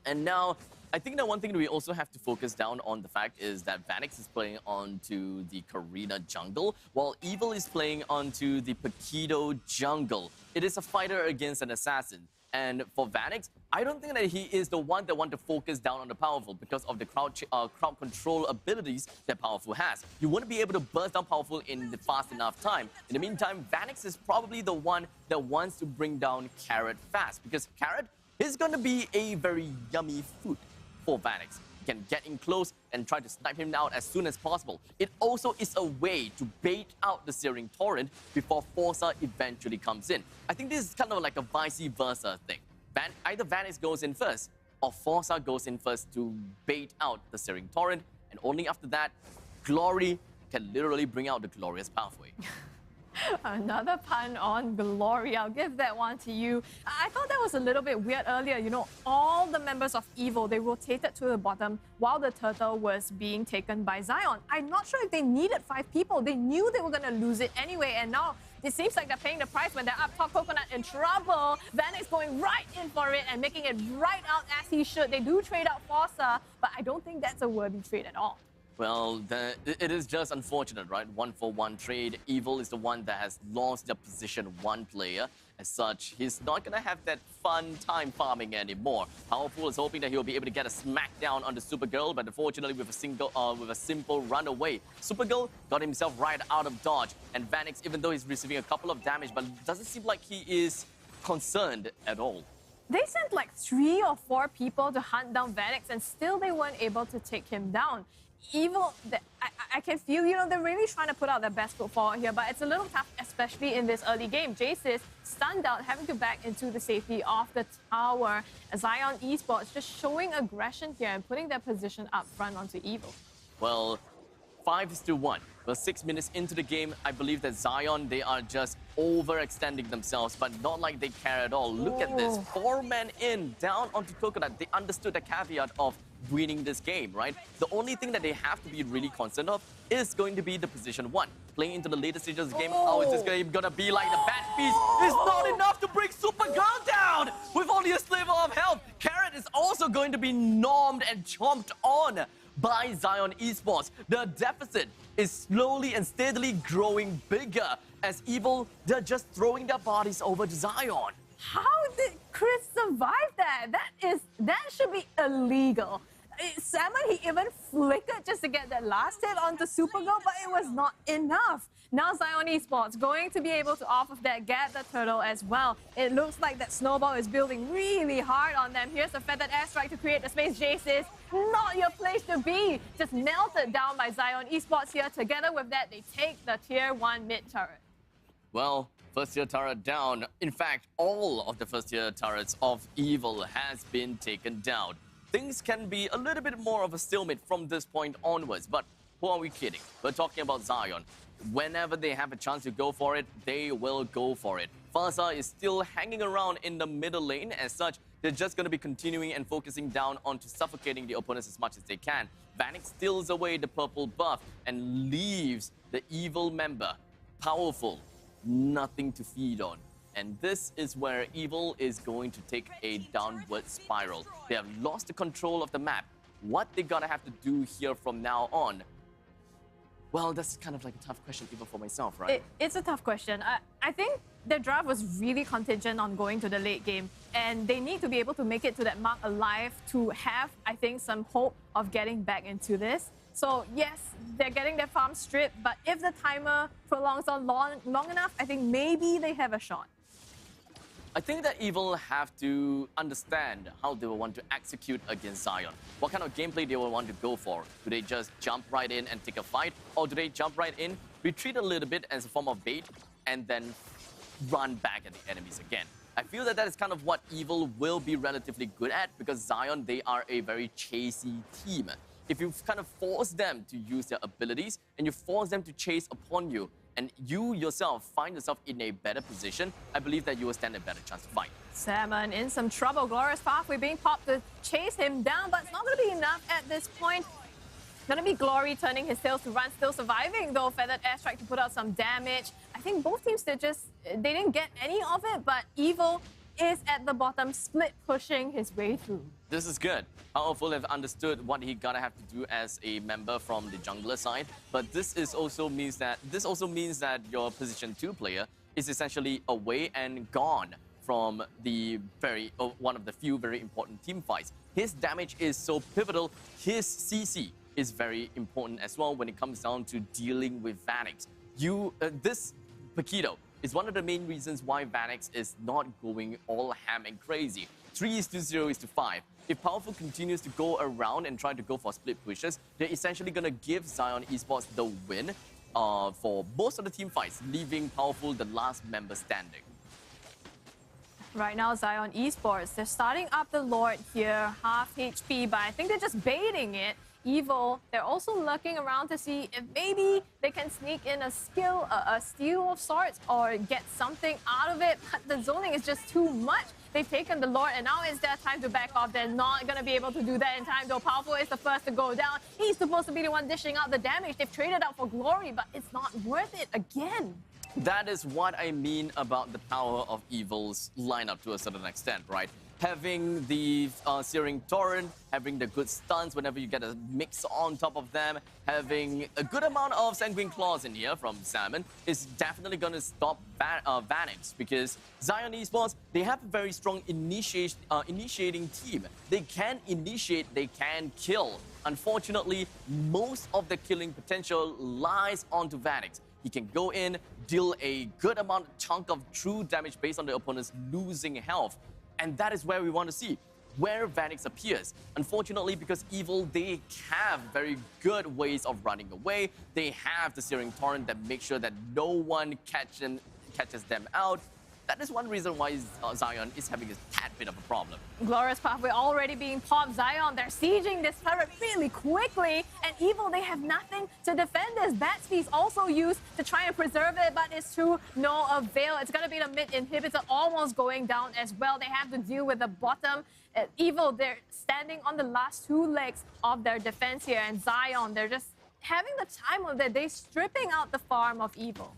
And now, I think that one thing that we also have to focus down on the fact is that Vanix is playing onto the Karina jungle, while Evil is playing onto the Paquito jungle. It is a fighter against an assassin. And for Vanix, I don't think that he is the one that want to focus down on the Powerful because of the crowd control abilities that Powerful has. You want to be able to burst down Powerful in the fast enough time. In the meantime, Vanix is probably the one that wants to bring down Carrot fast because Carrot is going to be a very yummy food for Vanix. You can get in close and try to snipe him out as soon as possible. It also is a way to bait out the Searing Torrent before Forza eventually comes in. I think this is kind of like a vice versa thing. Either Vanix goes in first or Forza goes in first to bait out the Searing Torrent, and only after that, Glory can literally bring out the Glorious Pathway. Another pun on Glory. I'll give that one to you. I thought that was a little bit weird earlier. You know, all the members of Evil, they rotated to the bottom while the turtle was being taken by Zion. I'm not sure if they needed 5 people. They knew they were going to lose it anyway. And now it seems like they're paying the price when they're up top. Coconut in trouble. Vanix going right in for it and making it right out as he should. They do trade out Forza, but I don't think that's a worthy trade at all. Well, it is just unfortunate, right? 1-for-1 trade. Evil is the one that has lost the position 1 player. As such, he's not going to have that fun time farming anymore. Powerful is hoping that he'll be able to get a smackdown on the Supergirl, but unfortunately with a simple run away. Supergirl got himself right out of dodge. And Vanix, even though he's receiving a couple of damage, but doesn't seem like he is concerned at all. They sent like 3 or 4 people to hunt down Vanix, and still they weren't able to take him down. Evil, I can feel, you know, they're really trying to put out their best foot forward here, but it's a little tough, especially in this early game. Jace is stunned out, having to back into the safety of the tower. Zion Esports just showing aggression here and putting their position up front onto Evil. Well, 5-1. Well, 6 minutes into the game, I believe that Zion, they are just overextending themselves, but not like they care at all. Look at this, 4 men in, down onto Coconut. They understood the caveat of winning this game, right? The only thing that they have to be really concerned of is going to be the position 1. Playing into the later stages of the game, how is this game gonna be like? The Bat Feast is not enough to bring Supergirl down with only a sliver of health. Carrot is also going to be nommed and chomped on by Zion Esports. The deficit is slowly and steadily growing bigger as Evil, they're just throwing their bodies over to Zion. How did Chris survive that? That should be illegal. Salmon, he even flickered just to get that last hit onto Supergirl, but it was not enough. Now Zion Esports going to be able to off of that get the turtle as well. It looks like that snowball is building really hard on them. Here's the feathered airstrike to create the space. Jace is not your place to be. Just melted down by Zion Esports here. Together with that, they take the tier 1 mid turret. Well, first tier turret down. In fact, all of the first tier turrets of Evil has been taken down. Things can be a little bit more of a stalemate from this point onwards, but who are we kidding? We're talking about Zion. Whenever they have a chance to go for it, they will go for it. Farsa is still hanging around in the middle lane. As such, they're just going to be continuing and focusing down onto suffocating the opponents as much as they can. Vanek steals away the purple buff and leaves the Evil member powerful, nothing to feed on. And this is where Evil is going to take a downward spiral. They have lost the control of the map. What they gotta have to do here from now on? Well, that's kind of like a tough question even for myself, right? It's a tough question. I think their draft was really contingent on going to the late game, and they need to be able to make it to that mark alive to have, I think, some hope of getting back into this. So yes, they're getting their farm stripped, but if the timer prolongs on long enough, I think maybe they have a shot. I think that Evil have to understand how they will want to execute against Zion. What kind of gameplay they will want to go for. Do they just jump right in and take a fight? Or do they jump right in, retreat a little bit as a form of bait, and then run back at the enemies again? I feel that that is kind of what Evil will be relatively good at, because Zion, they are a very chasey team. If you kind of force them to use their abilities and you force them to chase upon you, and you yourself find yourself in a better position, I believe that you will stand a better chance to fight. Salmon in some trouble. Glorious Pathway being popped to chase him down, but it's not going to be enough at this point. Going to be Glory turning his tails to run, still surviving though. Feathered airstrike to put out some damage. I think both teams, they didn't get any of it, but Evil is at the bottom, split pushing his way through. This is good. Powerful have understood what he gotta have to do as a member from the jungler side, but this also means that your position 2 player is essentially away and gone from the one of the few very important team fights. His damage is so pivotal. His CC is very important as well when it comes down to dealing with Vanek. This Paquito is one of the main reasons why Vanek is not going all ham and crazy. 3:0:5. If Powerful continues to go around and try to go for split pushes, they're essentially going to give Zion Esports the win for most of the team fights, leaving Powerful the last member standing. Right now, Zion Esports, they're starting up the Lord here, half HP, but I think they're just baiting it. Evil, they're also looking around to see if maybe they can sneak in a steal of sorts, or get something out of it. But the zoning is just too much. They've taken the Lord, and now it's their time to back off. They're not going to be able to do that in time, though. Powerful is the first to go down. He's supposed to be the one dishing out the damage. They've traded out for Glory, but it's not worth it again. That is what I mean about the power of Evil's lineup to a certain extent, right? Having the Searing Torrent, having the good stuns whenever you get a mix on top of them, having a good amount of Sanguine Claws in here from Salmon is definitely going to stop Vanek, because Zion Esports, they have a very strong initiating team. They can initiate, they can kill. Unfortunately, most of the killing potential lies onto Vanek. He can go in, deal a good chunk of true damage based on the opponent's losing health. And that is where we want to see where Vanek appears. Unfortunately, because Evil, they have very good ways of running away. They have the Searing Torrent that makes sure that no one catches them out. That is one reason why Zion is having a tad bit of a problem. Glorious Pathway already being popped. Zion, they're sieging this turret really quickly. And Evil, they have nothing to defend this. Bat Speed's also used to try and preserve it, but it's to no avail. It's going to be the mid inhibitor almost going down as well. They have to deal with the bottom. Evil, they're standing on the last 2 legs of their defense here. And Zion, they're just having the time of their day, stripping out the farm of Evil.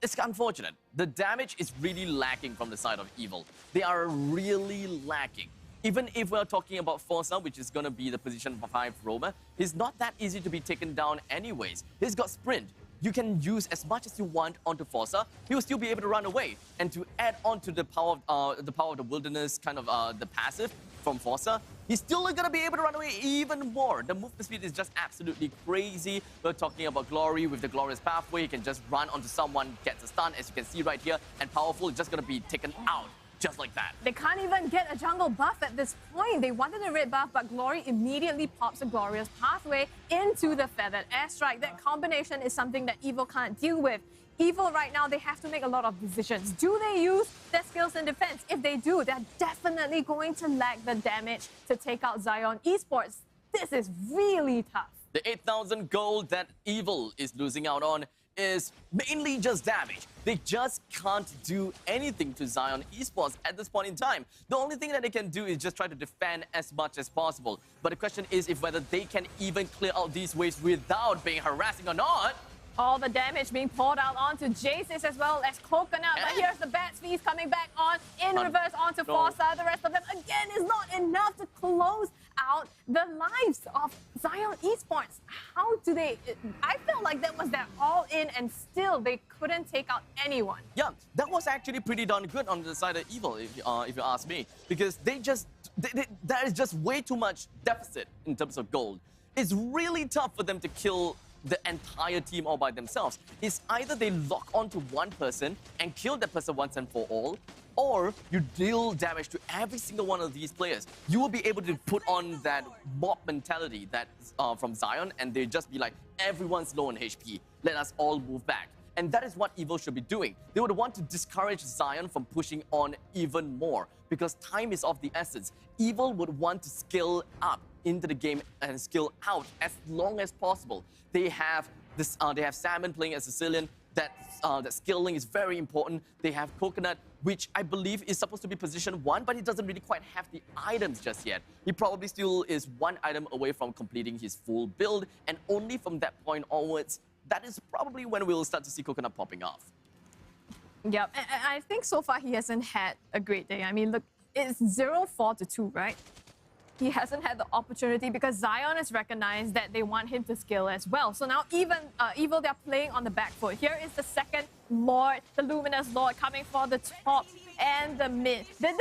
It's unfortunate. The damage is really lacking from the side of Evil. They are really lacking. Even if we're talking about Forza, which is going to be the position 5 roamer, he's not that easy to be taken down anyways. He's got sprint. You can use as much as you want onto Forza. He will still be able to run away. And to add on to the power of the wilderness, kind of the passive, from Forza, he's still going to be able to run away even more. The movement speed is just absolutely crazy. We're talking about Glory with the Glorious Pathway. He can just run onto someone, gets a stun, as you can see right here, and Powerful is just going to be taken out. Just like that. They can't even get a jungle buff at this point. They wanted a red buff, but Glory immediately pops a Glorious Pathway into the Feathered Airstrike. That combination is something that Evil can't deal with. Evil right now, they have to make a lot of decisions. Do they use their skills in defense? If they do, they're definitely going to lack the damage to take out Zion Esports. This is really tough. The 8,000 gold that Evil is losing out on is mainly just damage. They just can't do anything to Zion Esports at this point in time. The only thing that they can do is just try to defend as much as possible. But the question is if whether they can even clear out these waves without being harassing or not. All the damage being poured out onto Jaces as well as Coconut. But here's the Bats Feast coming back on in reverse onto Forza. The rest of them, again, is not enough to close out the lives of Zion Esports. How do they... I felt like that was their all-in and still they couldn't take out anyone. Yeah, that was actually pretty darn good on the side of Evil, if you ask me. Because there is just way too much deficit in terms of gold. It's really tough for them to kill the entire team all by themselves. It's either they lock onto one person and kill that person once and for all, or you deal damage to every single one of these players. You will be able to put on that mob mentality that from Zion, and they just be like, everyone's low on HP. Let us all move back. And that is what Evil should be doing. They would want to discourage Zion from pushing on even more because time is of the essence. Evil would want to skill up into the game and skill out as long as possible. They have this. They have Salmon playing as Sicilian. That skilling is very important. They have Coconut, which I believe is supposed to be position 1, but he doesn't really quite have the items just yet. He probably still is 1 item away from completing his full build, and only from that point onwards, that is probably when we'll start to see Coconut popping off. Yep, and I think so far he hasn't had a great day. I mean, look, it's 0-4-2, right? He hasn't had the opportunity because Zion has recognized that they want him to skill as well. So now even Evil, they're playing on the back foot. Here is the second Lord, the Luminous Lord, coming for the top and the mid. They're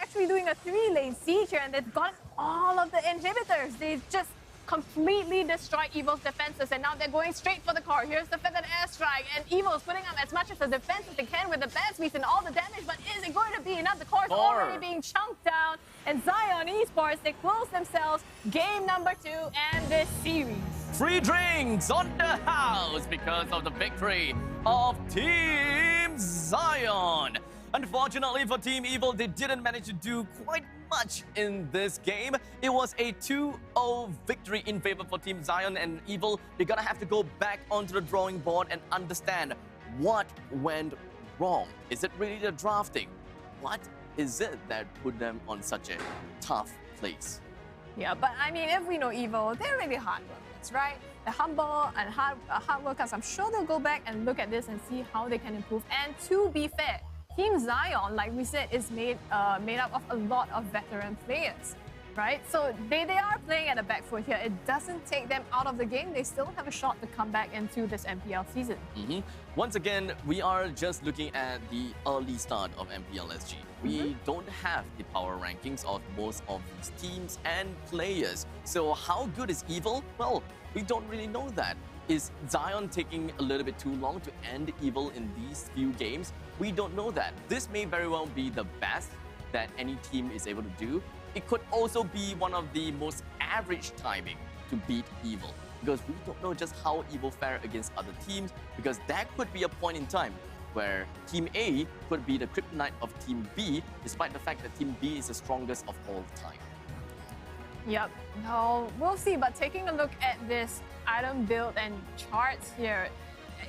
actually doing a 3-lane siege here, and they've got all of the inhibitors. They've just completely destroyed Evil's defenses, and now they're going straight for the core. Here's the Feathered Airstrike, and Evil's putting up as much as the defense as they can with the Bats Feast and all the damage, but is it going to be enough? The core is already being chunked down, and Zion Esports, they close themselves game number 2 and this series. Free drinks on the house because of the victory of Team Zion. Unfortunately for Team Evil, they didn't manage to do quite much in this game. It was a 2-0 victory in favor for Team Zion, and Evil, they're gonna have to go back onto the drawing board and understand what went wrong. Is it really the drafting? What is it that put them on such a tough place? Yeah, but I mean, if we know Evil, they're really hard workers, right? They're humble and hard workers. I'm sure they'll go back and look at this and see how they can improve. And to be fair, Team Zion, like we said, is made up of a lot of veteran players, right? So they are playing at the back foot here. It doesn't take them out of the game. They still have a shot to come back into this MPL season. Once again, we are just looking at the early start of MPL SG. We don't have the power rankings of most of these teams and players. So how good is Evil? Well, we don't really know that. Is Zion taking a little bit too long to end Evil in these few games? We don't know that. This may very well be the best that any team is able to do. It could also be one of the most average timing to beat Evil, because we don't know just how Evil fare against other teams, because that could be a point in time where Team A could be the kryptonite of Team B, despite the fact that Team B is the strongest of all time. Yep, no, we'll see. But taking a look at this item build and charts here,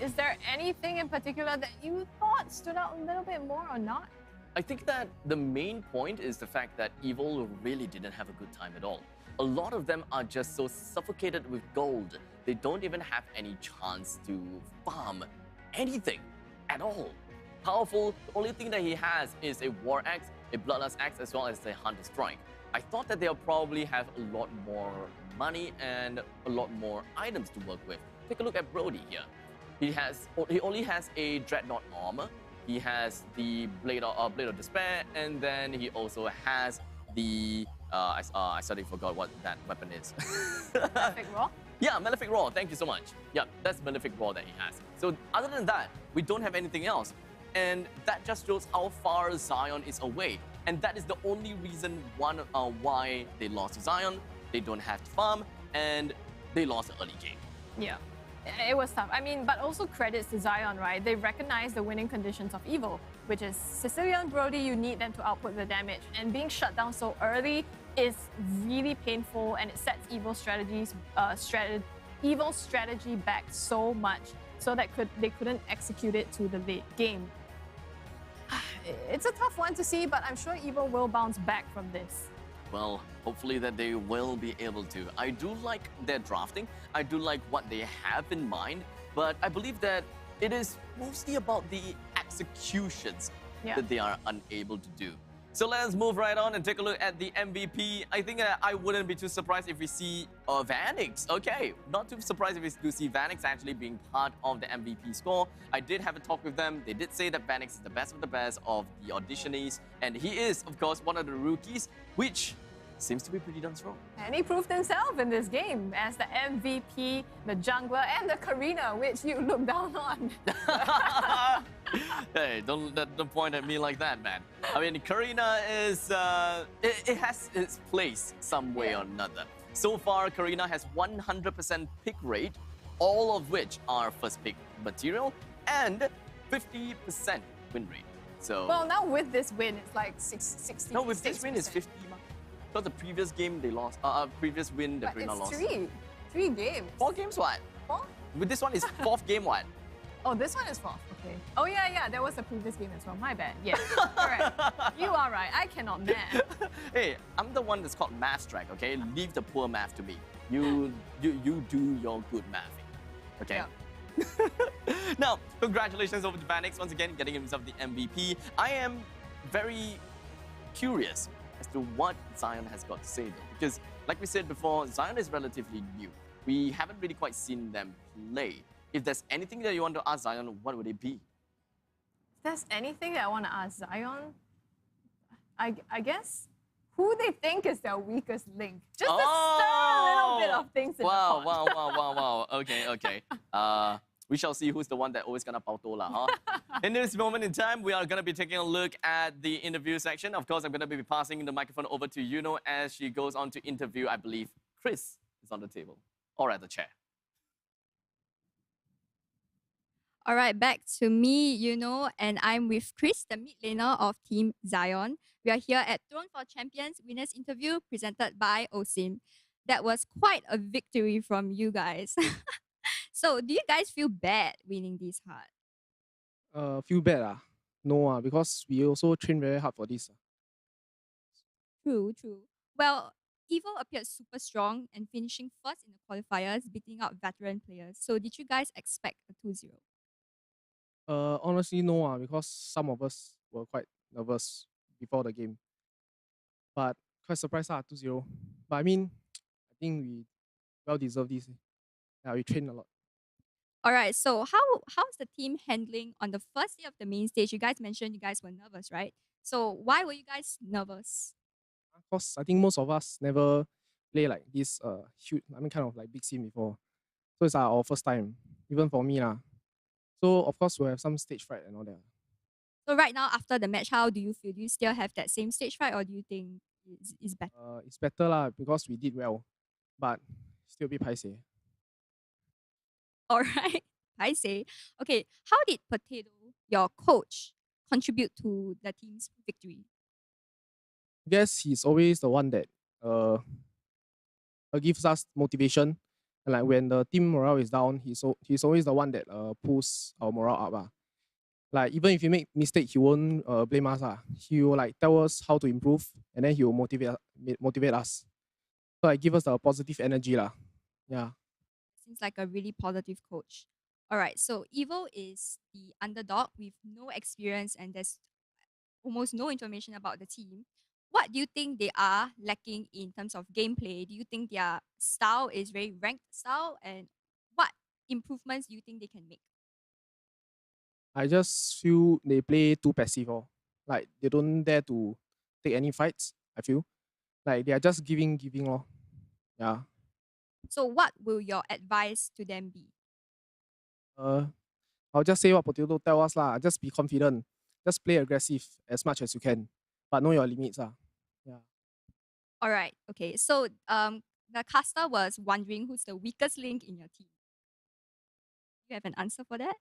is there anything in particular that you thought stood out a little bit more or not? I think that the main point is the fact that Evil really didn't have a good time at all. A lot of them are just so suffocated with gold. They don't even have any chance to farm anything at all. Powerful, the only thing that he has is a War Axe, a Bloodlust Axe, as well as a Hunter Strike. I thought that they'll probably have a lot more money and a lot more items to work with. Take a look at Brody here. He only has a Dreadnought armor. He has the Blade of Despair, and then he also has the I suddenly forgot what that weapon is. Malefic Raw? Yeah, Malefic Raw. Thank you so much. Yeah, that's Malefic Raw that he has. So other than that, we don't have anything else. And that just shows how far Zion is away. And that is the only reason why they lost to Zion. They don't have to farm, and they lost the early game. Yeah, it was tough. I mean, but also credits to Zion, right? They recognize the winning conditions of Evo, which is Cecilia and Brody, you need them to output the damage. And being shut down so early is really painful, and it sets Evo's strategy back so much so that they couldn't execute it to the late game. It's a tough one to see, but I'm sure Evo will bounce back from this. Well, hopefully that they will be able to. I do like their drafting. I do like what they have in mind, but I believe that it is mostly about the executions that they are unable to do. So let's move right on and take a look at the MVP. I think I wouldn't be too surprised if we see Vanix. Okay, not too surprised if we do see Vanix actually being part of the MVP score. I did have a talk with them. They did say that Vanix is the best of the best of the auditionees. And he is, of course, one of the rookies, which seems to be pretty darn strong. And he proved himself in this game as the MVP, the jungler, and the Karina, which you look down on. Hey, don't point at me like that, man. I mean, Karina is, it has its place some way or another. So far, Karina has 100% pick rate, all of which are first pick material, and 50% win rate. So, well, now with this win, it's like 60. No, with this win, it's 50. Because the previous game they lost, previous win the Karina lost. It's three games. 4 games what? 4? With this one is 4th game what? Oh, this one is 4th. Okay. Oh yeah, there was a previous game as well. My bad. Yes, correct. You are right. I cannot math. Hey, I'm the one that's called math track. Okay, leave the poor math to me. You do your good math. Okay. Yeah. Now, congratulations over to Vanix once again getting himself the MVP. I am very curious as to what Zion has got to say though, because like we said before, Zion is relatively new. We haven't really quite seen them play. If there's anything that you want to ask Zion, what would it be? If there's anything that I want to ask Zion, I guess who they think is their weakest link. Just to stir a little bit of things in the pot. Wow. Okay. We shall see who's the one that always gonna pauto lah, huh? In this moment in time, we are gonna be taking a look at the interview section. Of course, I'm gonna be passing the microphone over to Yuno as she goes on to interview, I believe, Chris is on the table or at the chair. All right, back to me, and I'm with Chris, the mid laner of Team Zion. We are here at Throne for Champions winners interview presented by Osim. That was quite a victory from you guys. So, do you guys feel bad winning this hard? Feel bad No because we also train very hard for this. True. Well, Evo appeared super strong and finishing first in the qualifiers, beating out veteran players. So, did you guys expect a 2-0? Honestly, no because some of us were quite nervous before the game. But quite surprised 2-0. But I mean, I think we well deserve this. Yeah, we train a lot. All right, so how's the team handling on the first day of the main stage? You guys mentioned you guys were nervous, right? So why were you guys nervous? Because I think most of us never play like this huge, kind of like big scene before. So it's our first time, even for me lah. So of course we'll have some stage fright and all that. So right now after the match, how do you feel? Do you still have that same stage fright, or do you think it's better? It's better lah because we did well, but still a bit paiseh. All right, I say. Okay, how did Potato, your coach, contribute to the team's victory? I guess he's always the one that gives us motivation. And like when the team morale is down, he's always the one that pulls our morale up. Like even if you make mistake, he won't blame us. He will like tell us how to improve, and then he will motivate us. So like give us the positive energy lah. Yeah. Seems like a really positive coach. All right, so Evo is the underdog with no experience and there's almost no information about the team. What do you think they are lacking in terms of gameplay? Do you think their style is very ranked style? And what improvements do you think they can make? I just feel they play too passive. Like they don't dare to take any fights, I feel. Like they are just giving, lor. Yeah. So what will your advice to them be? I'll just say what Potato tell us lah. Just be confident. Just play aggressive as much as you can, but know your limits ah. Yeah. All right. Okay. So the caster was wondering who's the weakest link in your team. You have an answer for that?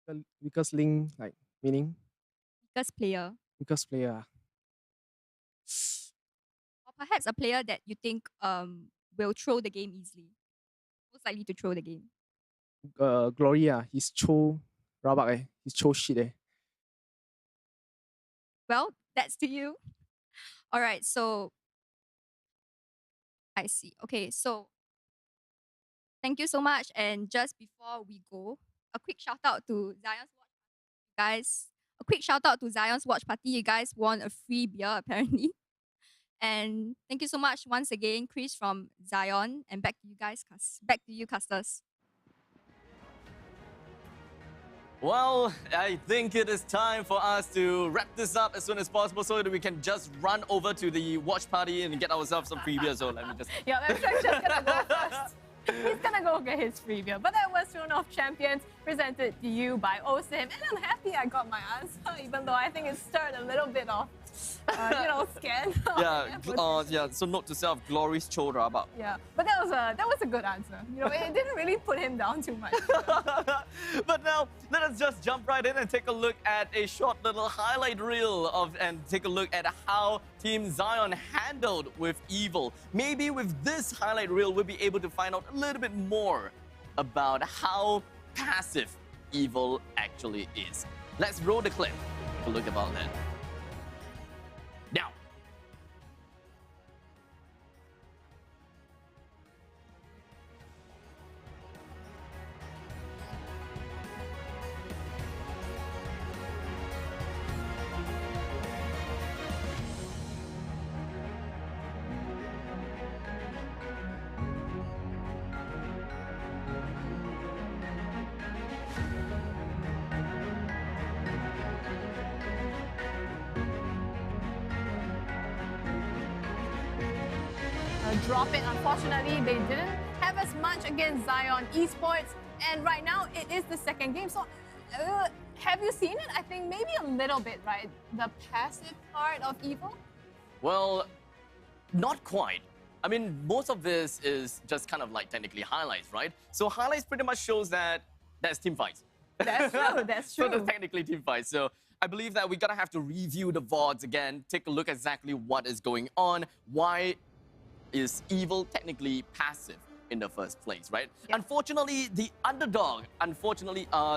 The weakest link, like meaning Weakest player, weakest player. or perhaps a player that you think will throw the game easily, most likely to throw the game. Glory he's cho rabak he's cho shit Well, that's to you. All right. So I see. Okay. So thank you so much. And just before we go, a quick shout out to Zion's watch party, guys. A quick shout out to Zion's watch party. You guys won a free beer apparently. And thank you so much once again, Chris from Zion. And back to you guys, back to you, casters. Well, I think it is time for us to wrap this up as soon as possible so that we can just run over to the watch party and get ourselves some free beer. So let me just... Yeah, I'm just gonna go first. He's gonna go get his free beer. But that was Throne of Champions, presented to you by OSIM. And I'm happy I got my answer, even though I think it stirred a little bit of, scan. Yeah, so note to self, Glory's Cho Rabak. Yeah, but that was a good answer. It didn't really put him down too much. But now, let us just jump right in and take a look at a short little highlight reel and take a look at how Team Zion handled with Evil. Maybe with this highlight reel, we'll be able to find out a little bit more about how passive Evil actually is. Let's roll the clip. Take a look about that. Now. Drop it. Unfortunately, they didn't have as much against Zion Esports. And right now, it is the second game. So, have you seen it? I think maybe a little bit, right? The passive part of Evil? Well, not quite. I mean, most of this is just kind of like technically highlights, right? So highlights pretty much shows that that's team fights. That's true, that's true. So that's technically team fights. So I believe that we're gonna have to review the VODs again, take a look at exactly what is going on, why is Evil technically passive in the first place, right? Yeah. Unfortunately, the underdog,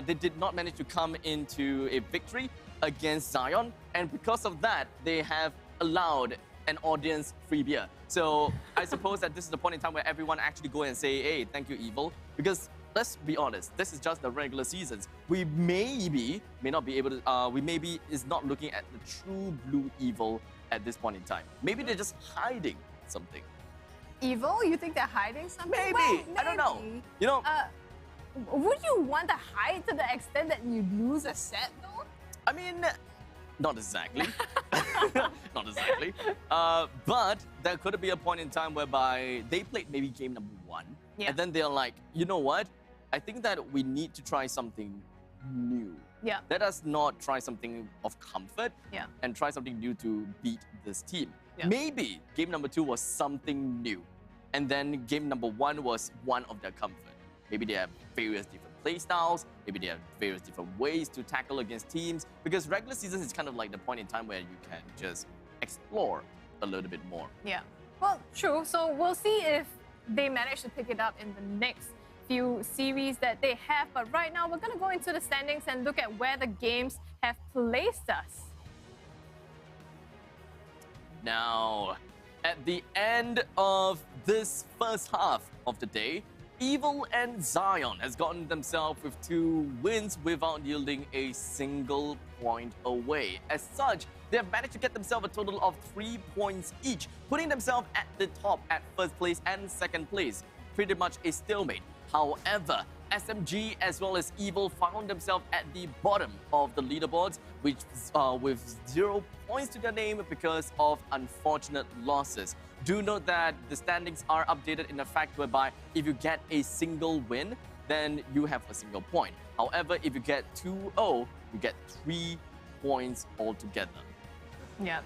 they did not manage to come into a victory against Zion. And because of that, they have allowed an audience free beer. So I suppose that this is the point in time where everyone actually go and say, hey, thank you, Evil. Because let's be honest, this is just the regular seasons. We may not be able to, we maybe is not looking at the true blue Evil at this point in time. Maybe they're just hiding something. Evil? You think they're hiding something? Maybe. Well, maybe. I don't know. Would you want to hide to the extent that you lose a set, though? I mean, not exactly. Not exactly. But there could be a point in time whereby they played maybe game number 1. Yeah. And then they're like, you know what? I think that we need to try something new. Yeah. Let us not try something of comfort and try something new to beat this team. Yeah. Maybe game number 2 was something new. And then game number 1 was one of their comfort. Maybe they have various different play styles. Maybe they have various different ways to tackle against teams. Because regular season is kind of like the point in time where you can just explore a little bit more. Yeah. Well, true. So we'll see if they manage to pick it up in the next few series that they have. But right now, we're going to go into the standings and look at where the games have placed us. Now, at the end of this first half of the day, Evil and Zion has gotten themselves with 2 wins without yielding a single point away. As such, they have managed to get themselves a total of 3 points each, putting themselves at the top at first place and second place. Pretty much a stalemate. However, SMG as well as Evil found themselves at the bottom of the leaderboards, which with 0 points to their name because of unfortunate losses. Do note that the standings are updated in a fact whereby if you get a single win, then you have a single point. However, if you get 2-0, you get 3 points altogether. Yeah.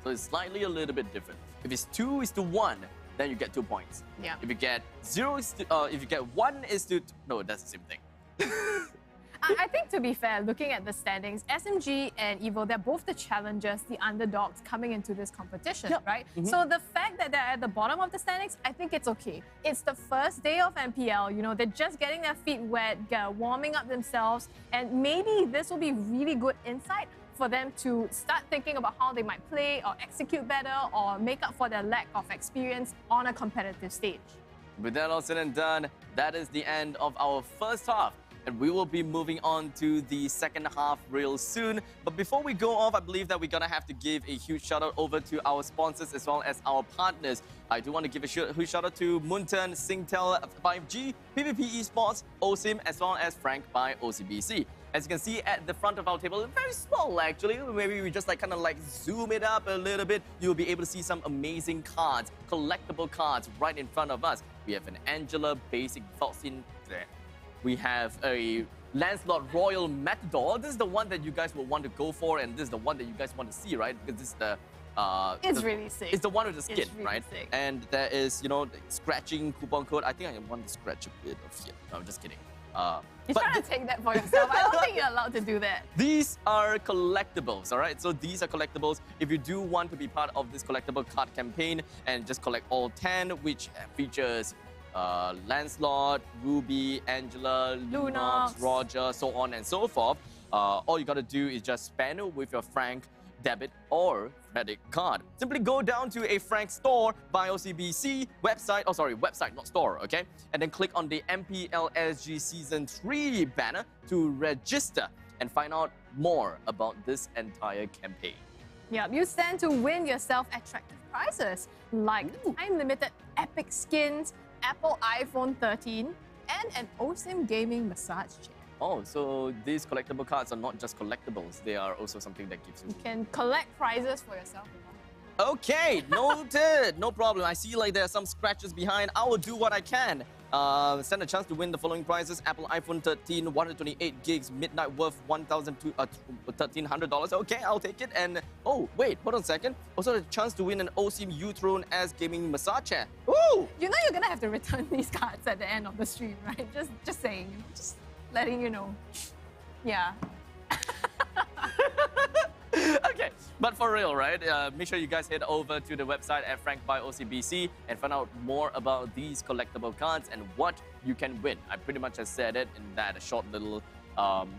So it's slightly a little bit different. If it's 2:1, then you get 2 points. Yeah. If you get if you get 1:2, no, that's the same thing. I think, to be fair, looking at the standings, SMG and Evo, they're both the challengers, the underdogs coming into this competition, right? So the fact that they're at the bottom of the standings, I think it's okay. It's the first day of MPL, you know, they're just getting their feet wet, warming up themselves, and maybe this will be really good insight for them to start thinking about how they might play or execute better or make up for their lack of experience on a competitive stage. With that all said and done, that is the end of our first half. And we will be moving on to the second half real soon. But before we go off, I believe that we're going to have to give a huge shout out over to our sponsors as well as our partners. I do want to give a huge shout out to Munten, Singtel 5G, PvP Esports, OSIM, as well as Frank by OCBC. As you can see at the front of our table, very small actually. Maybe we just kind of zoom it up a little bit. You'll be able to see some amazing cards, collectible cards right in front of us. We have an Angela basic default scene there. We have a Lancelot Royal Matador. This is the one that you guys will want to go for, and this is the one that you guys want to see, right? Because this is the... it's really sick. It's the one with the skin, really right? Sick. And there is, you know, the scratching coupon code. I think I want to scratch a bit of here. No, I'm just kidding. You're trying to take that for yourself. I don't think you're allowed to do that. These are collectibles, all right? So these are collectibles. If you do want to be part of this collectible card campaign and just collect all 10, which features Lancelot, Ruby, Angela, Lunox, Roger, so on and so forth, all you gotta do is just spend with your Frank debit or credit card. Simply go down to a Frank store by OCBC website, website, not store, okay? And then click on the MPL SG Season 3 banner to register and find out more about this entire campaign. Yeah, you stand to win yourself attractive prizes like time-limited epic skins, Apple iPhone 13, and an OSIM gaming massage chair. Oh, so these collectible cards are not just collectibles, they are also something that gives you... You can collect prizes for yourself. Okay, noted. No problem. I see there are some scratches behind. I will do what I can. Stand a chance to win the following prizes: Apple iPhone 13, 128 gigs, midnight worth $1,300. Okay, I'll take it. And oh, wait, hold on a second. Also, a chance to win an OSIM U-Throne S gaming massage chair. Woo! You know you're gonna have to return these cards at the end of the stream, right? Just saying, just letting you know. Yeah. Okay, but for real, right? Make sure you guys head over to the website at Frank by OCBC and find out more about these collectible cards and what you can win. I pretty much have said it in that short little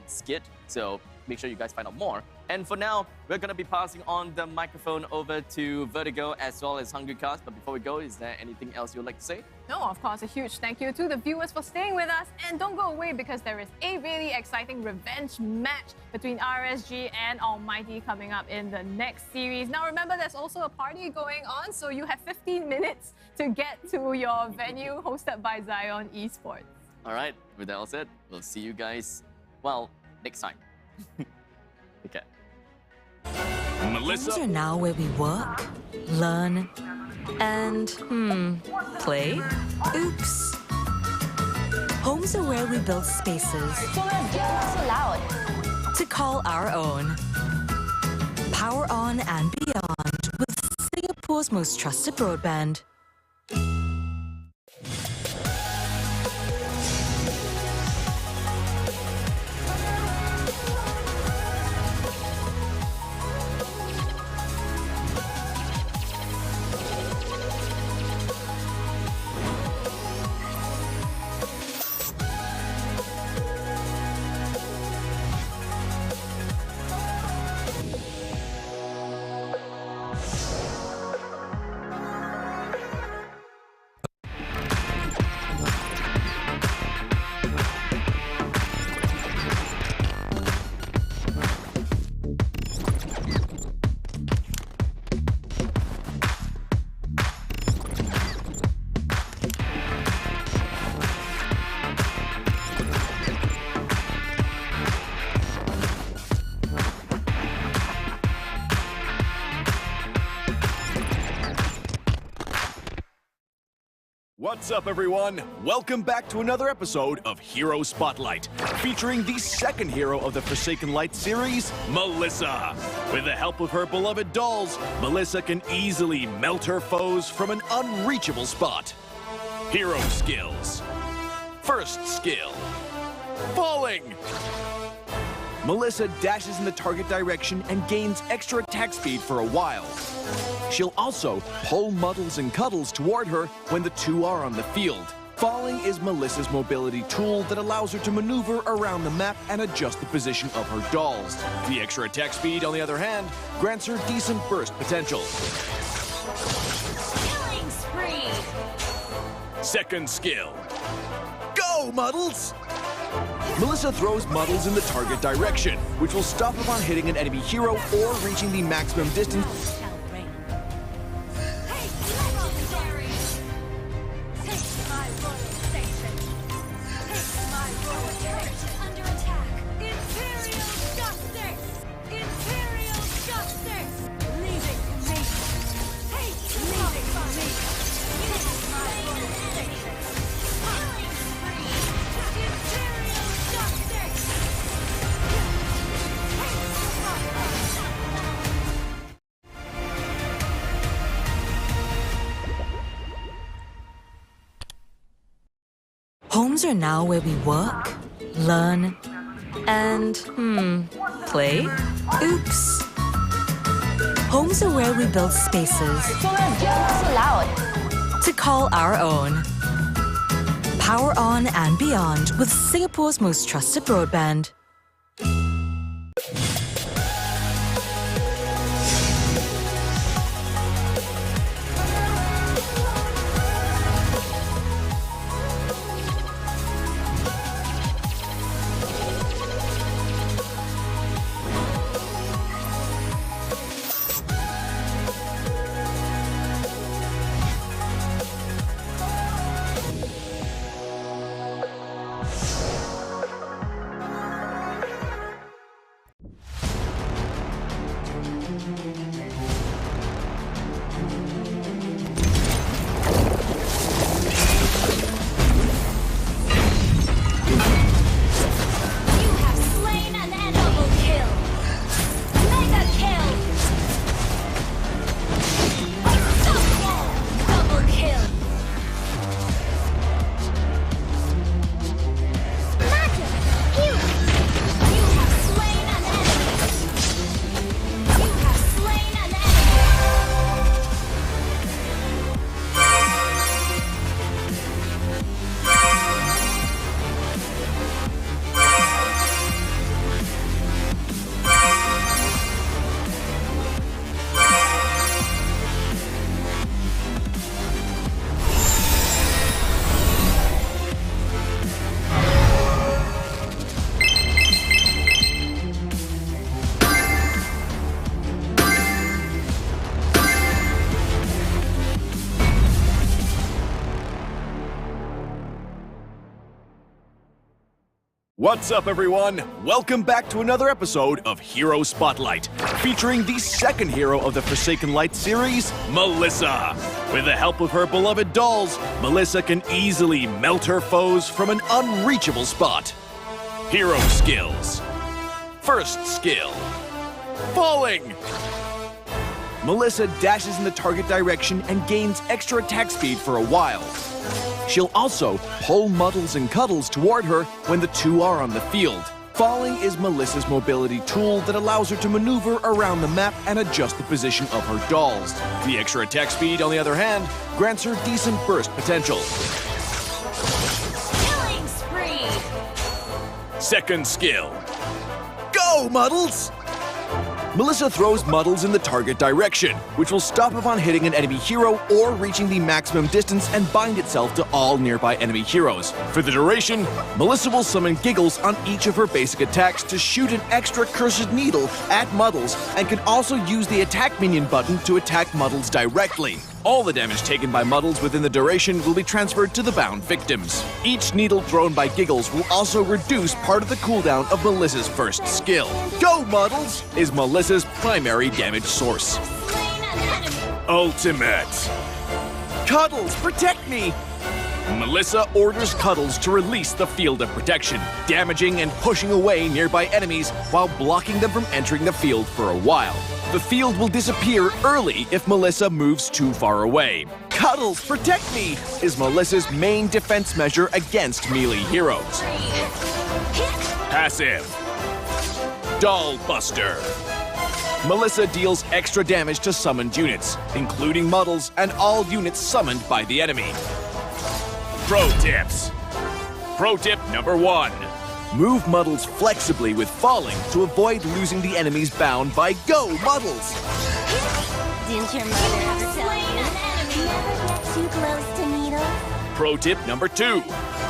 skit, so make sure you guys find out more. And for now, we're going to be passing on the microphone over to Vertigo as well as Hungry Cars. But before we go, is there anything else you'd like to say? No, of course, a huge thank you to the viewers for staying with us. And don't go away because there is a really exciting revenge match between RSG and Almighty coming up in the next series. Now, remember, there's also a party going on, so you have 15 minutes to get to your venue hosted by Zion Esports. All right, with that all said, we'll see you guys, well, next time. Okay. Homes are now where we work, learn, and, play. Oops. Homes are where we build spaces So let's get what's allowed. to call our own. Power on and beyond with Singapore's most trusted broadband. What's up, everyone? Welcome back to another episode of Hero Spotlight, featuring the second hero of the Forsaken Light series, Melissa. With the help of her beloved dolls, Melissa can easily melt her foes from an unreachable spot. Hero skills. First skill, falling. Melissa dashes in the target direction and gains extra attack speed for a while. She'll also pull Muddles and Cuddles toward her when the two are on the field. Falling is Melissa's mobility tool that allows her to maneuver around the map and adjust the position of her dolls. The extra attack speed, on the other hand, grants her decent burst potential. Killing spree. Second skill, go Muddles! Melissa throws Muddles in the target direction, which will stop upon hitting an enemy hero or reaching the maximum distance. Homes are now where we work, learn, and, play? Oops. Homes are where we build spaces to call our own. Power on and beyond with Singapore's most trusted broadband. What's up, everyone? Welcome back to another episode of Hero Spotlight, featuring the second hero of the Forsaken Light series, Melissa. With the help of her beloved dolls, Melissa can easily melt her foes from an unreachable spot. Hero skills. First skill, falling. Melissa dashes in the target direction and gains extra attack speed for a while. She'll also pull Muddles and Cuddles toward her when the two are on the field. Falling is Melissa's mobility tool that allows her to maneuver around the map and adjust the position of her dolls. The extra attack speed, on the other hand, grants her decent burst potential. Killing spree. Second skill, go Muddles! Melissa throws Muddles in the target direction, which will stop upon hitting an enemy hero or reaching the maximum distance and bind itself to all nearby enemy heroes. For the duration, Melissa will summon Giggles on each of her basic attacks to shoot an extra cursed needle at Muddles, and can also use the attack minion button to attack Muddles directly. All the damage taken by Muddles within the duration will be transferred to the bound victims. Each needle thrown by Giggles will also reduce part of the cooldown of Melissa's first skill. Go Muddles is Melissa's primary damage source. Ultimate. Cuddles, protect me! Melissa orders Cuddles to release the field of protection, damaging and pushing away nearby enemies while blocking them from entering the field for a while. The field will disappear early if Melissa moves too far away. Cuddles, protect me! Is Melissa's main defense measure against melee heroes. Passive. Doll Buster. Melissa deals extra damage to summoned units, including Muddles and all units summoned by the enemy. Pro tips. Pro tip number 1. Move Muddles flexibly with falling to avoid losing the enemies bound by Go Muddles. Didn't your mother ever tell you an enemy never gets too close to Needle? Pro tip number 2.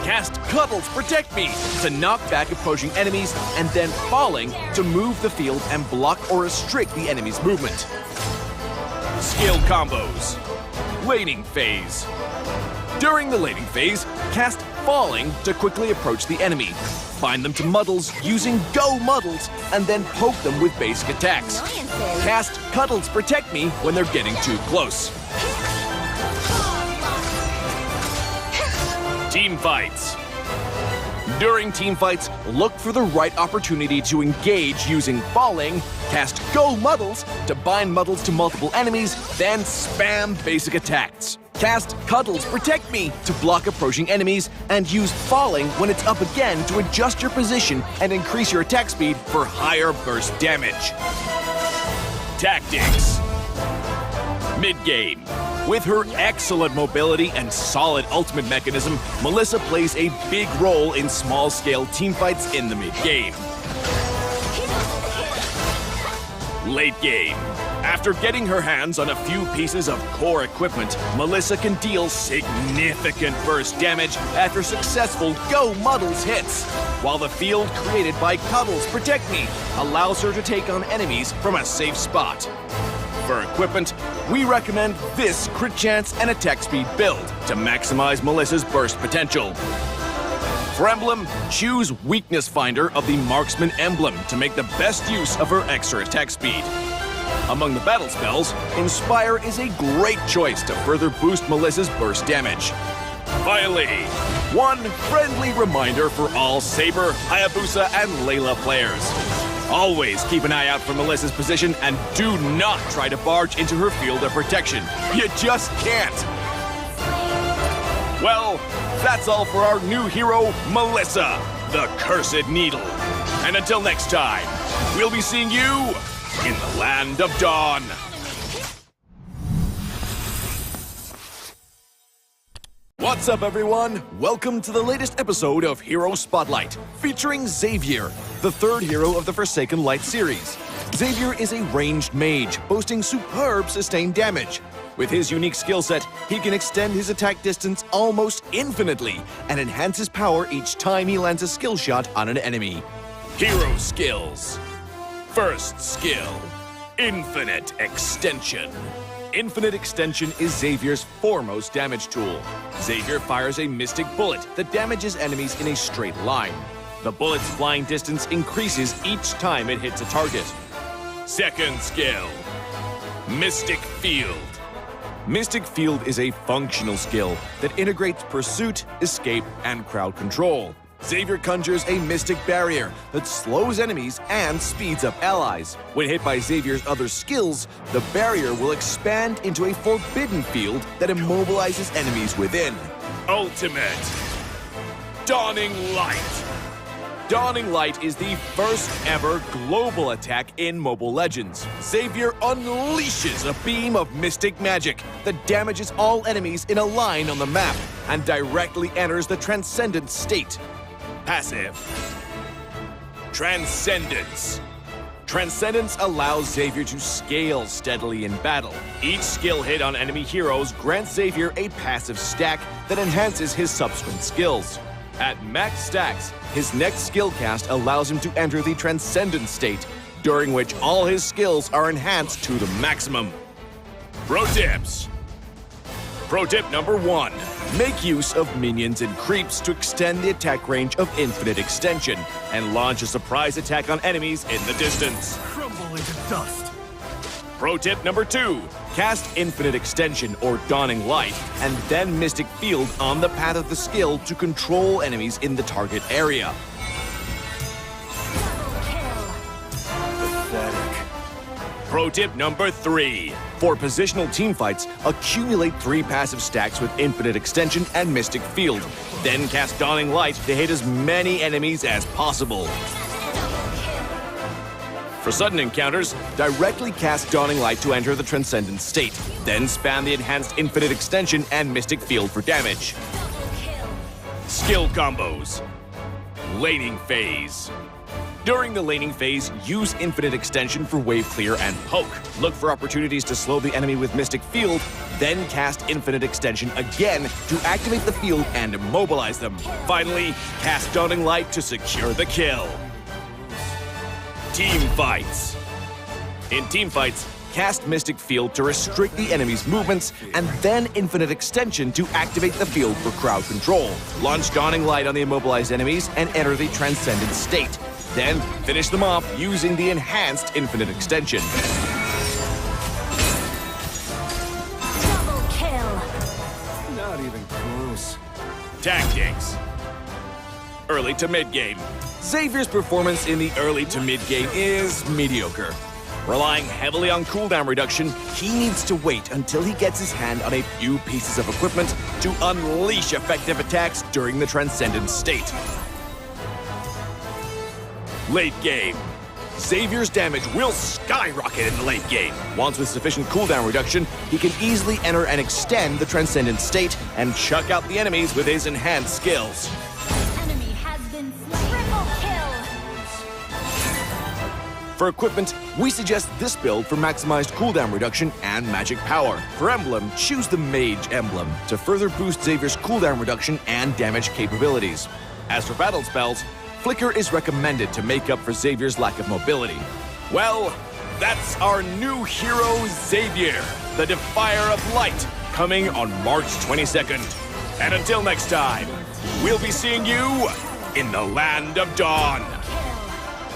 Cast Cuddles Protect Me to knock back approaching enemies and then falling to move the field and block or restrict the enemy's movement. Skill combos. Laning phase. During the laning phase, cast Falling to quickly approach the enemy. Bind them to Muddles using Go Muddles and then poke them with basic attacks. Cast Cuddles Protect Me when they're getting too close. Team fights. During team fights, look for the right opportunity to engage using Falling, cast Go Muddles to bind Muddles to multiple enemies, then spam basic attacks. Cast Cuddles Protect Me to block approaching enemies, and use Falling when it's up again to adjust your position and increase your attack speed for higher burst damage. Tactics. Mid-game. With her excellent mobility and solid ultimate mechanism, Melissa plays a big role in small-scale teamfights in the mid-game. Late game. After getting her hands on a few pieces of core equipment, Melissa can deal significant burst damage after successful Go Muddles hits, while the field created by Cuddles Protect Me allows her to take on enemies from a safe spot. For equipment, we recommend this crit chance and attack speed build to maximize Melissa's burst potential. For emblem, choose Weakness Finder of the Marksman emblem to make the best use of her extra attack speed. Among the battle spells, Inspire is a great choice to further boost Melissa's burst damage. Finally, one friendly reminder for all Saber, Hayabusa, and Layla players. Always keep an eye out for Melissa's position and do not try to barge into her field of protection. You just can't. Well, that's all for our new hero, Melissa, the Cursed Needle. And until next time, we'll be seeing you in the Land of Dawn. What's up, everyone? Welcome to the latest episode of Hero Spotlight, featuring Xavier, the third hero of the Forsaken Light series. Xavier is a ranged mage, boasting superb sustained damage. With his unique skill set, he can extend his attack distance almost infinitely and enhance his power each time he lands a skill shot on an enemy. Hero skills. First skill, Infinite Extension. Infinite Extension is Xavier's foremost damage tool. Xavier fires a mystic bullet that damages enemies in a straight line. The bullet's flying distance increases each time it hits a target. Second skill, Mystic Field. Mystic Field is a functional skill that integrates pursuit, escape, and crowd control. Xavier conjures a mystic barrier that slows enemies and speeds up allies. When hit by Xavier's other skills, the barrier will expand into a forbidden field that immobilizes enemies within. Ultimate. Dawning Light. Dawning Light is the first ever global attack in Mobile Legends. Xavier unleashes a beam of mystic magic that damages all enemies in a line on the map and directly enters the Transcendent state. Passive. Transcendence. Transcendence allows Xavier to scale steadily in battle. Each skill hit on enemy heroes grants Xavier a passive stack that enhances his subsequent skills. At max stacks, his next skill cast allows him to enter the Transcendent state, during which all his skills are enhanced to the maximum. Pro tips. Pro tip number 1. Make use of minions and creeps to extend the attack range of Infinite Extension and launch a surprise attack on enemies in the distance. Crumble into dust. Pro tip number 2, cast Infinite Extension or Dawning Light, and then Mystic Field on the path of the skill to control enemies in the target area. Pathetic. Pro tip number 3, for positional teamfights, accumulate 3 passive stacks with Infinite Extension and Mystic Field. Then cast Dawning Light to hit as many enemies as possible. For sudden encounters, directly cast Dawning Light to enter the Transcendent state. Then spam the enhanced Infinite Extension and Mystic Field for damage. Skill combos. Laning phase. During the laning phase, use Infinite Extension for wave clear and poke. Look for opportunities to slow the enemy with Mystic Field, then cast Infinite Extension again to activate the field and immobilize them. Finally, cast Dawning Light to secure the kill. Team fights. In team fights, cast Mystic Field to restrict the enemy's movements, and then Infinite Extension to activate the field for crowd control. Launch Dawning Light on the immobilized enemies and enter the Transcendent state. Then finish them off using the enhanced Infinite Extension. Double kill. Not even close. Tactics. Early to mid-game. Xavier's performance in the early to mid-game is mediocre. Relying heavily on cooldown reduction, he needs to wait until he gets his hand on a few pieces of equipment to unleash effective attacks during the Transcendent state. Late game. Xavier's damage will skyrocket in the late game. Once with sufficient cooldown reduction, he can easily enter and extend the Transcendent state and chuck out the enemies with his enhanced skills. Enemy has been slain. Triple kill. For equipment, we suggest this build for maximized cooldown reduction and magic power. For emblem, choose the Mage emblem to further boost Xavier's cooldown reduction and damage capabilities. As for battle spells, Flicker is recommended to make up for Xavier's lack of mobility. Well, that's our new hero, Xavier, the Defier of Light, coming on March 22nd. And until next time, we'll be seeing you in the Land of Dawn.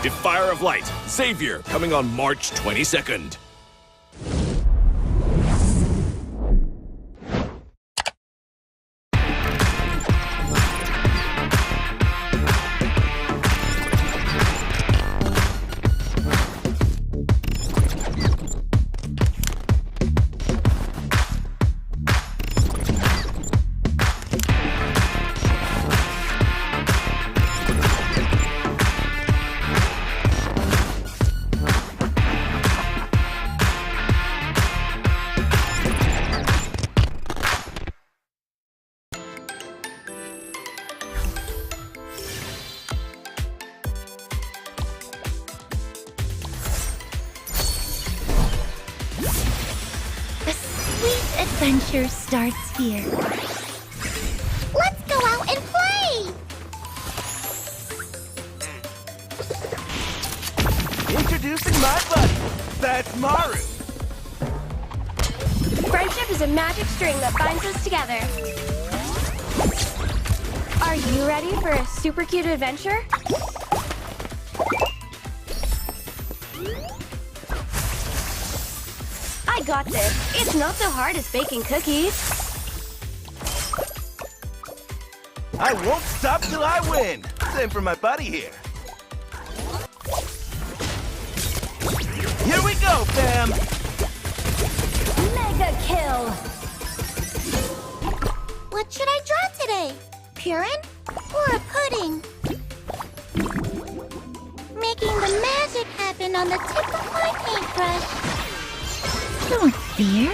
Defier of Light, Xavier, coming on March 22nd. Adventure starts here. Let's go out and play! Introducing my buddy. That's Maru. Friendship is a magic string that binds us together. Are you ready for a super cute adventure? I got this. It's not so hard as baking cookies. I won't stop till I win. Same for my buddy here. Here we go, fam. Mega kill. What should I draw today? Purin or a pudding? Making the magic happen on the tip of my paintbrush. Don't fear.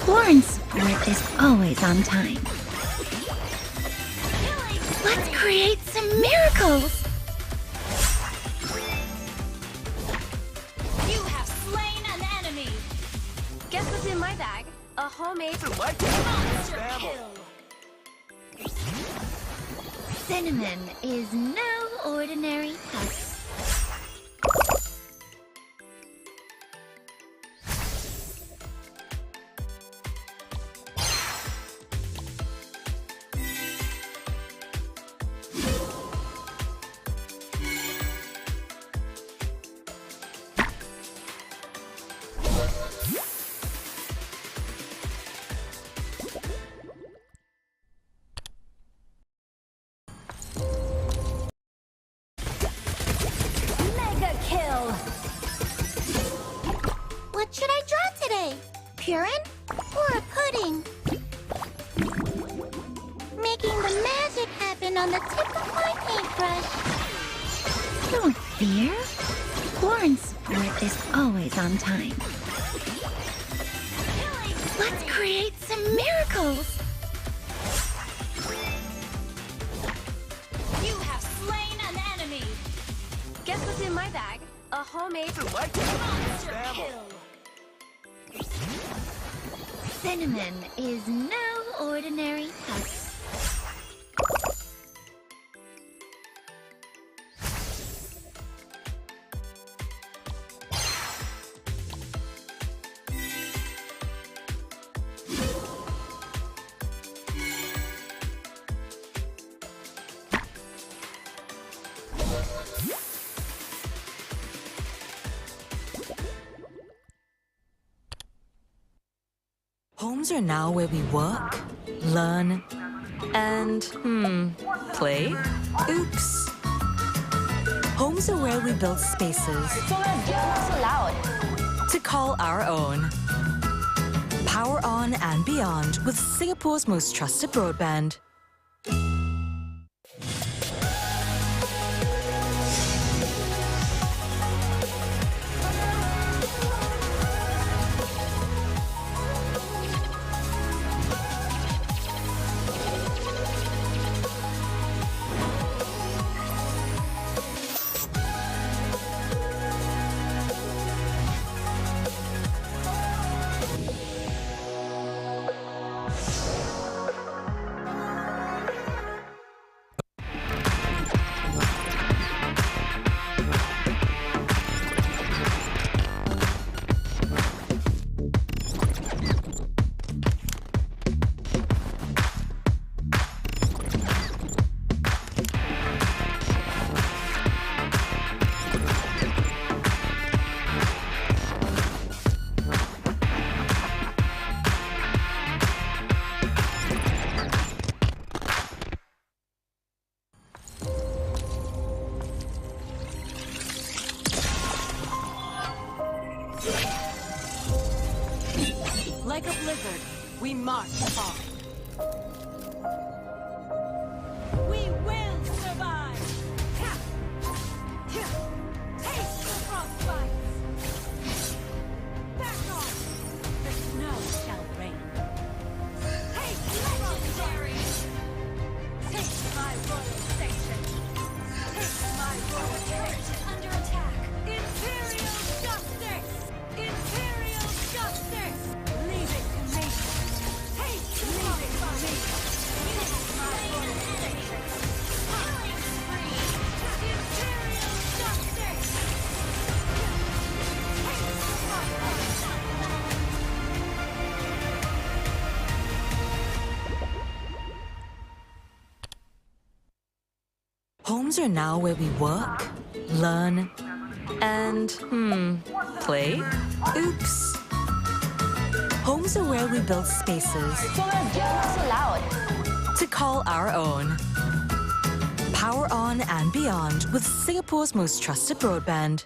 Lauren's support is always on time. Let's create some miracles! You have slain an enemy. Guess what's in my bag? A homemade Monster kill. Cinnamon is no ordinary husk. should I draw today? Purin or a pudding? Making the magic happen on the tip of my paintbrush. Don't fear. Lauren's support is always on time. Let's create some miracles. You have slain an enemy. Guess what's in my bag? A homemade monster kill. Cinnamon is no ordinary husk. Homes are now where we work, learn, and, play? Oops. Homes are where we build spaces So loud. to call our own. Power on and beyond with Singapore's most trusted broadband. Like a blizzard, we march on. We will survive. Taste the frostbite. Back off. The snow shall rain. Hey, legendary. Take my royal station. Take my royal station under attack. Imperial justice. Imperial justice. Leave it to me. Hey, leave it to me. Take my royal station. Killing spree. Imperial justice. Homes are now where we work, learn, and, play? Oops. Homes are where we build spaces So loud. to call our own. Power on and beyond with Singapore's most trusted broadband.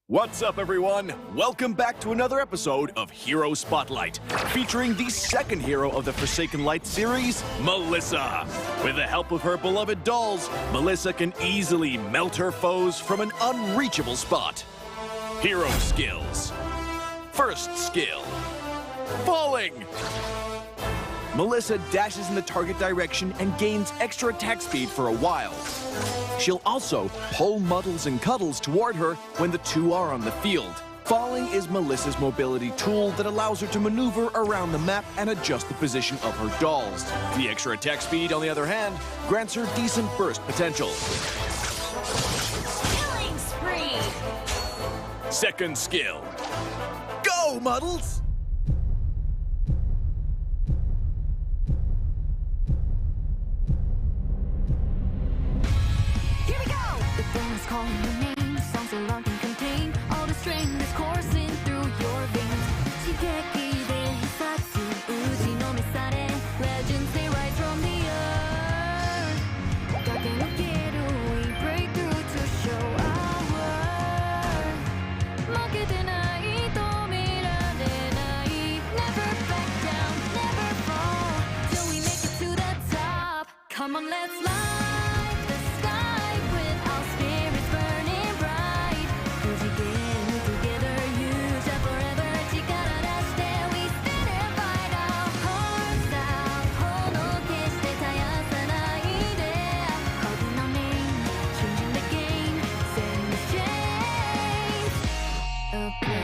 What's up, everyone? Welcome back to another episode of Hero Spotlight, featuring the second hero of the Forsaken Light series, Melissa. With the help of her beloved dolls, Melissa can easily melt her foes from an unreachable spot. Hero skills. First skill, falling. Melissa dashes in the target direction and gains extra attack speed for a while. She'll also pull Muddles and Cuddles toward her when the two are on the field. Falling is Melissa's mobility tool that allows her to maneuver around the map and adjust the position of her dolls. The extra attack speed, on the other hand, grants her decent burst potential. Killing spree! Second skill, go, Muddles! Here we go! The things calling your name, songs around can contain all the strength is coursing through your veins. Shigeki de hisatsu, uji no mesare, legends they rise from the earth. Kakenukeru, we break through to show our worth. Makete nai, tomirare nai, never back down, never fall, till we make it to the top. Come on, let's light the sky with our spirits burning bright. Together, you shall forever. Chikara dashite, we stand and fight our hearts out. Hono keshite tayasanai de. Calling our name, changing the game, setting the change. Okay.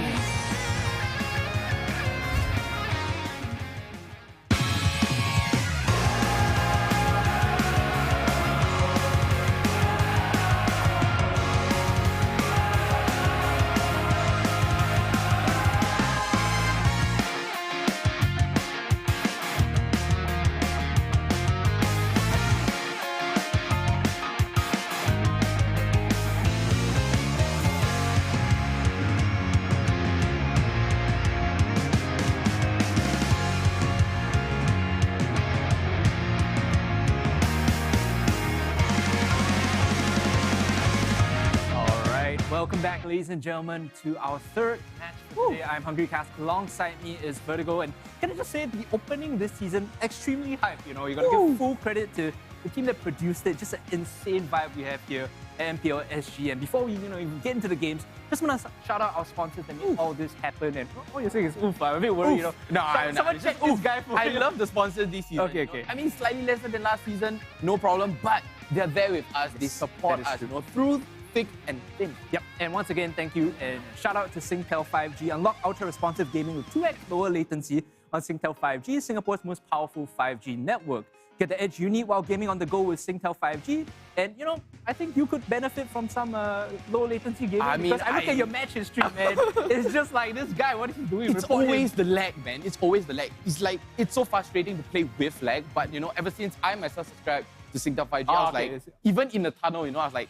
All right, welcome back, ladies and gentlemen, to our third match for today. I'm Hungry Cast. Alongside me is Vertigo, and can I just say the opening this season extremely hype. You know, you gotta give full credit to the team that produced it. Just an insane vibe we have here at MPL SG. And before we even get into the games, just wanna shout out our sponsors that made all this happen. And all you're saying is oof. I'm a bit worried. Oof. You know, someone check this guy for I me. love the sponsors this season. Okay, you know. okay. I mean, slightly lesser than last season, no problem, but they're there with us. They support us, you know, through thick and thin. Yep, and once again, thank you and shout out to Singtel 5G. Unlock ultra-responsive gaming with 2x lower latency on Singtel 5G, Singapore's most powerful 5G network. Get the edge you need while gaming on the go with Singtel 5G. And you know, I think you could benefit from some low latency gaming because I look at your match history, man. It's just like this guy, what is he doing? It's always the lag, man. It's always the lag. It's like, it's so frustrating to play with lag, but you know, ever since I myself subscribed to Singtel 5G, I was like, even in the tunnel, you know, I was like,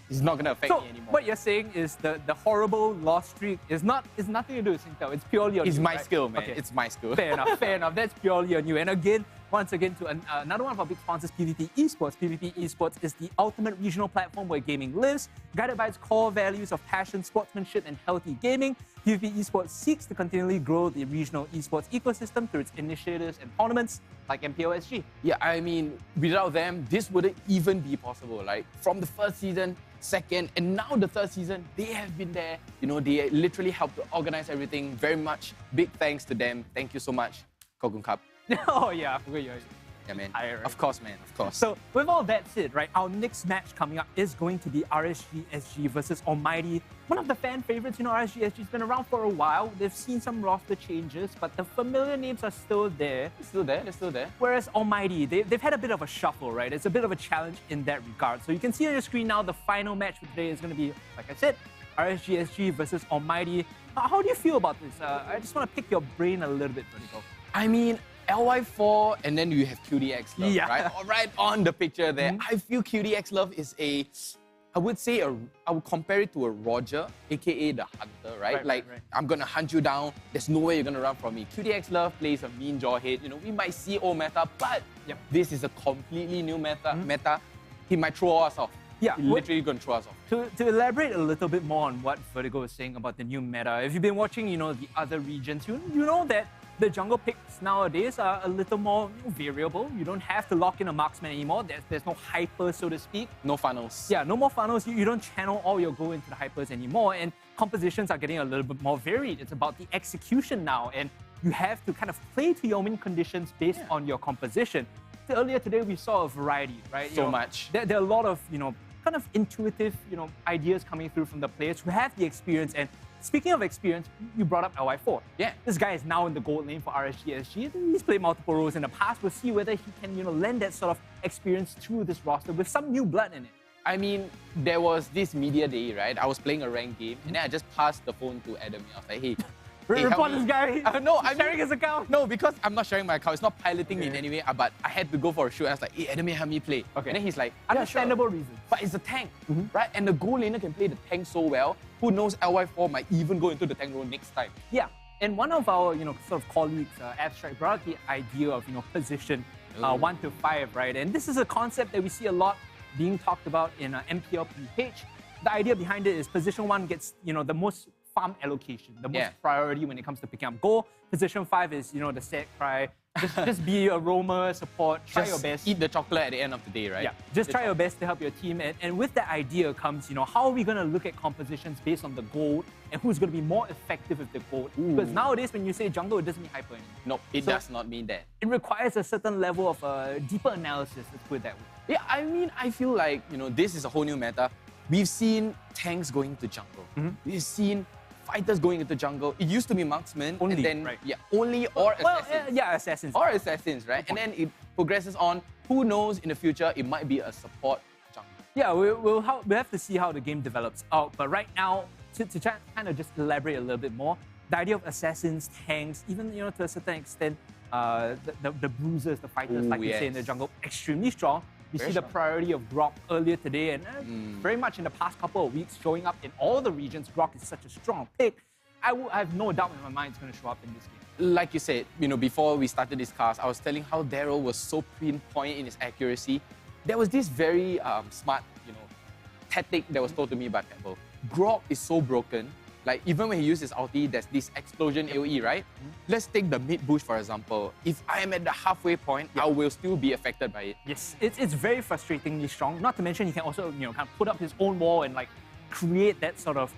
it's not gonna affect me anymore. What you're saying is the horrible loss streak is nothing to do with Singtel. It's purely on you. It's my right? skill, man. Okay. It's my skill. Fair enough, fair enough. That's purely on you. And again, once again, to another one of our big sponsors, PvP Esports. PvP Esports is the ultimate regional platform where gaming lives. Guided by its core values of passion, sportsmanship, and healthy gaming, PvP Esports seeks to continually grow the regional esports ecosystem through its initiatives and tournaments like MPL SG. Yeah, I mean, without them, this wouldn't even be possible. Like, from the first season, second, and now the third season, they have been there. You know, they literally helped to organize everything. Very much big thanks to them. Thank you so much, Kogun Cup. Oh yeah, I forgot you. Yeah, man. Higher, right? Of course, man. Of course. So with all that said, right, our next match coming up is going to be RSG SG versus Almighty. One of the fan favorites, you know, RSG SG has been around for a while. They've seen some roster changes, but the familiar names are still there. They're still there. Whereas Almighty, they've had a bit of a shuffle, right? It's a bit of a challenge in that regard. So you can see on your screen now, the final match for today is going to be, like I said, RSG SG versus Almighty. How do you feel about this? I just want to pick your brain a little bit, Vertigo. I mean, LY4 and then you have QDX Love, right? Right on the picture there. I feel QDX Love is I would compare it to a Roger, aka the Hunter, right? Like, I'm gonna hunt you down, there's no way you're gonna run from me. QDX Love plays a mean jawhead, you know, we might see old meta, but this is a completely new meta. He might throw us off. Yeah, He's literally gonna throw us off. To elaborate a little bit more on what Vertigo is saying about the new meta, if you've been watching, you know, the other regions, you know that the jungle picks nowadays are a little more variable. You don't have to lock in a marksman anymore. There's no hyper, so to speak. No funnels. Yeah, no more funnels. You don't channel all your goal into the hypers anymore. And compositions are getting a little bit more varied. It's about the execution now, and you have to kind of play to your win conditions based on your composition. Earlier today, we saw a variety, right? So much. There are a lot of, kind of intuitive, ideas coming through from the players who have the experience. And speaking of experience, you brought up LY4. Yeah. This guy is now in the gold lane for RSG SG. He's played multiple roles in the past. We'll see whether he can, lend that sort of experience to this roster with some new blood in it. I mean, there was this media day, right? I was playing a ranked game, and then I just passed the phone to Adam. I was like, hey, report this guy. No, I'm sharing his account. No, because I'm not sharing my account. It's not piloting me in any way, but I had to go for a shoot. I was like, hey, Adam, help me play. Okay. And then he's like, understandable reasons. But it's a tank, right? And the gold laner can play the tank so well. Who knows, LY4 might even go into the tank role next time. Yeah. And one of our, sort of colleagues, Abstract, brought up the idea of, position 1 to 5, right? And this is a concept that we see a lot being talked about in MPL PH. The idea behind it is position 1 gets, the most farm allocation, the most priority when it comes to picking up goal. Position 5 is, the set cry. Just be a roamer, support, try your best. Eat the chocolate at the end of the day, right? Yeah, just try your best to help your team. And with that idea comes, how are we going to look at compositions based on the gold and who's going to be more effective with the gold? Because nowadays, when you say jungle, it doesn't mean hyper anymore. No, it does not mean that. It requires a certain level of deeper analysis, let's put it that way. Yeah, I mean, I feel like, this is a whole new meta. We've seen tanks going into jungle. We've seen fighters going into jungle. It used to be marksmen. Only, and then, right. Yeah, only or assassins. Assassins. Or assassins, right? And then it progresses on. Who knows, in the future, it might be a support jungle. Yeah, we'll have to see how the game develops out. But right now, to kind of just elaborate a little bit more, the idea of assassins, tanks, even, to a certain extent, the bruisers, the fighters, like you say in the jungle, extremely strong. We see the priority of Grok earlier today, and very much in the past couple of weeks, showing up in all the regions. Grok is such a strong pick. I have no doubt in my mind it's going to show up in this game. Like you said, before we started this cast, I was telling how Daryl was so pinpoint in his accuracy. There was this very smart, tactic that was told to me by Pebble. Grok is so broken. Like, even when he uses ulti, there's this explosion AoE, right? Let's take the mid bush, for example. If I am at the halfway point, I will still be affected by it. Yes, it's very frustratingly strong. Not to mention, he can also, kind of put up his own wall and, create that sort of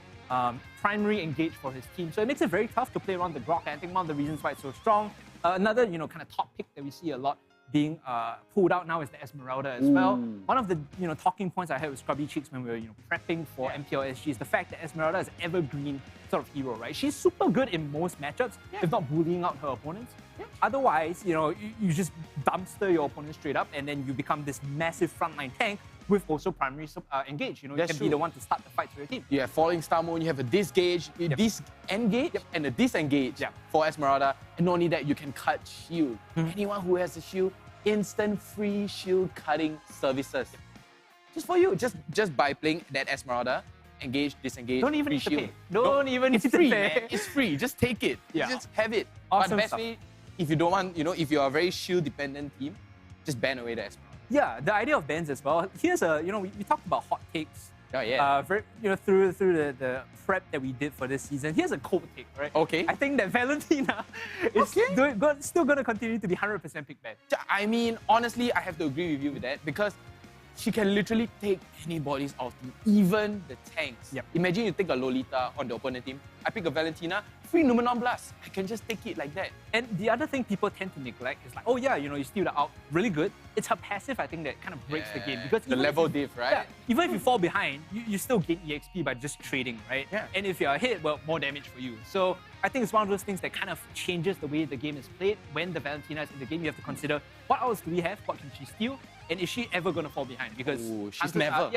primary engage for his team. So it makes it very tough to play around the Grok. And I think one of the reasons why it's so strong. Another, kind of top pick that we see a lot being pulled out now is the Esmeralda as well. One of the talking points I had with Scrubby Cheeks when we were prepping for MPL SG is the fact that Esmeralda is evergreen sort of hero, right? She's super good in most matchups, if not bullying out her opponents. Otherwise, you just dumpster your opponent straight up, and then you become this massive frontline tank with also primary engage. You can be the one to start the fight for your team. You have falling star mode, you have a disengage, disengage, and a disengage for Esmeralda. And not only that, you can cut shield. Anyone who has a shield, instant free shield cutting services. Just for you, just by playing that Esmeralda, engage, disengage, don't even free need to shield. pay. Don't even need to free, pay. man. It's free. Just take it. Just have it. Awesome but the best stuff. way, if you don't want, if you're a very shield dependent team, just ban away the Esmeralda. Yeah, the idea of bans as well. Here's a, we talked about hot takes. Oh yeah. Through the prep that we did for this season. Here's a cold take, right? Okay. I think that Valentina is still going to continue to be 100% pick ban. I mean, honestly, I have to agree with you with that because she can literally take anybody's ulti, even the tanks. Imagine you take a Lolita on the opponent team. I pick a Valentina, free Numenon Blast. I can just take it like that. And the other thing people tend to neglect is like, oh yeah, you steal the ult, really good. It's her passive, I think, that kind of breaks the game. Because the level diff, right? Yeah, even if you fall behind, you still gain EXP by just trading, right? Yeah. And if you're hit, well, more damage for you. So I think it's one of those things that kind of changes the way the game is played. When the Valentina is in the game, you have to consider what else do we have, what can she steal, and is she ever going to fall behind? Because she's never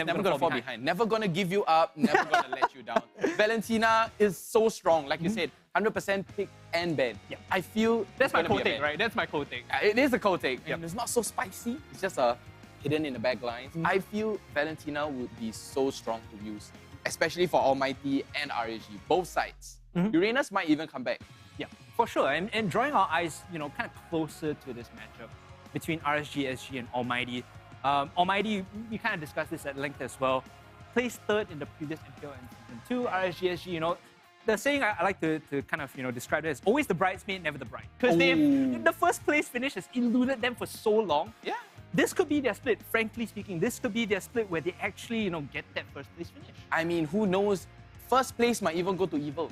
never going to fall behind. Never going to give you up, never going to let you down. Valentina is so strong, like you said, 100% pick and ban. Yeah. I feel that's my cold take, right? That's my cold take. It is a cold take. And it's not so spicy. It's just hidden in the back lines. I feel Valentina would be so strong to use, especially for Almighty and RSG, both sides. Uranus might even come back. Yeah, for sure. And drawing our eyes, kind of closer to this matchup between RSG, SG, and Almighty. Almighty, we kind of discussed this at length as well. Placed third in the previous MPL in Season 2. RSG, SG, the saying I like to kind of describe it as always the bridesmaid, never the bride. Because the first place finish has eluded them for so long. Yeah. This could be their split, frankly speaking. This could be their split where they actually, get that first place finish. I mean, who knows? first place might even go to Evil.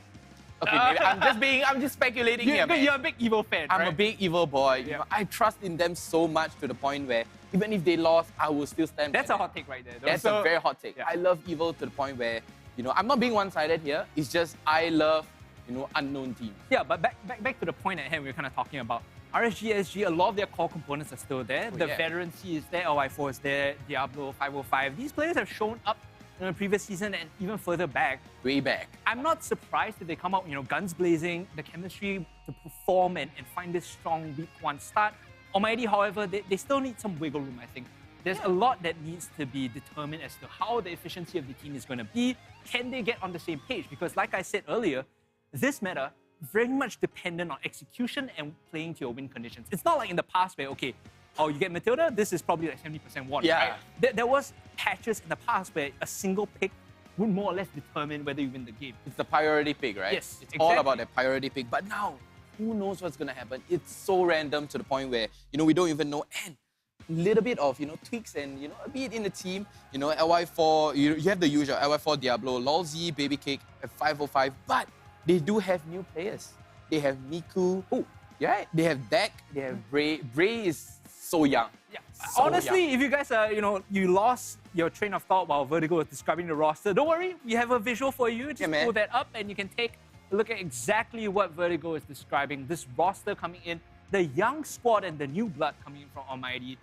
Okay, maybe I'm just speculating here, man. You're a big Evil fan, I'm right? a big Evil boy. You know, I trust in them so much to the point where even if they lost, I will still stand by That's a hot take right there. That's a very hot take. I love Evil to the point where, you know, I'm not being one-sided here. It's just I love, you know, unknown teams. Yeah, but back to the point at hand we were kind of talking about. RSG SG, a lot of their core components are still there. The veterancy is there, LY4 is there, Diablo 505. These players have shown up in the previous season and even further back. Way back. I'm not surprised if they come out, you know, guns blazing, the chemistry to perform and find this strong week one start. Almighty, however, they still need some wiggle room, I think. There's a lot that needs to be determined as to how the efficiency of the team is going to be. Can they get on the same page? Because like I said earlier, this meta very much dependent on execution and playing to your win conditions. It's not like in the past where, okay, oh, you get Matilda, this is probably like 70% won, right? There was patches in the past where a single pick would more or less determine whether you win the game. It's the priority pick, right? Yes, it's all about that priority pick. But now, who knows what's going to happen? It's so random to the point where, you know, we don't even know. And little bit of, you know, tweaks and, you know, a bit in the team. You know, LY4, you have the usual LY4 Diablo, LOLZ, Baby Cake, 505. But they do have new players. They have Miku. Oh, yeah. They have Dak. They have Bray. Bray is so young. Yeah. So honestly, young. if you guys are, you know, you lost your train of thought while Vertigo was describing the roster, don't worry. We have a visual for you. Just pull that up and you can take a look at exactly what Vertigo is describing. This roster coming in, the young squad and the new blood coming in from Almighty.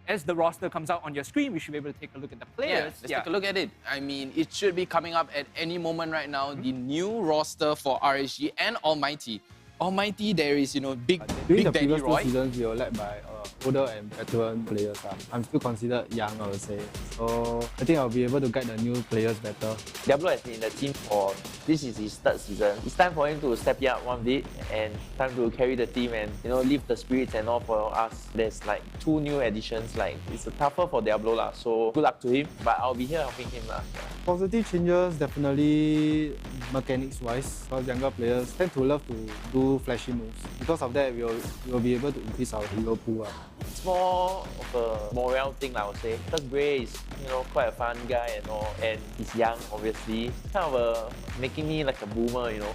As the roster comes out on your screen, we should be able to take a look at the players. Let's take a look at it. I mean, it should be coming up at any moment right now. The new roster for RSG and Almighty. Almighty, there is, you know, Big During the Daddy previous Roy. 2 seasons, we were led by older and veteran players. I'm still considered young, I would say. So I think I'll be able to guide the new players better. Diablo has been in the team for, this is his 3rd season. It's time for him to step it up one bit and time to carry the team and, you know, lift the spirits and all for us. There's like 2 new additions. Like, it's tougher for Diablo lah. So good luck to him, but I'll be here helping him lah. Positive changes, definitely mechanics-wise. Because younger players tend to love to do flashy moves. Because of that, we'll be able to increase our hero pool. It's more of a morale thing, I would say. Because Bray is, you know, quite a fun guy and all, and he's young, obviously. Kind of making me like a boomer, you know.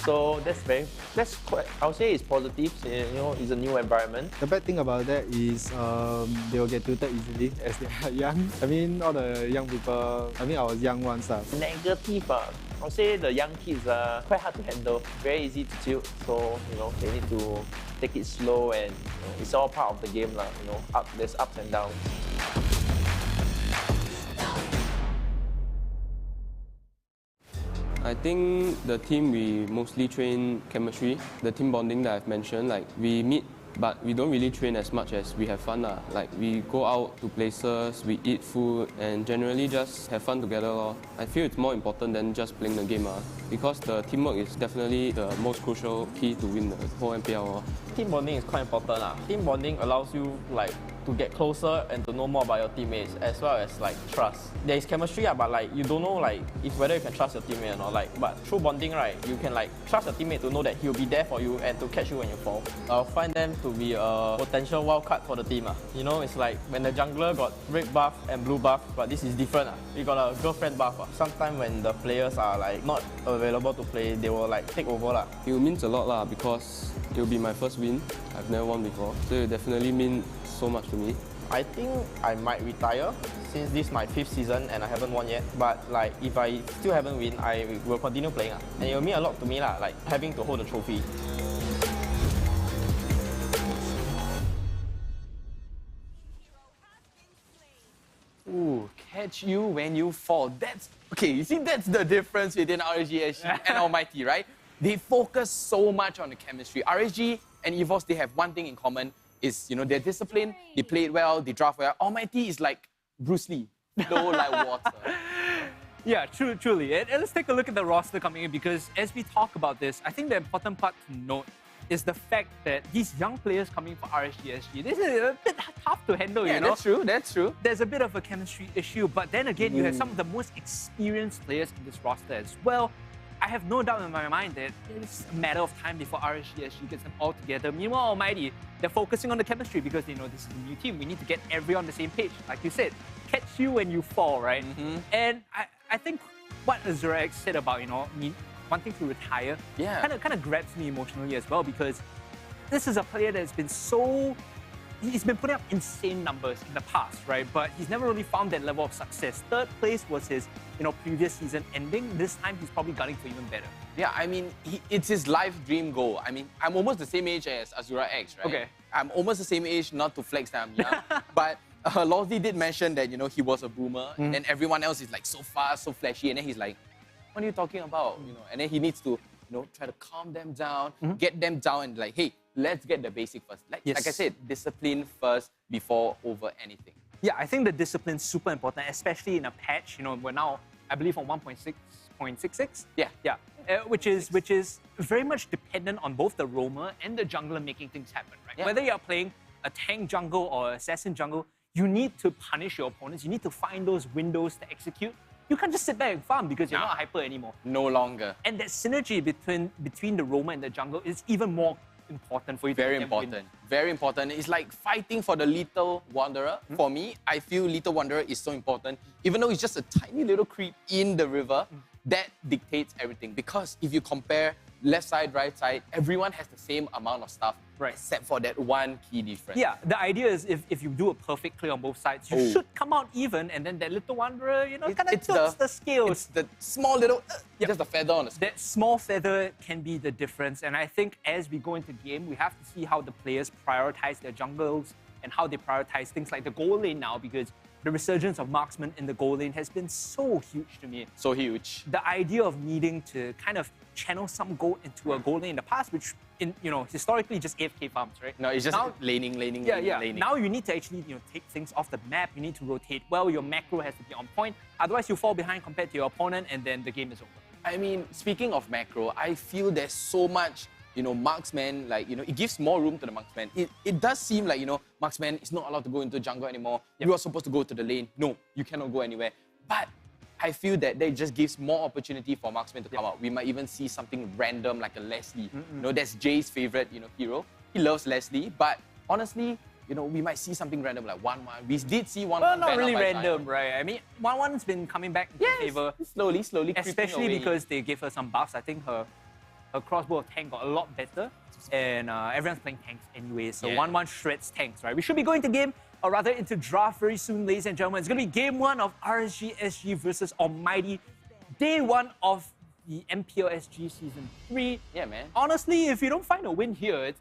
So that's quite, I would say it's positive. You know, it's a new environment. The bad thing about that is they will get tilted easily as they are young. I mean, all the young people, I mean, our young ones. Negative, I would say the young kids are quite hard to handle. Very easy to tilt, so, you know, they need to take it slow and, you know, it's all part of the game, you know, there's ups and downs. I think the team, we mostly train chemistry, the team bonding that I've mentioned. Like, we meet, but we don't really train as much as we have fun. Like, we go out to places, we eat food, and generally just have fun together. I feel it's more important than just playing the game, because the teamwork is definitely the most crucial key to win the whole MPL. Team bonding is quite important. Team bonding allows you like to get closer and to know more about your teammates, as well as like trust. There is chemistry, but like you don't know like if whether you can trust your teammate or not. Like, but through bonding, right, you can like trust your teammate to know that he'll be there for you and to catch you when you fall. I'll find them to be a potential wild card for the team. You know, it's like when the jungler got red buff and blue buff, but this is different. We got a girlfriend buff. Sometimes when the players are like not available to play, they will like take over. It means a lot because it will be my first win. I've never won before, so it definitely means so much to me. I think I might retire since this is my 5th season and I haven't won yet. But like if I still haven't win, I will continue playing. And it will mean a lot to me, like having to hold the trophy. Ooh, catch you when you fall. That's okay. You see, that's the difference within RSG SG and Almighty, right? They focus so much on the chemistry. RSG and EVOS, they have one thing in common. Is, you know, they're disciplined, they play it well, they draft well. Almighty is like Bruce Lee, flow like water. Yeah, truly. And let's take a look at the roster coming in, because as we talk about this, I think the important part to note is the fact that these young players coming for RSG SG, this is a bit tough to handle, you know? That's true. There's a bit of a chemistry issue, but then again, you have some of the most experienced players in this roster as well. I have no doubt in my mind that it's a matter of time before RSG SG gets them all together. Meanwhile, Almighty, they're focusing on the chemistry because they know this is a new team. We need to get everyone on the same page. Like you said, catch you when you fall, right? And I think what Azura X said about, me wanting to retire, kind of grabs me emotionally as well, because this is a player that's been he's been putting up insane numbers in the past, right? But he's never really found that level of success. Third place was his, previous season ending. This time he's probably gunning for even better. Yeah, I mean, it's his life dream goal. I mean, I'm almost the same age as Azura X, right? Okay. I'm almost the same age, not to flex that I'm young, but Lozzy did mention that, he was a boomer, and then everyone else is like so fast, so flashy, and then he's like, what are you talking about? And then he needs to, try to calm them down, get them down, and like, hey, let's get the basic first. Like I said, discipline first before over anything. Yeah, I think the discipline's super important, especially in a patch. We're now, I believe, on 1.6.66. Yeah. Which is very much dependent on both the roamer and the jungler making things happen, right? Yeah. Whether you're playing a tank jungle or assassin jungle, you need to punish your opponents. You need to find those windows to execute. You can't just sit back and farm because you're not hyper anymore. No longer. And that synergy between the roamer and the jungle is even more important for you. Very important. Very important. It's like fighting for the Lethal Wanderer. For me, I feel Lethal Wanderer is so important. Even though it's just a tiny little creep in the river, that dictates everything. Because if you compare left side, right side, everyone has the same amount of stuff, except for that one key difference. Yeah, the idea is if you do a perfect clear on both sides, you should come out even, and then that little wanderer, kind of tilts the scales. It's the small little, just the feather on the scale. That small feather can be the difference, and I think as we go into game, we have to see how the players prioritize their jungles and how they prioritize things like the gold lane now, because the resurgence of marksman in the gold lane has been so huge to me. So huge. The idea of needing to kind of channel some gold into a gold lane in the past, which historically just AFK farms, right? No, it's just laning. Now you need to actually take things off the map. You need to rotate well. Your macro has to be on point. Otherwise, you fall behind compared to your opponent, and then the game is over. I mean, speaking of macro, I feel there's so much marksman, like, it gives more room to the marksman. It does seem like, marksman is not allowed to go into jungle anymore. You are supposed to go to the lane. No, you cannot go anywhere. But I feel that just gives more opportunity for marksman to come out. We might even see something random like a Leslie. That's Jay's favorite, hero. He loves Leslie, but honestly, we might see something random like 1-1. We did see 1-1. Well, not really random, right? I mean, 1-1's been coming back into favor. Slowly especially away. Because they gave her some buffs. I think her crossbow of tank got a lot better, and everyone's playing tanks anyway, so 1-1 shreds tanks, right? We should be going to game, or rather into draft very soon, ladies and gentlemen. It's going to be game 1 of RSG SG versus Almighty, day 1 of the MPL SG Season 3. Yeah, man. Honestly, if you don't find a win here,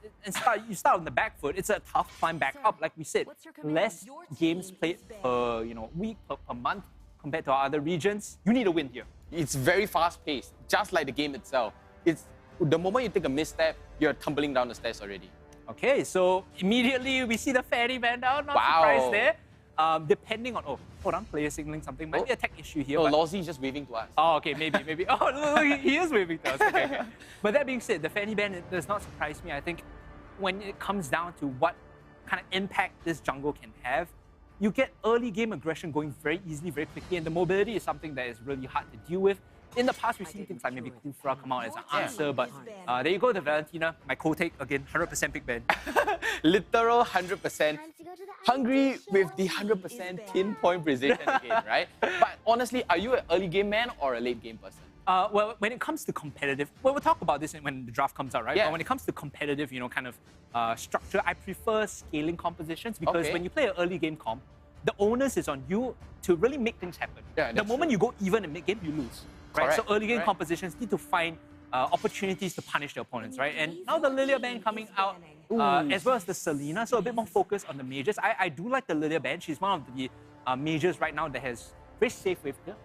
you start on the back foot, it's a tough climb back up, like we said. Less games played per week, per month, compared to our other regions. You need a win here. It's very fast-paced, just like the game itself. It's the moment you take a misstep, you're tumbling down the stairs already. Okay, so immediately we see the fairy man down. Not surprised there. Depending on... Oh, hold on. Player signaling something. Might be a tech issue here. Lozzy is just waving to us. Oh, okay. Maybe. Oh, look, he is waving to us. Okay. But that being said, the fanny ban does not surprise me. I think when it comes down to what kind of impact this jungle can have, you get early game aggression going very easily, very quickly, and the mobility is something that is really hard to deal with. In the past, we've seen things like maybe Kufra come out as an answer, but there you go, the Valentina. My co-take, again, 100% pick ban. Literal 100%. Hungry with the 100% pinpoint precision again, right? But honestly, are you an early game man or a late game person? Well, when it comes to competitive, we'll talk about this when the draft comes out, right? Yeah. But when it comes to competitive, structure, I prefer scaling compositions because when you play an early game comp, the onus is on you to really make things happen. Yeah, the moment you go even in mid-game, you lose. Right? So early game compositions need to find opportunities to punish the opponents, right? And now the Lilia ban coming out, as well as the Selena, so a bit more focus on the mages. I do like the Lilia ban. She's one of the mages right now that has very safe wave clear.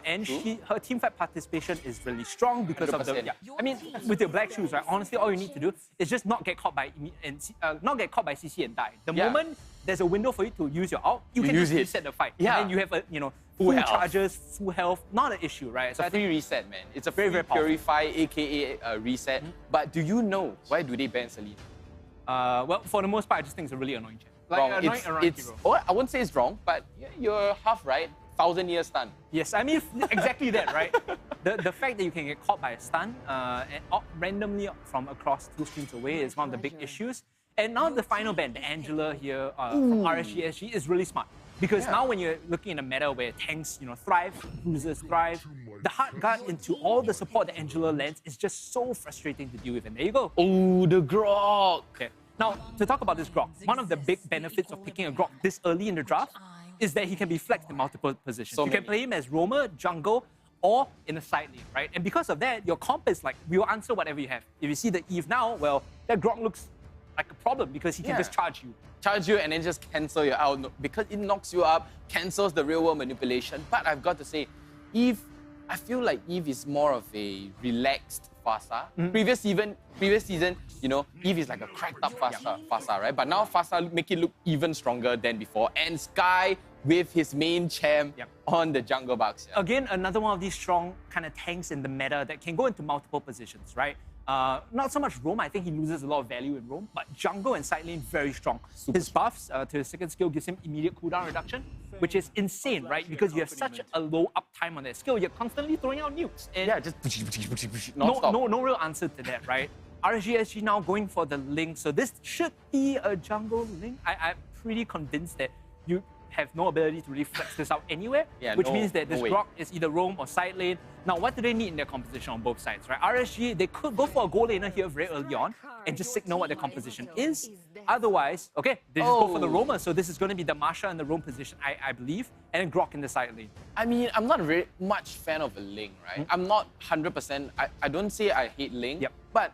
And her teamfight participation is really strong because 100%. Of the. I mean, with your black shoes, right? Honestly, all you need to do is just not get caught by CC and die. The moment there's a window for you to use your ult, you can just reset the fight. And then you have full charges, full health, not an issue, right? It's a free reset, man. It's a very purify, aka reset. But do you know why do they ban Selena? Well, for the most part, I just think it's a really annoying champ. I wouldn't say it's wrong, but you're half right. 1,000 year stun. Yes, I mean exactly that, right? The fact that you can get caught by a stun and randomly from across 2 screens away is one of the big issues. And now the final ban, the Angela here from RSG SG is really smart. Because now when you're looking in a meta where tanks, thrive, bruisers thrive, the hard guard into all the support that Angela lends is just so frustrating to deal with. And there you go. Oh, the Grok. Okay. Now, to talk about this Grok, one of the big benefits of picking a Grok this early in the draft is that he can be flexed in multiple positions. You can play him as roamer, jungle, or in a side lane, right? And because of that, your comp is like, we will answer whatever you have. If you see the Eve now, well, that Grok looks like a problem because he can just charge you. Charge you and then just cancel you out because it knocks you up, cancels the real world manipulation. But I've got to say, Eve, I feel like Eve is more of a relaxed Fasa. Previous season, Eve is like a cracked up Fasa, right? But now Fasa make it look even stronger than before. And Sky with his main champ on the jungle box. Again, another one of these strong kind of tanks in the meta that can go into multiple positions, right? Not so much roam, I think he loses a lot of value in roam, but jungle and side lane, very strong. His buffs to his second skill gives him immediate cooldown reduction, which is insane, right? Because you have such a low uptime on that skill, you're constantly throwing out nukes. And just no real answer to that, right? RSG now going for the link, so this should be a jungle link. I'm pretty convinced that you have no ability to really flex this out anywhere, which means that this Grok is either roam or side lane. Now, what do they need in their composition on both sides, right? RSG, they could go for a gold laner here very early on and just signal what their composition is. Otherwise, okay, they just go for the roamer. So this is going to be the Marsha in the roam position, I believe, and then Grok in the side lane. I mean, I'm not very much fan of a Ling, right? I'm not 100%, I don't say I hate Ling, but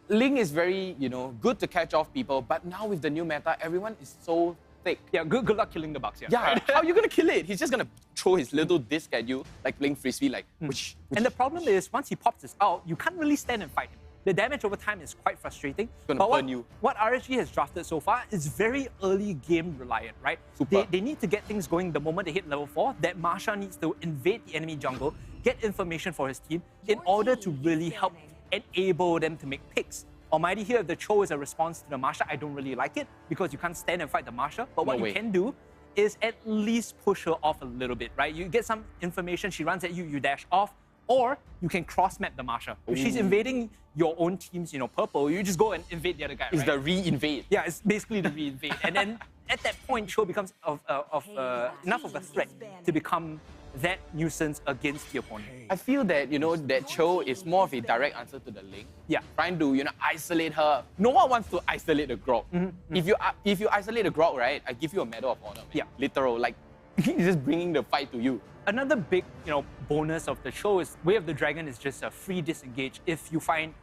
Ling is very, good to catch off people, but now with the new meta, everyone is so thick. Yeah, good luck killing the Bucks. How are you going to kill it? He's just going to throw his little disc at you, like playing frisbee, like whoosh, whoosh. And the problem is, once he pops this out, you can't really stand and fight him. The damage over time is quite frustrating. It's going to burn you. What RSG has drafted so far is very early game reliant, right? They need to get things going the moment they hit level 4. That Marsha needs to invade the enemy jungle, get information for his team in order to really help enable them to make picks. Almighty here, if the Cho is a response to the Marsha, I don't really like it because you can't stand and fight the Marsha. But what you can do is at least push her off a little bit, right? You get some information, she runs at you, you dash off, or you can cross-map the Marsha. If she's invading your own team's, purple, you just go and invade the other guy, It's the re-invade. Yeah, it's basically the re-invade. And then at that point, Cho becomes enough of a threat to become that nuisance against the opponent. I feel that, that Cho is more of a direct answer to the Ling. Yeah. Trying to, isolate her. No one wants to isolate the Grok. If you isolate the Grok, right, I give you a Medal of Honor, man. Yeah. Literal, like, he's just bringing the fight to you. Another big, bonus of the show is Way of the Dragon is just a free disengage if you find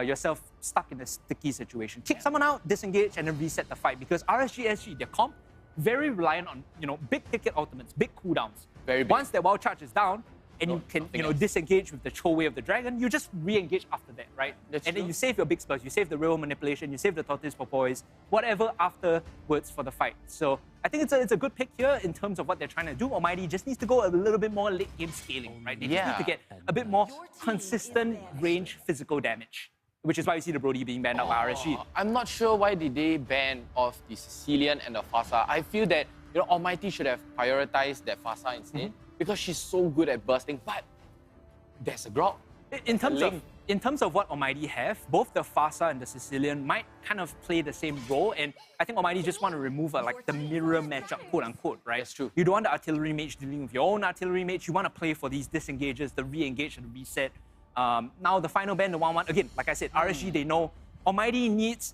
yourself stuck in a sticky situation. Kick someone out, disengage, and then reset the fight. Because RSG, their comp, very reliant on, big ticket ultimates, big cooldowns. Very big. Once their wild charge is down, and you can, disengage with the Cho Way of the Dragon, you just re-engage after that, right? Then you save your big spells, you save the real manipulation, you save the tortoise for poise, whatever afterwards for the fight. So I think it's a good pick here in terms of what they're trying to do. Almighty just needs to go a little bit more late game scaling, right? They just need to get a bit more consistent range physical damage, which is why you see the Brody being banned out by RSG. I'm not sure why did they ban off the Sicilian and the Fasa. I feel that Almighty should have prioritized that Fasa instead because she's so good at bursting. But there's a Grok. In terms of what Almighty have, both the Fasa and the Sicilian might kind of play the same role, and I think Almighty just want to remove the mirror matchup, quote unquote, right? That's true. You don't want the artillery mage dealing with your own artillery mage. You want to play for these disengages, the re-engage and the reset. Now the final ban, the 1-1, again, like I said, RSG, they know Almighty needs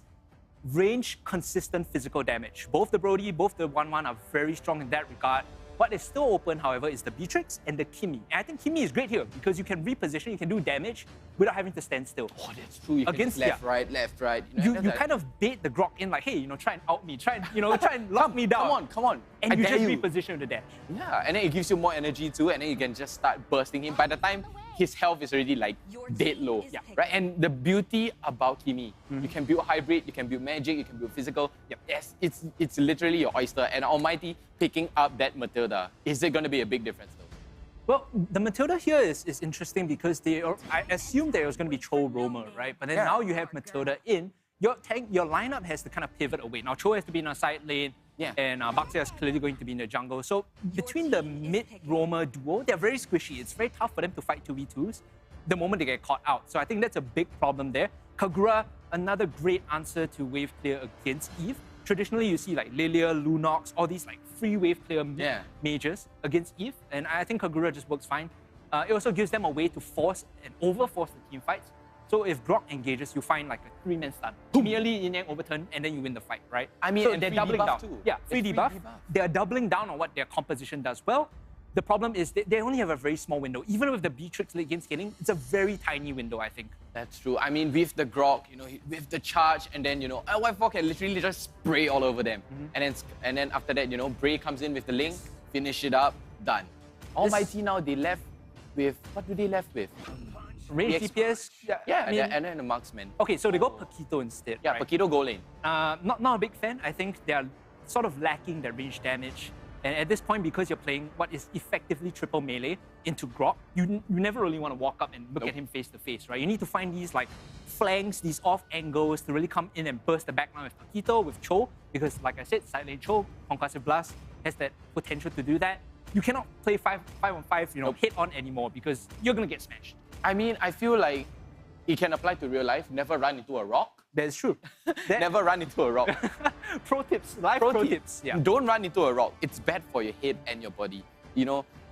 range consistent physical damage. Both the Brody, both the 1-1 are very strong in that regard. What is still open, however, is the Beatrix and the Kimi. And I think Kimi is great here because you can reposition, you can do damage without having to stand still. Oh, that's true. You can just left, right. You kind of bait the Grok in like, hey, try and out me, try and lock me down. Come on. And you just reposition with the dash. Yeah, and then it gives you more energy too, and then you can just start bursting him. By the time his health is already dead low, right? And the beauty about Kimi, you can build hybrid, you can build magic, you can build physical. Yes, it's literally your oyster. And Almighty picking up that Matilda, is it going to be a big difference though? Well, the Matilda here is interesting because I assumed there was going to be Cho Roamer, right? But then now you have Matilda in. Your lineup has to kind of pivot away. Now Cho has to be in a side lane, and Baxia is clearly going to be in the jungle. So between the mid-roamer duo, they're very squishy. It's very tough for them to fight 2v2s the moment they get caught out. So I think that's a big problem there. Kagura, another great answer to wave clear against Eve. traditionally you see like Lilia, Lunox, all these like free wave player mages against Eve, and I think Kagura just works fine. It also gives them a way to force and overforce the team fights. So if Grok engages, you find like a 3-man stun. Merely yin-yang overturn, and then you win the fight, right? I mean, so and they're free doubling debuff down. too. Yeah, free It's debuff. free debuff. They're doubling down on what their composition does well. The problem is they only have a very small window. Even with the Beatrix late game scaling, it's a very tiny window, I think. That's true. I mean, with the Grok, with the charge, and then, Y4 can literally just spray all over them. And then after that, Bray comes in with the link, finish it up, done. Almighty now, they left with, what do they left with? Range DPS? Yeah, I mean, and then the marksman. Okay, so they go Paquito instead. Yeah, right? Paquito go lane. Not a big fan. I think they are sort of lacking their range damage. And at this point, because you're playing what is effectively triple melee into Grok, you never really want to walk up and look at him face to face, right? You need to find these like flanks, these off angles to really come in and burst the backline with Paquito, with Cho, because like I said, side lane Cho, Concussive Blast has that potential to do that. You cannot play 5-on-5, hit on anymore because you're gonna get smashed. I mean, I feel like it can apply to real life. Never run into a rock. That's true. Never run into a rock. Pro tips, live pro tips. Yeah. Don't run into a rock. It's bad for your head and your body,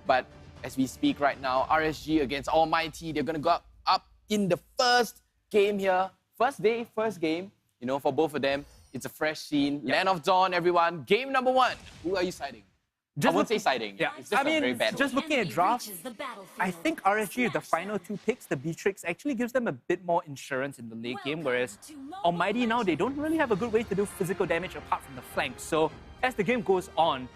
But as we speak right now, RSG against Almighty, they're gonna go up in the first game here. First day, first game, for both of them. It's a fresh scene. Yep. Land of Dawn, everyone. Game number 1. Who are you siding? I won't say siding. Yeah, it's just a very bad just one. looking at draft, I think RSG with the final 2 picks, the Beatrix actually gives them a bit more insurance in the late game, whereas Almighty now, they don't really have a good way to do physical damage apart from the flanks. So as the game goes on,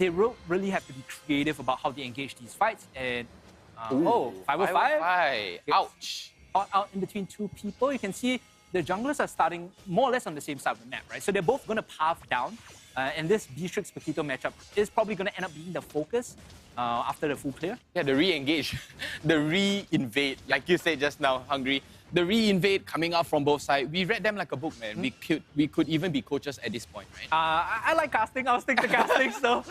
they really have to be creative about how they engage these fights. And 505. Ouch. Out in between 2 people, you can see the junglers are starting more or less on the same side of the map, right? So they're both going to path down. And this Beatrix Paquito matchup is probably going to end up being the focus after the full clear. Yeah, the re-engage, the re-invade, like you said just now, Hungry. The re-invade coming out from both sides. We read them like a book, man. We could even be coaches at this point, right? I like casting. I'll stick to casting. So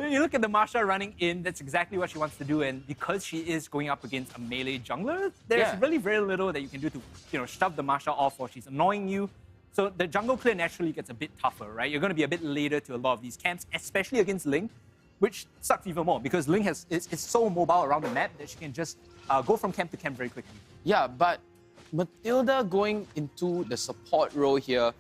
you look at the Marsha running in. That's exactly what she wants to do. And because she is going up against a melee jungler, there's really very little that you can do to shove the Marsha off while she's annoying you. So the jungle clear naturally gets a bit tougher, right? You're going to be a bit later to a lot of these camps, especially against Ling, which sucks even more because Ling is so mobile around the map that she can just go from camp to camp very quickly. Yeah, but Matilda going into the support role here,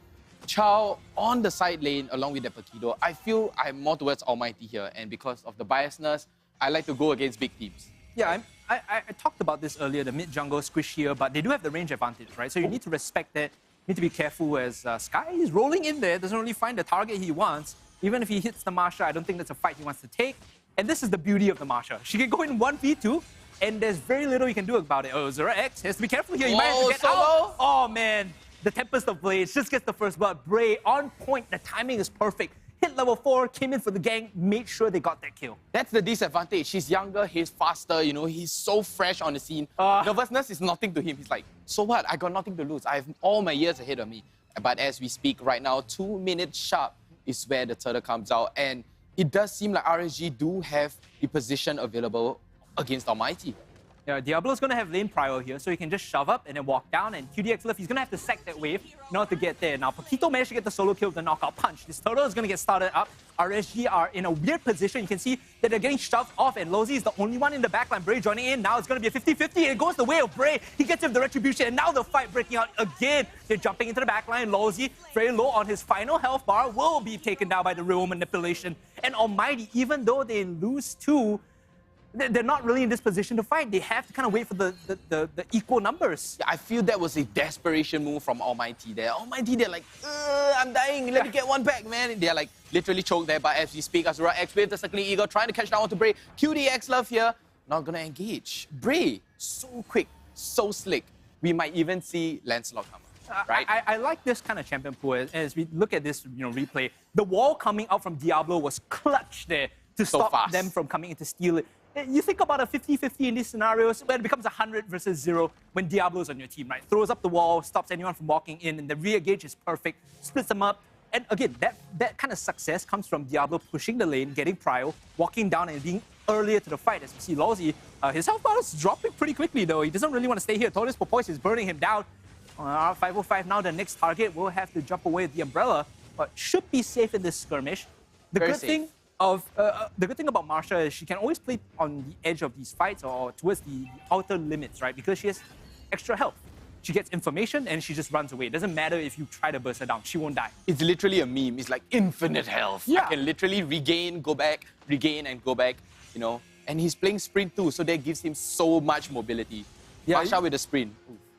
Chow on the side lane along with the Paquito, I feel I'm more towards Almighty here, and because of the biasness, I like to go against big teams. Yeah, I talked about this earlier, the mid-jungle squish here, but they do have the range advantage, right? So you need to respect that. You need to be careful as Sky is rolling in there, doesn't really find the target he wants. Even if he hits the Marsha, I don't think that's a fight he wants to take. And this is the beauty of the Marsha. She can go in 1v2, and there's very little you can do about it. Oh, Zero X has to be careful here. You might have to get out. Oh, man. The Tempest of Blades just gets the first blood. Bray on point. The timing is perfect. Hit level 4, came in for the gang, made sure they got that kill. That's the disadvantage. He's younger, he's faster, he's so fresh on the scene. Nervousness is nothing to him. He's like, so what? I got nothing to lose. I have all my years ahead of me. But as we speak right now, 2 minutes sharp is where the turtle comes out. And it does seem like RSG do have the position available against Almighty. Yeah, Diablo's going to have lane prior here, so he can just shove up and then walk down. And QDX left, he's going to have to sack that wave in order to get there. Now, Paquito managed to get the solo kill with the knockout punch. This turtle is going to get started up. RSG are in a weird position. You can see that they're getting shoved off, and Lozy is the only one in the backline. Bray joining in. Now it's going to be a 50-50, and it goes the way of Bray. He gets him the retribution, and now the fight breaking out again. They're jumping into the backline. Lozy, very low on his final health bar, will be taken down by the real manipulation. And Almighty, even though they lose 2, they're not really in this position to fight. They have to kind of wait for the equal numbers. Yeah, I feel that was a desperation move from Almighty there. Almighty, they're like, I'm dying. Let me get one back, man. And they're like literally choked there. But as we speak, Azura X with the Circling Eagle trying to catch down onto Bray. QDX love here, not going to engage. Bray, so quick, so slick. We might even see Lancelot come up, right? I like this kind of champion pool. As we look at this replay, the wall coming out from Diablo was clutch there to stop them from coming in to steal it. You think about a 50-50 in these scenarios where it becomes 100 versus 0 when Diablo's on your team, right? Throws up the wall, stops anyone from walking in, and the rear gauge is perfect, splits them up. And again, that kind of success comes from Diablo pushing the lane, getting prio, walking down and being earlier to the fight. As we see Lozy, his health bar is dropping pretty quickly though. He doesn't really want to stay here. Tortoise Porpoise is burning him down. 505 now, the next target will have to jump away with the umbrella. should be safe in this skirmish. The Very good safe. thing the good thing about Marsha is she can always play on the edge of these fights or towards the outer limits, right? Because she has extra health. She gets information and she just runs away. It doesn't matter if you try to burst her down. She won't die. It's literally a meme. It's like infinite health. Yeah. I can literally regain, go back, regain, and go back, you know. And he's playing sprint too, so that gives him so much mobility. Yeah, Marsha with the sprint.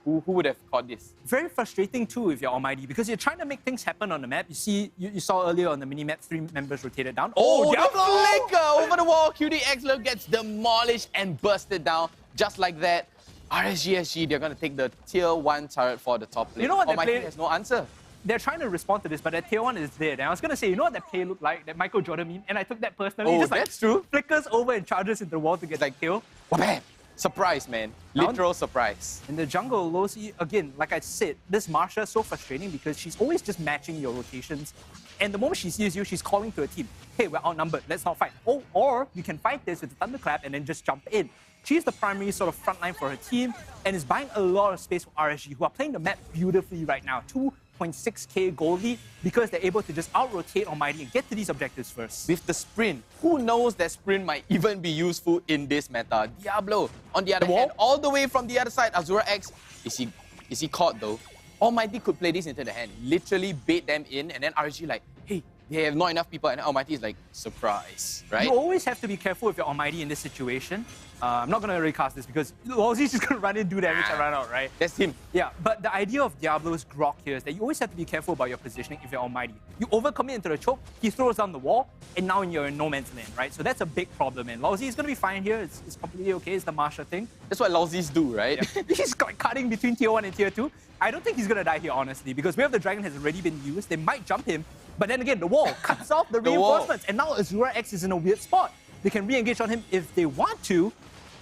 Who would have caught this? Very frustrating too if you're Almighty because you're trying to make things happen on the map. You see, you saw earlier on the mini-map, 3 members rotated down. Oh, the Diablo! flicker over the wall. QDX gets demolished and bursted down just like that. RSGSG, they're going to take the tier 1 turret for the top lane. You know what? Almighty has no answer. They're trying to respond to this, but that tier 1 is dead. And I was going to say, you know what that play looked like? That Michael Jordan meme? And I took that personally. Oh, Just that's true. Flickers over and charges into the wall to get that kill. Wham! Surprise, man. Literal surprise. In the jungle, Losi, again, like I said, this Marsha is so frustrating because she's always just matching your rotations. And the moment she sees you, she's calling to a team, hey, we're outnumbered, let's not fight. Oh, or you can fight this with a thunderclap and then just jump in. She's the primary sort of frontline for her team and is buying a lot of space for RSG, who are playing the map beautifully right now. 2.6k gold lead because they're able to just out-rotate Almighty and get to these objectives first. With the sprint, who knows that sprint might even be useful in this meta? Diablo, on the other hand, all the way from the other side, Azura X, is he caught though? Almighty could play this into the hand, literally bait them in, and then RSG like, hey, they have not enough people, and Almighty is like, surprise, right? You always have to be careful if you're Almighty in this situation. I'm not going to recast this because Lawsy's just going to run in, do damage, and run out, right? That's him. Yeah, but the idea of Diablo's grok here is that you always have to be careful about your positioning if you're Almighty. You overcommit into the choke, he throws down the wall, and now you're in no man's land, right? So that's a big problem, and Lawsy is going to be fine here. It's completely okay. It's the Marsha thing. That's what Lawsys do, right? Yeah. He's like cutting between tier 1 and tier 2. I don't think he's going to die here, honestly, because Way of the Dragon has already been used. They might jump him, but then again, the wall cuts off the reinforcements, and now Azura X is in a weird spot. They can re-engage on him if they want to,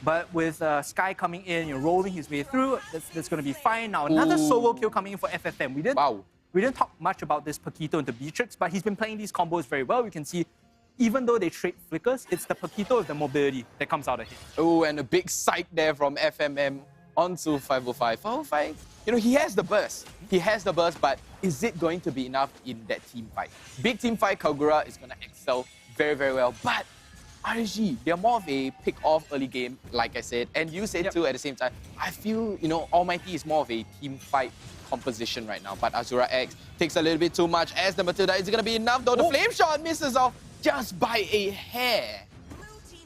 but with Sky coming in, rolling his way through, that's going to be fine. Now, another solo kill coming in for FFM. We didn't talk much about this Paquito into Beatrix, but he's been playing these combos very well. We can see, even though they trade flickers, it's the Paquito with the mobility that comes out of him. Oh, and a big sight there from FMM onto 505. 505, he has the burst. He has the burst, but is it going to be enough in that team fight? Big team fight, Kagura is going to excel very, very well, but RSG, they're more of a pick-off early game, like I said, and you said too at the same time. I feel, Almighty is more of a team fight composition right now, but Azura X takes a little bit too much as the Matilda. Is it going to be enough though? The flame shot misses off just by a hair.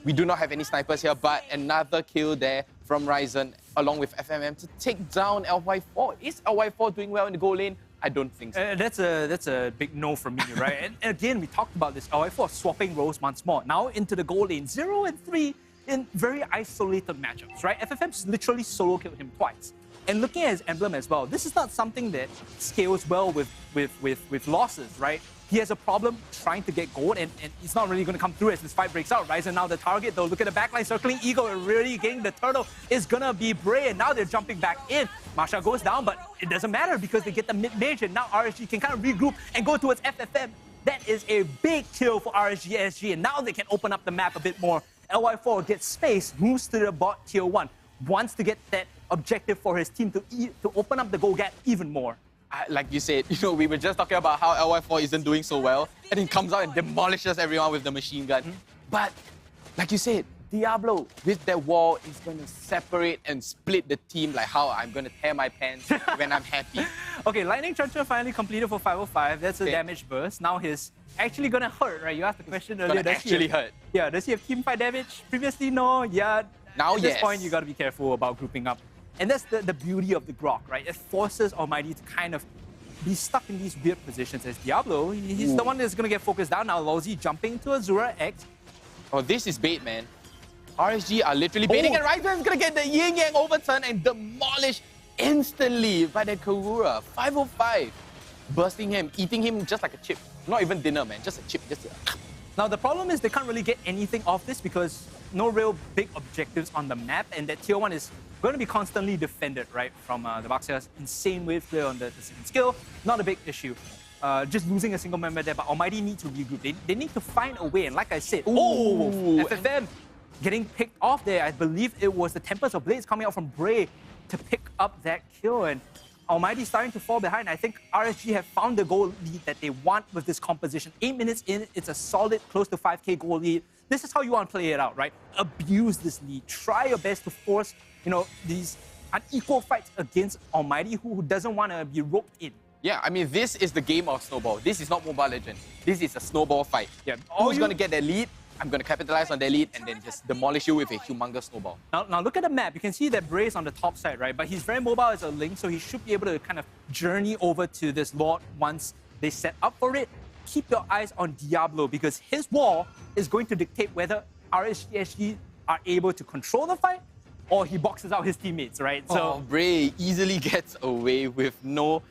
We do not have any snipers here, but another kill there from Ryzen along with FMM to take down LY4. Is LY4 doing well in the goal lane? I don't think so. That's a big no from me, right? And again, we talked about this. LY4 swapping roles once more. Now into the goal lane, 0 and 3 in very isolated matchups, right? FFM's literally solo killed him twice. And looking at his emblem as well, this is not something that scales well with losses, right? He has a problem trying to get gold, and it's not really going to come through as this fight breaks out. Ryzen now the target, though. Look at the backline circling Eagle and really getting the turtle is going to be Bray, and now they're jumping back in. Marsha goes down, but it doesn't matter because they get the mid-mage, and now RSG can kind of regroup and go towards FFM. That is a big kill for RSG SG, and now they can open up the map a bit more. LY4 gets space, moves to the bot tier 1, wants to get that objective for his team to open up the goal gap even more. Like you said, we were just talking about how LY4 isn't doing so well, and then comes out and demolishes everyone with the machine gun. But, like you said, Diablo, with that wall, is going to separate and split the team like how I'm going to tear my pants when I'm happy. Okay, Lightning Charger finally completed for 505. That's a damage burst. Now he's actually going to hurt, right? You asked the question earlier. Gonna actually hurt. Yeah, does he have teamfight damage? Previously, no. Yeah. Now, At this point, you got to be careful about grouping up. And that's the beauty of the grok, right? It forces Almighty to kind of be stuck in these weird positions as Diablo. He's the one that's going to get focused down. Now Lawsy jumping to Azura X. Oh, this is bait, man. RSG are literally baiting, and Ryzen's going to get the yin-yang overturn and demolished instantly by the Kagura. 505. Bursting him, eating him just like a chip. Not even dinner, man. Just a chip. Now, the problem is they can't really get anything off this because no real big objectives on the map, and that tier 1 is going to be constantly defended, right, from the Baxia's insane wave clear on the second skill. Not a big issue. Just losing a single member there, but Almighty need to regroup. They need to find a way, and like I said, FFM getting picked off there. I believe it was the Tempest of Blades coming out from Bray to pick up that kill, and Almighty starting to fall behind. I think RSG have found the goal lead that they want with this composition. 8 minutes in, it's a solid close to 5K goal lead. This is how you want to play it out, right? Abuse this lead. Try your best to force, these unequal fights against Almighty, who doesn't want to be roped in. Yeah, I mean, this is the game of snowball. This is not Mobile Legends. This is a snowball fight. Yeah, who's going to get their lead? I'm going to capitalize on their lead and then just demolish you with a humongous snowball. Now look at the map. You can see that Bray is on the top side, right? But he's very mobile as a Link, so he should be able to kind of journey over to this Lord once they set up for it. Keep your eyes on Diablo because his wall is going to dictate whether RSG are able to control the fight or he boxes out his teammates, right? So Bray easily gets away with no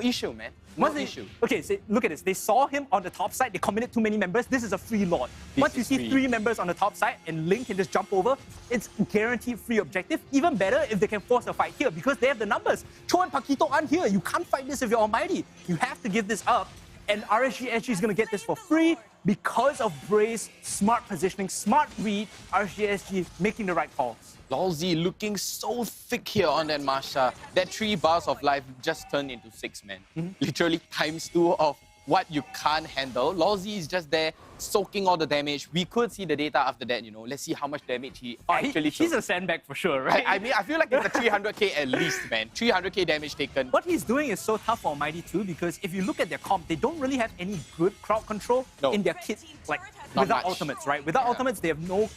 issue, man. No issue. Okay, so look at this. They saw him on the top side. They committed too many members. This is a free Lord. Once you see 3 members on the top side and Link can just jump over, it's guaranteed free objective. Even better if they can force a fight here because they have the numbers. Cho and Paquito aren't here. You can't fight this if you're Almighty. You have to give this up. And RSG SG is going to get this for free because of Bray's smart positioning, smart read, RSG SG making the right calls. Lolzy looking so thick here on that Masha. That 3 bars of life just turned into 6, man. Literally ×2 of what you can't handle. Lolzy is just there soaking all the damage. We could see the data after that, Let's see how much damage he actually took. He's a sandbag for sure, right? I mean, I feel like it's a 300k at least, man. 300k damage taken. What he's doing is so tough for Almighty too because if you look at their comp, they don't really have any good crowd control in their kit, like without ultimates, right? Without ultimates, they have no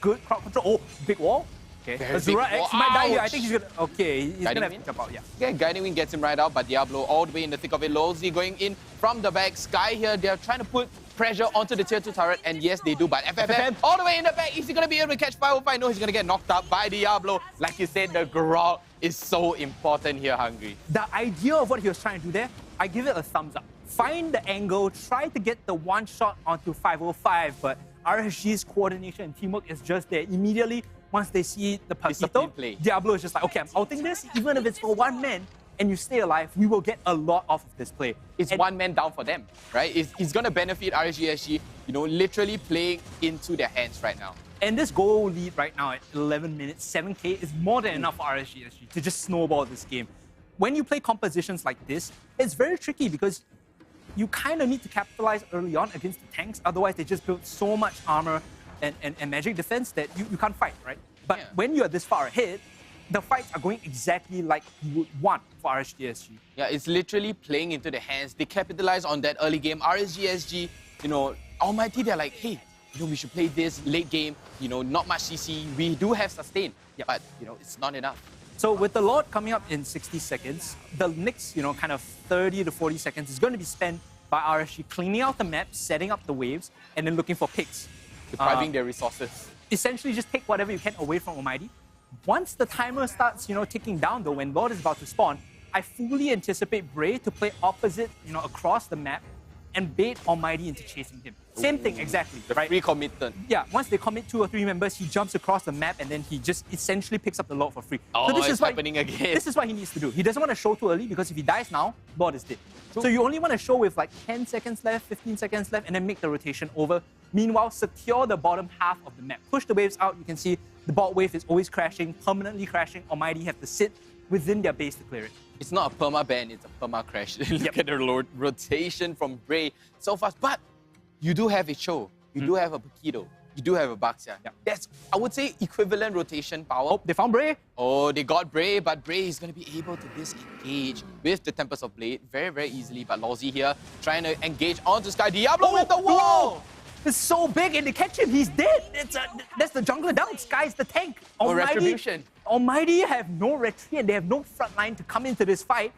good crowd control. Oh, big wall. Okay. Azura X might die here. I think he's gonna. Okay, he's gonna have to jump out. Yeah, Guiding Wind gets him right out, but Diablo all the way in the thick of it. Lolzy going in from the back. Sky here, they're trying to put pressure onto the tier 2 turret, and yes, they do. But FFF all the way in the back. Is he gonna be able to catch 505? No, he's gonna get knocked out by Diablo. Like you said, the grog is so important here, Hungry. The idea of what he was trying to do there, I give it a thumbs up. Find the angle, try to get the one shot onto 505, but RSG's coordination and teamwork is just there immediately. Once they see the Paquito, Diablo is just like, okay, I'm outing this. Even if it's for 1 man and you stay alive, we will get a lot off of this play. It's 1 man down for them, right? It's going to benefit RSG SG, literally playing into their hands right now. And this goal lead right now at 11 minutes, 7K is more than enough for RSG SG to just snowball this game. When you play compositions like this, it's very tricky because you kind of need to capitalize early on against the tanks. Otherwise, they just build so much armor and magic defense that you can't fight, right? But when you're this far ahead, the fights are going exactly like you would want for RSG SG. Yeah, it's literally playing into the hands. They capitalize on that early game. RSG SG, Almighty, they're like, hey, we should play this late game. Not much CC. We do have sustain, but, it's not enough. So with the Lord coming up in 60 seconds, the next, kind of 30 to 40 seconds is going to be spent by RSG cleaning out the map, setting up the waves, and then looking for picks. Depriving their resources. Essentially, just take whatever you can away from Almighty. Once the timer starts, ticking down though, when Lord is about to spawn, I fully anticipate Bray to play opposite, across the map and bait Almighty into chasing him. Same thing, exactly. The free commitment. Yeah, once they commit 2 or 3 members, he jumps across the map and then he just essentially picks up the Lord for free. Oh, so this it's is happening again. This is what he needs to do. He doesn't want to show too early because if he dies now, Lord is dead. So you only want to show with like 10 seconds left, 15 seconds left, and then make the rotation over. Meanwhile, secure the bottom half of the map. Push the waves out. You can see the bot wave is always crashing, permanently crashing. Almighty have to sit within their base to clear it. It's not a perma-ban, it's a perma-crash. Look at the rotation from Bray so fast. But you do have a Cho. You do have a Paquito. You do have a Baxia. That's, I would say, equivalent rotation power. Oh, they found Bray. Oh, they got Bray, but Bray is going to be able to disengage with the Tempest of Blade very, very easily. But Lolzy here trying to engage onto Sky. Diablo with the wall! It's so big and they catch him, he's dead. That's the jungler down. Sky's the tank. Retribution. Almighty have no retreat and they have no front line to come into this fight.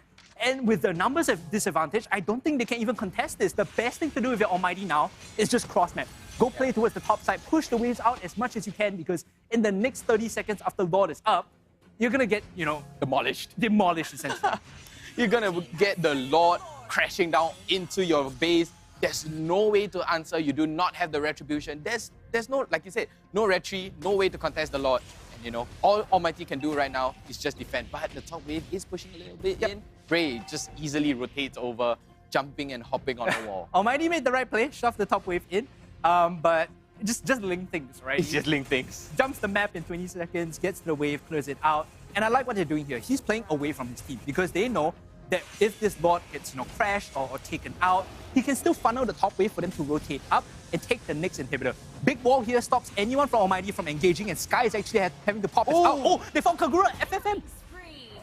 And with the numbers of disadvantage, I don't think they can even contest this. The best thing to do with your Almighty now is just cross map. Go play towards the top side, push the waves out as much as you can because in the next 30 seconds after Lord is up, you're gonna get, demolished. Demolished, essentially. You're gonna get the Lord crashing down into your base. There's no way to answer. You do not have the retribution. There's no, like you said, no retreat, no way to contest the Lord. And all Almighty can do right now is just defend. But the top wave is pushing a little bit in. Bray just easily rotates over, jumping and hopping on the wall. Almighty made the right play, shoved the top wave in. But just link things, right? It's just link things. Jumps the map in 20 seconds, gets to the wave, clears it out. And I like what they're doing here. He's playing away from his team because they know that if this Lord gets crashed or taken out, he can still funnel the top wave for them to rotate up and take the next inhibitor. Big wall here stops anyone from Almighty from engaging, and Sky is actually having to pop his out. Oh, they found Kagura, FFM.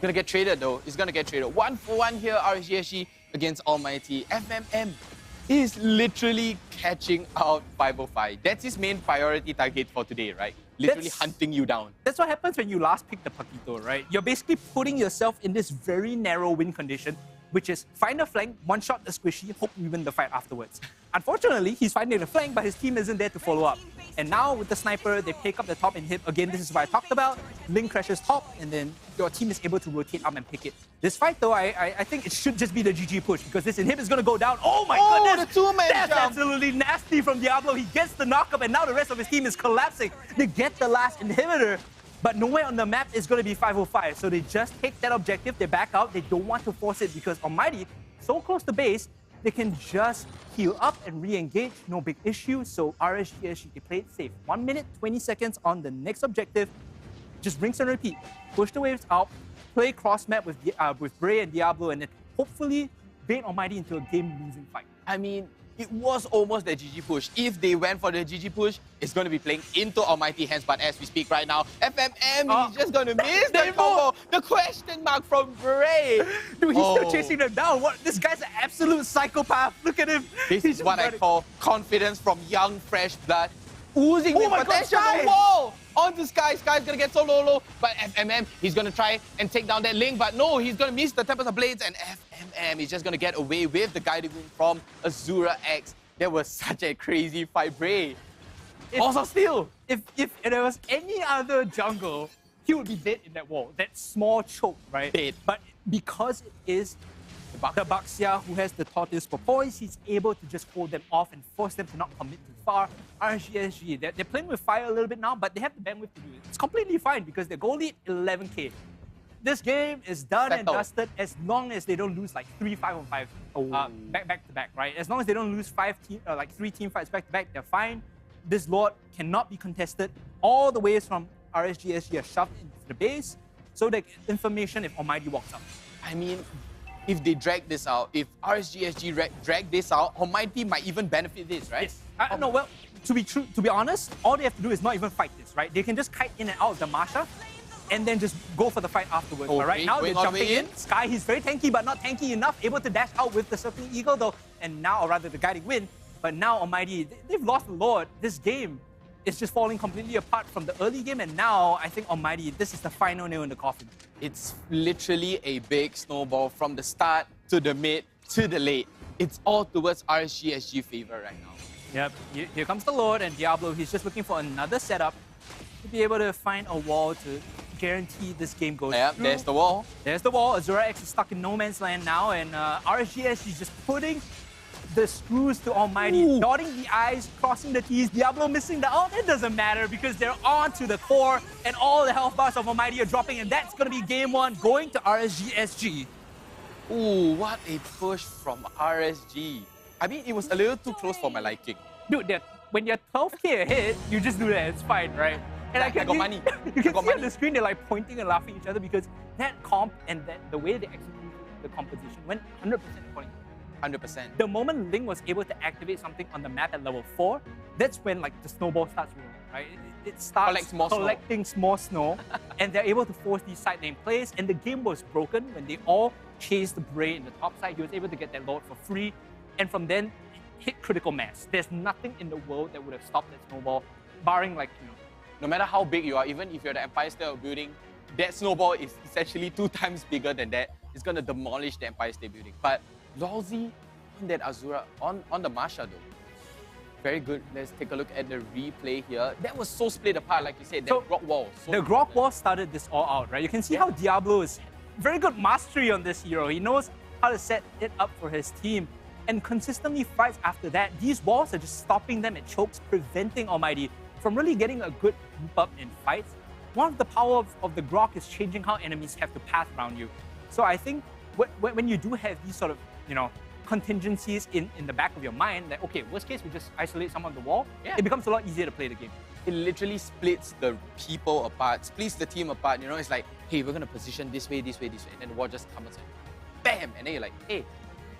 Gonna get traded though. It's gonna get traded. 1-for-1 here, RSGSG against Almighty. FMM is literally catching out 505. That's his main priority target for today, right? Literally hunting you down. That's what happens when you last pick the Paquito, right? You're basically putting yourself in this very narrow win condition, which is find a flank, one-shot the squishy, hope we win the fight afterwards. Unfortunately, he's finding the flank, but his team isn't there to follow up. And now with the sniper, they pick up the top and hit. Again, this is what I talked about. Link crashes top, and then your team is able to rotate up and pick it. This fight, though, I think it should just be the GG push, because this inhib is going to go down. Oh my goodness! The two-man That's jump. absolutely nasty from Diablo. He gets the knockup, and now the rest of his team is collapsing. They get the last inhibitor, but nowhere on the map is going to be 505. So they just take that objective, they back out, they don't want to force it because Almighty, so close to base, they can just heal up and re-engage, no big issue. So RSGSG, they play it safe. 1 minute, 20 seconds on the next objective. Just rinse and repeat. Push the waves out, play cross-map with Bray and Diablo, and then hopefully bait Almighty into a game-losing fight. I mean, it was almost the GG push. If they went for the GG push, it's going to be playing into Almighty hands. But as we speak right now, FMM is just going to miss the combo. The question mark from Bray. Dude, he's still chasing them down. What? This guy's an absolute psychopath. Look at him. This is what I call confidence from young, fresh blood. Oozing with potential. God, the wall onto Sky. Sky's going to get so low. But FMM, he's going to try and take down that link. But no, he's going to miss the Tempest of Blades. And FMM is just going to get away with the guiding wing from Azura X. That was such a crazy fight, Bray. Also still, if there was any other jungle, he would be dead in that wall. That small choke, right? Dead. But because it is the Baxia who has the tortoise for poise, he's able to just hold them off and force them to not commit too far. RSGSG, they're playing with fire a little bit now, but they have the bandwidth to do it. It's completely fine because their goal lead 11k. This game is done and dusted as long as they don't lose like 3 5-on-5 back to back, right? As long as they don't lose 3 team fights back to back, they're fine. This Lord cannot be contested. All the ways from RSGSG are shoved into the base, so that information if Almighty walks up. I mean, if they drag this out, if RSGSG drag this out, Almighty might even benefit this, right? Yes. No, well, to be honest, all they have to do is not even fight this, right? They can just kite in and out of the Masha and then just go for the fight afterwards. Oh, but right now they're jumping in. in. Sky, he's very tanky, but not tanky enough, able to dash out with the Circling Eagle though, and now, or rather the guiding wind. But now Almighty, they've lost the Lord. This game is just falling completely apart from the early game, and now I think Almighty, this is the final nail in the coffin. It's literally a big snowball from the start to the mid to the late. It's all towards RSGSG favor right now. Yep, here comes the Lord, and Diablo, he's just looking for another setup to be able to find a wall to guarantee this game goes through. There's the wall. There's the wall. Azura X is stuck in no man's land now, and RSGSG is just putting the screws to Almighty, dotting the I's, crossing the T's. Diablo missing the out. It doesn't matter because they're on to the core, and all the health bars of Almighty are dropping, and that's going to be game one going to RSGSG. Ooh, what a push from RSG. I mean, it was a little too close for my liking. Dude, when you're 12k ahead, you just do that. It's fine, right? And I got money. You can see on the screen, they're like pointing and laughing at each other because that comp and the way they executed the composition went 100% according to 100%. The moment Ling was able to activate something on the map at level 4, that's when like the snowball starts rolling, right? It starts collecting more snow, and they're able to force these side lane plays, and the game was broken when they all chased the Bray in the top side. He was able to get that Lord for free, and from then, it hit critical mass. There's nothing in the world that would have stopped that snowball, barring like, no matter how big you are, even if you're the Empire State Building, that snowball is essentially 2 times bigger than that. It's going to demolish the Empire State Building. But Lawsy on that Azura, on the Masha though. Very good. Let's take a look at the replay here. That was so split apart, like you said, that Grok wall. The Grok wall started this all out, right? You can see how Diablo is very good mastery on this hero. He knows how to set it up for his team and consistently fights after that. These walls are just stopping them at chokes, preventing Almighty from really getting a good group up in fights. One of the power of the Grok is changing how enemies have to pass around you. So I think when you do have these sort of, contingencies in the back of your mind that, okay, worst case, we just isolate someone on the wall, it becomes a lot easier to play the game. It literally splits the people apart, splits the team apart. You know, it's like, hey, we're gonna position this way, this way, this way, and then the wall just comes and bam, and then you're like, hey,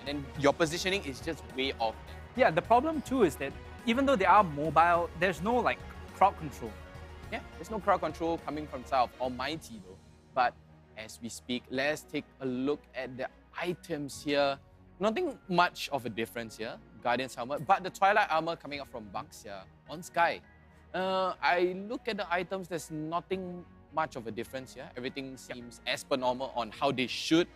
and then your positioning is just way off. Yeah, the problem too is that even though they are mobile, there's no like crowd control. Yeah, there's no crowd control coming from South Almighty though. But as we speak, let's take a look at the items here. Nothing much of a difference here, Guardian's helmet, but the Twilight armor coming up from Bucks here on Sky. I look at the items, there's nothing much of a difference here. Everything seems as per normal on how they should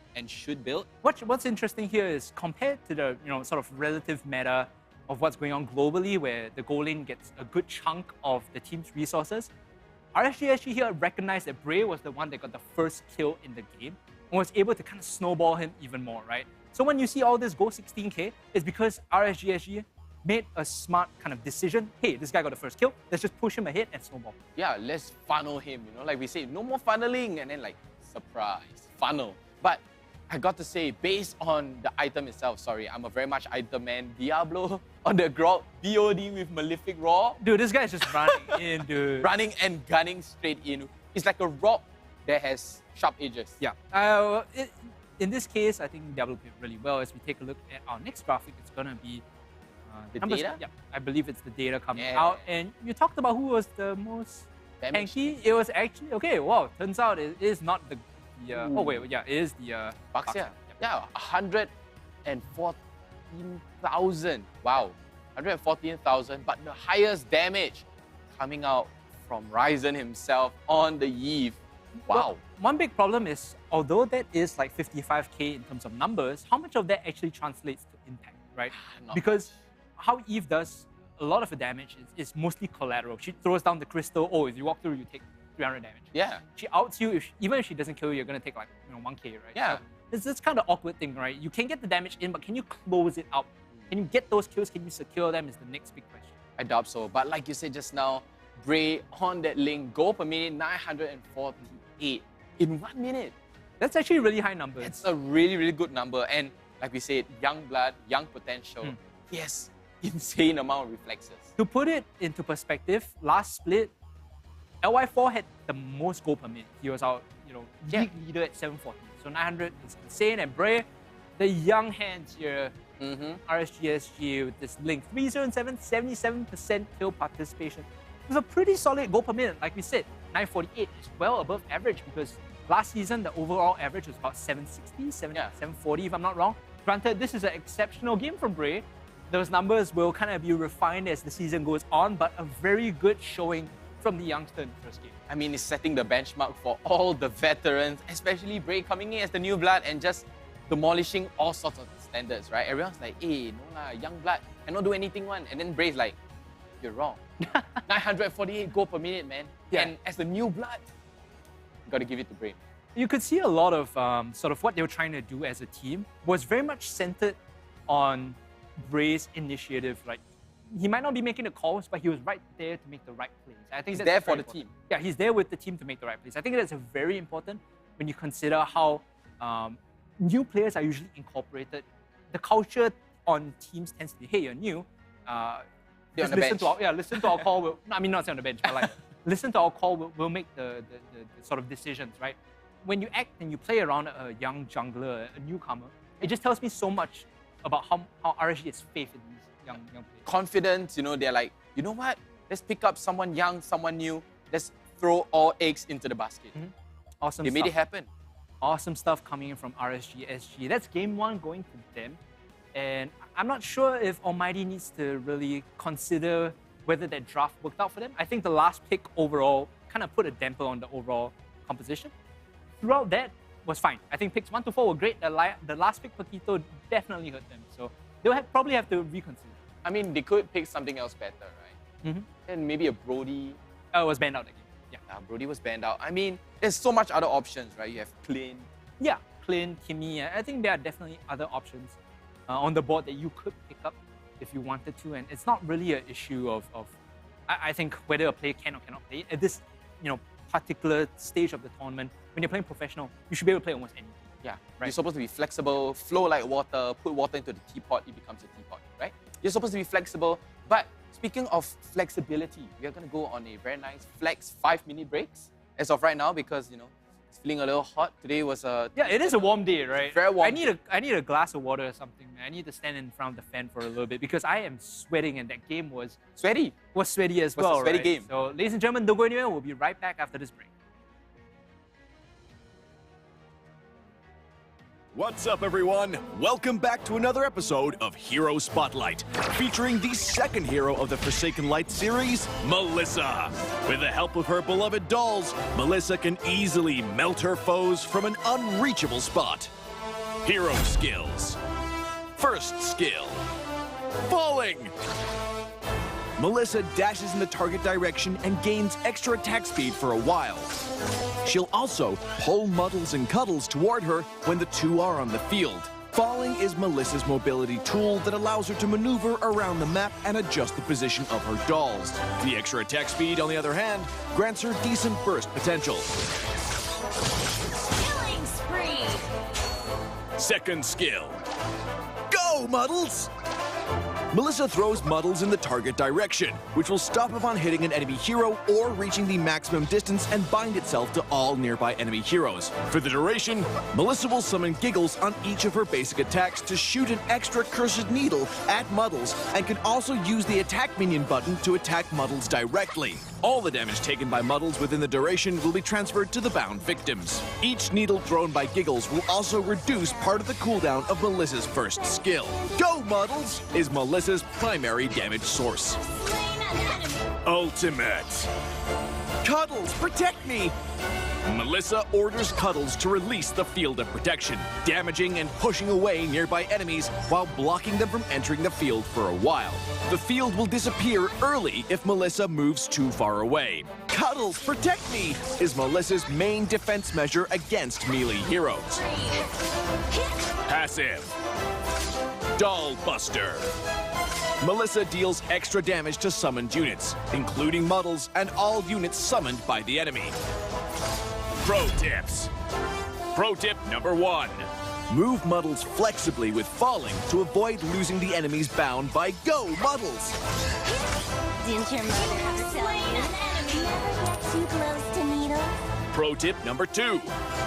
build. What's interesting here is compared to the sort of relative meta of what's going on globally, where the goal lane gets a good chunk of the team's resources, RSG here recognized that Bray was the one that got the first kill in the game and was able to kind of snowball him even more, right? So when you see all this go 16k, it's because RSG made a smart kind of decision. Hey, this guy got the first kill. Let's just push him ahead and snowball. Yeah, let's funnel him, like we say, no more funneling, and then like, surprise, funnel. But I got to say, based on the item itself, sorry, I'm a very much item man, Diablo on the Grog, BOD with Malefic Raw. Dude, this guy is just running in, dude. Running and gunning straight in. It's like a rock that has sharp edges. Yeah. In this case, I think Diablo played really well. As we take a look at our next graphic, it's going to be the data? Yeah, I believe it's the data coming out. And you talked about who was the most tanky. It was actually, okay, wow, turns out it is not the oh wait, yeah, it is the Bucks, yeah. Yeah, 114,000. Wow, 114,000, but the highest damage coming out from Ryzen himself on the Eve. Wow. Well, one big problem is, although that is like 55k in terms of numbers, how much of that actually translates to impact, right? Because how Eve does a lot of the damage is mostly collateral. She throws down the crystal. Oh, if you walk through, you take 300 damage. Yeah. She outs you. Even if she doesn't kill you, you're gonna take like 1k, right? Yeah. So it's this kind of awkward thing, right? You can get the damage in, but can you close it out? Can you get those kills? Can you secure them? Is the next big question. I doubt so. But like you said just now, Bray on that link, gold per minute 948 in 1 minute. That's actually really high numbers. It's a really, really good number. And like we said, young blood, young potential. Yes, insane amount of reflexes. To put it into perspective, last split, LY4 had the most gold per minute. He was our, league leader at 740. So 900 is insane. And Bray, the young hands here, RSG with this link, 307, 77% kill participation. It was a pretty solid goal per minute. Like we said, 948 is well above average because last season, the overall average was about 760, 740 if I'm not wrong. Granted, this is an exceptional game from Bray. Those numbers will kind of be refined as the season goes on, but a very good showing from the youngster in the first game. I mean, it's setting the benchmark for all the veterans, especially Bray coming in as the new blood and just demolishing all sorts of standards, right? Everyone's like, hey, no lah, young blood cannot do anything one. And then Bray's like, you're wrong. 948 gold per minute, man. Yeah. And as the new blood, you got to give it to Bray. You could see a lot of sort of what they were trying to do as a team was very much centered on Bray's initiative. Like, he might not be making the calls, but he was right there to make the right plays. I think he's that's there for the important. team. Yeah, he's there with the team to make the right plays. I think that's very important when you consider how new players are usually incorporated. The culture on teams tends to be, hey, you're new. Just listen to our, listen to our call. I mean, not say on the bench, but like listen to our call. We'll make the sort of decisions, right? When you act and you play around a young jungler, a newcomer, it just tells me so much about how RSG has faith in these young players. Confidence, they're like, you know what? Let's pick up someone young, someone new. Let's throw all eggs into the basket. Awesome. They made it happen. Awesome stuff coming in from RSG SG. That's game one going to them. And I'm not sure if Almighty needs to really consider whether that draft worked out for them. I think the last pick overall kind of put a damper on the overall composition. Throughout that was fine. I think picks 1 to 4 were great. The last pick, Paquito, definitely hurt them. So they'll probably have to reconsider. I mean, they could pick something else better, right? And maybe a Brody. Oh, it was banned out again. Yeah. Brody was banned out. I mean, there's so much other options, right? You have Clint. Yeah, Clint, Kimmy. I think there are definitely other options on the board that you could pick up if you wanted to. And it's not really an issue of I think whether a player can or cannot play. At this particular stage of the tournament, when you're playing professional, you should be able to play almost anything. Yeah, you're supposed to be flexible, flow like water, put water into the teapot, it becomes a teapot, right? You're supposed to be flexible, but speaking of flexibility, we are going to go on a very nice flex 5-minute breaks as of right now because, you know, it's feeling a little hot. Today was a... Yeah, it is a warm day, right? Very warm. I need a glass of water or something, man. I need to stand in front of the fan for a little bit because I am sweating and that game was... Sweaty? Was sweaty as Was well, a sweaty right? game. So, ladies and gentlemen, don't go anywhere. We'll be right back after this break. What's up, everyone? Welcome back to another episode of Hero Spotlight, featuring the second hero of the Forsaken Light series, Melissa. With the help of her beloved dolls, Melissa can easily melt her foes from an unreachable spot. Hero skills. First skill, falling. Melissa dashes in the target direction and gains extra attack speed for a while. She'll also pull Muddles and Cuddles toward her when the two are on the field. Falling is Melissa's mobility tool that allows her to maneuver around the map and adjust the position of her dolls. The extra attack speed, on the other hand, grants her decent burst potential. Killing spree! Second skill, go Muddles! Melissa throws Muddles in the target direction, which will stop upon hitting an enemy hero or reaching the maximum distance and bind itself to all nearby enemy heroes. For the duration, Melissa will summon Giggles on each of her basic attacks to shoot an extra cursed needle at Muddles and can also use the attack minion button to attack Muddles directly. All the damage taken by Muddles within the duration will be transferred to the bound victims. Each needle thrown by Giggles will also reduce part of the cooldown of Melissa's first skill. Go Muddles is Melissa's primary damage source. Ultimate. Cuddles, protect me! Melissa orders Cuddles to release the field of protection, damaging and pushing away nearby enemies while blocking them from entering the field for a while. The field will disappear early if Melissa moves too far away. Cuddles, protect me! Is Melissa's main defense measure against melee heroes. Passive. Doll Buster. Melissa deals extra damage to summoned units, including Muddles and all units summoned by the enemy. Pro tips. Pro tip number 1. Move Muddles flexibly with falling to avoid losing the enemies bound by Go Muddles. Didn't your mother ever tell you? Never get too close to Needle. Pro tip number 2.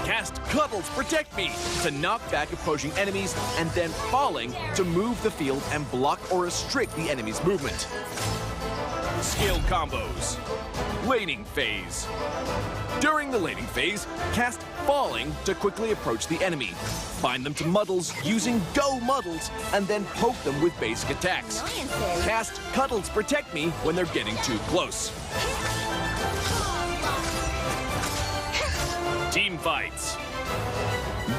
Cast Cuddles Protect Me to knock back approaching enemies and then falling to move the field and block or restrict the enemy's movement. Skill combos. Laning phase. During the laning phase, cast Falling to quickly approach the enemy. Bind them to Muddles using Go Muddles and then poke them with basic attacks. Cast Cuddles Protect Me when they're getting too close. Team fights.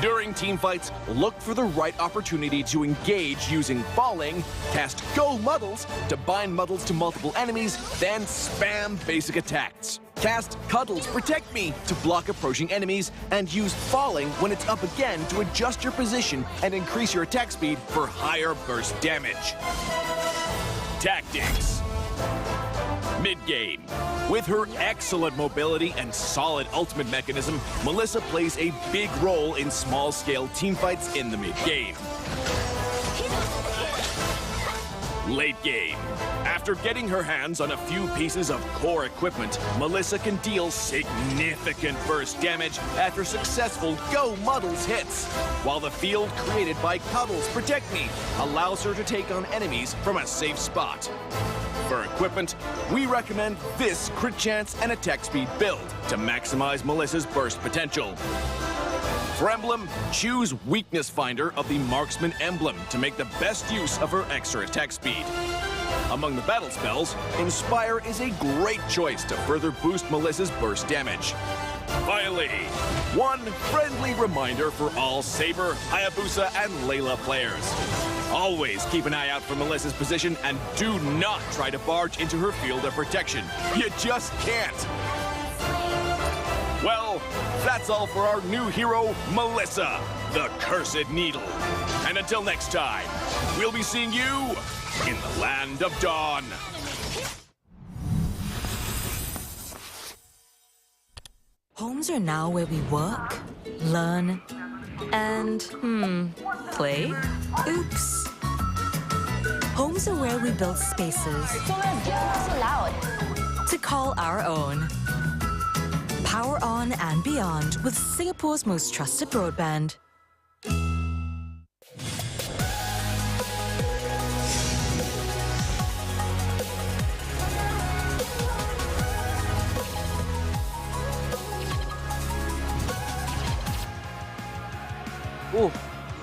During team fights, look for the right opportunity to engage using Falling, cast Go Muddles to bind Muddles to multiple enemies, then spam basic attacks. Cast Cuddles Protect Me to block approaching enemies, and use Falling when it's up again to adjust your position and increase your attack speed for higher burst damage. Tactics. Mid-game. With her excellent mobility and solid ultimate mechanism, Melissa plays a big role in small-scale teamfights in the mid-game. Late game. After getting her hands on a few pieces of core equipment, Melissa can deal significant burst damage after successful Go Muddles hits, while the field created by Cuddles Protect Me allows her to take on enemies from a safe spot. For equipment, we recommend this crit chance and attack speed build to maximize Melissa's burst potential. For emblem, choose Weakness Finder of the Marksman emblem to make the best use of her extra attack speed. Among the battle spells, Inspire is a great choice to further boost Melissa's burst damage. Finally, one friendly reminder for all Saber, Hayabusa, and Layla players. Always keep an eye out for Melissa's position and do not try to barge into her field of protection. You just can't. Well, that's all for our new hero, Melissa, the Cursed Needle. And until next time, we'll be seeing you in the Land of Dawn. Homes are now where we work, learn, and, play? Oops. Homes are where we build spaces So loud. to call our own. Power on and beyond with Singapore's most trusted broadband. Ooh,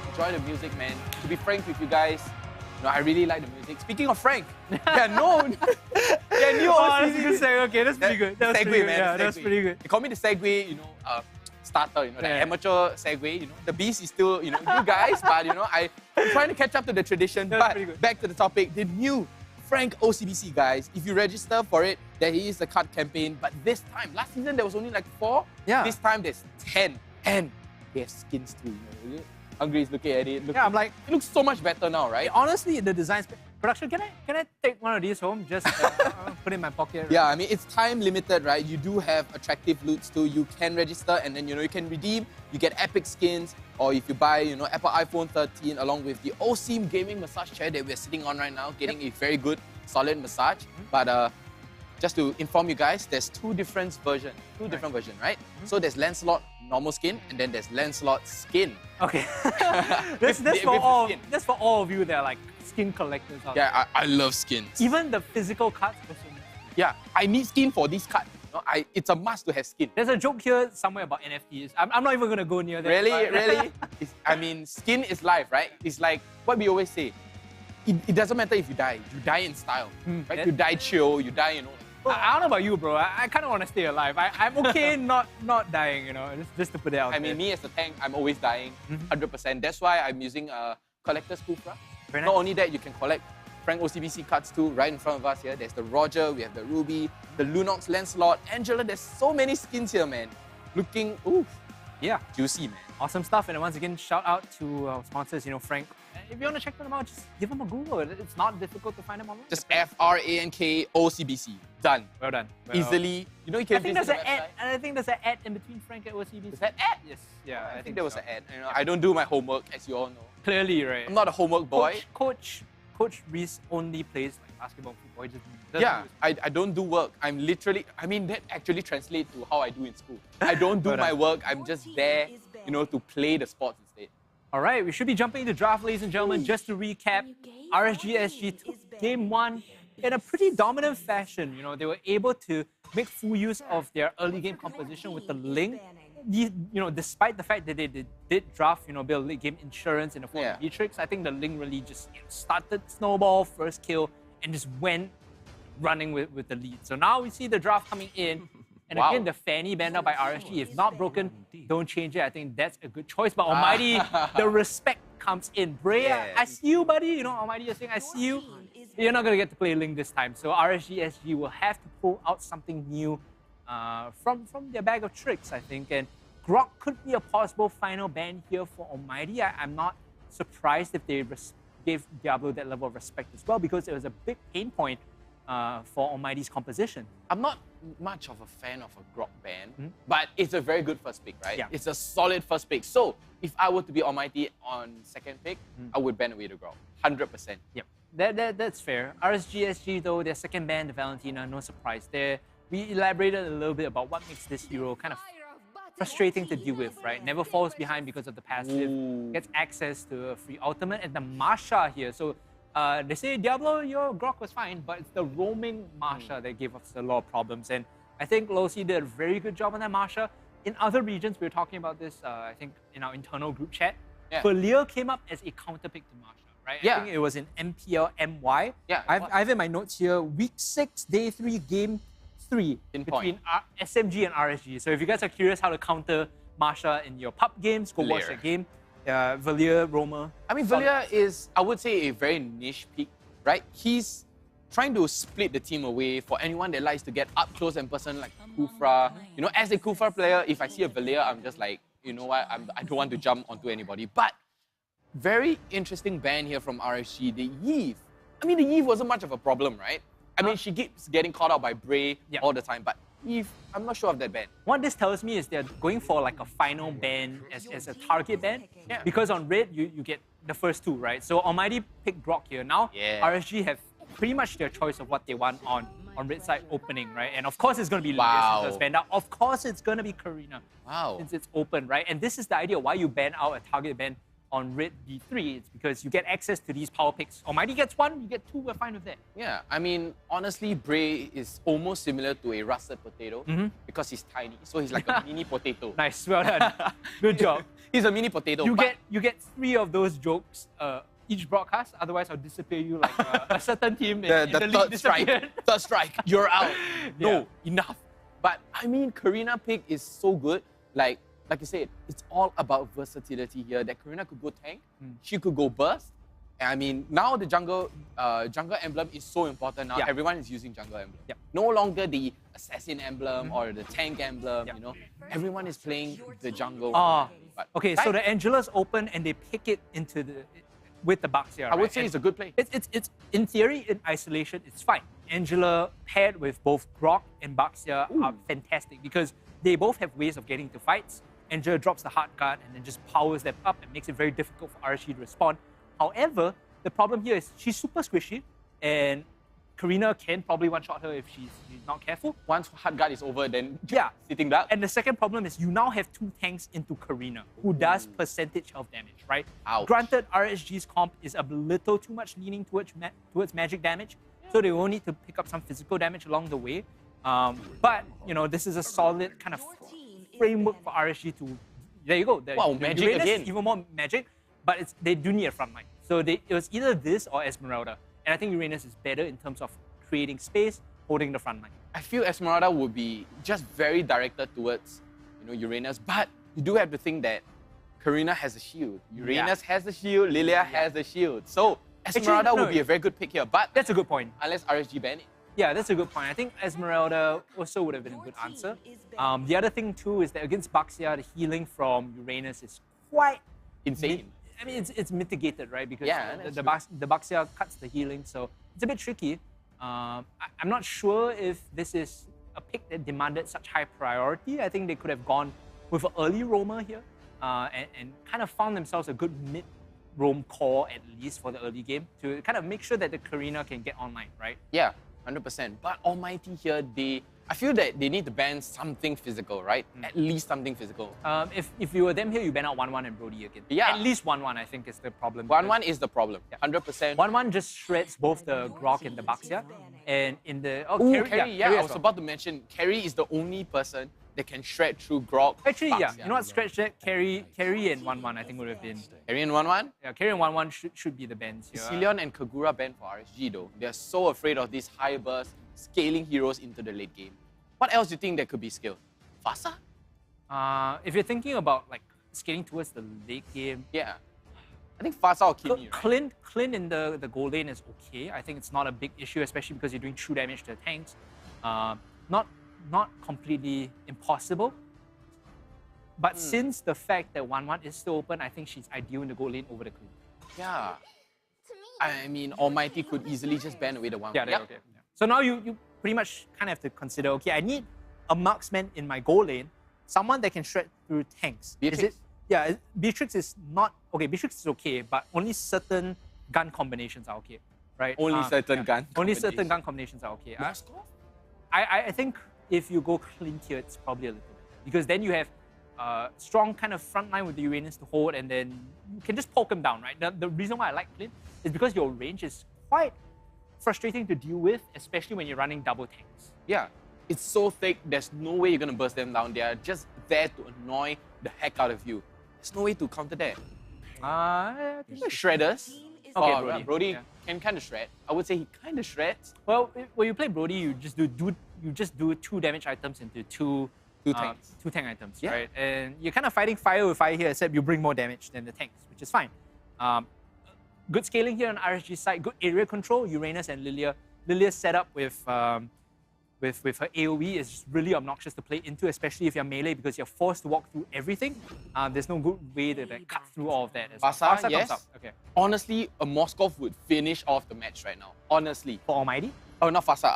enjoy the music, man. To be frank with you guys, I really like the music. Speaking of Frank, new that's a good segue. Okay, that's pretty good. That was pretty good. Yeah, that's pretty good. They call me the segue, starter, the amateur segue, the beast is still, you guys, but, I'm trying to catch up to the tradition. But back to the topic, the new Frank OCBC, guys. If you register for it, there is a card campaign, but this time, last season there was only like 4. Yeah. This time there's 10, and they have skins too, Hungry is looking at it. I'm like, it looks so much better now, right? Honestly, the design production. Can I take one of these home? Just put it in my pocket. Right? Yeah, I mean it's time limited, right? You do have attractive loots too. You can register and then you can redeem. You get epic skins, or if you buy Apple iPhone 13 along with the OSIM gaming massage chair that we're sitting on right now, getting a very good solid massage. But just to inform you guys, there's two different versions, right? So there's Lancelot normal skin, and then there's Lancelot skin. Okay. that's for all of you that are like skin collectors out there. Yeah, I love skins. Even the physical cards also. Yeah, I need skin for this card. It's a must to have skin. There's a joke here somewhere about NFTs. I'm not even going to go near that. Really? I mean, skin is life, right? It's like what we always say. It doesn't matter if you die. You die in style, right? You die chill, you die, I don't know about you, bro. I kind of want to stay alive. I'm okay not dying, just to put it out there. I mean, me as a tank, I'm always dying, 100%. That's why I'm using a collector's Kufra. Very Not nice. only that, you can collect Frank OCBC cards too, right in front of us here. There's the Roger, we have the Ruby, the Lunox, Lancelot, Angela. There's so many skins here, man. Looking, yeah, juicy, man. Awesome stuff. And once again, shout out to our sponsors, Frank. If you want to check them out, just give them a Google. It's not difficult to find them online. Just FRANK OCBC. Done. Well done. Easily. You can visit the website. And I think there's an ad in between Frank and OCBC. Is that ad? Yes. Yeah, I think there was an ad. I don't do my homework, as you all know. Clearly, right? I'm not a homework boy. Coach Reese only plays like basketball and football. He just doesn't Yeah, do I don't do work. I'm literally, that actually translates to how I do in school. I don't do my work. I'm just there, to play the sports instead. All right, we should be jumping into draft, ladies and gentlemen. Just to recap, RSG SG took game 1 in a pretty dominant fashion. They were able to make full use of their early game composition with the Ling. Despite the fact that they did draft, build late game insurance in the form of Beatrix, I think the Ling really just started snowball, first kill, and just went running with the lead. So now we see the draft coming in. And again, the Fanny banner by RSG is not broken. Don't change it. I think that's a good choice. But Almighty, the respect comes in. Brea, I see you, buddy. Almighty, you're saying, I see you. You're not going to get to play Ling this time. So RSG SG will have to pull out something new from their bag of tricks, I think. And Grok could be a possible final ban here for Almighty. I'm not surprised if they gave Diablo that level of respect as well, because it was a big pain point for Almighty's composition. I'm not much of a fan of a Grok ban, but it's a very good first pick, right? Yeah. It's a solid first pick. So if I were to be Almighty on second pick, I would ban away the Grok, 100%. Yep, that's fair. RSG SG though, their second ban, the Valentina, no surprise there. We elaborated a little bit about what makes this hero kind of frustrating to deal with, right? Never falls behind because of the passive, gets access to a free ultimate, and the Marsha here. So they say, Diablo, your Grok was fine, but it's the roaming Marsha that gave us a lot of problems. And I think Losi did a very good job on that Marsha. In other regions, we were talking about this, I think, in our internal group chat. Valir came up as a counter pick to Marsha, right? I think it was in MPL MY. Yeah, I have in my notes here, week 6, day 3, game 3 between SMG and RSG. So if you guys are curious how to counter Marsha in your pub games, go watch that game. Valir, Roamer. I mean, Valir is, I would say, a very niche pick, right? He's trying to split the team away for anyone that likes to get up close and personal like Kufra. As a Kufra player, if I see a Valir, I'm just like, you know what, I don't want to jump onto anybody. But very interesting ban here from RSG, the Eve. I mean, the Eve wasn't much of a problem, right? I mean, she keeps getting caught out by Bray all the time, but I'm not sure of that ban. What this tells me is they're going for like a final ban as a target ban. Yeah. Because on red, you get the first two, right? So Almighty picked Grok here. Now, RSG have pretty much their choice of what they want on red side opening, right? And of course, it's going to be Lilia since it's banned out. Of course, it's going to be Karina. Wow. Since it's open, right? And this is the idea why you ban out a target ban on red D3. It's because you get access to these power picks. Almighty gets one, you get two, we're fine with that. Yeah, I mean, honestly, Bray is almost similar to a russet potato because he's tiny. So he's like a mini potato. Nice, well done. Good job. He's a mini potato. You get 3 of those jokes each broadcast, otherwise I'll disappear you like a certain team in the league disappeared. Third strike, you're out. No, enough. But I mean, Karina pick is so good. Like you said, it's all about versatility here. That Karina could go tank, she could go burst. And I mean, now the jungle emblem is so important now. Everyone is using jungle emblem. No longer the assassin emblem or the tank emblem, you know. Everyone is playing the jungle. Okay, so the Angela's open and they pick it into with the Baxia, right? I would say it's a good play. It's in theory, in isolation, it's fine. Angela paired with both Grok and Baxia are fantastic because they both have ways of getting to fights. Angela drops the hard card and then just powers them up and makes it very difficult for RSG to respond. However, the problem here is she's super squishy and Karina can probably one-shot her if she's not careful. Once hard guard is over, then sitting duck. And the second problem is you now have 2 tanks into Karina, who does percentage health damage, right? Ouch. Granted, RSG's comp is a little too much leaning towards magic damage, so they will need to pick up some physical damage along the way. But, you know, this is a solid kind of framework for RSG to... There you go. Wow, magic Uranus again. Is even more magic, but they do need a front line. So it was either this or Esmeralda. And I think Uranus is better in terms of creating space, holding the front line. I feel Esmeralda would be just very directed towards, you know, Uranus, but you do have to think that Karina has a shield. Uranus has a shield, Lilia has a shield. So Esmeralda would be a very good pick here, but that's a good point. Unless RSG ban it. Yeah, that's a good point. I think Esmeralda also would have been a good answer. The other thing too is that against Baxia, the healing from Uranus is quite insane. I mean, it's mitigated, right? Because the Baxia cuts the healing, so it's a bit tricky. I'm not sure if this is a pick that demanded such high priority. I think they could have gone with an early roamer here and kind of found themselves a good mid-roam core at least for the early game to kind of make sure that the Karina can get online, right? Yeah, 100%. But Almighty here, I feel that they need to ban something physical, right? At least something physical. If you were them here, you ban out 1-1 and Brody again. Yeah. At least 1-1, I think, is the problem. 1-1 is the problem, 100%. 1-1 just shreds both the Grok and the Baxia. And in the... Carry, I was about to mention, Carry is the only person that can shred through Grok. Actually, Baxia. You know what? Scratch that. Carry and 1-1, I think, would have been... Carry and 1-1? Yeah, Carry and 1-1 should be the bans here. Cillian and Kagura ban for RSG, though. They're so afraid of these high burst, scaling heroes into the late game. What else do you think that could be scaled? Fasa? If you're thinking about like skating towards the late game, I think Fasa or Kimi, right? Clint in the goal lane is okay. I think it's not a big issue, especially because you're doing true damage to the tanks. Not completely impossible. But since the fact that 1-1 is still open, I think she's ideal in the goal lane over the Clint. Yeah. I mean, Almighty could easily just ban away the 1-1. Yeah. So now you pretty much kind of have to consider, okay, I need a marksman in my goal lane, someone that can shred through tanks. Beatrix? Beatrix is not, okay, Beatrix is okay, but only certain gun combinations are okay, right? Only certain gun Only certain gun combinations are okay. I think if you go Clint here, it's probably a little bit. Because then you have strong kind of front line with the Uranus to hold, and then you can just poke him down, right? The reason why I like Clint is because your range is quite frustrating to deal with, especially when you're running double tanks. Yeah, it's so thick, there's no way you're going to burst them down. They are just there to annoy the heck out of you. There's no way to counter that. Shredders. Okay, Brody can kind of shred. I would say he kind of shreds. Well, when you play Brody, you just do 2 damage items into two tanks. 2 tank items, right? And you're kind of fighting fire with fire here, except you bring more damage than the tanks, which is fine. Good scaling here on RSG side, good area control. Uranus and Lilia. Lilia's setup with her AoE is really obnoxious to play into, especially if you're melee, because you're forced to walk through everything. There's no good way to cut through all of that. Fasa, yes. Comes up. Okay. Honestly, a Moskov would finish off the match right now. Honestly. For Almighty? Oh, not Fasa.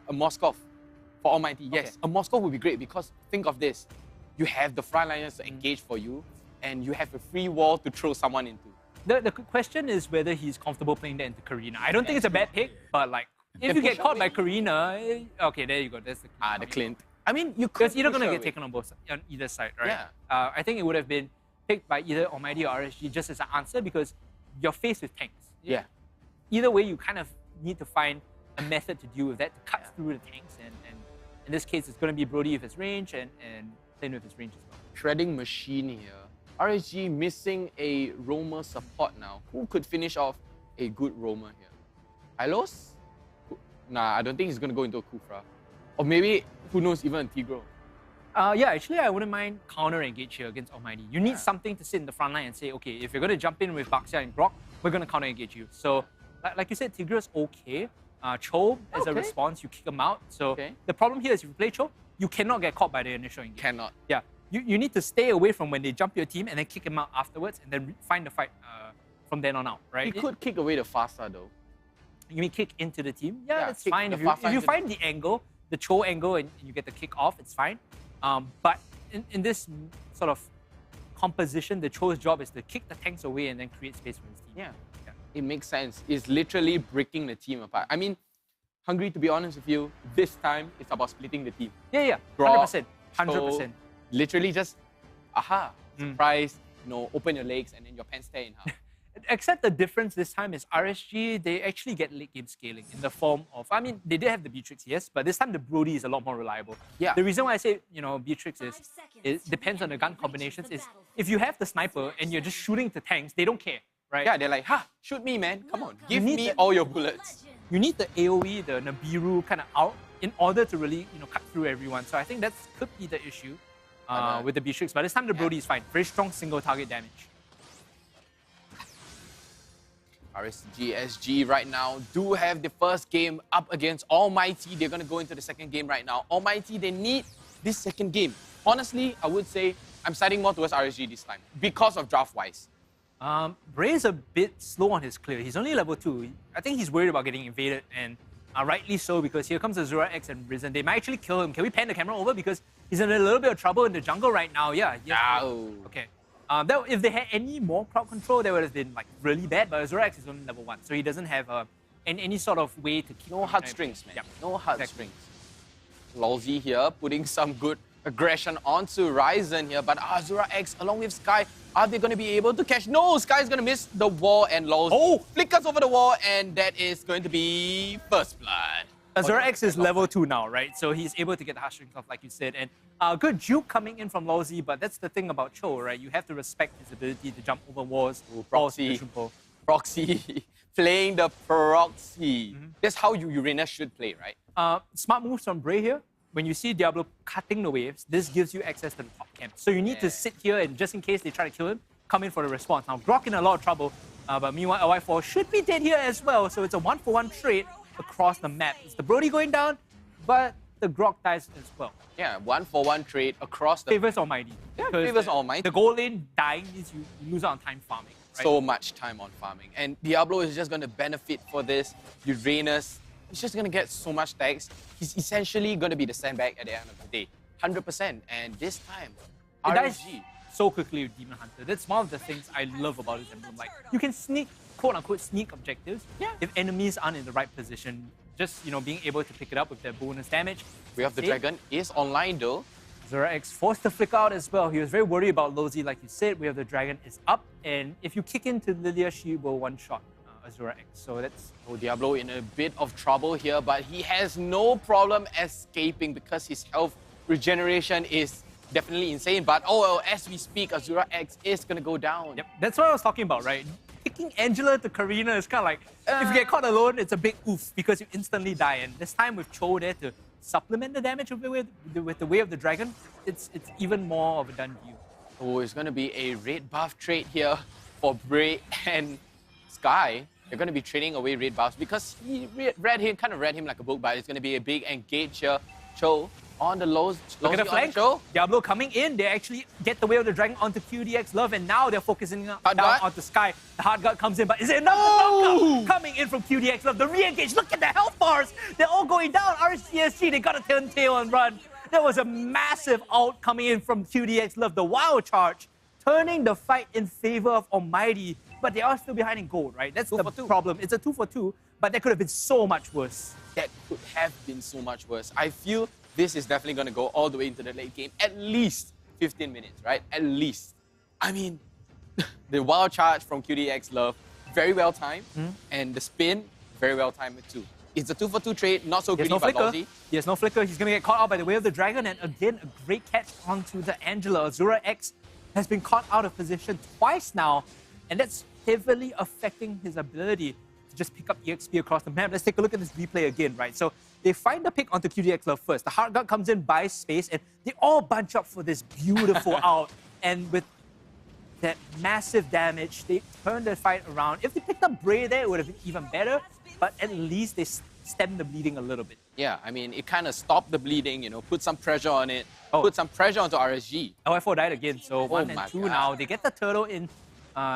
A Moskov. For Almighty, yes. A Moscow would be great because think of this. You have the frontliners to engage for you and you have a free wall to throw someone into. The question is whether he's comfortable playing that into Karina. I don't think it's a bad pick, but like, if you get caught by Karina, okay, there you go. That's the Clint. I mean, you could. Because either going to get taken on either side, right? Yeah. I think it would have been picked by either Almighty or RSG just as an answer because you're faced with tanks. Yeah. Either way, you kind of need to find a method to deal with that, to cut through the tanks. And in this case, it's going to be Brody with his range and Flynn with his range as well. Shredding machine here. RSG missing a roamer support now. Who could finish off a good roamer here? Hylos? Nah, I don't think he's going to go into a Kufra. Or maybe, who knows, even a Tigro. Yeah, actually, I wouldn't mind counter engage here against Almighty. You need something to sit in the front line and say, okay, if you're going to jump in with Baxia and Grok, we're going to counter engage you. So, like you said, Tigra's okay. Cho, as a response, you kick him out. So, the problem here is if you play Cho, you cannot get caught by the initial engage. Cannot. Yeah. You need to stay away from when they jump your team and then kick him out afterwards and then find the fight from then on out, right? He could kick away the Fasa though. You mean kick into the team? Yeah, that's kick fine. the If you find the angle, the Cho angle, and you get the kick off, it's fine. But in this sort of composition, the Cho's job is to kick the tanks away and then create space for his team. Yeah. It makes sense. It's literally breaking the team apart. I mean, Hungry, to be honest with you, this time it's about splitting the team. Yeah. Grok, 100%. 100%. Cho, literally just, surprise, open your legs and then your pants tear in half. Except the difference this time is RSG, they actually get late game scaling in the form of, I mean, they did have the Beatrix, yes, but this time the Brody is a lot more reliable. Yeah. The reason why I say, Beatrix is, it depends on the gun combinations, is if you have the sniper and you're just shooting the tanks, they don't care, right? Yeah, they're like, shoot me, man. Come on, give me all your bullets. You need the AoE, the Nibiru kind of out in order to really, cut through everyone. So I think that could be the issue with the Beatrix, but this time the Brody is fine. Very strong single target damage. RSG SG right now do have the first game up against Almighty. They're going to go into the second game right now. Almighty, they need this second game. Honestly, I would say I'm siding more towards RSG this time because of draft-wise. Bray's a bit slow on his clear. He's only level 2. I think he's worried about getting invaded, and rightly so, because here comes Azura X and Risen. They might actually kill him. Can we pan the camera over? Because he's in a little bit of trouble in the jungle right now. Yeah. Okay. If they had any more crowd control, that would have been like really bad. But Azura X is only level 1, so he doesn't have any sort of way to keep. No heartstrings, man. Yeah. No heartstrings. Lolzy here putting some good aggression onto Ryzen here, but Azura X along with Sky, are they going to be able to catch? No, Sky's going to miss the wall and Lolzy flickers over the wall, and that is going to be first blood. Azura X is level 2 now, right? So he's able to get the heartstrings off, like you said. And good juke coming in from Lolzy, but that's the thing about Cho, right? You have to respect his ability to jump over walls. Proxy playing the proxy. That's how Uranus should play, right? Smart moves from Bray here. When you see Diablo cutting the waves, this gives you access to the top camp. So you need to sit here and just in case they try to kill him, come in for the response. Now, Grok in a lot of trouble, but meanwhile, LY4 should be dead here as well. So it's a 1-for-1 trade across the map. It's the Brody going down, but the Grok dies as well. Yeah, 1-for-1 trade across the... Favors Almighty. Yeah, favors Almighty. The goal lane dying means you lose out on time farming. Right? So much time on farming. And Diablo is just going to benefit for this. Uranus, he's just going to get so much tags. He's essentially going to be the sandbag at the end of the day. 100%. And this time, it dies so quickly with Demon Hunter. That's one of the things I love about this emblem. Like, you can sneak, quote-unquote, sneak objectives if enemies aren't in the right position. Just, being able to pick it up with their bonus damage. We have the Dragon is online though. Azura X forced to flick out as well. He was very worried about Lolzy, like you said. We have the Dragon is up, and if you kick into Lilia, she will one-shot Azura X. So that's... Diablo in a bit of trouble here, but he has no problem escaping because his health regeneration is definitely insane. But as we speak, Azura X is going to go down. Yep, that's what I was talking about, right? Picking Angela to Karina is kind of like, if you get caught alone, it's a big oof because you instantly die. And this time with Cho there to supplement the damage with the Way of the Dragon, it's even more of a done deal. Oh, it's going to be a red buff trade here for Bray and Sky. They're going to be trading away red buffs because he kind of read him like a book, but it's going to be a big engage here. Cho on the lows. Look at the flank. Diablo coming in. They actually get the way of the dragon onto QDX Love, and now they're focusing down onto Sky. The hard guard comes in, but is it enough? Knockup coming in from QDX Love. The re-engage. Look at the health bars. They're all going down. RCSG, they got to turn tail and run. There was a massive ult coming in from QDX Love. The wild charge, turning the fight in favor of Almighty, but they are still behind in gold, right? That's the problem. It's a 2-for-2, but that could have been so much worse. That could have been so much worse. I feel this is definitely going to go all the way into the late game. At least 15 minutes, right? At least. I mean, the wild charge from QDX Love, very well timed. And the spin, very well timed too. It's a 2-for-2 trade, not so greedy, but lousy. He has no flicker. He's going to get caught out by the way of the dragon. And again, a great catch onto the Angela. Azura X has been caught out of position twice now. And that's heavily affecting his ability to just pick up EXP across the map. Let's take a look at this replay again, right? So they find the pick onto QDX Love first. The hard guard comes in, buys space, and they all bunch up for this beautiful out. And with that massive damage, they turn the fight around. If they picked up Bray there, it would have been even better. But at least they stemmed the bleeding a little bit. Yeah, I mean, it kind of stopped the bleeding, you know, put some pressure on it, put some pressure onto RSG. LY4 died again, so 1 and 2 now. They get the turtle in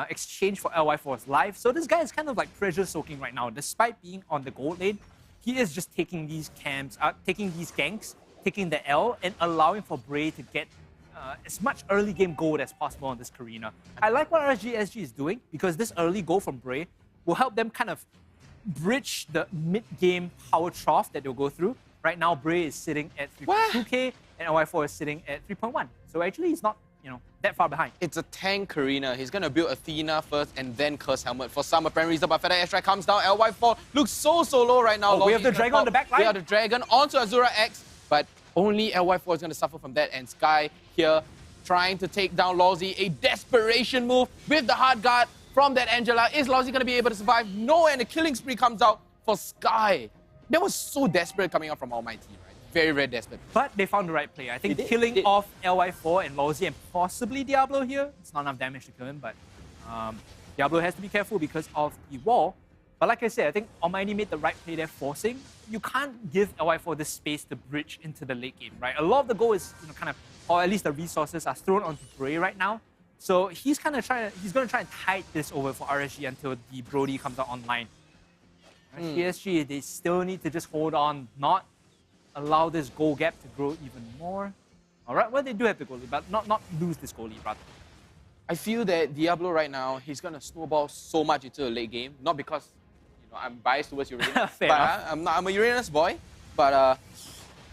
exchange for LY4's life. So this guy is kind of like pressure soaking right now. Despite being on the gold lane, he is just taking these camps, taking these ganks, taking the L, and allowing for Bray to get as much early game gold as possible on this Karina. I like what SG is doing because this early goal from Bray will help them kind of bridge the mid-game power trough that they'll go through. Right now, Bray is sitting at 3.2k and LY4 is sitting at 3.1. So actually, he's not, you know, that far behind. It's a tank Karina. He's going to build Athena first and then Curse Helmet for some apparent reason. But FedEx Strike comes down. LY4 looks so low right now. We have the dragon on the back line. We have the dragon onto Azura X, but only LY4 is going to suffer from that. And Sky here trying to take down Lawsy. A desperation move with the hard guard from that Angela. Is Lawsy going to be able to survive? No, and a killing spree comes out for Sky. That was so desperate coming out from Almighty, right? Very, very desperate. But they found the right play. I think killing off LY4 and Lawsy and possibly Diablo here, it's not enough damage to kill him, but Diablo has to be careful because of the wall. But like I said, I think Almighty made the right play there, forcing. You can't give LY4 this space to bridge into the late game, right? A lot of the goal is, you know, kind of, or at least the resources are thrown onto Bray right now. So he's going to try and tide this over for RSG until the Brody comes out online. PSG, they still need to just hold on, not allow this goal gap to grow even more. All right, well, they do have the goalie, but not lose this goalie, rather. I feel that Diablo right now, he's going to snowball so much into the late game. Not because, you know, I'm biased towards Uranus. I'm a Uranus boy, but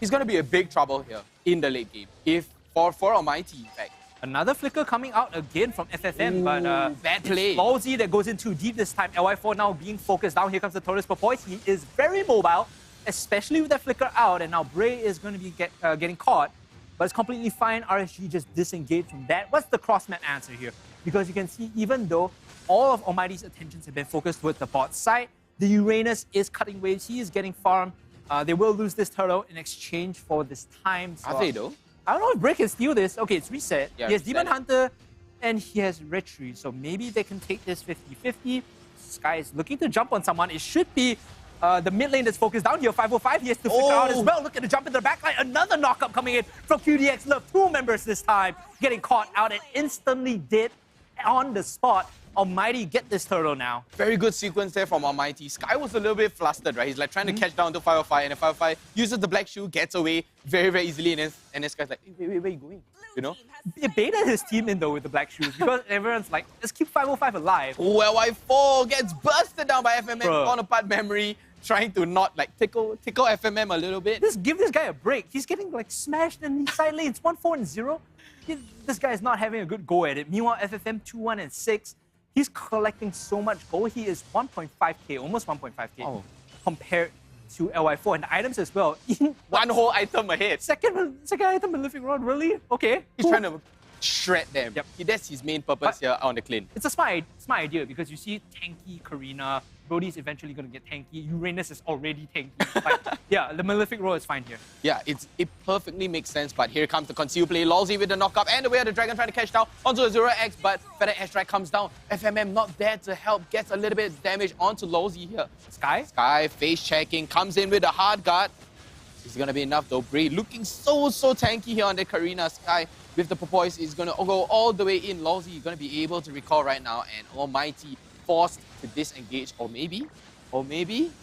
he's going to be a big trouble here in the late game. If for Almighty, in fact. Another flicker coming out again from FFM, but bad play. It's Lawsy that goes in too deep this time. LY4 now being focused down. Here comes the Taurus per poise. He is very mobile, especially with that flicker out, and now Bray is going to be getting caught. But it's completely fine. RSG just disengaged from that. What's the cross-map answer here? Because you can see, even though all of Almighty's attentions have been focused with the bot side, the Uranus is cutting waves. He is getting farmed. They will lose this turtle in exchange for this time slot. Are they though? I don't know if Bray can steal this. Okay, it's reset. Yeah, he has Demon Hunter and he has Retry. So maybe they can take this 50-50. Sky is looking to jump on someone. It should be the mid lane that's focused down here. 505, he has to flicker out as well. Look at the jump into the back line. Another knockup coming in from QDX Love. 2 members this time getting caught out and instantly dead on the spot. Almighty get this turtle now. Very good sequence there from Almighty. Sky was a little bit flustered, right? He's like trying to catch down to 505, and then 505 uses the black shoe, gets away very, very easily, and this guy's like, wait, where are you going? You know? It baited his team in though with the black shoes because everyone's like, let's keep 505 alive. Oh, LY4 gets busted down by FMM, torn apart memory, trying to not like tickle FMM a little bit. Just give this guy a break. He's getting like smashed in these side lanes, 1-4-0. This guy is not having a good go at it. Meanwhile, FFM 2-1-6. He's collecting so much gold. He is 1.5k, almost 1.5k compared to LY4 and the items as well. One whole item ahead. Second item, Malefic Rod, really? Okay. He's trying to shred them. Yep. That's his main purpose here on the clean. It's a smart idea because you see tanky Karina, Brody's eventually going to get tanky, Uranus is already tanky. Like, yeah, the Malefic Roll is fine here. Yeah, it perfectly makes sense, but here comes the conceal play. Lawsy with the knockup and the way of the dragon trying to catch down onto Azura X, but FedEx Airstrike comes down. FMM not there to help, gets a little bit of damage onto Lawsy here. Sky? Sky face checking, comes in with a hard guard. Is it going to be enough though? Bray looking so tanky here on the Karina. Sky with the Porpoise is going to go all the way in. Lawsy is going to be able to recall right now, and Almighty forced to disengage, or maybe.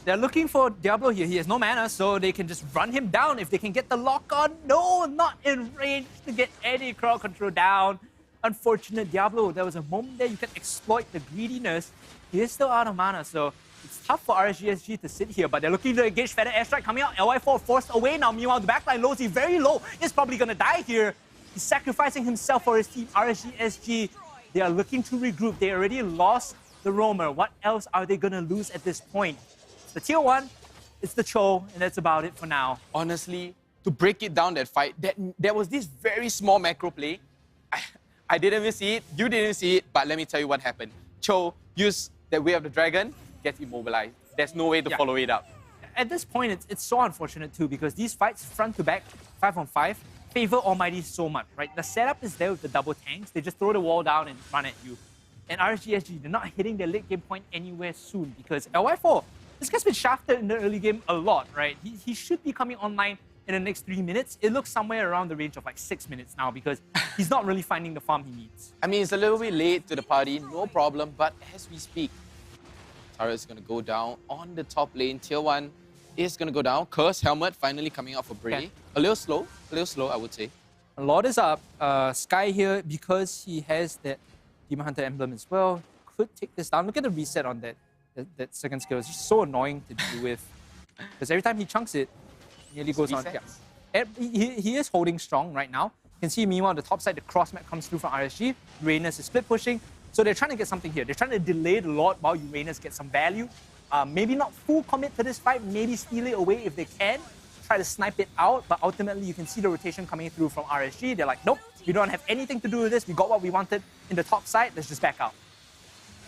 They're looking for Diablo here. He has no mana, so they can just run him down if they can get the lock on. No, not in range to get any crowd control down. Unfortunate Diablo. There was a moment there you can exploit the greediness. He is still out of mana, so it's tough for RSGSG to sit here, but they're looking to engage Feather Airstrike coming out. LY4 forced away now. Meanwhile, the backline Losey very low. Is probably going to die here. He's sacrificing himself for his team. RSGSG, they are looking to regroup. They already lost the roamer. What else are they going to lose at this point? It's the tier 1, it's the Cho, and that's about it for now. Honestly, to break it down, that fight, there was this very small macro play. I didn't even see it, you didn't even see it, but let me tell you what happened. Cho used the Way of the Dragon, gets immobilized. There's no way to follow it up. At this point, it's so unfortunate too, because these fights, front to back, 5-on-5, favor Almighty so much, right? The setup is there with the double tanks. They just throw the wall down and run at you. And RSGSG, they're not hitting their late game point anywhere soon, because LY4, this guy's been shafted in the early game a lot, right? He should be coming online in the next 3 minutes. It looks somewhere around the range of like 6 minutes now, because he's not really finding the farm he needs. I mean, it's a little bit late to the party, no problem, but as we speak, Tara's going to go down on the top lane. Tier 1 is going to go down. Curse Helmet finally coming out for Bray. Okay. A little slow, I would say. Lord is up. Sky here, because he has that Demon Hunter emblem as well, could take this down. Look at the reset on that second skill. It's just so annoying to deal with, because every time he chunks it, nearly goes on. Yeah. He is holding strong right now. You can see, meanwhile, on the top side, the cross map comes through from RSG. Uranus is split pushing. So they're trying to get something here. They're trying to delay the Lord while Uranus gets some value. Maybe not full commit to this fight, maybe steal it away if they can. Try to snipe it out, but ultimately you can see the rotation coming through from RSG. They're like, nope, we don't have anything to do with this. We got what we wanted in the top side. Let's just back out.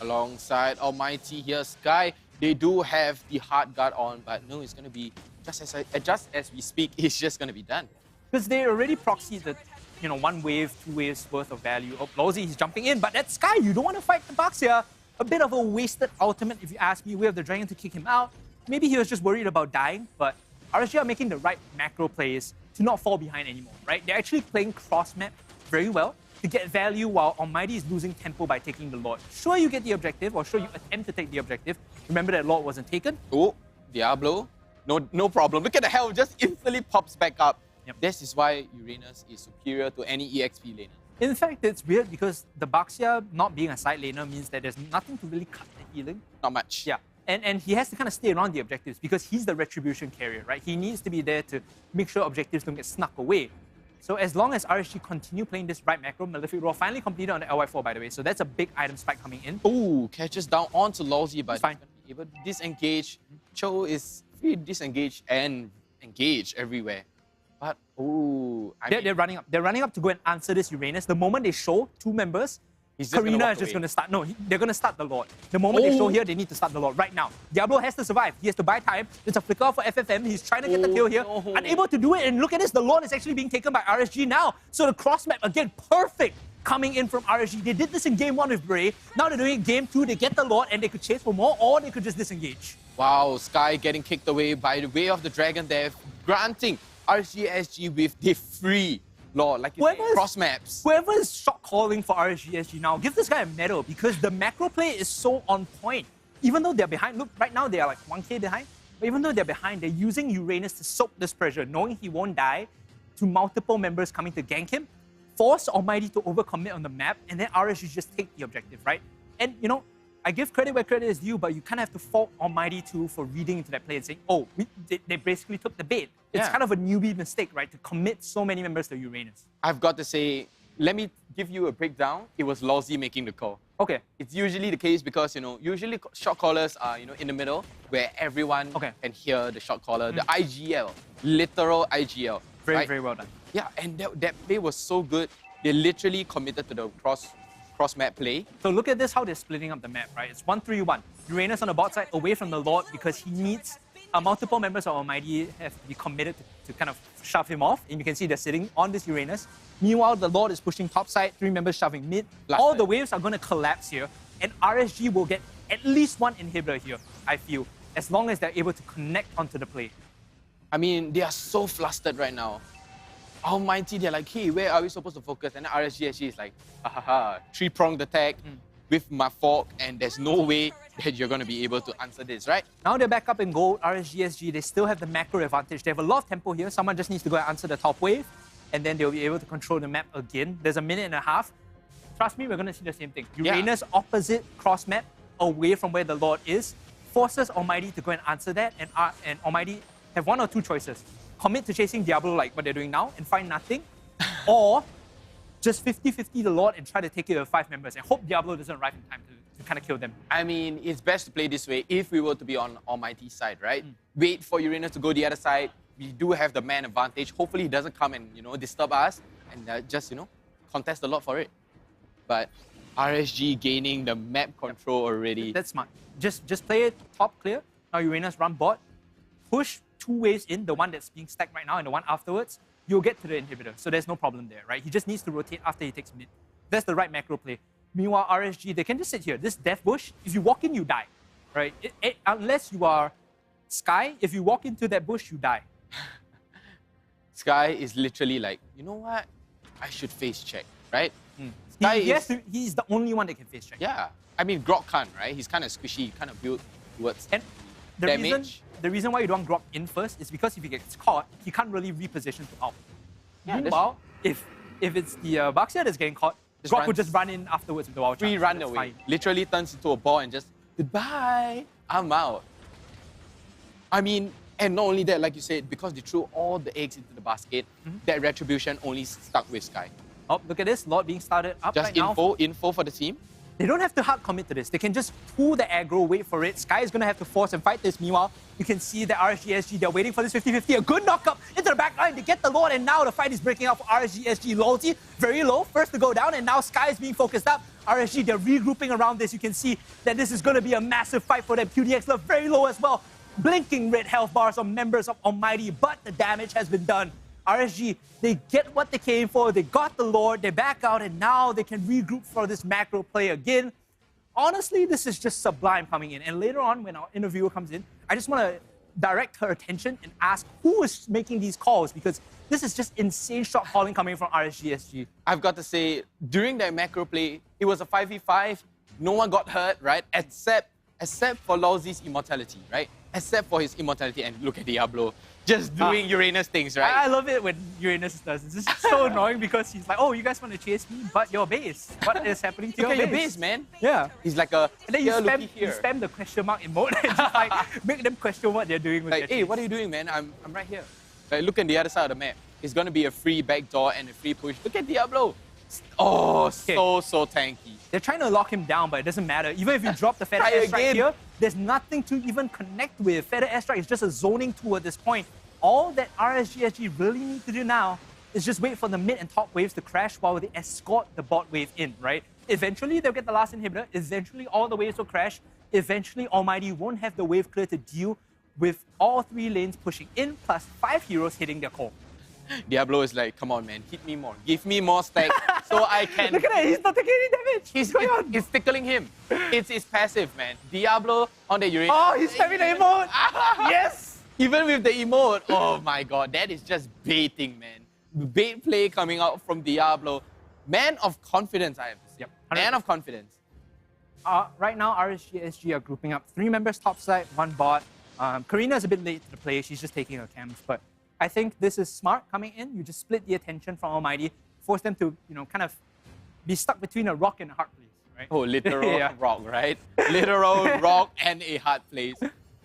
Alongside Almighty here, Sky, they do have the hard guard on, but no, it's going to be, just as we speak, it's just going to be done. Because they already proxied the, 1 wave, 2 waves worth of value. Oh, Losey, he's jumping in, but that's Sky. You don't want to fight the Bucks here. A bit of a wasted ultimate, if you ask me. We have the Dragon to kick him out. Maybe he was just worried about dying, but RSG are making the right macro plays to not fall behind anymore, right? They're actually playing cross-map very well to get value while Almighty is losing tempo by taking the Lord. Sure, you get the objective, or sure, you attempt to take the objective. Remember that Lord wasn't taken. Oh, Diablo. No problem. Look at the health, just instantly pops back up. Yep. This is why Uranus is superior to any EXP laner. In fact, it's weird because the Baxia not being a side laner means that there's nothing to really cut the healing. Not much. Yeah. And he has to kind of stay around the objectives because he's the retribution carrier, right? He needs to be there to make sure objectives don't get snuck away. So as long as RSG continue playing this right macro, Malefic Roar finally completed on the LY4, by the way. So that's a big item spike coming in. Oh, catches down onto Lawsy, but he's going to be able to disengage. Cho is free disengaged and engaged everywhere. But, they're running up. They're running up to go and answer this Uranus. The moment they show 2 members, Karina is just going to start. No, they're going to start the Lord. The moment they show here, they need to start the Lord right now. Diablo has to survive. He has to buy time. There's a flicker for FFM. He's trying to get the kill here. No. Unable to do it. And look at this. The Lord is actually being taken by RSG now. So the cross map, again, perfect coming in from RSG. They did this in game 1 with Bray. Now they're doing it in game 2. They get the Lord and they could chase for more, or they could just disengage. Wow, Sky getting kicked away by the Way of the Dragon there, granting RSGSG with the free Lord, like you said, cross maps. Whoever is shot calling for RSGSG now, give this guy a medal because the macro play is so on point. Even though they're behind, look, right now they are like 1k behind, but even though they're behind, they're using Uranus to soak this pressure, knowing he won't die, to multiple members coming to gank him, force Almighty to overcommit on the map, and then RSG just take the objective, right? And I give credit where credit is due, but you kind of have to fault Almighty too for reading into that play and saying, oh, they basically took the bait. It's kind of a newbie mistake, right? To commit so many members to Uranus. I've got to say, let me give you a breakdown. It was Lawsy making the call. Okay. It's usually the case because, usually shot callers are, in the middle where everyone can hear the shot caller, the IGL, literal IGL. Very well done. Yeah, and that play was so good. They literally committed to the cross map play. So look at this, how they're splitting up the map, right? It's 1-3-1. Uranus on the bot side, away from the Lord because he needs multiple members of Almighty have to be committed to kind of shove him off. And you can see they're sitting on this Uranus. Meanwhile, the Lord is pushing top side, 3 members shoving mid. All the waves are going to collapse here. And RSG will get at least 1 inhibitor here, I feel, as long as they're able to connect onto the play. I mean, they are so flustered right now. Almighty, they're like, hey, where are we supposed to focus? And then RSG is like, three-pronged attack with my fork, and there's no way that you're going to be able to answer this, right? Now they're back up in gold. RSG, they still have the macro advantage. They have a lot of tempo here. Someone just needs to go and answer the top wave, and then they'll be able to control the map again. There's a minute and a half. Trust me, we're going to see the same thing. Uranus opposite cross map, away from where the Lord is, forces Almighty to go and answer that, and Almighty have one or two choices. Commit to chasing Diablo like what they're doing now and find nothing, or just 50-50 the Lord and try to take it with 5 members and hope Diablo doesn't arrive in time to kind of kill them. I mean, it's best to play this way if we were to be on Almighty's side, right? Wait for Uranus to go the other side. We do have the man advantage. Hopefully he doesn't come and, disturb us and just, contest a lot for it. But RSG gaining the map control already. That's smart. Just play it top clear. Now Uranus run bot. Push 2 waves in, the one that's being stacked right now and the one afterwards. You'll get to the inhibitor. So there's no problem there, right? He just needs to rotate after he takes mid. That's the right macro play. Meanwhile, RSG, they can just sit here. This death bush, if you walk in, you die, right? Unless you are Sky, if you walk into that bush, you die. Sky is literally like, you know what? I should face check, right? He's the only one that can face check. Yeah. I mean, Grok can't, right? He's kind of squishy, kind of built towards damage. The reason why you don't Grok in first is because if he gets caught, he can't really reposition to out. Yeah, meanwhile, if it's the Baxia that's getting caught, Grok would just run in afterwards with the wild charge. Free run away. Fine. Literally turns into a ball and just, goodbye, I'm out. I mean, and not only that, like you said, because they threw all the eggs into the basket, that retribution only stuck with Sky. Oh, look at this, Lord being started up just right now. Info for the team. They don't have to hard commit to this. They can just pull the aggro, wait for it. Sky is going to have to force and fight this. Meanwhile, you can see the RSG, they're waiting for this 50-50. A good knock-up into the back line. They get the Lord, and now the fight is breaking out for RSG. Loyalty, very low. First to go down, and now Sky is being focused up. RSG, they're regrouping around this. You can see that this is going to be a massive fight for them. QDX love very low as well. Blinking red health bars on members of Almighty, but the damage has been done. RSG, they get what they came for. They got the Lord, they back out, and now they can regroup for this macro play again. Honestly, this is just sublime coming in. And later on, when our interviewer comes in, I just want to direct her attention and ask who is making these calls, because this is just insane shot calling coming from RSG. I've got to say, during that macro play, it was a 5v5. No one got hurt, right? Except for Lawsy's immortality, right? Except for his immortality. And look at Diablo. Just doing Uranus things, right? I love it when Uranus does. It's just so annoying because he's like, oh, you guys want to chase me, but your base. What is happening to Look your at your base, man. Yeah. He's like a, and then you spam the question mark emote and just like make them question what they're doing with like, hey, what are you doing, man? I'm right here. Like, look at the other side of the map. It's going to be a free backdoor and a free push. Look at Diablo. Oh, so tanky. They're trying to lock him down, but it doesn't matter. Even if you drop the Feather Airstrike here, there's nothing to even connect with. Feather Airstrike is just a zoning tool at this point. All that RSG really need to do now is just wait for the mid and top waves to crash while they escort the bot wave in, right? Eventually, they'll get the last inhibitor. Eventually, all the waves will crash. Eventually, Almighty won't have the wave clear to deal with all 3 lanes pushing in, plus 5 heroes hitting their core. Diablo is like, come on, man, hit me more. Give me more stack so I can... Look at that, he's not taking any damage. It's tickling him. It's passive, man. Diablo on the Uranus. Oh, he's spamming the emote. Yes! Even with the emote, oh my god, that is just baiting, man. Bait play coming out from Diablo. Man of confidence, I have to say. Yep. Man of confidence. Right now, RSG are grouping up 3 members topside, 1 bot. Karina's a bit late to the play. She's just taking her camps, but I think this is smart coming in. You just split the attention from Almighty, force them to, kind of be stuck between a rock and a hard place, right? Oh, literal rock, right? Literal rock and a hard place.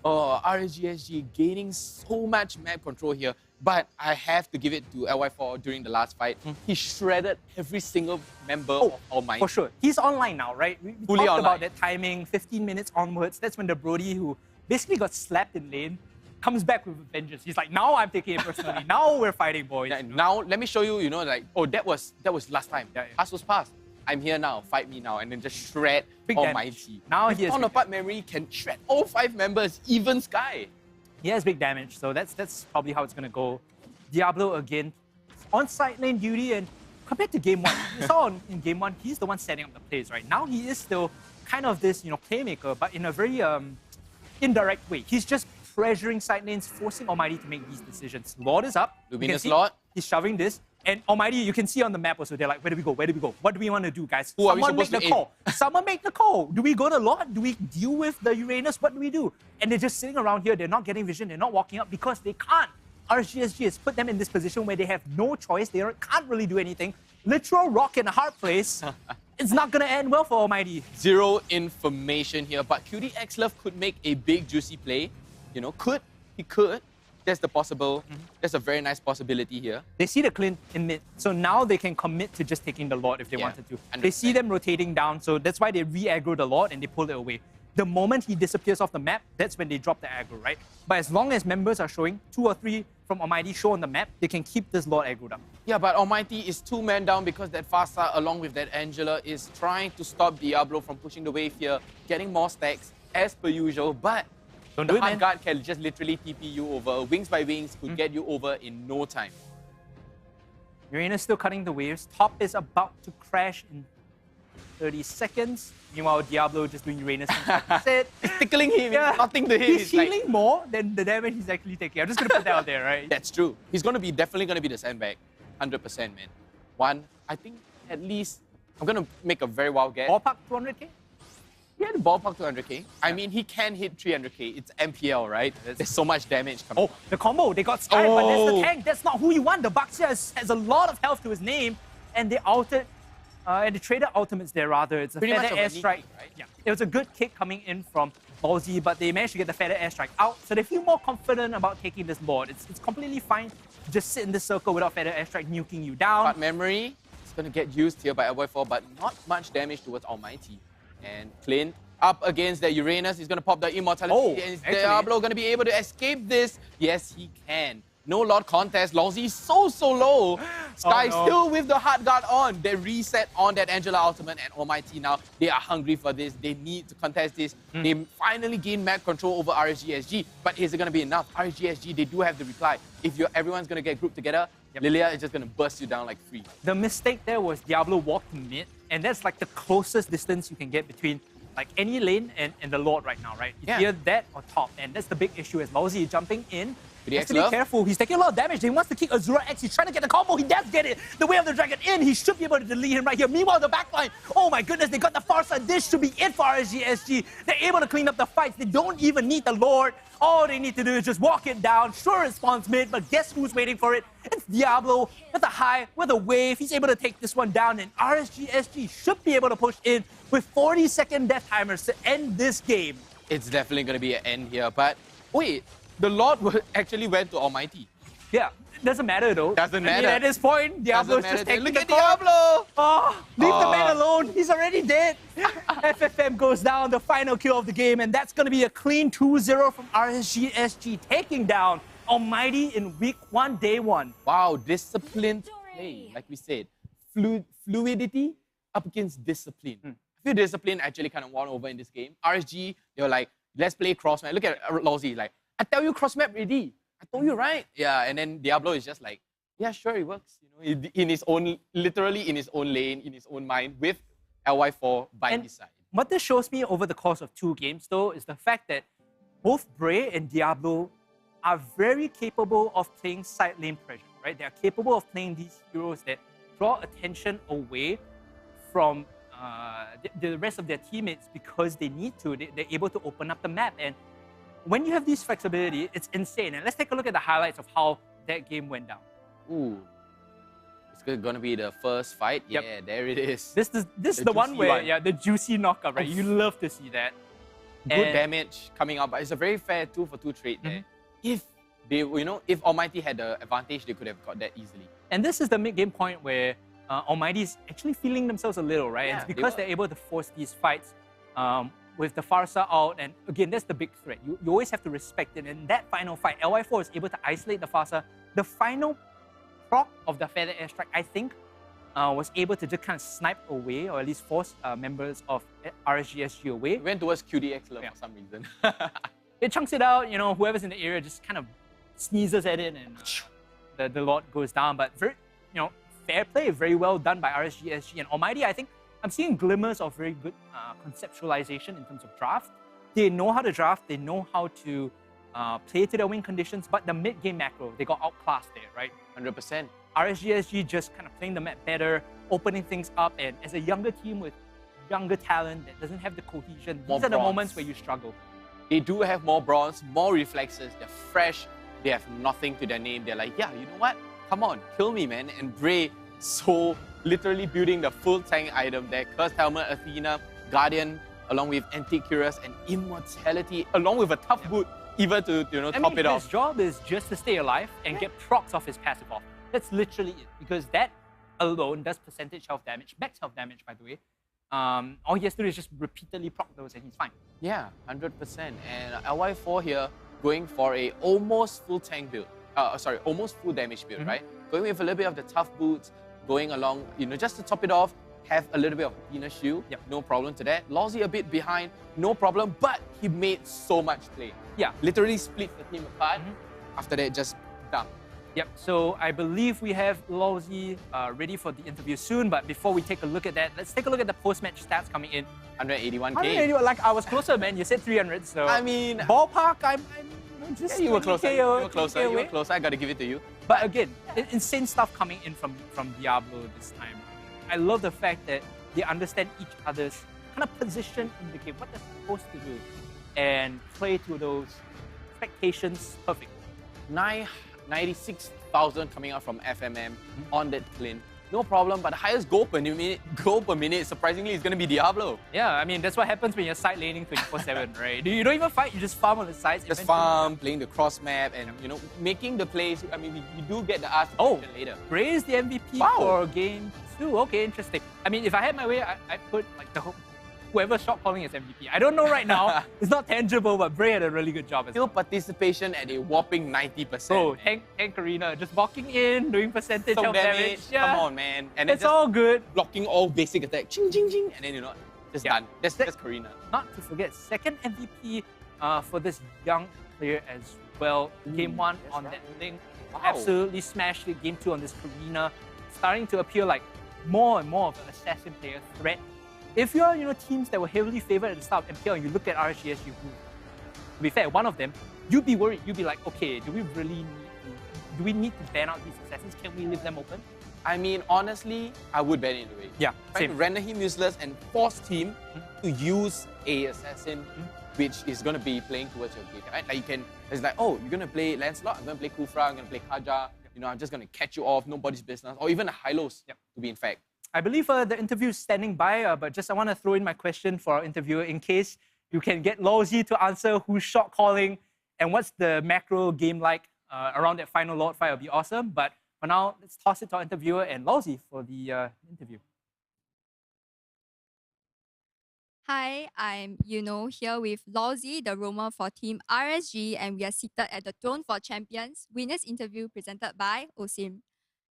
Oh, RSG gaining so much map control here, but I have to give it to LY4 during the last fight. He shredded every single member of Almighty. For sure. He's online now, right? We Fully talked online. about that timing, 15 minutes onwards. That's when the Brody, who basically got slapped in lane, comes back with vengeance. He's like, now I'm taking it personally. Now we're fighting, boys. Yeah, now, let me show you, like, oh, that was last time. Past was past. I'm here now, fight me now, and then just shred Almighty. Now he has on apart memory can shred all 5 members, even Sky. He has big damage, so that's probably how it's gonna go. Diablo again, on side lane duty, and compared to game 1, you saw in game 1, he's the one setting up the plays, right? Now he is still kind of this, playmaker, but in a very indirect way. He's just pressuring side lanes, forcing Almighty to make these decisions. Lord is up. Luminous Lord. He's shoving this. And Almighty, you can see on the map also, they're like, where do we go? Where do we go? What do we want to do, guys? Who are we Someone make supposed the to call. Someone make the call. Do we go to Lord? Do we deal with the Uranus? What do we do? And they're just sitting around here. They're not getting vision. They're not walking up because they can't. RGSG has put them in this position where they have no choice. They can't really do anything. Literal rock in a hard place. It's not going to end well for Almighty. Zero information here, but QDX Love could make a big juicy play. You know, he could. That's the possible. That's a very nice possibility here. They see the Clint in mid, so now they can commit to just taking the Lord if they wanted to. 100%. They see them rotating down, so that's why they re-aggro the Lord and they pull it away. The moment he disappears off the map, that's when they drop the aggro, right? But as long as members are showing 2 or 3 from Almighty show on the map, they can keep this Lord aggroed up. Yeah, but Almighty is 2 men down because that Farsa, along with that Angela, is trying to stop Diablo from pushing the wave here, getting more stacks as per usual, but Don't the do it, hard man. guard can just literally TP you over. Wings by Wings could get you over in no time. Uranus still cutting the waves. Top is about to crash in 30 seconds. Meanwhile, Diablo just doing Uranus. That's it. It's tickling him. It's nothing to hit. He's It's like- healing more than the damage he's actually taking. I'm just going to put that out there, right? That's true. He's definitely going to be the sandbag. 100%, man. I think at least, I'm going to make a very wild guess. Ballpark 200k? Yeah, the ballpark 200k. I mean, he can hit 300k. It's MPL, right? There's so much damage coming. Oh, the combo. They got Sky, but that's the tank. That's not who you want. The Baxia has a lot of health to his name, and they altered, and they traded ultimates there rather. It's a Pretty much feather of a airstrike. knee kick, right? Yeah, it was a good kick coming in from Ballsy, but they managed to get the feather airstrike out, so they feel more confident about taking this Lord. It's completely fine to just sit in this circle without feather airstrike nuking you down. But memory is going to get used here by LY4, but not much damage towards Almighty. And Clint up against the Uranus. He's going to pop the immortality. And is Diablo going to be able to escape this? Yes, he can. No Lord contest. Longzy is so low. Sky no. still with the hard guard on. They reset on that Angela ultimate and Almighty now. They are hungry for this. They need to contest this. They finally gain map control over RSGSG. But is it going to be enough? RSGSG, they do have the reply. If everyone's going to get grouped together, Lilia is just going to burst you down like 3. The mistake there was Diablo walked mid, and that's like the closest distance you can get between like any lane and the Lord right now, right? It's either that or top, and that's the big issue as Ballsy jumping in. He has to be careful. He's taking a lot of damage. He wants to kick Azura X. He's trying to get the combo. He does get it. The Way of the Dragon in. He should be able to delete him right here. Meanwhile, the backline. Oh my goodness, they got the Farsa. This should be it for RSGSG. They're able to clean up the fights. They don't even need the Lord. All they need to do is just walk it down. Sure, it spawns mid, but guess who's waiting for it? It's Diablo with a high, with a wave. He's able to take this one down, and RSGSG should be able to push in with 40-second death timers to end this game. It's definitely going to be an end here, but wait, the Lord actually went to Almighty. Yeah, doesn't matter though. Doesn't matter. I mean, at this point, Diablo's just taking Look the at call. Diablo! Oh, leave the man alone. He's already dead. FFM goes down, the final kill of the game, and that's going to be a clean 2-0 from RSGSG, taking down Almighty in week 1, day 1. Wow, disciplined play, like we said. Fluidity up against discipline. I feel discipline actually kind of won over in this game. RSG, you're like, let's play cross-map. Look at Lawsy, like, I tell you cross-map already. I told you, right? Yeah, and then Diablo is just like, yeah, sure, it works. You know, in his own, literally in his own lane, in his own mind, with LY4 by his side. What this shows me over the course of 2 games, though, is the fact that both Bray and Diablo are very capable of playing side lane pressure, right? They are capable of playing these heroes that draw attention away from the rest of their teammates because they need to. They're able to open up the map. And when you have this flexibility, it's insane. And let's take a look at the highlights of how that game went down. Ooh. It's going to be the first fight. Yep. Yeah, there it is. This is the one where, yeah, the juicy knockup, right? You love to see that. Good damage coming out, but it's a very fair 2-for-2 trade there. If they, you know, if Almighty had the advantage, they could have got that easily. And this is the mid-game point where Almighty is actually feeling themselves a little, right? Yeah, and it's because they're able to force these fights with the Farsa out. And again, that's the big threat. You always have to respect it. And that final fight, LY4 is able to isolate the Farsa. The final proc of the Feather Airstrike, I think, was able to just kind of snipe away, or at least force members of RSGSG away. It went towards QDX Love for some reason. It chunks it out, you know, whoever's in the area just kind of sneezes at it, and the Lord goes down. But very, you know, fair play, very well done by RSGSG. And Almighty, I think I'm seeing glimmers of very good conceptualization in terms of draft. They know how to draft, they know how to play to their win conditions, but the mid-game macro, they got outclassed there, right? 100%. RSGSG just kind of playing the map better, opening things up, and as a younger team with younger talent that doesn't have the cohesion, these are the moments where you struggle. They do have more bronze, more reflexes, they're fresh, they have nothing to their name. They're like, yeah, you know what? Come on, kill me, man. And Bray, so literally building the full tank item there. Cursed Helmet, Athena, Guardian, along with Antique Curious and Immortality, along with a tough boot, even to top it off. His job is just to stay alive and get procs off his passive off. That's literally it, because that alone does percentage health damage, max health damage, by the way. All he has to do is just repeatedly proc those and he's fine. Yeah, 100%. And LY4 here going for a almost full tank build. Almost full damage build, right? Going with a little bit of the tough boots, going along, just to top it off, have a little bit of Athena shield, no problem to that. Lawsy a bit behind, no problem, but he made so much play. Yeah. Literally split the team apart. After that, just dump. Yep, so I believe we have Lawsy ready for the interview soon, but before we take a look at that, let's take a look at the post-match stats coming in. 181k. 181, like I was closer, man. You said 300, so... I mean... Ballpark, I'm just... Yeah, you were closer. You were closer. You were closer. I gotta give it to you. But again, insane stuff coming in from Diablo this time. I love the fact that they understand each other's kind of position in the game, what they're supposed to do, and play to those expectations perfectly. 96,000 coming out from FMM on that clean. No problem, but the highest goal per minute, surprisingly, is going to be Diablo. Yeah, I mean, that's what happens when you're side laning 24/7, right? You don't even fight, you just farm on the sides. Just farm, playing the cross map, and making the plays. I mean, we do get the ask later. Bray is the MVP for game 2. Okay, interesting. I mean, if I had my way, I'd put like whoever shot calling is MVP. I don't know right now. It's not tangible, but Bray had a really good job as well. Participation at a whopping 90%. Bro, tank arena, just walking in, doing percentage of damage. Yeah. Come on, man. And it's all good. Blocking all basic attack. Ching, ching, ching. And then, just done. That's Karina. Not to forget, second MVP for this young player as well. Game 1 on that link. Wow. Absolutely smashed it. Game 2 on this Karina. Starting to appear like more and more of an assassin player threat. If you're, teams that were heavily favored at the start of MPL and you look at RSGSG, to be fair, one of them, you'd be worried. You'd be like, okay, do we need to ban out these assassins? Can we leave them open? I mean, honestly, I would ban it away. Yeah, trying to render him useless and force him to use a assassin which is going to be playing towards your game, right? Like it's like, oh, you're going to play Lancelot, I'm going to play Kufra, I'm going to play Kaja, I'm just going to catch you off, nobody's business, or even a Hylos to be in fact. I believe the interview is standing by, but just I want to throw in my question for our interviewer in case you can get Lawsy to answer who's shot calling and what's the macro game like around that final Lord fight. It'll be awesome. But for now, let's toss it to our interviewer and Lawsy for the interview. Hi, I'm here with Lawsy, the roamer for Team RSG, and we are seated at the Throne for Champions winners interview presented by Osim.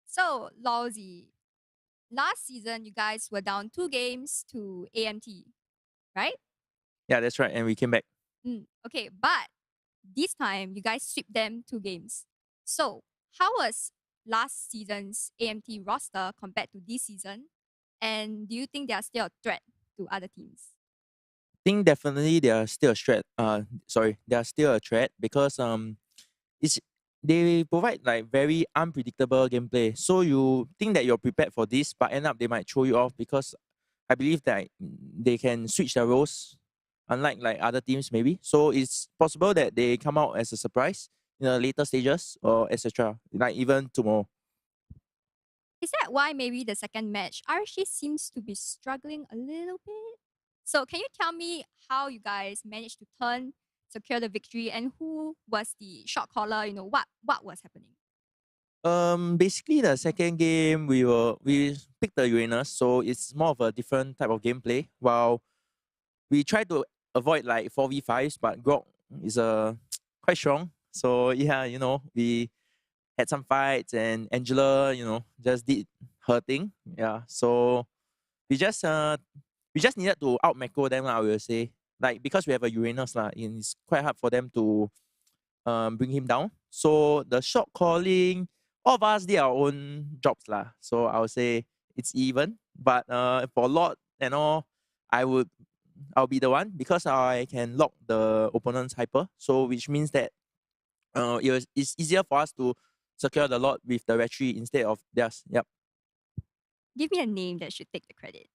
So, Lawsy, last season, you guys were down 2 games to AMT, right? Yeah, that's right. And we came back. Okay, but this time, you guys swept them 2 games. So, how was last season's AMT roster compared to this season? And do you think they are still a threat to other teams? I think definitely they are still a threat. They are still a threat because they provide like very unpredictable gameplay. So you think that you're prepared for this, but end up they might throw you off because I believe that they can switch their roles, unlike like other teams maybe. So it's possible that they come out as a surprise in the later stages or etc. Like even tomorrow. Is that why maybe the second match, RSG seems to be struggling a little bit? So can you tell me how you guys managed to secure the victory, and who was the shot caller? What was happening? Basically the second game we picked the Uranus, so it's more of a different type of gameplay. While we try to avoid like 4v5s, but Grok is quite strong. So yeah, we had some fights and Angela, just did her thing. Yeah. So we just needed to out macro them, I will say. Like because we have a Uranus, it's quite hard for them to bring him down. So the shot calling, all of us did our own jobs. So I would say it's even. But for Lord and all, I'll be the one because I can lock the opponent's hyper. So which means that it's easier for us to secure the lot with the retry instead of theirs. Yep. Give me a name that should take the credit.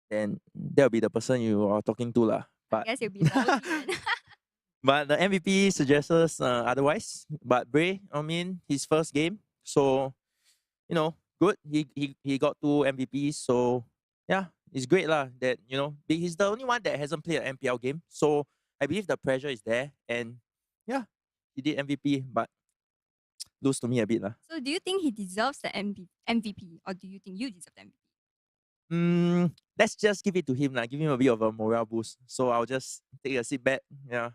Then that'll be the person you are talking to lah. I But guess it'll be Lousy then. but the MVP suggests us otherwise. But Bray, I mean, his first game, so good. He got 2 MVPs, so yeah, it's great lah. That he's the only one that hasn't played an MPL game, so I believe the pressure is there, and yeah, he did MVP, but lose to me a bit lah. So do you think he deserves the MVP, or do you think you deserve the MVP? Let's just give it to him lah. Give him a bit of a morale boost. So I'll just take a seat back. Yeah.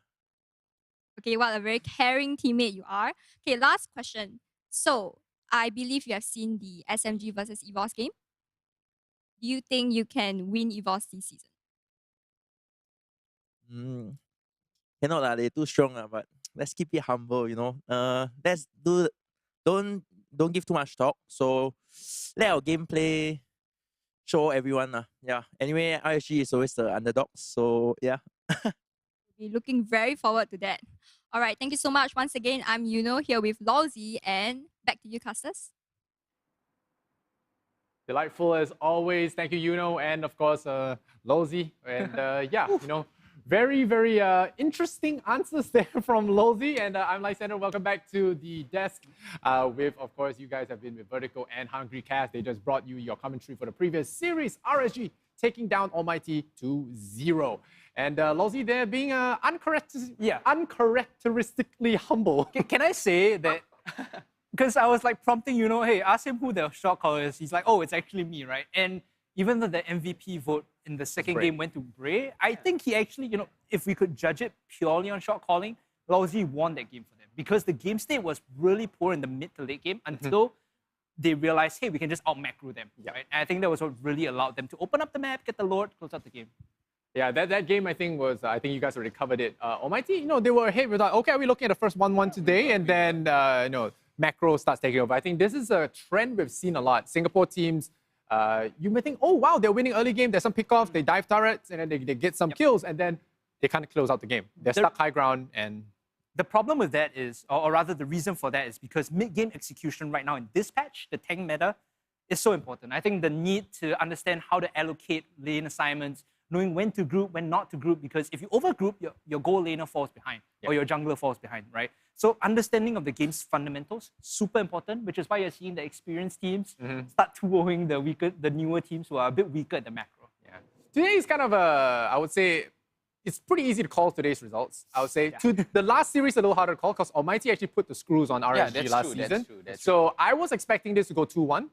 Okay, what a very caring teammate you are. Okay, last question. So I believe you have seen the SMG versus EVOS game. Do you think you can win EVOS this season? Cannot lah. They're too strong lah. But let's keep it humble. Let's do. Don't give too much talk. So let our gameplay show everyone lah. Yeah. Anyway, RSG is always the underdog. So yeah. We're looking very forward to that. All right, thank you so much. Once again, I'm Yuno here with Lousy, and back to you, Custos. Delightful as always. Thank you, Yuno, and of course, Lousy. And yeah, very, very interesting answers there from Lousy. And I'm Lysander. Welcome back to the desk with, of course, you guys have been with Vertigo and Hungry Cast. They just brought you your commentary for the previous series, RSG taking down Almighty 2-0. And Lousy there being uncharacteristically humble. Can I say that? Because I was like prompting, hey, ask him who the shot caller is. He's like, oh, it's actually me, right? And even though the MVP vote in the second game went to Bray, I think he actually, if we could judge it purely on shot calling, Lousy won that game for them. Because the game state was really poor in the mid to late game until they realized, hey, we can just out-macro them. Right? And I think that was what really allowed them to open up the map, get the Lord, close out the game. Yeah, that game I think was, I think you guys already covered it. Almighty, they were ahead with like, okay, are we looking at the first 1-1 today? And then, macro starts taking over. I think this is a trend we've seen a lot. Singapore teams, you may think, oh, wow, they're winning early game. There's some pickoffs, they dive turrets, and then they get some kills, and then they kind of close out the game. They're stuck high ground, and the problem with that is, or rather the reason for that is because mid-game execution right now in this patch, the tank meta, is so important. I think the need to understand how to allocate lane assignments, knowing when to group, when not to group, because if you overgroup, your goal laner falls behind, or your jungler falls behind, right? So understanding of the game's fundamentals, super important, which is why you're seeing the experienced teams start 2-0ing the newer teams who are a bit weaker at the macro. Yeah. Today is kind of I would say, it's pretty easy to call today's results. I would say the last series a little harder to call because Almighty actually put the screws on RSG last season. That's true. I was expecting this to go 2-1,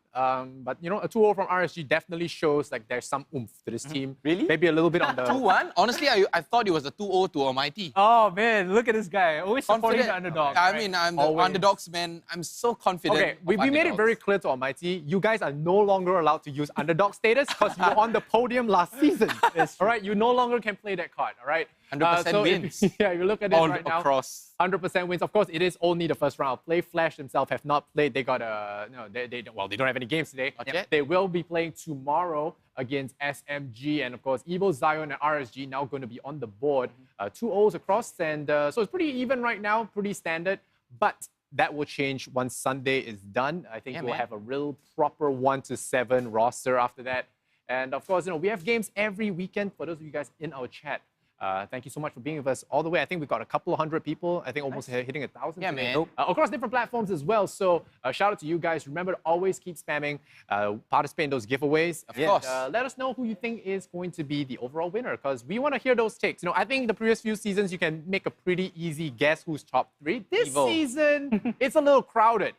but a 2-0 from RSG definitely shows like there's some oomph to this team. Really? Maybe a little bit on the 2-1. Honestly, I thought it was a 2-0 to Almighty. Oh man, look at this guy, always supporting the underdog. I mean, I'm the underdogs man. I'm so confident. Okay, we made it very clear to Almighty. You guys are no longer allowed to use underdog status because you were on the podium last season. All right, you no longer can play that card. All right. 100% wins. If you look at it right now, across 100% wins. Of course, it is only the first round. Play Flash themselves have not played. They got they don't have any games today. They will be playing tomorrow against SMG, and of course, Evo, Zion, and RSG now going to be on the board. 2-0s across, and so it's pretty even right now, pretty standard. But that will change once Sunday is done. I think we'll have a real proper 1-7 roster after that. And of course, we have games every weekend for those of you guys in our chat. Thank you so much for being with us all the way. I think we've got a couple of hundred people. I think almost hitting 1,000. Yeah, man. Across different platforms as well. So shout out to you guys. Remember to always keep spamming, participate in those giveaways. Of course. Let us know who you think is going to be the overall winner because we want to hear those takes. I think the previous few seasons you can make a pretty easy guess who's top 3. This season, it's a little crowded.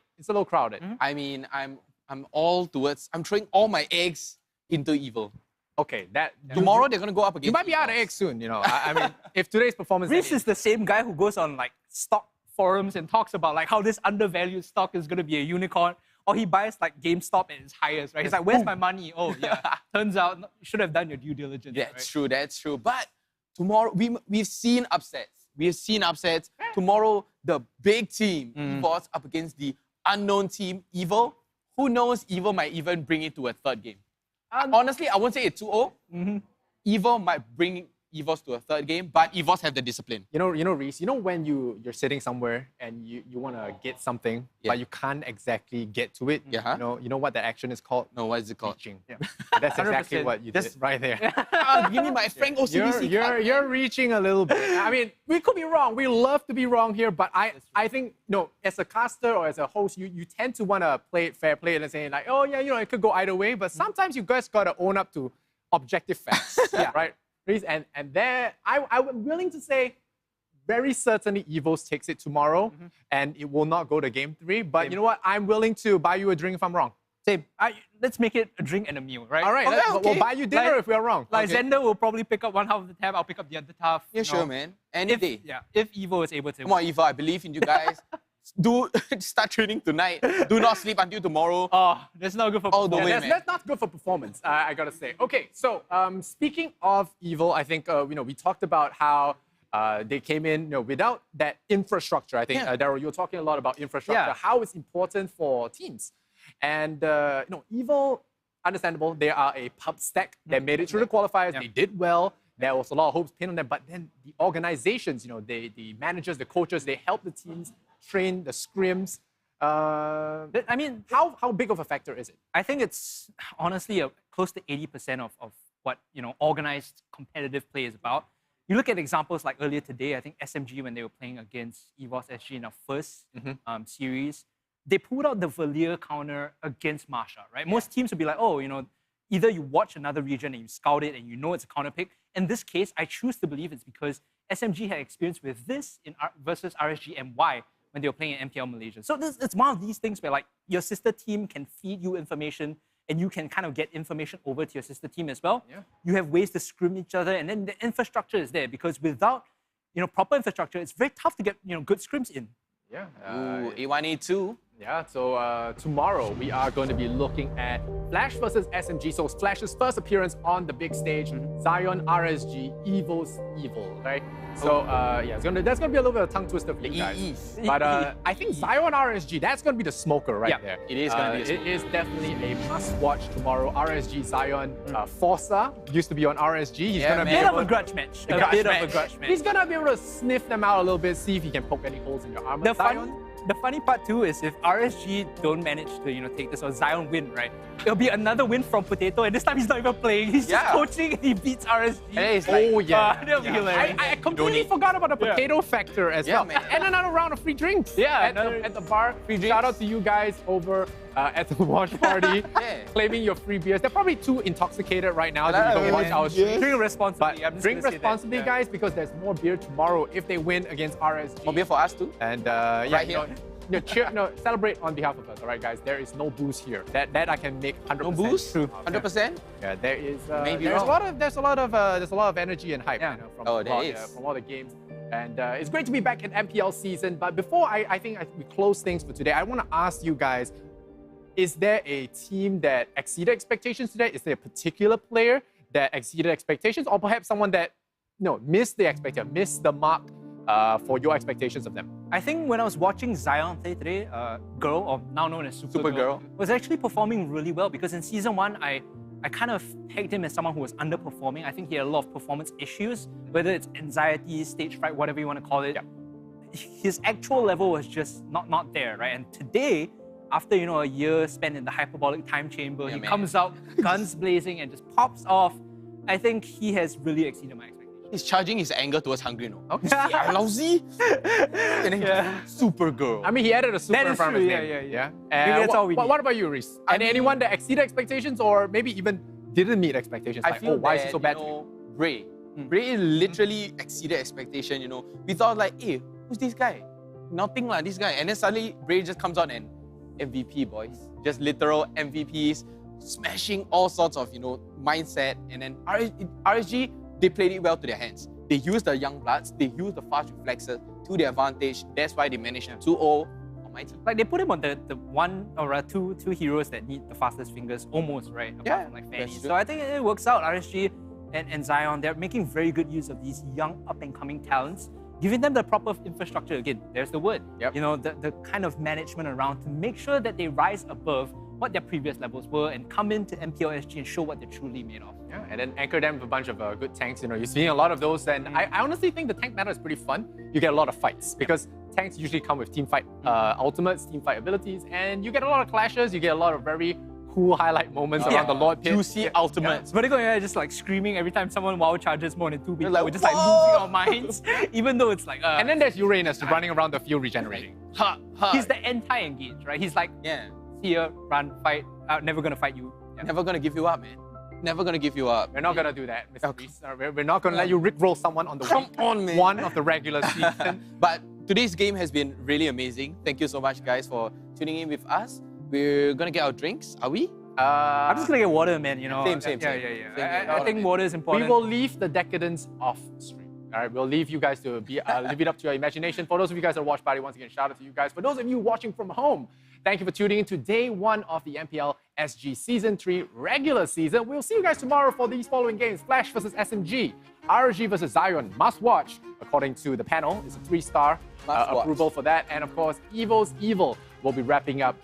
I mean, I'm all towards. I'm throwing all my eggs into Evo. Okay, tomorrow they're gonna go up against. You might be out of eggs soon, I mean, if today's performance. Reese is the same guy who goes on like stock forums and talks about like how this undervalued stock is gonna be a unicorn, or he buys like GameStop at its highest, right? He's like, "Where's my money?" Oh yeah, turns out you should have done your due diligence. That's true. That's true. But tomorrow we've seen upsets. Tomorrow the big team EVOS up against the unknown team Evo. Who knows? Evo might even bring it to a third game. Honestly, I won't say it's 2-0. Evo might bring EVOS to a third game, but EVOS have the discipline. You know, Reese, when you're sitting somewhere and you want to get something, but you can't exactly get to it. Yeah. You know what that action is called? No, what is it called? Reaching. Yeah. That's exactly what you did right there. Give me my Frank OCBC card. You're reaching a little bit. I mean, we could be wrong. We love to be wrong here, but I think, as a caster or as a host, you tend to want to play it fair play and say like, oh yeah, it could go either way, but sometimes you guys got to own up to objective facts, right? And there, I'm willing to say, very certainly EVOS takes it tomorrow, and it will not go to game 3. But you know what? I'm willing to buy you a drink if I'm wrong. Same. Let's make it a drink and a meal, right? All right, we'll buy you dinner if we're wrong. Like Xander will probably pick up one half of the tab, I'll pick up the other half. Yeah, sure, man. Any day. Yeah, if Evo is able to. Come on, Evo, I believe in you guys. Do start training tonight. Do not sleep until tomorrow. Oh, that's not good for performance. That's not good for performance, I gotta say. Okay, so speaking of Evo, I think we talked about how they came in without that infrastructure. I think Daryl, you were talking a lot about infrastructure, how it's important for teams. And Evo, understandable, they are a pub stack. They made it through the qualifiers. They did well. There was a lot of hopes pinned on them, but then the organizations, the managers, the coaches, they help the teams train the scrims. I mean, how big of a factor is it? I think it's honestly close to 80% of what organized competitive play is about. You look at examples like earlier today, I think SMG, when they were playing against EVOS SG in our first series, they pulled out the Valier counter against Marsha, right? Most teams would be like, oh, either you watch another region and you scout it and you know it's a counter pick. In this case, I choose to believe it's because SMG had experience with this versus RSG and Y when they were playing in MPL Malaysia. So it's one of these things where like your sister team can feed you information and you can kind of get information over to your sister team as well. Yeah. You have ways to scrim each other, and then the infrastructure is there, because without proper infrastructure, it's very tough to get good scrims in. Yeah. A1, A2. Yeah, so tomorrow we are going to be looking at Flash versus SMG. So Flash's first appearance on the big stage, Zion, RSG, Evo's Evil, right? So that's going to be a little bit of a tongue twister for you guys. But I think Zion RSG, that's going to be the smoker right there. It is going to be a smoker. It is definitely a must-watch tomorrow. RSG, Zion, Forza used to be on RSG. He's going to be a bit of a grudge match. A bit of a grudge match. He's going to be able to sniff them out a little bit, see if he can poke any holes in your armor. The funny part too is if RSG don't manage to take this, or Zion win, right? It'll be another win from Potato, and this time he's not even playing. He's just coaching and he beats RSG. And it's like, that'll be hilarious. I completely forgot about the potato factor as well. Man. And another round of free drinks. At the bar. Free drinks. Shout out to you guys over at the watch party, claiming your free beers. They're probably too intoxicated right now that you don't watch our stream. Drink responsibly. Drink responsibly, guys, because there's more beer tomorrow if they win against RSG. More beer for us too. And celebrate on behalf of us, all right, guys. There is no booze here. That I can make 100% No booze? true. 100%? Yeah, there is. Maybe there's wrong. there's a lot of energy and hype from all the games. And it's great to be back in MPL season. But before I think we close things for today, I want to ask you guys: is there a team that exceeded expectations today? Is there a particular player that exceeded expectations, or perhaps someone that missed the mark for your expectations of them? I think when I was watching Zion play today, Girl, or now known as Supergirl, was actually performing really well, because in Season 1, I kind of pegged him as someone who was underperforming. I think he had a lot of performance issues, whether it's anxiety, stage fright, whatever you want to call it. His actual level was just not there, right? And today, after a year spent in the hyperbolic time chamber, he comes out guns blazing and just pops off. I think he has really exceeded my expectations. He's charging his anger towards Hungry, no? Lousy. And then Supergirl. I mean, he added a super in front of his name. Yeah. Maybe that's all we need. What about you, Reese? Anyone that exceeded expectations, or maybe even didn't meet expectations? I feel why is he so bad? Bray. Bray literally exceeded expectation. We thought like, hey, who's this guy? Nothing like this guy. And then suddenly Bray just comes out and MVP, boys. Just literal MVPs, smashing all sorts of mindset. And then RSG, they played it well to their hands. They used the young bloods, they used the fast reflexes to their advantage. That's why they managed 2-0 on my team. Like they put him on the one or two heroes that need the fastest fingers, almost, right? Apart from like Fanny. So I think it works out. RSG and Zion, they're making very good use of these young up-and-coming talents, giving them the proper infrastructure. Again, there's the word. The kind of management around to make sure that they rise above what their previous levels were and come into MPL SG and show what they're truly made of. Yeah, and then anchor them with a bunch of good tanks. You know, you're seeing a lot of those, and I honestly think the tank meta is pretty fun. You get a lot of fights because tanks usually come with team fight ultimates, team fight abilities, and you get a lot of clashes. You get a lot of very cool highlight moments around the Lord Pit. Juicy ultimates. Vertigo and I are just like screaming every time someone WoW charges more than 2 people. We're just like losing our minds, even though it's like. And then there's Uranus running around the field regenerating. He's the anti-engage, right? He's like, here, run, fight. Never gonna fight you. Never gonna give you up, man. Never gonna give you up. We're not gonna do that, Mr. Reese. We're not gonna let you rickroll someone on the week one of the regular season. But today's game has been really amazing. Thank you so much, guys, for tuning in with us. We're gonna get our drinks, are we? I'm just gonna get water, man, you know. Same. I think water is important. We will leave the decadence off stream. All right, we'll leave you guys to be leave it up to your imagination. For those of you guys that watch party, once again, shout out to you guys. For those of you watching from home, thank you for tuning in to day 1 of the MPL SG Season 3 regular season. We'll see you guys tomorrow for these following games: Flash versus SMG, RG versus Zion. Must watch, according to the panel. It's a 3-star approval for that. And of course, Evo's Evil will be wrapping up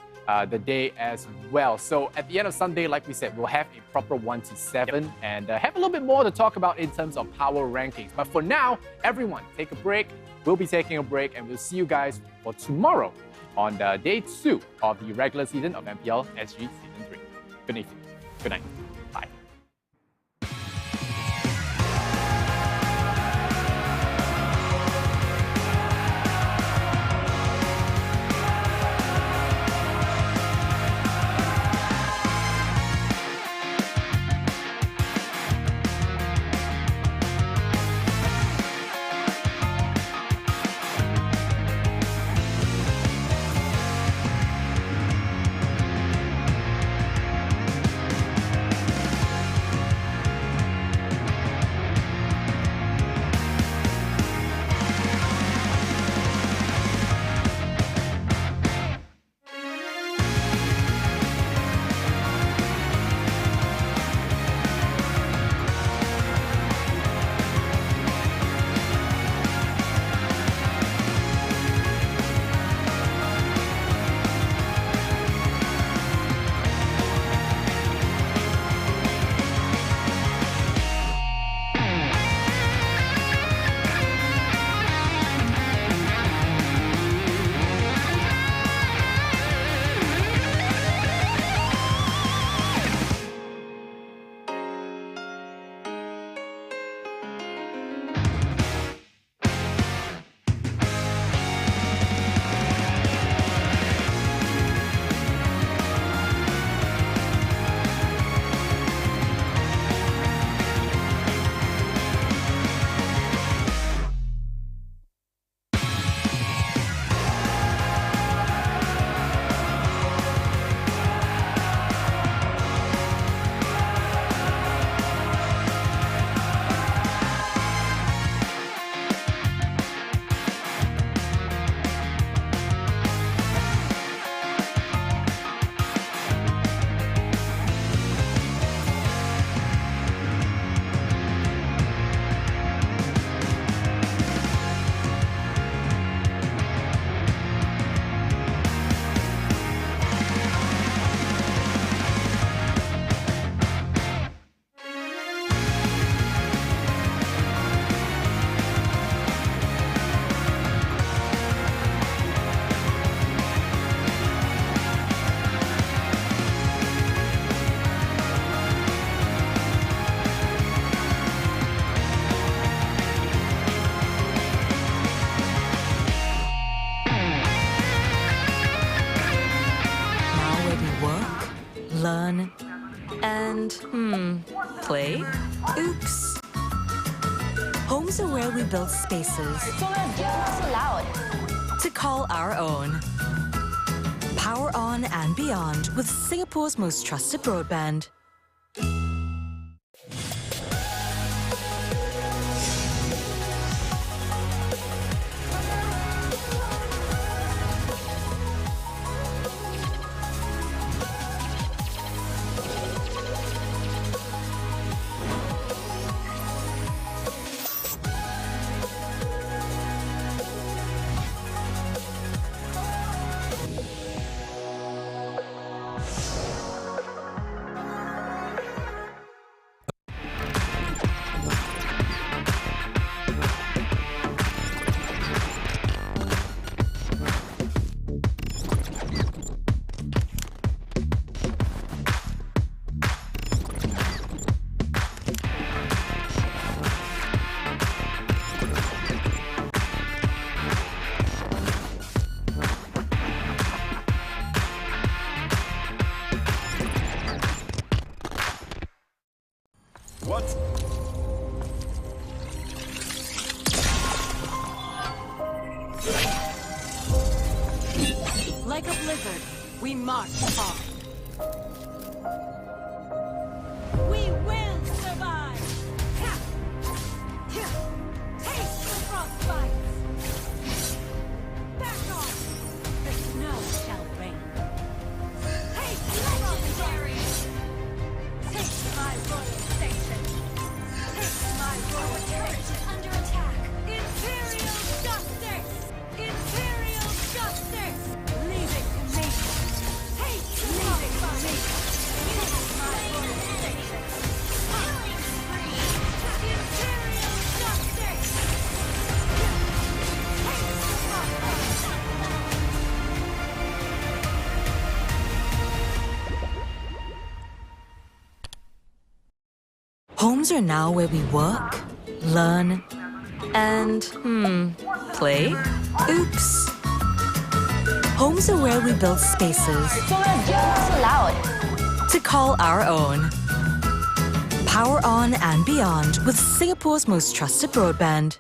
the day as well. So at the end of Sunday, like we said, we'll have a proper 1-7 and have a little bit more to talk about in terms of power rankings. But for now, everyone, take a break. We'll be taking a break, and we'll see you guys for tomorrow on day 2 of the regular season of MPL SG Season 3. Good evening. Good night. Bye. learn, and, play? Oops. Homes are where we build spaces to call our own. Power on and beyond with Singapore's most trusted broadband. What? Like a blizzard, we march on. We will survive! Taste the frostbite! Back off! The snow shall rain. Taste legendary! Taste my royal station! Taste my royal station! Under attack! Imperial justice! Imperial justice! Leave it to me! Taste the frostbite! Taste my royal station! Killing spree! Imperial justice! Taste the frostbite! Homes are now where we work, learn, and, play? Oops. Homes are where we build spaces to call our own. Power on and beyond with Singapore's most trusted broadband.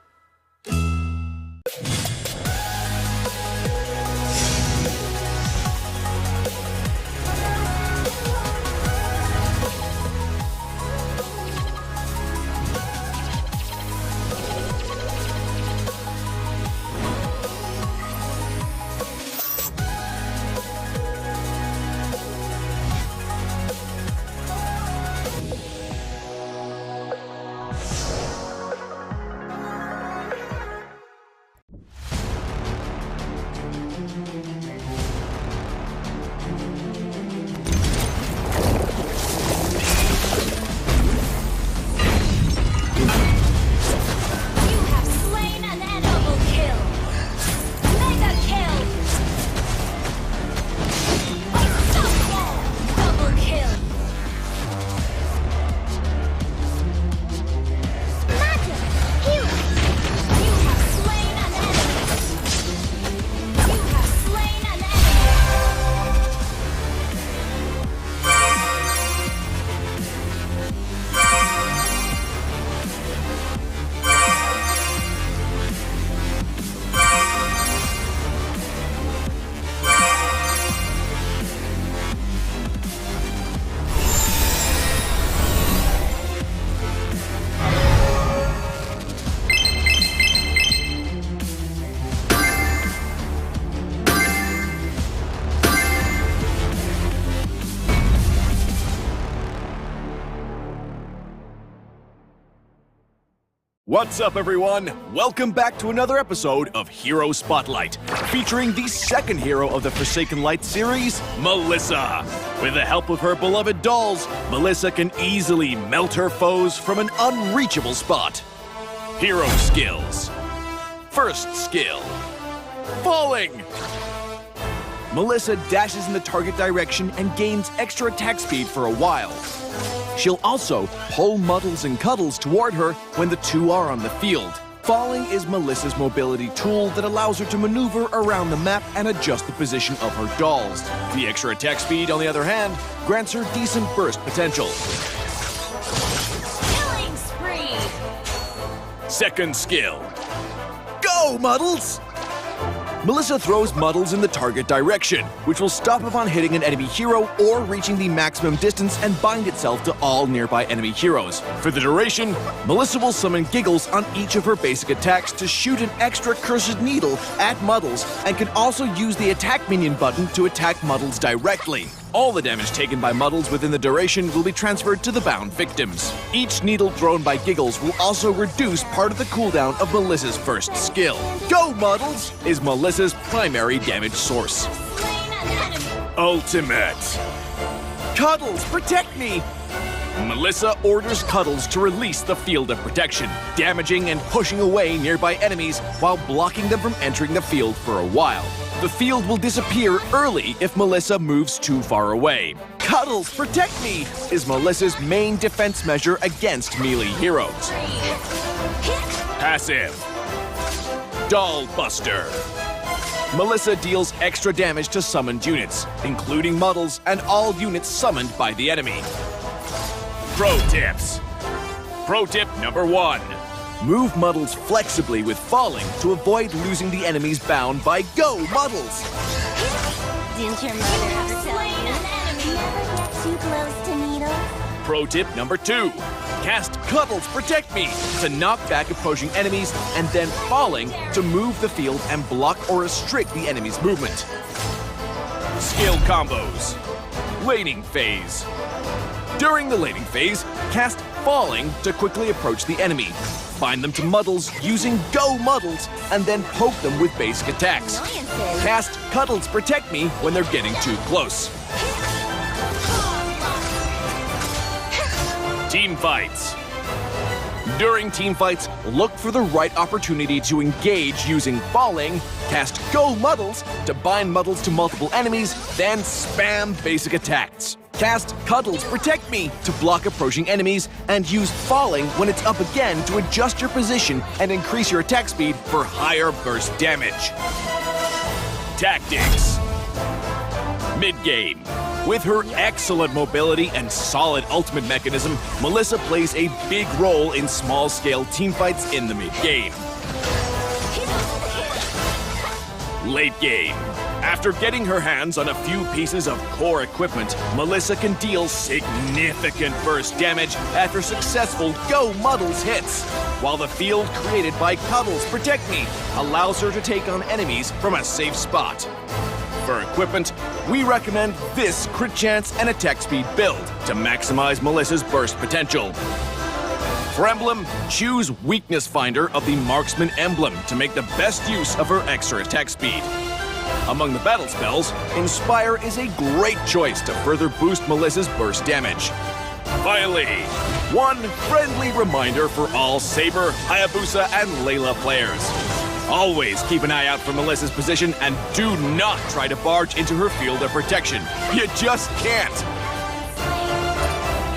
What's up, everyone? Welcome back to another episode of Hero Spotlight, featuring the second hero of the Forsaken Light series, Melissa. With the help of her beloved dolls, Melissa can easily melt her foes from an unreachable spot. Hero skills. First skill, falling. Melissa dashes in the target direction and gains extra attack speed for a while. She'll also pull Muddles and Cuddles toward her when the two are on the field. Falling is Melissa's mobility tool that allows her to maneuver around the map and adjust the position of her dolls. The extra attack speed, on the other hand, grants her decent burst potential. Killing spree! Second skill, go, Muddles! Melissa throws Muddles in the target direction, which will stop upon hitting an enemy hero or reaching the maximum distance and bind itself to all nearby enemy heroes. For the duration, Melissa will summon Giggles on each of her basic attacks to shoot an extra cursed needle at Muddles, and can also use the attack minion button to attack Muddles directly. All the damage taken by Muddles within the duration will be transferred to the bound victims. Each needle thrown by Giggles will also reduce part of the cooldown of Melissa's first skill. Go, Muddles! Is Melissa's primary damage source. Ultimate. Cuddles, protect me! Melissa orders Cuddles to release the field of protection, damaging and pushing away nearby enemies while blocking them from entering the field for a while. The field will disappear early if Melissa moves too far away. Cuddles, protect me! Is Melissa's main defense measure against melee heroes. Passive. Doll Buster. Melissa deals extra damage to summoned units, including Muddles and all units summoned by the enemy. Pro tips. Pro tip number 1. Move Muddles flexibly with falling to avoid losing the enemies bound by Go Muddles. Didn't your mother ever tell you? Never get too close to Needle. Pro tip number 2. Cast Cuddles Protect Me to knock back approaching enemies and then falling to move the field and block or restrict the enemy's movement. Skill combos. Laning phase. During the laning phase, cast Falling to quickly approach the enemy. Bind them to Muddles using Go Muddles and then poke them with basic attacks. Cast Cuddles Protect Me when they're getting too close. Team fights. During team fights, look for the right opportunity to engage using Falling, cast Go Muddles to bind Muddles to multiple enemies, then spam basic attacks. Cast Cuddles Protect Me to block approaching enemies, and use Falling when it's up again to adjust your position and increase your attack speed for higher burst damage. Tactics. Mid-game. With her excellent mobility and solid ultimate mechanism, Melissa plays a big role in small-scale teamfights in the mid-game. Late game. After getting her hands on a few pieces of core equipment, Melissa can deal significant burst damage after successful Go Muddles hits, while the field created by Cuddles Protect Me allows her to take on enemies from a safe spot. For equipment, we recommend this crit chance and attack speed build to maximize Melissa's burst potential. For emblem, choose Weakness Finder of the Marksman emblem to make the best use of her extra attack speed. Among the battle spells, Inspire is a great choice to further boost Melissa's burst damage. Finally, one friendly reminder for all Saber, Hayabusa, and Layla players. Always keep an eye out for Melissa's position and do not try to barge into her field of protection. You just can't.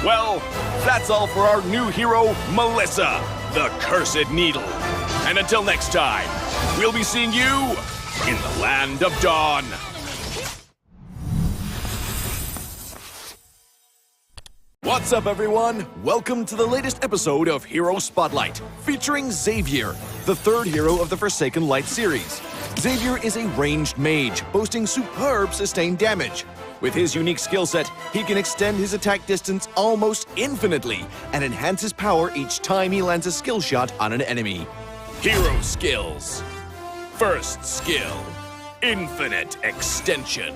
Well, that's all for our new hero, Melissa, the Cursed Needle. And until next time, we'll be seeing you in the Land of Dawn. What's up, everyone? Welcome to the latest episode of Hero Spotlight, featuring Xavier, the third hero of the Forsaken Light series. Xavier is a ranged mage, boasting superb sustained damage. With his unique skill set, he can extend his attack distance almost infinitely and enhance his power each time he lands a skill shot on an enemy. Hero skills. First skill, Infinite Extension.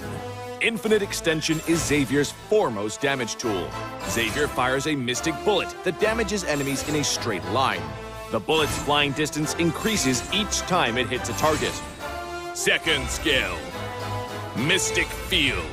Infinite Extension is Xavier's foremost damage tool. Xavier fires a mystic bullet that damages enemies in a straight line. The bullet's flying distance increases each time it hits a target. Second skill, Mystic Field.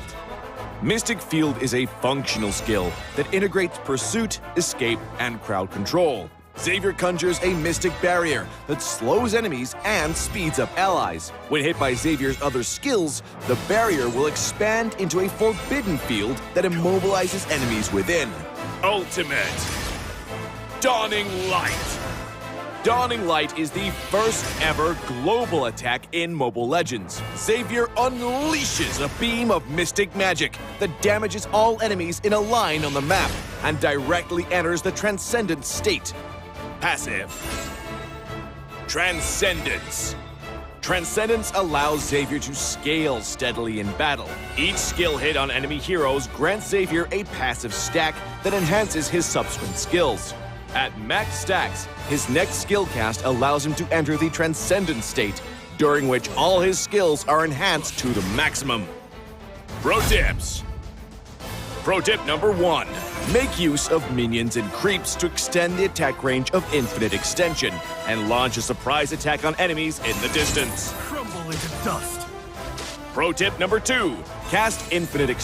Mystic Field is a functional skill that integrates pursuit, escape, and crowd control. Xavier conjures a mystic barrier that slows enemies and speeds up allies. When hit by Xavier's other skills, the barrier will expand into a forbidden field that immobilizes enemies within. Ultimate. Dawning Light. Dawning Light is the first ever global attack in Mobile Legends. Xavier unleashes a beam of mystic magic that damages all enemies in a line on the map and directly enters the Transcendent state. Passive. Transcendence. Transcendence allows Xavier to scale steadily in battle. Each skill hit on enemy heroes grants Xavier a passive stack that enhances his subsequent skills. At max stacks, his next skill cast allows him to enter the Transcendent state, during which all his skills are enhanced to the maximum. Pro tips. Pro tip number 1. Make use of minions and creeps to extend the attack range of Infinite Extension and launch a surprise attack on enemies in the distance. Crumble into dust. Pro tip number 2. Cast Infinite Extension